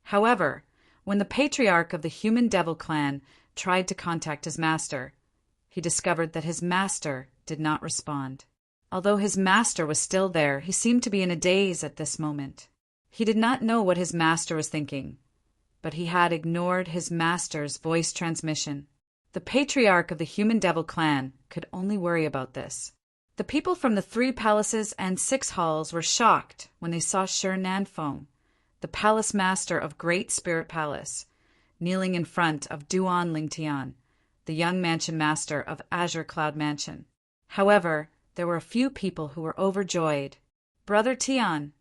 However, when the patriarch of the human devil clan tried to contact his master, he discovered that his master did not respond. Although his master was still there, he seemed to be in a daze at this moment. He did not know what his master was thinking, but he had ignored his master's voice transmission. The patriarch of the human devil clan could only worry about this. The people from the 3 palaces and 6 halls were shocked when they saw Shir Nanfeng, the palace master of Great Spirit Palace, kneeling in front of Duan Lingtian, the young mansion master of Azure Cloud Mansion. However, there were a few people who were overjoyed. Brother Tian.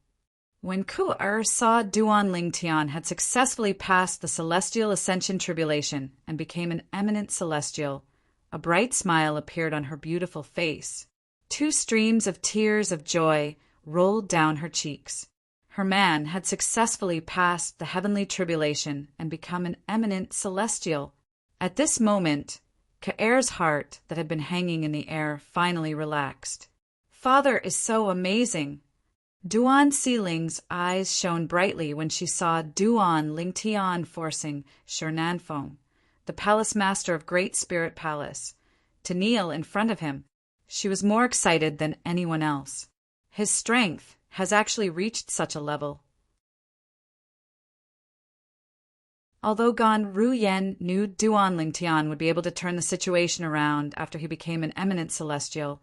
When Ku-Er saw Duan Lingtian had successfully passed the Celestial Ascension Tribulation and became an eminent celestial, a bright smile appeared on her beautiful face. 2 streams of tears of joy rolled down her cheeks. Her man had successfully passed the heavenly tribulation and become an eminent celestial. At this moment, Ku-Er's heart that had been hanging in the air finally relaxed. Father is so amazing. Duan Xiling's eyes shone brightly when she saw Duan Lingtian forcing Shir Nanfeng, the palace master of Great Spirit Palace, to kneel in front of him. She was more excited than anyone else. His strength has actually reached such a level. Although Gan Ruyen knew Duan Lingtian would be able to turn the situation around after he became an eminent celestial,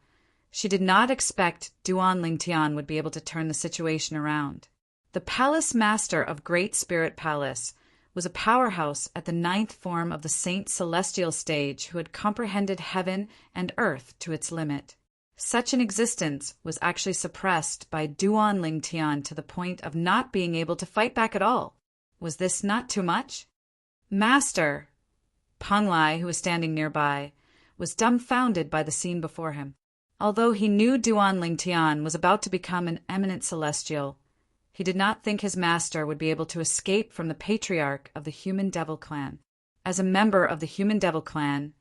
she did not expect Duan Lingtian would be able to turn the situation around. The palace master of Great Spirit Palace was a powerhouse at the 9th form of the Saint Celestial stage who had comprehended heaven and earth to its limit. Such an existence was actually suppressed by Duan Lingtian to the point of not being able to fight back at all. Was this not too much? Master! Peng Lai, who was standing nearby, was dumbfounded by the scene before him. Although he knew Duan Lingtian was about to become an eminent celestial, he did not think his master would be able to escape from the patriarch of the human devil clan. As a member of the human devil clan,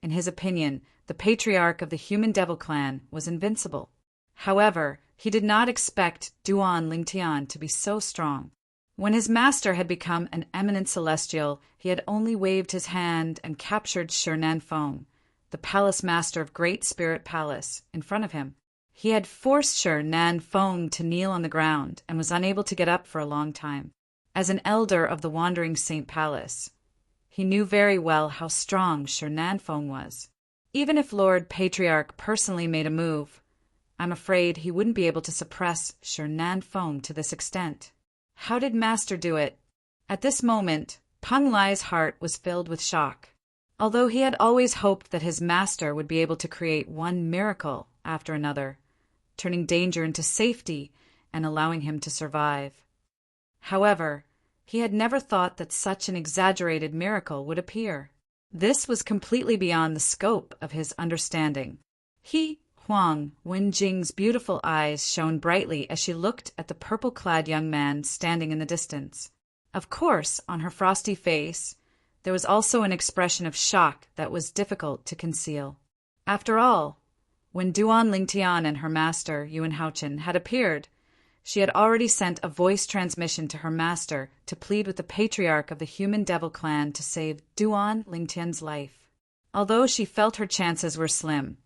in his opinion, the patriarch of the human devil clan was invincible. However, he did not expect Duan Lingtian to be so strong. When his master had become an eminent celestial, he had only waved his hand and captured Shir Nanfeng, the palace master of Great Spirit Palace, in front of him. He had forced Shir Nanfeng to kneel on the ground and was unable to get up for a long time. As an elder of the Wandering Saint Palace, he knew very well how strong Shir Nanfeng was. Even if Lord Patriarch personally made a move, I'm afraid he wouldn't be able to suppress Shir Nanfeng to this extent. How did Master do it? At this moment, Peng Lai's heart was filled with shock. Although he had always hoped that his master would be able to create one miracle after another, turning danger into safety and allowing him to survive. However, he had never thought that such an exaggerated miracle would appear. This was completely beyond the scope of his understanding. Huang Wenjing's beautiful eyes shone brightly as she looked at the purple-clad young man standing in the distance. Of course, on her frosty face, there was also an expression of shock that was difficult to conceal. After all, When Duan Lingtian and her master, Yuan Haochen, had appeared, she had already sent a voice transmission to her master to plead with the patriarch of the human devil clan to save Duan Lingtian's life. Although she felt her chances were slim,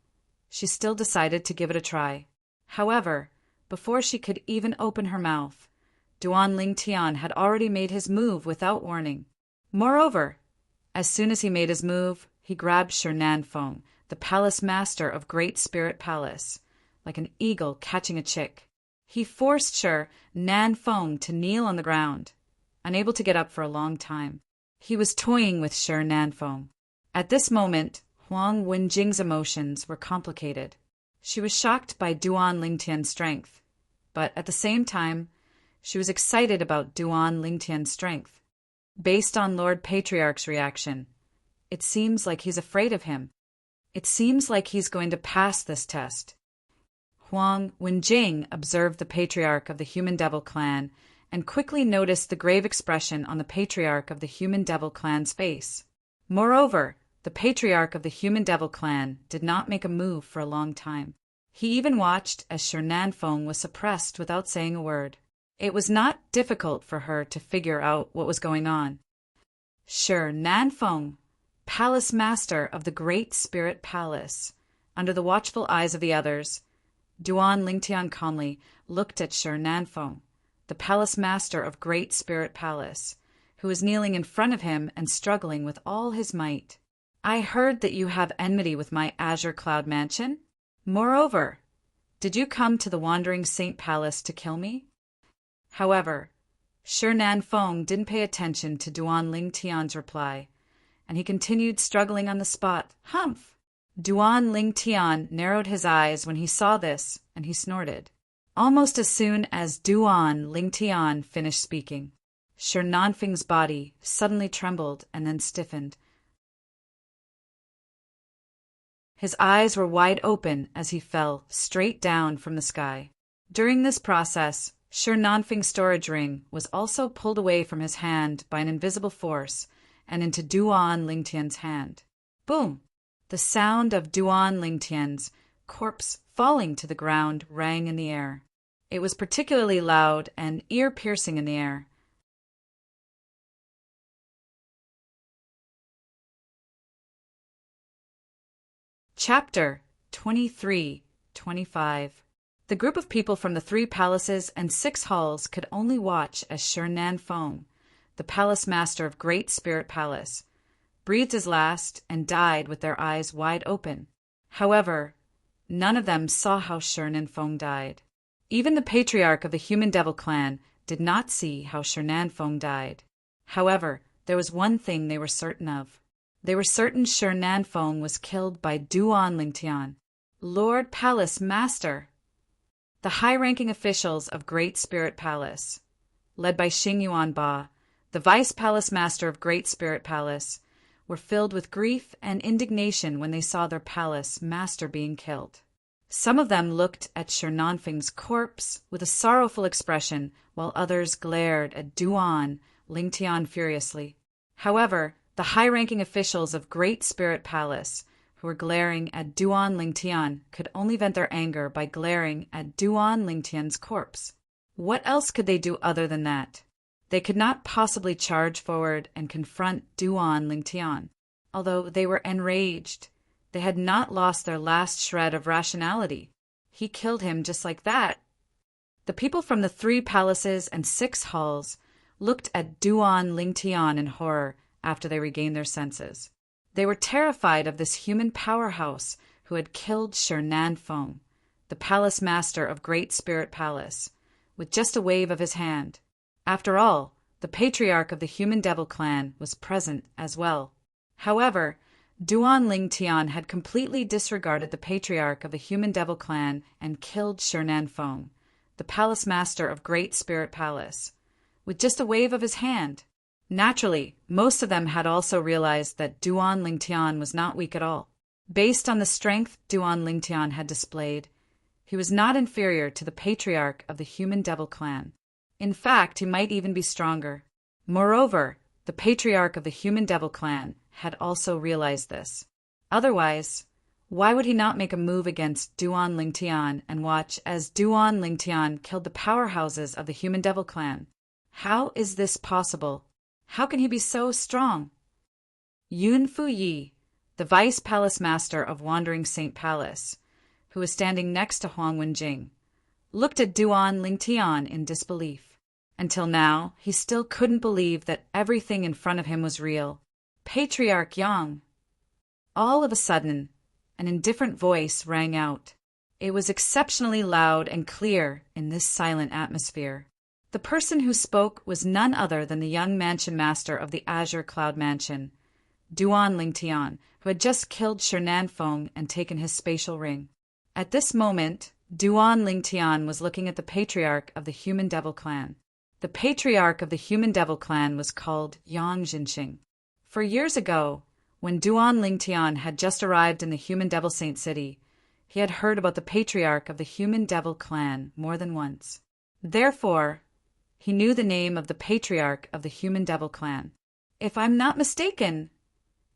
she still decided to give it a try. However, before she could even open her mouth, Duan Lingtian had already made his move without warning. Moreover, as soon as he made his move, he grabbed Shi Nanfeng, the palace master of Great Spirit Palace, like an eagle catching a chick. He forced Shi Nanfeng to kneel on the ground, unable to get up for a long time. He was toying with Shi Nanfeng. At this moment, Huang Wenjing's emotions were complicated. She was shocked by Duan Lingtian's strength, but at the same time, she was excited about Duan Lingtian's strength. Based on Lord Patriarch's reaction, it seems like he's afraid of him. It seems like he's going to pass this test. Huang Wenjing observed the patriarch of the Human Devil Clan and quickly noticed the grave expression on the patriarch of the Human Devil Clan's face. Moreover, the patriarch of the Human Devil Clan did not make a move for a long time. He even watched as Shi Nanfeng was suppressed without saying a word. It was not difficult for her to figure out what was going on. Shi Nanfeng, Palace Master of the Great Spirit Palace, under the watchful eyes of the others, Duan Lingtian calmly looked at Shi Nanfeng, the Palace Master of Great Spirit Palace, who was kneeling in front of him and struggling with all his might. I heard that you have enmity with my Azure Cloud Mansion. Moreover, did you come to the Wandering Saint Palace to kill me? However, Shi Nanfeng didn't pay attention to Duan Lingtian's reply, and he continued struggling on the spot. Humph! Duan Lingtian narrowed his eyes when he saw this, and he snorted. Almost as soon as Duan Lingtian finished speaking, Shi Nanfeng's body suddenly trembled and then stiffened. His eyes were wide open as he fell straight down from the sky. During this process, Shi Nanfeng's storage ring was also pulled away from his hand by an invisible force and into Duan Lingtian's hand. Boom! The sound of Duan Lingtian's corpse falling to the ground rang in the air. It was particularly loud and ear-piercing in the air. Chapter 23-25. The group of people from the 3 palaces and 6 halls could only watch as Shi Nanfeng, the palace master of Great Spirit Palace, breathed his last and died with their eyes wide open. However, none of them saw how Shi Nanfeng died. Even the patriarch of the Human Devil Clan did not see how Shi Nanfeng died. However, there was one thing they were certain of. They were certain Shi Nanfeng was killed by Duan Lingtian, Lord Palace Master. The high-ranking officials of Great Spirit Palace, led by Xing Yuanba, the Vice Palace Master of Great Spirit Palace, were filled with grief and indignation when they saw their palace master being killed. Some of them looked at Shi Nanfeng's corpse with a sorrowful expression, while others glared at Duan Lingtian furiously. However, the high-ranking officials of Great Spirit Palace, who were glaring at Duan Lingtian, could only vent their anger by glaring at Duan Lingtian's corpse. What else could they do other than that? They could not possibly charge forward and confront Duan Lingtian. Although they were enraged, they had not lost their last shred of rationality. He killed him just like that. The people from the 3 palaces and 6 halls looked at Duan Lingtian in horror after they regained their senses. They were terrified of this human powerhouse who had killed Shi Nanfeng, the palace master of Great Spirit Palace, with just a wave of his hand. After all, the patriarch of the Human Devil Clan was present as well. However, Duan Lingtian had completely disregarded the patriarch of the Human Devil Clan and killed Shi Nanfeng, the palace master of Great Spirit Palace, with just a wave of his hand. Naturally, most of them had also realized that Duan Lingtian was not weak at all. Based on the strength Duan Lingtian had displayed, he was not inferior to the patriarch of the Human Devil Clan. In fact, he might even be stronger. Moreover, the patriarch of the Human Devil Clan had also realized this. Otherwise, Why would he not make a move against Duan Lingtian and watch as Duan Lingtian killed the powerhouses of the Human Devil clan? How is this possible? How can he be so strong? Yun Fu Yi, the vice palace master of Wandering Saint Palace, who was standing next to Huang Wenjing, looked at Duan Lingtian in disbelief. Until now, he still couldn't believe that everything in front of him was real. Patriarch Yang! All of a sudden, an indifferent voice rang out. It was exceptionally loud and clear in this silent atmosphere. The person who spoke was none other than the young mansion master of the Azure Cloud Mansion, Duan Lingtian, who had just killed Shernan Feng and taken his spatial ring. At this moment, Duan Lingtian was looking at the patriarch of the Human Devil clan. The patriarch of the Human Devil clan was called Yang Jinxing. For years ago, when Duan Lingtian had just arrived in the Human Devil Saint City, he had heard about the patriarch of the Human Devil clan more than once. Therefore, he knew the name of the patriarch of the Human Devil clan. If I'm not mistaken,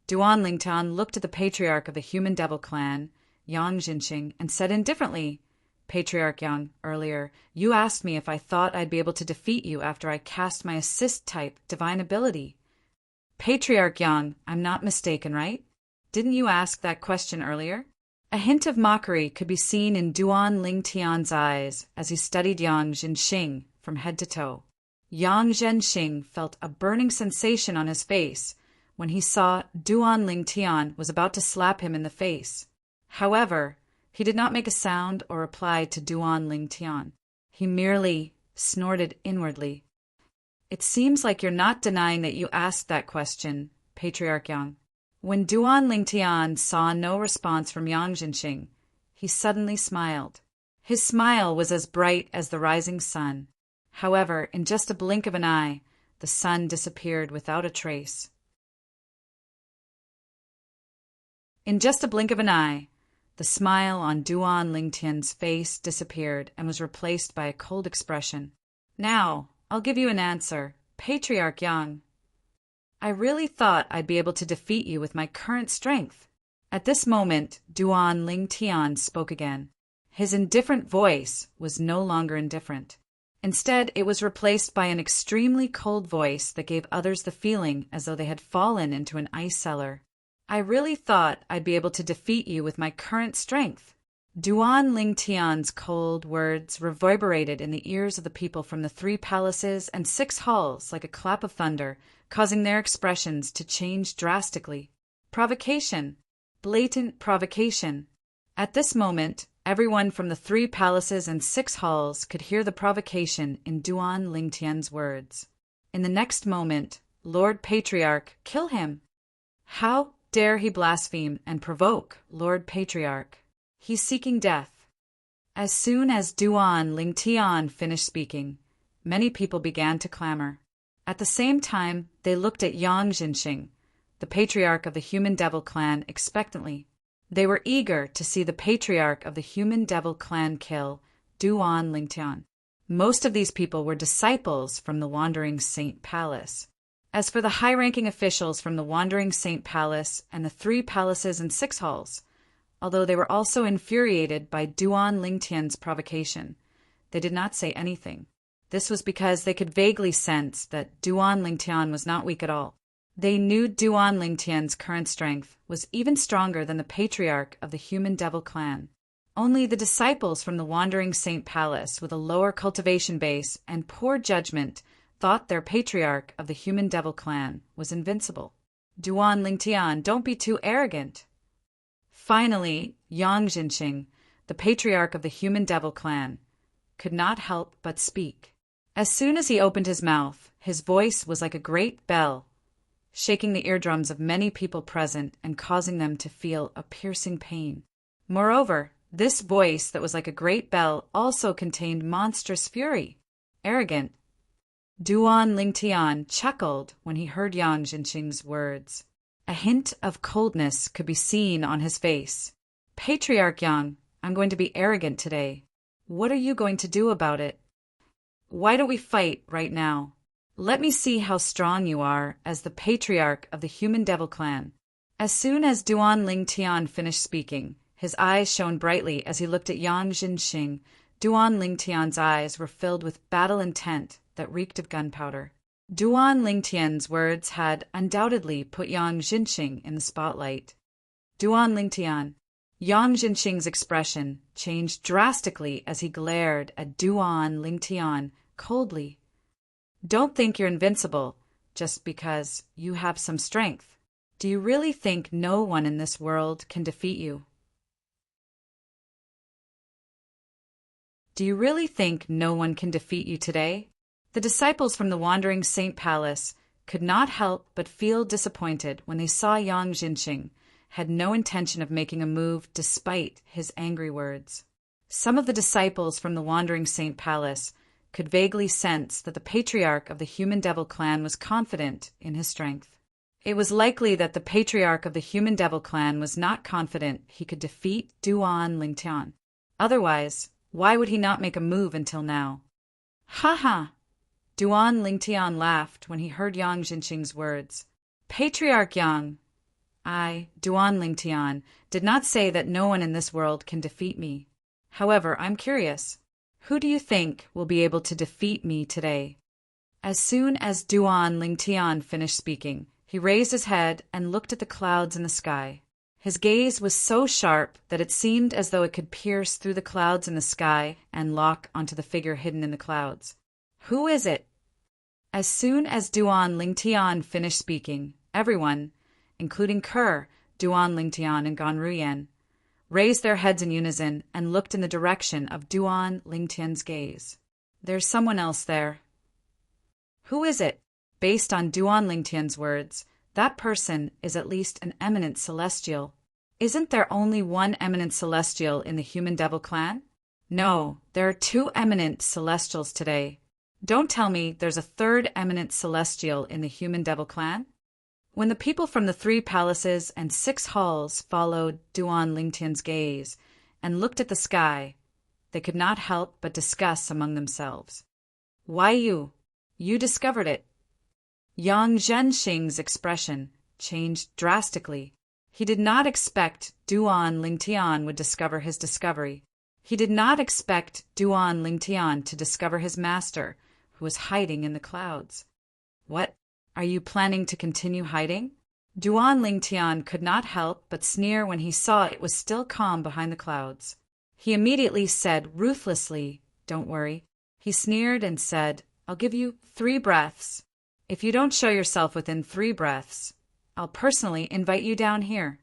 Duan Lingtian looked at the patriarch of the Human Devil clan, Yang Jinxing, and said indifferently, Patriarch Yang, earlier, you asked me if I thought I'd be able to defeat you after I cast my assist-type divine ability. Patriarch Yang, I'm not mistaken, right? Didn't you ask that question earlier? A hint of mockery could be seen in Duan Lingtian's eyes as he studied Yang Jinxing from head to toe. Yang Jinxing felt a burning sensation on his face when he saw Duan Lingtian was about to slap him in the face. However, he did not make a sound or reply to Duan Lingtian. He merely snorted inwardly. It seems like you're not denying that you asked that question, Patriarch Yang. When Duan Lingtian saw no response from Yang Jinxing, he suddenly smiled. His smile was as bright as the rising sun. However, in just a blink of an eye, the sun disappeared without a trace. In just a blink of an eye, the smile on Duan Lingtian's face disappeared and was replaced by a cold expression. Now, I'll give you an answer, Patriarch Yang. I really thought I'd be able to defeat you with my current strength. At this moment, Duan Lingtian spoke again. His indifferent voice was no longer indifferent. Instead, it was replaced by an extremely cold voice that gave others the feeling as though they had fallen into an ice cellar. I really thought I'd be able to defeat you with my current strength. Duan Lingtian's cold words reverberated in the ears of the people from the 3 palaces and 6 halls like a clap of thunder, causing their expressions to change drastically. Provocation. Blatant provocation. At this moment, everyone from the 3 palaces and 6 halls could hear the provocation in Duan Lingtian's words. In the next moment, Lord Patriarch, kill him! How dare he blaspheme and provoke Lord Patriarch? He's seeking death. As soon as Duan Lingtian finished speaking, many people began to clamor. At the same time, they looked at Yang Jinxing, the patriarch of the Human Devil clan, expectantly. They were eager to see the patriarch of the Human Devil clan kill Duan Lingtian. Most of these people were disciples from the Wandering Saint Palace. As for the high-ranking officials from the Wandering Saint Palace and the 3 palaces and 6 halls, although they were also infuriated by Duan Lingtian's provocation, they did not say anything. This was because they could vaguely sense that Duan Lingtian was not weak at all. They knew Duan Lingtian's current strength was even stronger than the patriarch of the Human Devil clan. Only the disciples from the Wandering Saint Palace with a lower cultivation base and poor judgment thought their patriarch of the Human Devil clan was invincible. Duan Lingtian, don't be too arrogant. Finally, Yang Jinxing, the patriarch of the Human Devil clan, could not help but speak. As soon as he opened his mouth, his voice was like a great bell, shaking the eardrums of many people present and causing them to feel a piercing pain. Moreover, this voice that was like a great bell also contained monstrous fury. Arrogant. Duan Lingtian chuckled when he heard Yang Jinxing's words. A hint of coldness could be seen on his face. Patriarch Yang, I'm going to be arrogant today. What are you going to do about it? Why don't we fight right now? Let me see how strong you are as the patriarch of the Human Devil clan. As soon as Duan Lingtian finished speaking, His eyes shone brightly as he looked at Yang Jinxing. Duan Lingtian's eyes were filled with battle intent that reeked of gunpowder. Duan Lingtian's words had undoubtedly put Yang Jinxing in the spotlight. Duan Lingtian. Yang Jinxing's expression changed drastically as he glared at Duan Lingtian coldly. Don't think you're invincible just because you have some strength. Do you really think no one in this world can defeat you? Do you really think no one can defeat you today? The disciples from the Wandering Saint Palace could not help but feel disappointed when they saw Yang Jinxing had no intention of making a move despite his angry words. Some of the disciples from the Wandering Saint Palace could vaguely sense that the patriarch of the Human Devil clan was confident in his strength. It was likely that the patriarch of the Human Devil clan was not confident he could defeat Duan Lingtian. Otherwise, why would he not make a move until now? Ha ha! Duan Lingtian laughed when he heard Yang Jinxing's words. Patriarch Yang, I, Duan Lingtian, did not say that no one in this world can defeat me. However, I'm curious. Who do you think will be able to defeat me today? As soon as Duan Lingtian finished speaking, he raised his head and looked at the clouds in the sky. His gaze was so sharp that it seemed as though it could pierce through the clouds in the sky and lock onto the figure hidden in the clouds. Who is it? As soon as Duan Lingtian finished speaking, everyone, including Kerr, Duan Lingtian, and Ganruyan, raised their heads in unison and looked in the direction of Duan Lingtian's gaze. There's someone else there. Who is it? Based on Duan Lingtian's words, that person is at least an eminent celestial. Isn't there only one eminent celestial in the Human Devil clan? No, there are 2 eminent celestials today. Don't tell me there's a 3rd eminent celestial in the Human Devil clan? When the people from the 3 palaces and 6 halls followed Duan Lingtian's gaze and looked at the sky, they could not help but discuss among themselves. Why you? You discovered it. Yang Jinxing's expression changed drastically. He did not expect Duan Lingtian would discover his discovery. He did not expect Duan Lingtian to discover his master, who was hiding in the clouds. What? Are you planning to continue hiding? Duan Lingtian could not help but sneer when he saw it was still calm behind the clouds. He immediately said ruthlessly, Don't worry. He sneered and said, I'll give you 3 breaths. If you don't show yourself within 3 breaths, I'll personally invite you down here.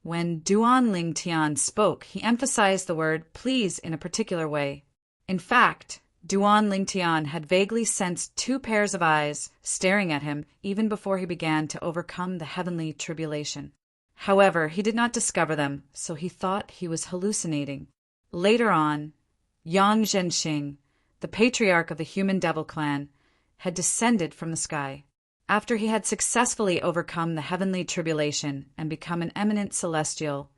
When Duan Lingtian spoke, he emphasized the word please in a particular way. In fact, Duan Lingtian had vaguely sensed 2 pairs of eyes staring at him even before he began to overcome the heavenly tribulation. However, he did not discover them, so he thought he was hallucinating. Later on, Yang Jinxing, the patriarch of the Human Devil clan, had descended from the sky. After he had successfully overcome the heavenly tribulation and become an eminent celestial,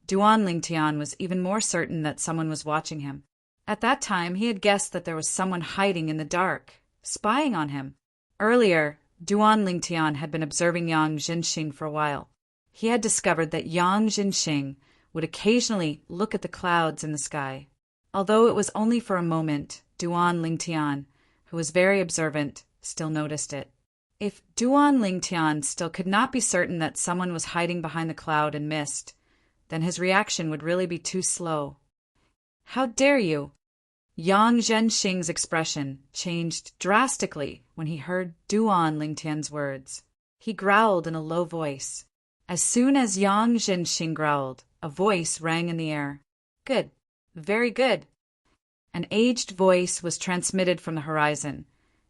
Duan Lingtian was even more certain that someone was watching him. At that time, he had guessed that there was someone hiding in the dark, spying on him. Earlier, Duan Lingtian had been observing Yang Jinxing for a while. He had discovered that Yang Jinxing would occasionally look at the clouds in the sky. Although it was only for a moment, Duan Lingtian, who was very observant, still noticed it. If Duan Lingtian still could not be certain that someone was hiding behind the cloud and mist, then his reaction would really be too slow. How dare you? Yang Jinxing's expression changed drastically when he heard Duan Lingtian's words. He growled in a low voice. As soon as Yang Jinxing growled, a voice rang in the air. Good. Very good. An aged voice was transmitted from the horizon,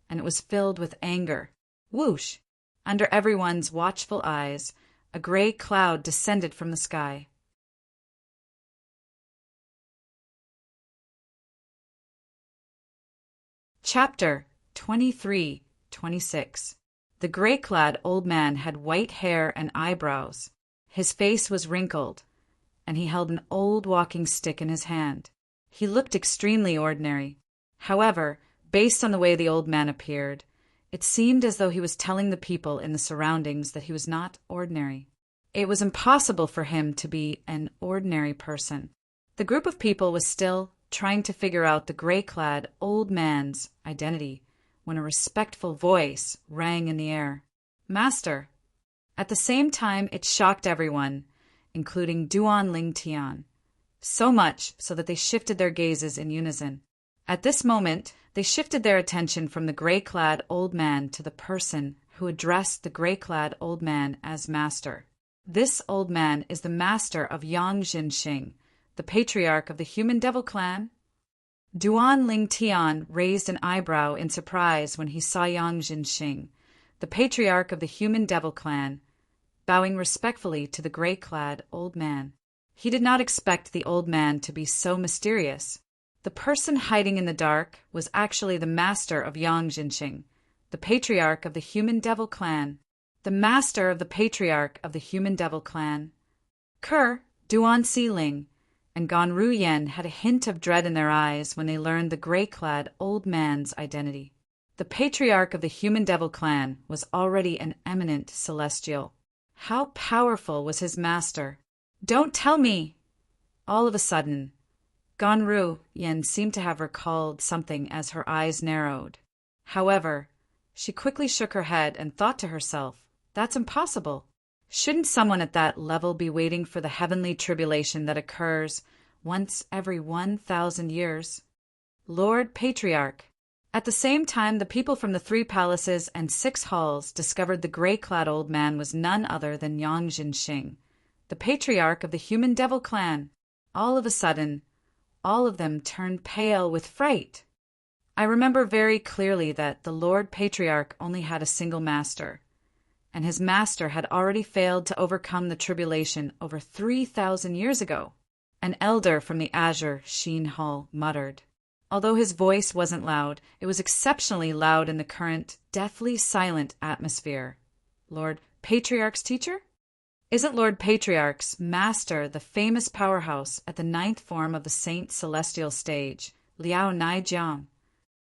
and it was filled with anger. Whoosh! Under everyone's watchful eyes, a gray cloud descended from the sky. Chapter 23-26. The gray-clad old man had white hair and eyebrows. His face was wrinkled, and he held an old walking stick in his hand. He looked extremely ordinary. However, based on the way the old man appeared, it seemed as though he was telling the people in the surroundings that he was not ordinary. It was impossible for him to be an ordinary person. The group of people was still trying to figure out the gray-clad old man's identity when a respectful voice rang in the air. "Master." At the same time, it shocked everyone, including Duan Ling Tian, so much so that they shifted their gazes in unison. At this moment, they shifted their attention from the gray-clad old man to the person who addressed the gray-clad old man as master. This old man is the master of Yang Jinxing, the patriarch of the Human Devil clan. Duan Ling Tian raised an eyebrow in surprise when he saw Yang Jinxing, the patriarch of the Human Devil clan, bowing respectfully to the gray-clad old man. He did not expect the old man to be so mysterious. The person hiding in the dark was actually the master of Yang Jinxing, the patriarch of the Human Devil clan. The master of the patriarch of the Human Devil clan. Kerr, Duan Xiling, and Gan Ruyen had a hint of dread in their eyes when they learned the gray-clad old man's identity. The patriarch of the Human Devil clan was already an eminent celestial. How powerful was his master? "Don't tell me!" All of a sudden, Gan Ruyen seemed to have recalled something as her eyes narrowed. However, she quickly shook her head and thought to herself, "That's impossible. Shouldn't someone at that level be waiting for the heavenly tribulation that occurs once every 1,000 years? Lord Patriarch." At the same time, the people from the 3 palaces and 6 halls discovered the gray-clad old man was none other than Yang Jinxing, the patriarch of the Human Devil clan. All of a sudden, all of them turned pale with fright. I remember very clearly that the Lord Patriarch only had a single master, and his master had already failed to overcome the tribulation over 3,000 years ago. An elder from the Azure Sheen Hall muttered. Although his voice wasn't loud, it was exceptionally loud in the current, deathly silent atmosphere. "Lord Patriarch's teacher? Isn't Lord Patriarch's master the famous powerhouse at the 9th form of the Saint Celestial stage, Liao Naijiang?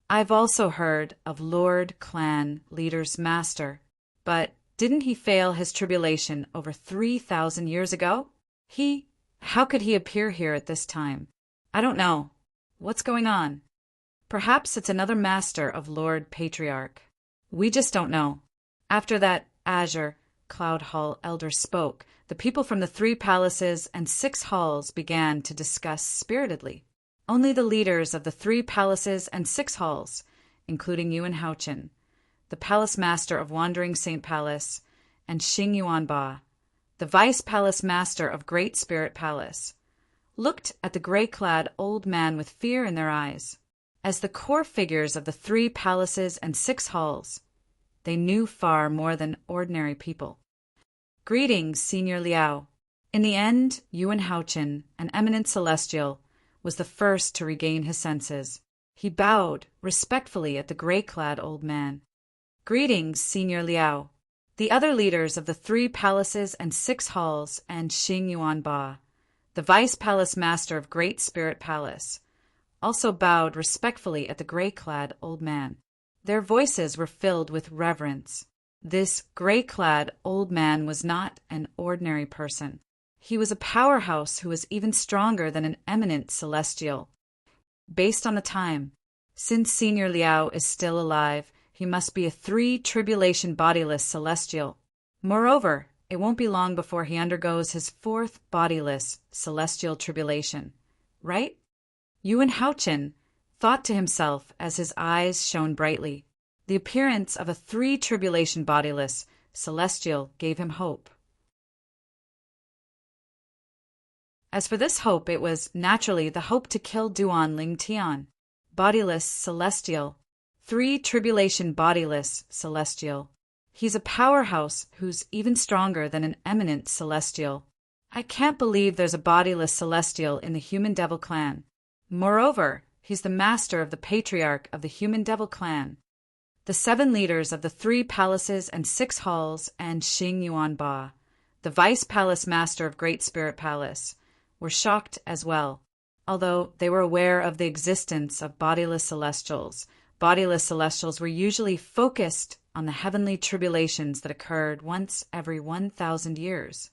I've also heard of Lord Clan Leader's master, but didn't he fail his tribulation over 3,000 years ago? How could he appear here at this time? I don't know. What's going on? Perhaps it's another master of Lord Patriarch. We just don't know." After that Azure Cloud Hall elder spoke, the people from the 3 palaces and 6 halls began to discuss spiritedly. Only the leaders of the 3 palaces and 6 halls, including Yuan Haochen, the palace master of Wandering Saint Palace, and Xing Yuanba, the vice palace master of Great Spirit Palace, looked at the gray-clad old man with fear in their eyes. As the core figures of the 3 palaces and 6 halls, they knew far more than ordinary people. "Greetings, Senior Liao." In the end, Yuan Haochen, an eminent celestial, was the first to regain his senses. He bowed respectfully at the gray-clad old man. "Greetings, Senior Liao." The other leaders of the 3 palaces and 6 halls and Xing Yuanba, the vice palace master of Great Spirit Palace, also bowed respectfully at the gray-clad old man. Their voices were filled with reverence. This gray-clad old man was not an ordinary person. He was a powerhouse who was even stronger than an eminent celestial. Based on the time, since Senior Liao is still alive, he must be a 3 tribulation bodiless celestial. Moreover, it won't be long before he undergoes his 4th bodiless celestial tribulation. Right? Yuan Haochen thought to himself as his eyes shone brightly. The appearance of a 3 tribulation bodiless celestial gave him hope. As for this hope, it was naturally the hope to kill Duan Ling Tian, bodiless celestial, 3 tribulation bodiless celestial. He's a powerhouse who's even stronger than an eminent celestial. I can't believe there's a bodiless celestial in the Human Devil clan. Moreover, he's the master of the patriarch of the Human Devil clan. The 7 leaders of the 3 palaces and 6 halls and Xing Yuanba, the vice palace master of Great Spirit Palace, were shocked as well. Although they were aware of the existence of bodiless celestials were usually focused on the heavenly tribulations that occurred once every 1,000 years.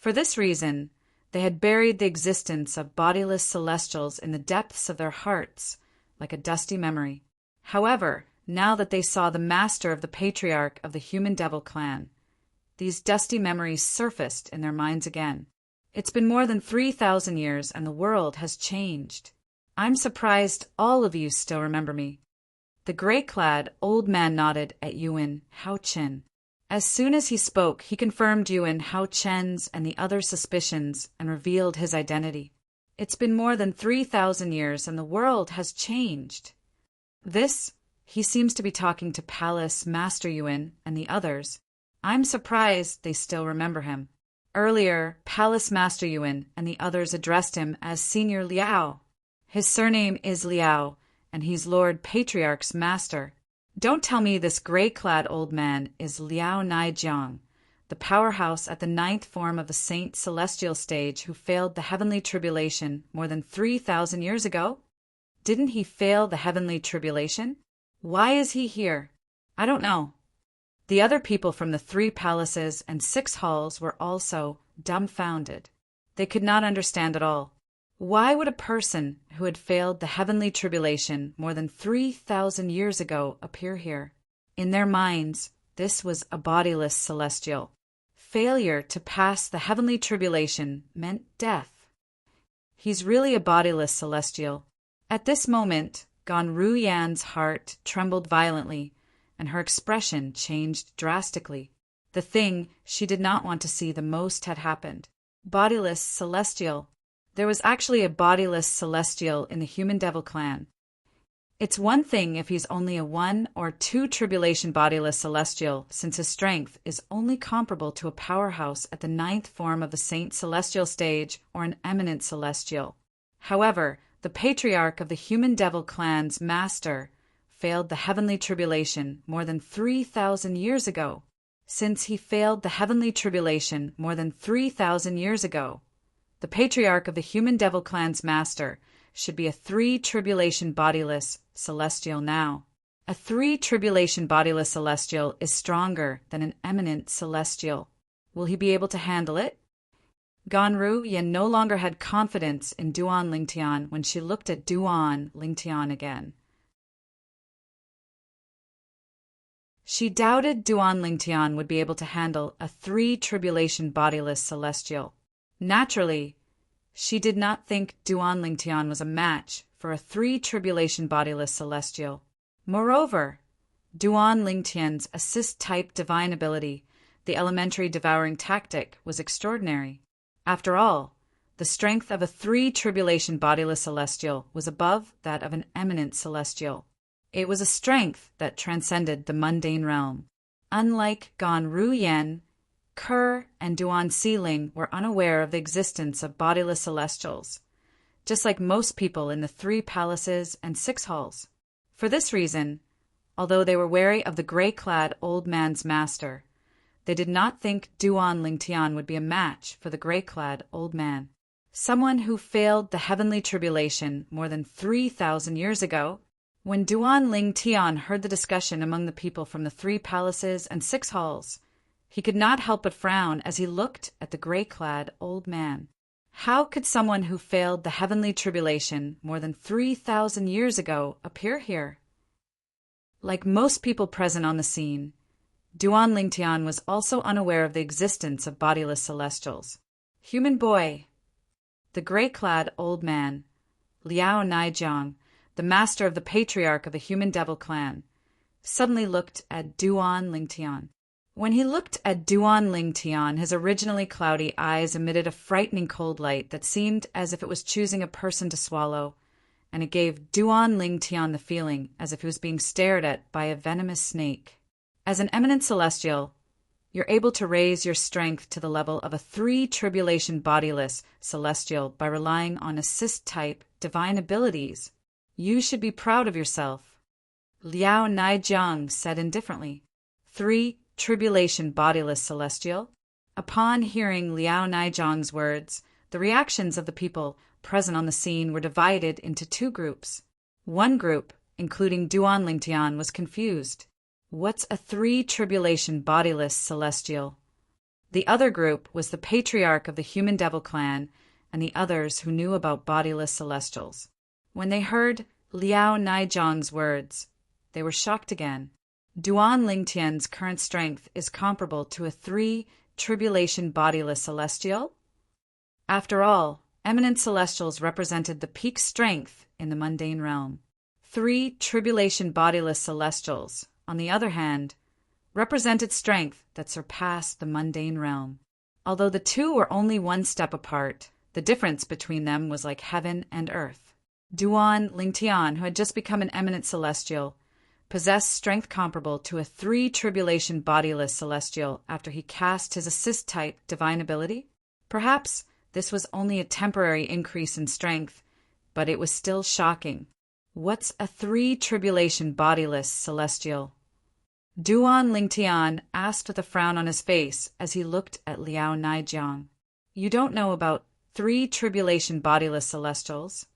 For this reason, they had buried the existence of bodiless celestials in the depths of their hearts, like a dusty memory. However, now that they saw the master of the patriarch of the human devil clan, these dusty memories surfaced in their minds again. It's been more than 3,000 years and the world has changed. I'm surprised all of you still remember me. The gray-clad old man nodded at Yuan Hao Chen. As soon as he spoke, he confirmed Yuan Hao Chen's and the other suspicions and revealed his identity. It's been more than 3,000 years and the world has changed. He seems to be talking to Palace Master Yuan and the others. I'm surprised they still remember him. Earlier, Palace Master Yuan and the others addressed him as Senior Liao. His surname is Liao, and he's Lord Patriarch's master. Don't tell me this gray-clad old man is Liao Naijiang, the powerhouse at the 9th form of the Saint Celestial stage who failed the heavenly tribulation more than 3,000 years ago? Didn't he fail the heavenly tribulation? Why is he here? I don't know. The other people from the 3 palaces and 6 halls were also dumbfounded. They could not understand at all. Why would a person who had failed the heavenly tribulation more than 3,000 years ago appear here? In their minds, this was a bodiless celestial. Failure to pass the heavenly tribulation meant death. He's really a bodiless celestial. At this moment, Gan Ruyan's heart trembled violently, and her expression changed drastically. The thing she did not want to see the most had happened. Bodiless celestial. There was actually a bodiless celestial in the human devil clan. It's one thing if he's only a 1 or 2 tribulation bodiless celestial, since his strength is only comparable to a powerhouse at the 9th form of the Saint Celestial stage or an eminent celestial. However, the patriarch of the human devil clan's master failed the heavenly tribulation more than 3,000 years ago. Since he failed the heavenly tribulation more than 3,000 years ago, the patriarch of the human devil clan's master should be a 3 tribulation bodiless celestial now. A 3 tribulation bodiless celestial is stronger than an eminent celestial. Will he be able to handle it? Ganru Yin no longer had confidence in Duan Lingtian when she looked at Duan Lingtian again. She doubted Duan Lingtian would be able to handle a 3 tribulation bodiless celestial. Naturally, she did not think Duan Lingtian was a match for a 3 tribulation bodiless celestial. Moreover, Duan Lingtian's assist-type divine ability, the elementary devouring tactic, was extraordinary. After all, the strength of a 3 tribulation bodiless celestial was above that of an eminent celestial. It was a strength that transcended the mundane realm. Unlike Gan Ruyan, Kerr and Duan Sealing were unaware of the existence of bodiless celestials, just like most people in the 3 palaces and 6 halls. For this reason, although they were wary of the gray-clad old man's master, they did not think Duan Lingtian would be a match for the gray-clad old man. Someone who failed the heavenly tribulation more than 3,000 years ago. When Duan Lingtian heard the discussion among the people from the 3 palaces and 6 halls, he could not help but frown as he looked at the gray-clad old man. How could someone who failed the heavenly tribulation more than 3,000 years ago appear here? Like most people present on the scene, Duan Lingtian was also unaware of the existence of bodiless celestials. Human boy. The gray-clad old man, Liao Naijiang, the master of the patriarch of the human devil clan, suddenly looked at Duan Lingtian. When he looked at Duan Lingtian, his originally cloudy eyes emitted a frightening cold light that seemed as if it was choosing a person to swallow, and it gave Duan Lingtian the feeling as if he was being stared at by a venomous snake. As an eminent celestial, you're able to raise your strength to the level of a 3 tribulation bodiless celestial by relying on assist-type divine abilities. You should be proud of yourself. Liao Naijiang said indifferently. 3 tribulation bodiless celestial. Upon hearing Liao Naijiang's words, the reactions of the people present on the scene were divided into 2 groups. One group, including Duan Lingtian, was confused. What's a 3 tribulation bodiless celestial? The other group was the patriarch of the human devil clan and the others who knew about bodiless celestials. When they heard Liao Naijiang's words, they were shocked again. Duan Lingtian's current strength is comparable to a 3 tribulation bodiless celestial? After all, eminent celestials represented the peak strength in the mundane realm. 3 tribulation bodiless celestials, on the other hand, represented strength that surpassed the mundane realm. Although the two were only one step apart, the difference between them was like heaven and earth. Duan Lingtian, who had just become an eminent celestial, possessed strength comparable to a 3 tribulation bodiless celestial after he cast his assist-type divine ability. Perhaps this was only a temporary increase in strength, but it was still shocking. What's a 3 tribulation bodiless celestial? Duan Lingtian asked with a frown on his face as he looked at Liao Naijiang. You don't know about 3 tribulation bodiless celestials?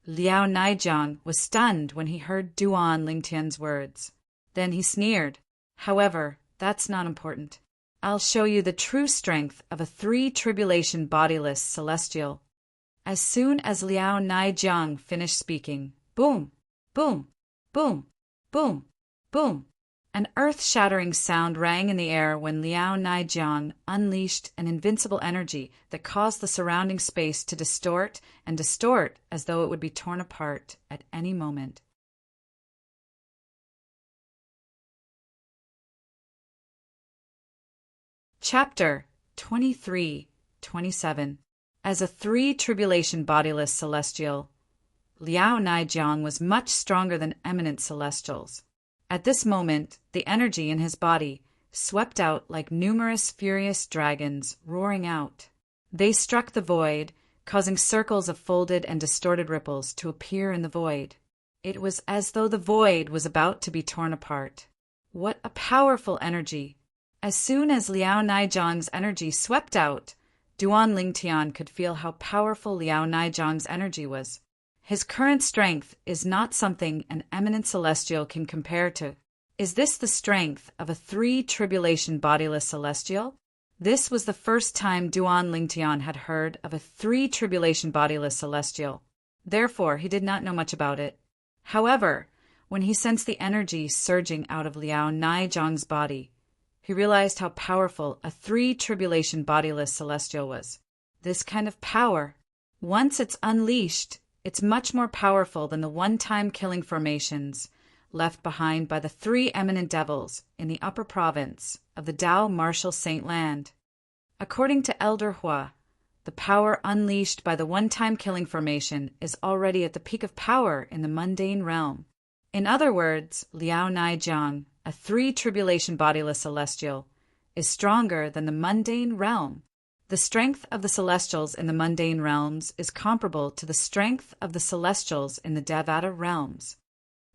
Liao Naijiang was stunned when he heard Duan Lingtian's words. Then he sneered. However, that's not important. I'll show you the true strength of a 3 tribulation bodiless celestial. As soon as Liao Naijiang finished speaking, boom, boom, boom, boom, boom, an earth-shattering sound rang in the air when Liao Naijiang unleashed an invincible energy that caused the surrounding space to distort and distort as though it would be torn apart at any moment. Chapter 23-27. As a 3 tribulation bodiless celestial, Liao Naijiang was much stronger than eminent celestials. At this moment, the energy in his body swept out like numerous furious dragons roaring out. They struck the void, causing circles of folded and distorted ripples to appear in the void. It was as though the void was about to be torn apart. What a powerful energy! As soon as Liao Naijiang's energy swept out, Duan Lingtian could feel how powerful Liao Naijiang's energy was. His current strength is not something an eminent celestial can compare to. Is this the strength of a 3 tribulation bodiless celestial? This was the first time Duan Lingtian had heard of a 3 tribulation bodiless celestial. Therefore, he did not know much about it. However, when he sensed the energy surging out of Liao Naijiang's body, he realized how powerful a 3 tribulation bodiless celestial was. This kind of power, once it's unleashed, it's much more powerful than the one-time killing formations left behind by the 3 eminent devils in the upper province of the Dao Martial Saint Land. According to Elder Hua, the power unleashed by the one-time killing formation is already at the peak of power in the mundane realm. In other words, Liao Naijiang, a 3 tribulation bodiless celestial, is stronger than the mundane realm. The strength of the celestials in the mundane realms is comparable to the strength of the celestials in the Devata realms.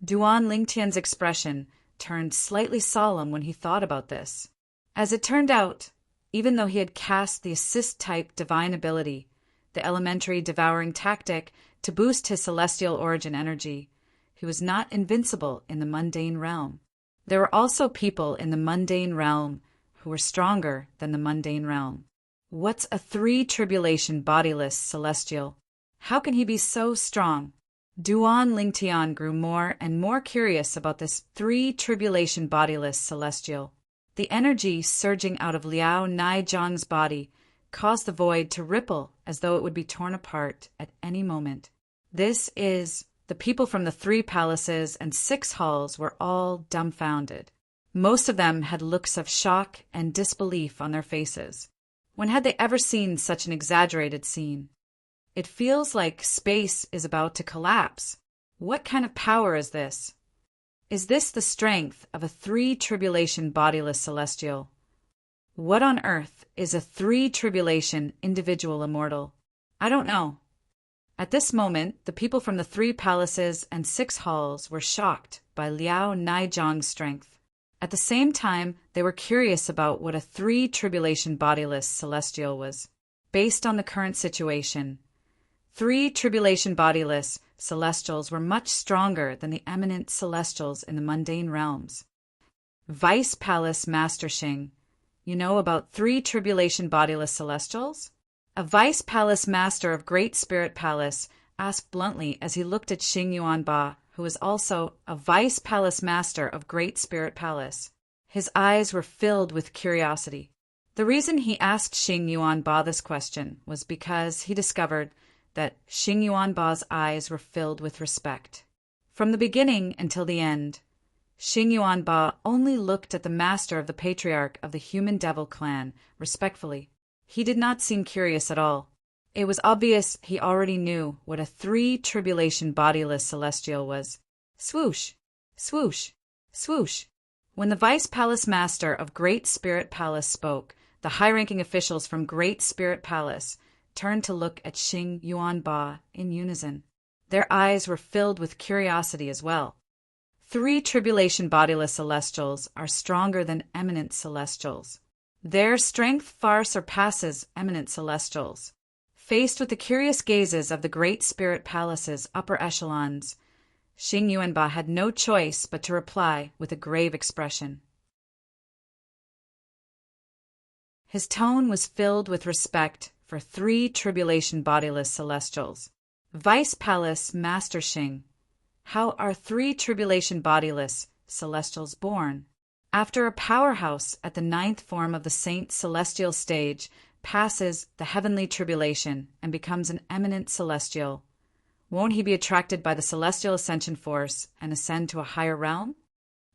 Duan Lingtian's expression turned slightly solemn when he thought about this. As it turned out, even though he had cast the assist-type divine ability, the elementary devouring tactic, to boost his celestial origin energy, he was not invincible in the mundane realm. There were also people in the mundane realm who were stronger than the mundane realm. What's a 3 tribulation bodiless celestial? How can he be so strong? Duan Lingtian grew more and more curious about this 3 tribulation bodiless celestial. The energy surging out of Liao Naijiang's body caused the void to ripple as though it would be torn apart at any moment. The people from the 3 palaces and 6 halls were all dumbfounded. Most of them had looks of shock and disbelief on their faces. When had they ever seen such an exaggerated scene? It feels like space is about to collapse. What kind of power is this? Is this the strength of a 3 tribulation bodiless celestial? What on earth is a 3 tribulation individual immortal? I don't know. At this moment, the people from the 3 palaces and 6 halls were shocked by Liao Naijiang's strength. At the same time, they were curious about what a 3 tribulation bodiless celestial was. Based on the current situation, 3 tribulation bodiless celestials were much stronger than the eminent celestials in the mundane realms. Vice Palace Master Xing, You know about 3 tribulation bodiless celestials? A vice palace master of Great Spirit Palace asked bluntly as he looked at Xing Yuanba, who was also a vice palace master of Great Spirit Palace. His eyes were filled with curiosity. The reason he asked Xing Yuanba this question was because he discovered that Xing Yuanba's eyes were filled with respect. From the beginning until the end, Xing Yuanba only looked at the master of the patriarch of the human devil clan respectfully. He did not seem curious at all. It was obvious he already knew what a 3 tribulation bodiless celestial was. Swoosh, swoosh, swoosh. When the vice palace master of Great Spirit Palace spoke, the high-ranking officials from Great Spirit Palace turned to look at Xing Yuanba in unison. Their eyes were filled with curiosity as well. 3 tribulation bodiless celestials are stronger than eminent celestials. Their strength far surpasses eminent celestials. Faced with the curious gazes of the Great Spirit Palace's upper echelons, Xing Yuanba had no choice but to reply with a grave expression. His tone was filled with respect for 3 tribulation bodiless celestials. Vice Palace Master Xing, how are 3 tribulation bodiless celestials born? After a powerhouse at the 9th form of the Saint Celestial stage passes the heavenly tribulation and becomes an eminent celestial, won't he be attracted by the celestial ascension force and ascend to a higher realm?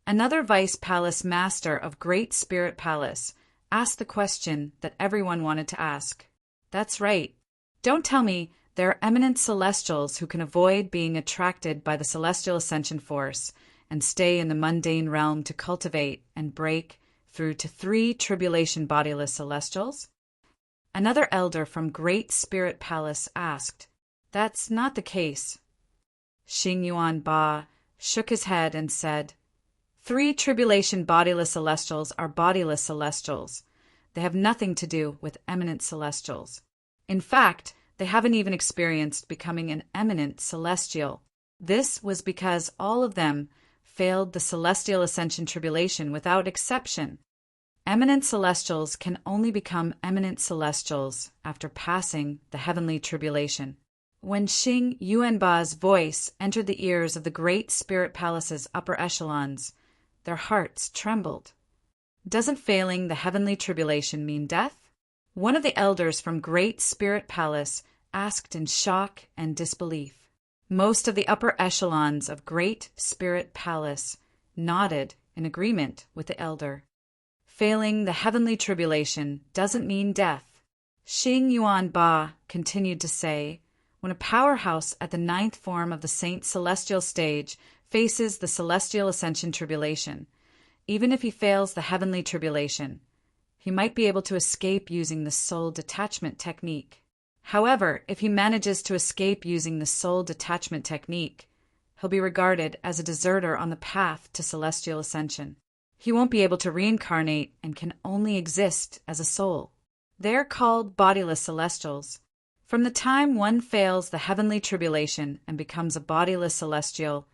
Another Vice Palace Master of Great Spirit Palace asked the question that everyone wanted to ask. That's right. Don't tell me there are eminent celestials who can avoid being attracted by the celestial ascension force and stay in the mundane realm to cultivate and break through to 3 tribulation bodiless celestials? Another elder from Great Spirit Palace asked. That's not the case. Xing Yuanba shook his head and said, 3 tribulation bodiless celestials are bodiless celestials. They have nothing to do with eminent celestials. In fact, they haven't even experienced becoming an eminent celestial. This was because all of them failed the celestial ascension tribulation without exception. Eminent celestials can only become eminent celestials after passing the heavenly tribulation. When Xing Yuanba's voice entered the ears of the Great Spirit Palace's upper echelons, their hearts trembled. Doesn't failing the heavenly tribulation mean death? One of the elders from Great Spirit Palace asked in shock and disbelief. Most of the upper echelons of Great Spirit Palace nodded in agreement with the elder. Failing the heavenly tribulation doesn't mean death. Xing Yuanba continued to say, when a powerhouse at the 9th form of the Saint Celestial stage faces the celestial ascension tribulation, even if he fails the heavenly tribulation, he might be able to escape using the soul detachment technique. However, if he manages to escape using the soul detachment technique, he'll be regarded as a deserter on the path to celestial ascension. He won't be able to reincarnate and can only exist as a soul. They're called bodiless celestials. From the time one fails the heavenly tribulation and becomes a bodiless celestial,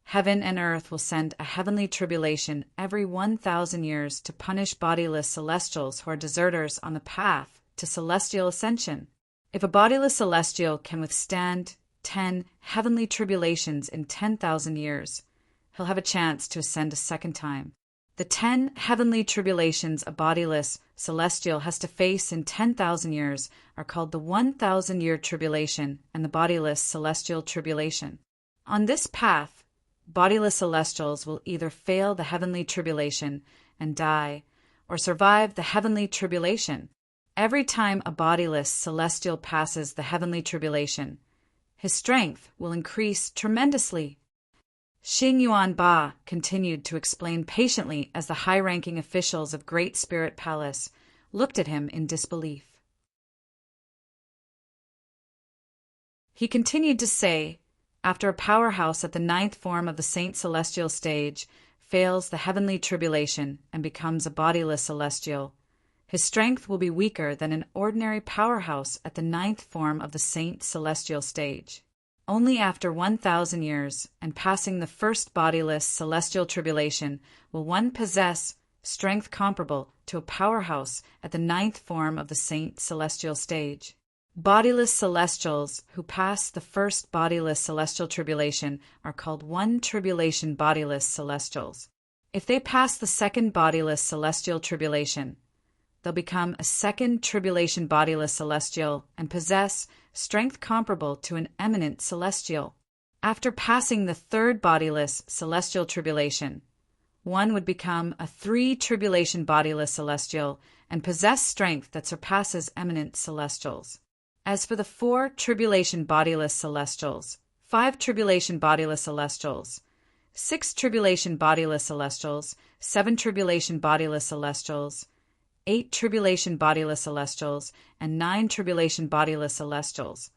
heaven and earth will send a heavenly tribulation every 1,000 years to punish bodiless celestials who are deserters on the path to celestial ascension. If a bodiless celestial can withstand 10 heavenly tribulations in 10,000 years, he'll have a chance to ascend a second time. The 10 heavenly tribulations a bodiless celestial has to face in 10,000 years are called the 1,000-year tribulation and the bodiless celestial tribulation. On this path, bodiless celestials will either fail the heavenly tribulation and die, or survive the heavenly tribulation. Every time a bodiless celestial passes the heavenly tribulation, his strength will increase tremendously. Xing Yuanba continued to explain patiently as the high-ranking officials of Great Spirit Palace looked at him in disbelief. He continued to say, after a powerhouse at the 9th form of the Saint Celestial stage fails the heavenly tribulation and becomes a bodiless celestial, his strength will be weaker than an ordinary powerhouse at the 9th form of the Saint Celestial stage. Only after 1,000 years and passing the first bodiless celestial tribulation will one possess strength comparable to a powerhouse at the ninth form of the saint celestial stage. Bodiless celestials who pass the first bodiless celestial tribulation are called one tribulation bodiless celestials. If they pass the second bodiless celestial tribulation, they'll become a second tribulation bodiless celestial and possess strength comparable to an eminent celestial. After passing the third bodiless celestial tribulation, one would become a three tribulation bodiless celestial and possess strength that surpasses eminent celestials. As for the four tribulation bodiless celestials, five tribulation bodiless celestials, six tribulation bodiless celestials, seven tribulation bodiless celestials, eight tribulation bodiless celestials, and nine tribulation bodiless celestials,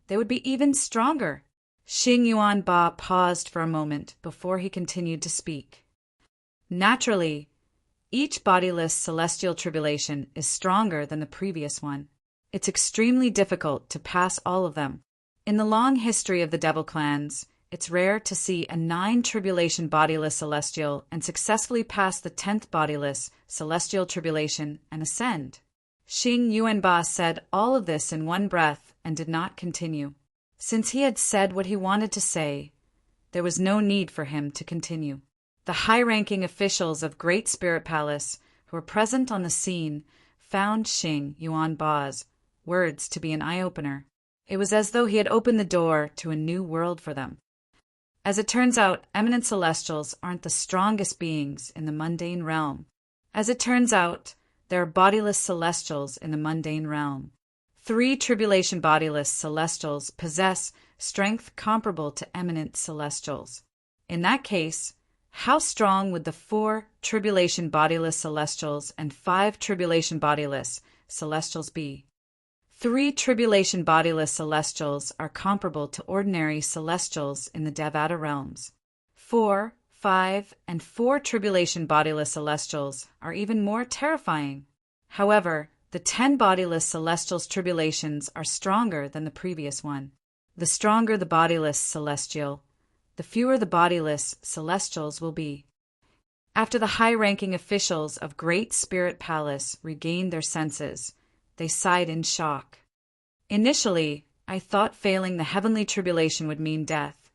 they would be even stronger. Xing Yuan Ba paused for a moment before he continued to speak. Naturally, each bodiless celestial tribulation is stronger than the previous one. It's extremely difficult to pass all of them. In the long history of the devil clans, it's rare to see a 9 tribulation bodiless celestial and successfully pass the 10th bodiless celestial tribulation and ascend. Xing Yuanba said all of this in one breath and did not continue. Since he had said what he wanted to say, there was no need for him to continue. The high-ranking officials of Great Spirit Palace who were present on the scene found Xing Yuanba's words to be an eye-opener. It was as though he had opened the door to a new world for them. As it turns out, eminent celestials aren't the strongest beings in the mundane realm. As it turns out, there are bodiless celestials in the mundane realm. 3 tribulation bodiless celestials possess strength comparable to eminent celestials. In that case, how strong would the 4 tribulation bodiless celestials and 5 tribulation bodiless celestials be? 3 tribulation bodiless celestials are comparable to ordinary celestials in the Devata realms. 4, 5, and 4 tribulation bodiless celestials are even more terrifying. However, the 10 bodiless celestials' tribulations are stronger than the previous one. The stronger the bodiless celestial, the fewer the bodiless celestials will be. After the high-ranking officials of Great Spirit Palace regained their senses, they sighed in shock. Initially, I thought failing the heavenly tribulation would mean death,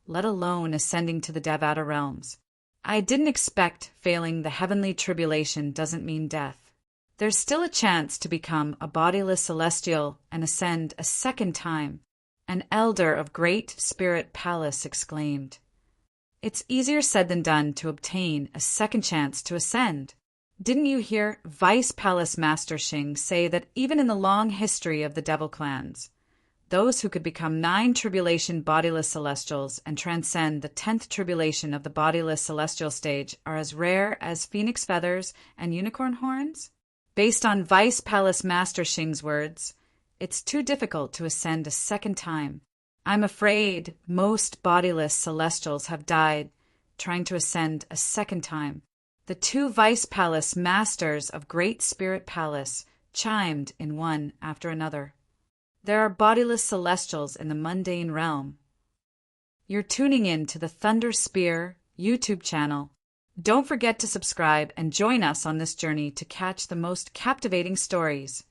let alone ascending to the Devata realms. I didn't expect failing the heavenly tribulation doesn't mean death. There's still a chance to become a bodiless celestial and ascend a second time, an elder of Great Spirit Palace exclaimed. It's easier said than done to obtain a second chance to ascend. Didn't you hear Vice Palace Master Xing say that even in the long history of the devil clans, those who could become 9 tribulation bodiless celestials and transcend the 10th tribulation of the bodiless celestial stage are as rare as phoenix feathers and unicorn horns? Based on Vice Palace Master Xing's words, it's too difficult to ascend a second time. I'm afraid most bodiless celestials have died trying to ascend a second time. The 2 Vice Palace Masters of Great Spirit Palace chimed in one after another. There are bodiless celestials in the mundane realm. You're tuning in to the Thunder Spear YouTube channel. Don't forget to subscribe and join us on this journey to catch the most captivating stories.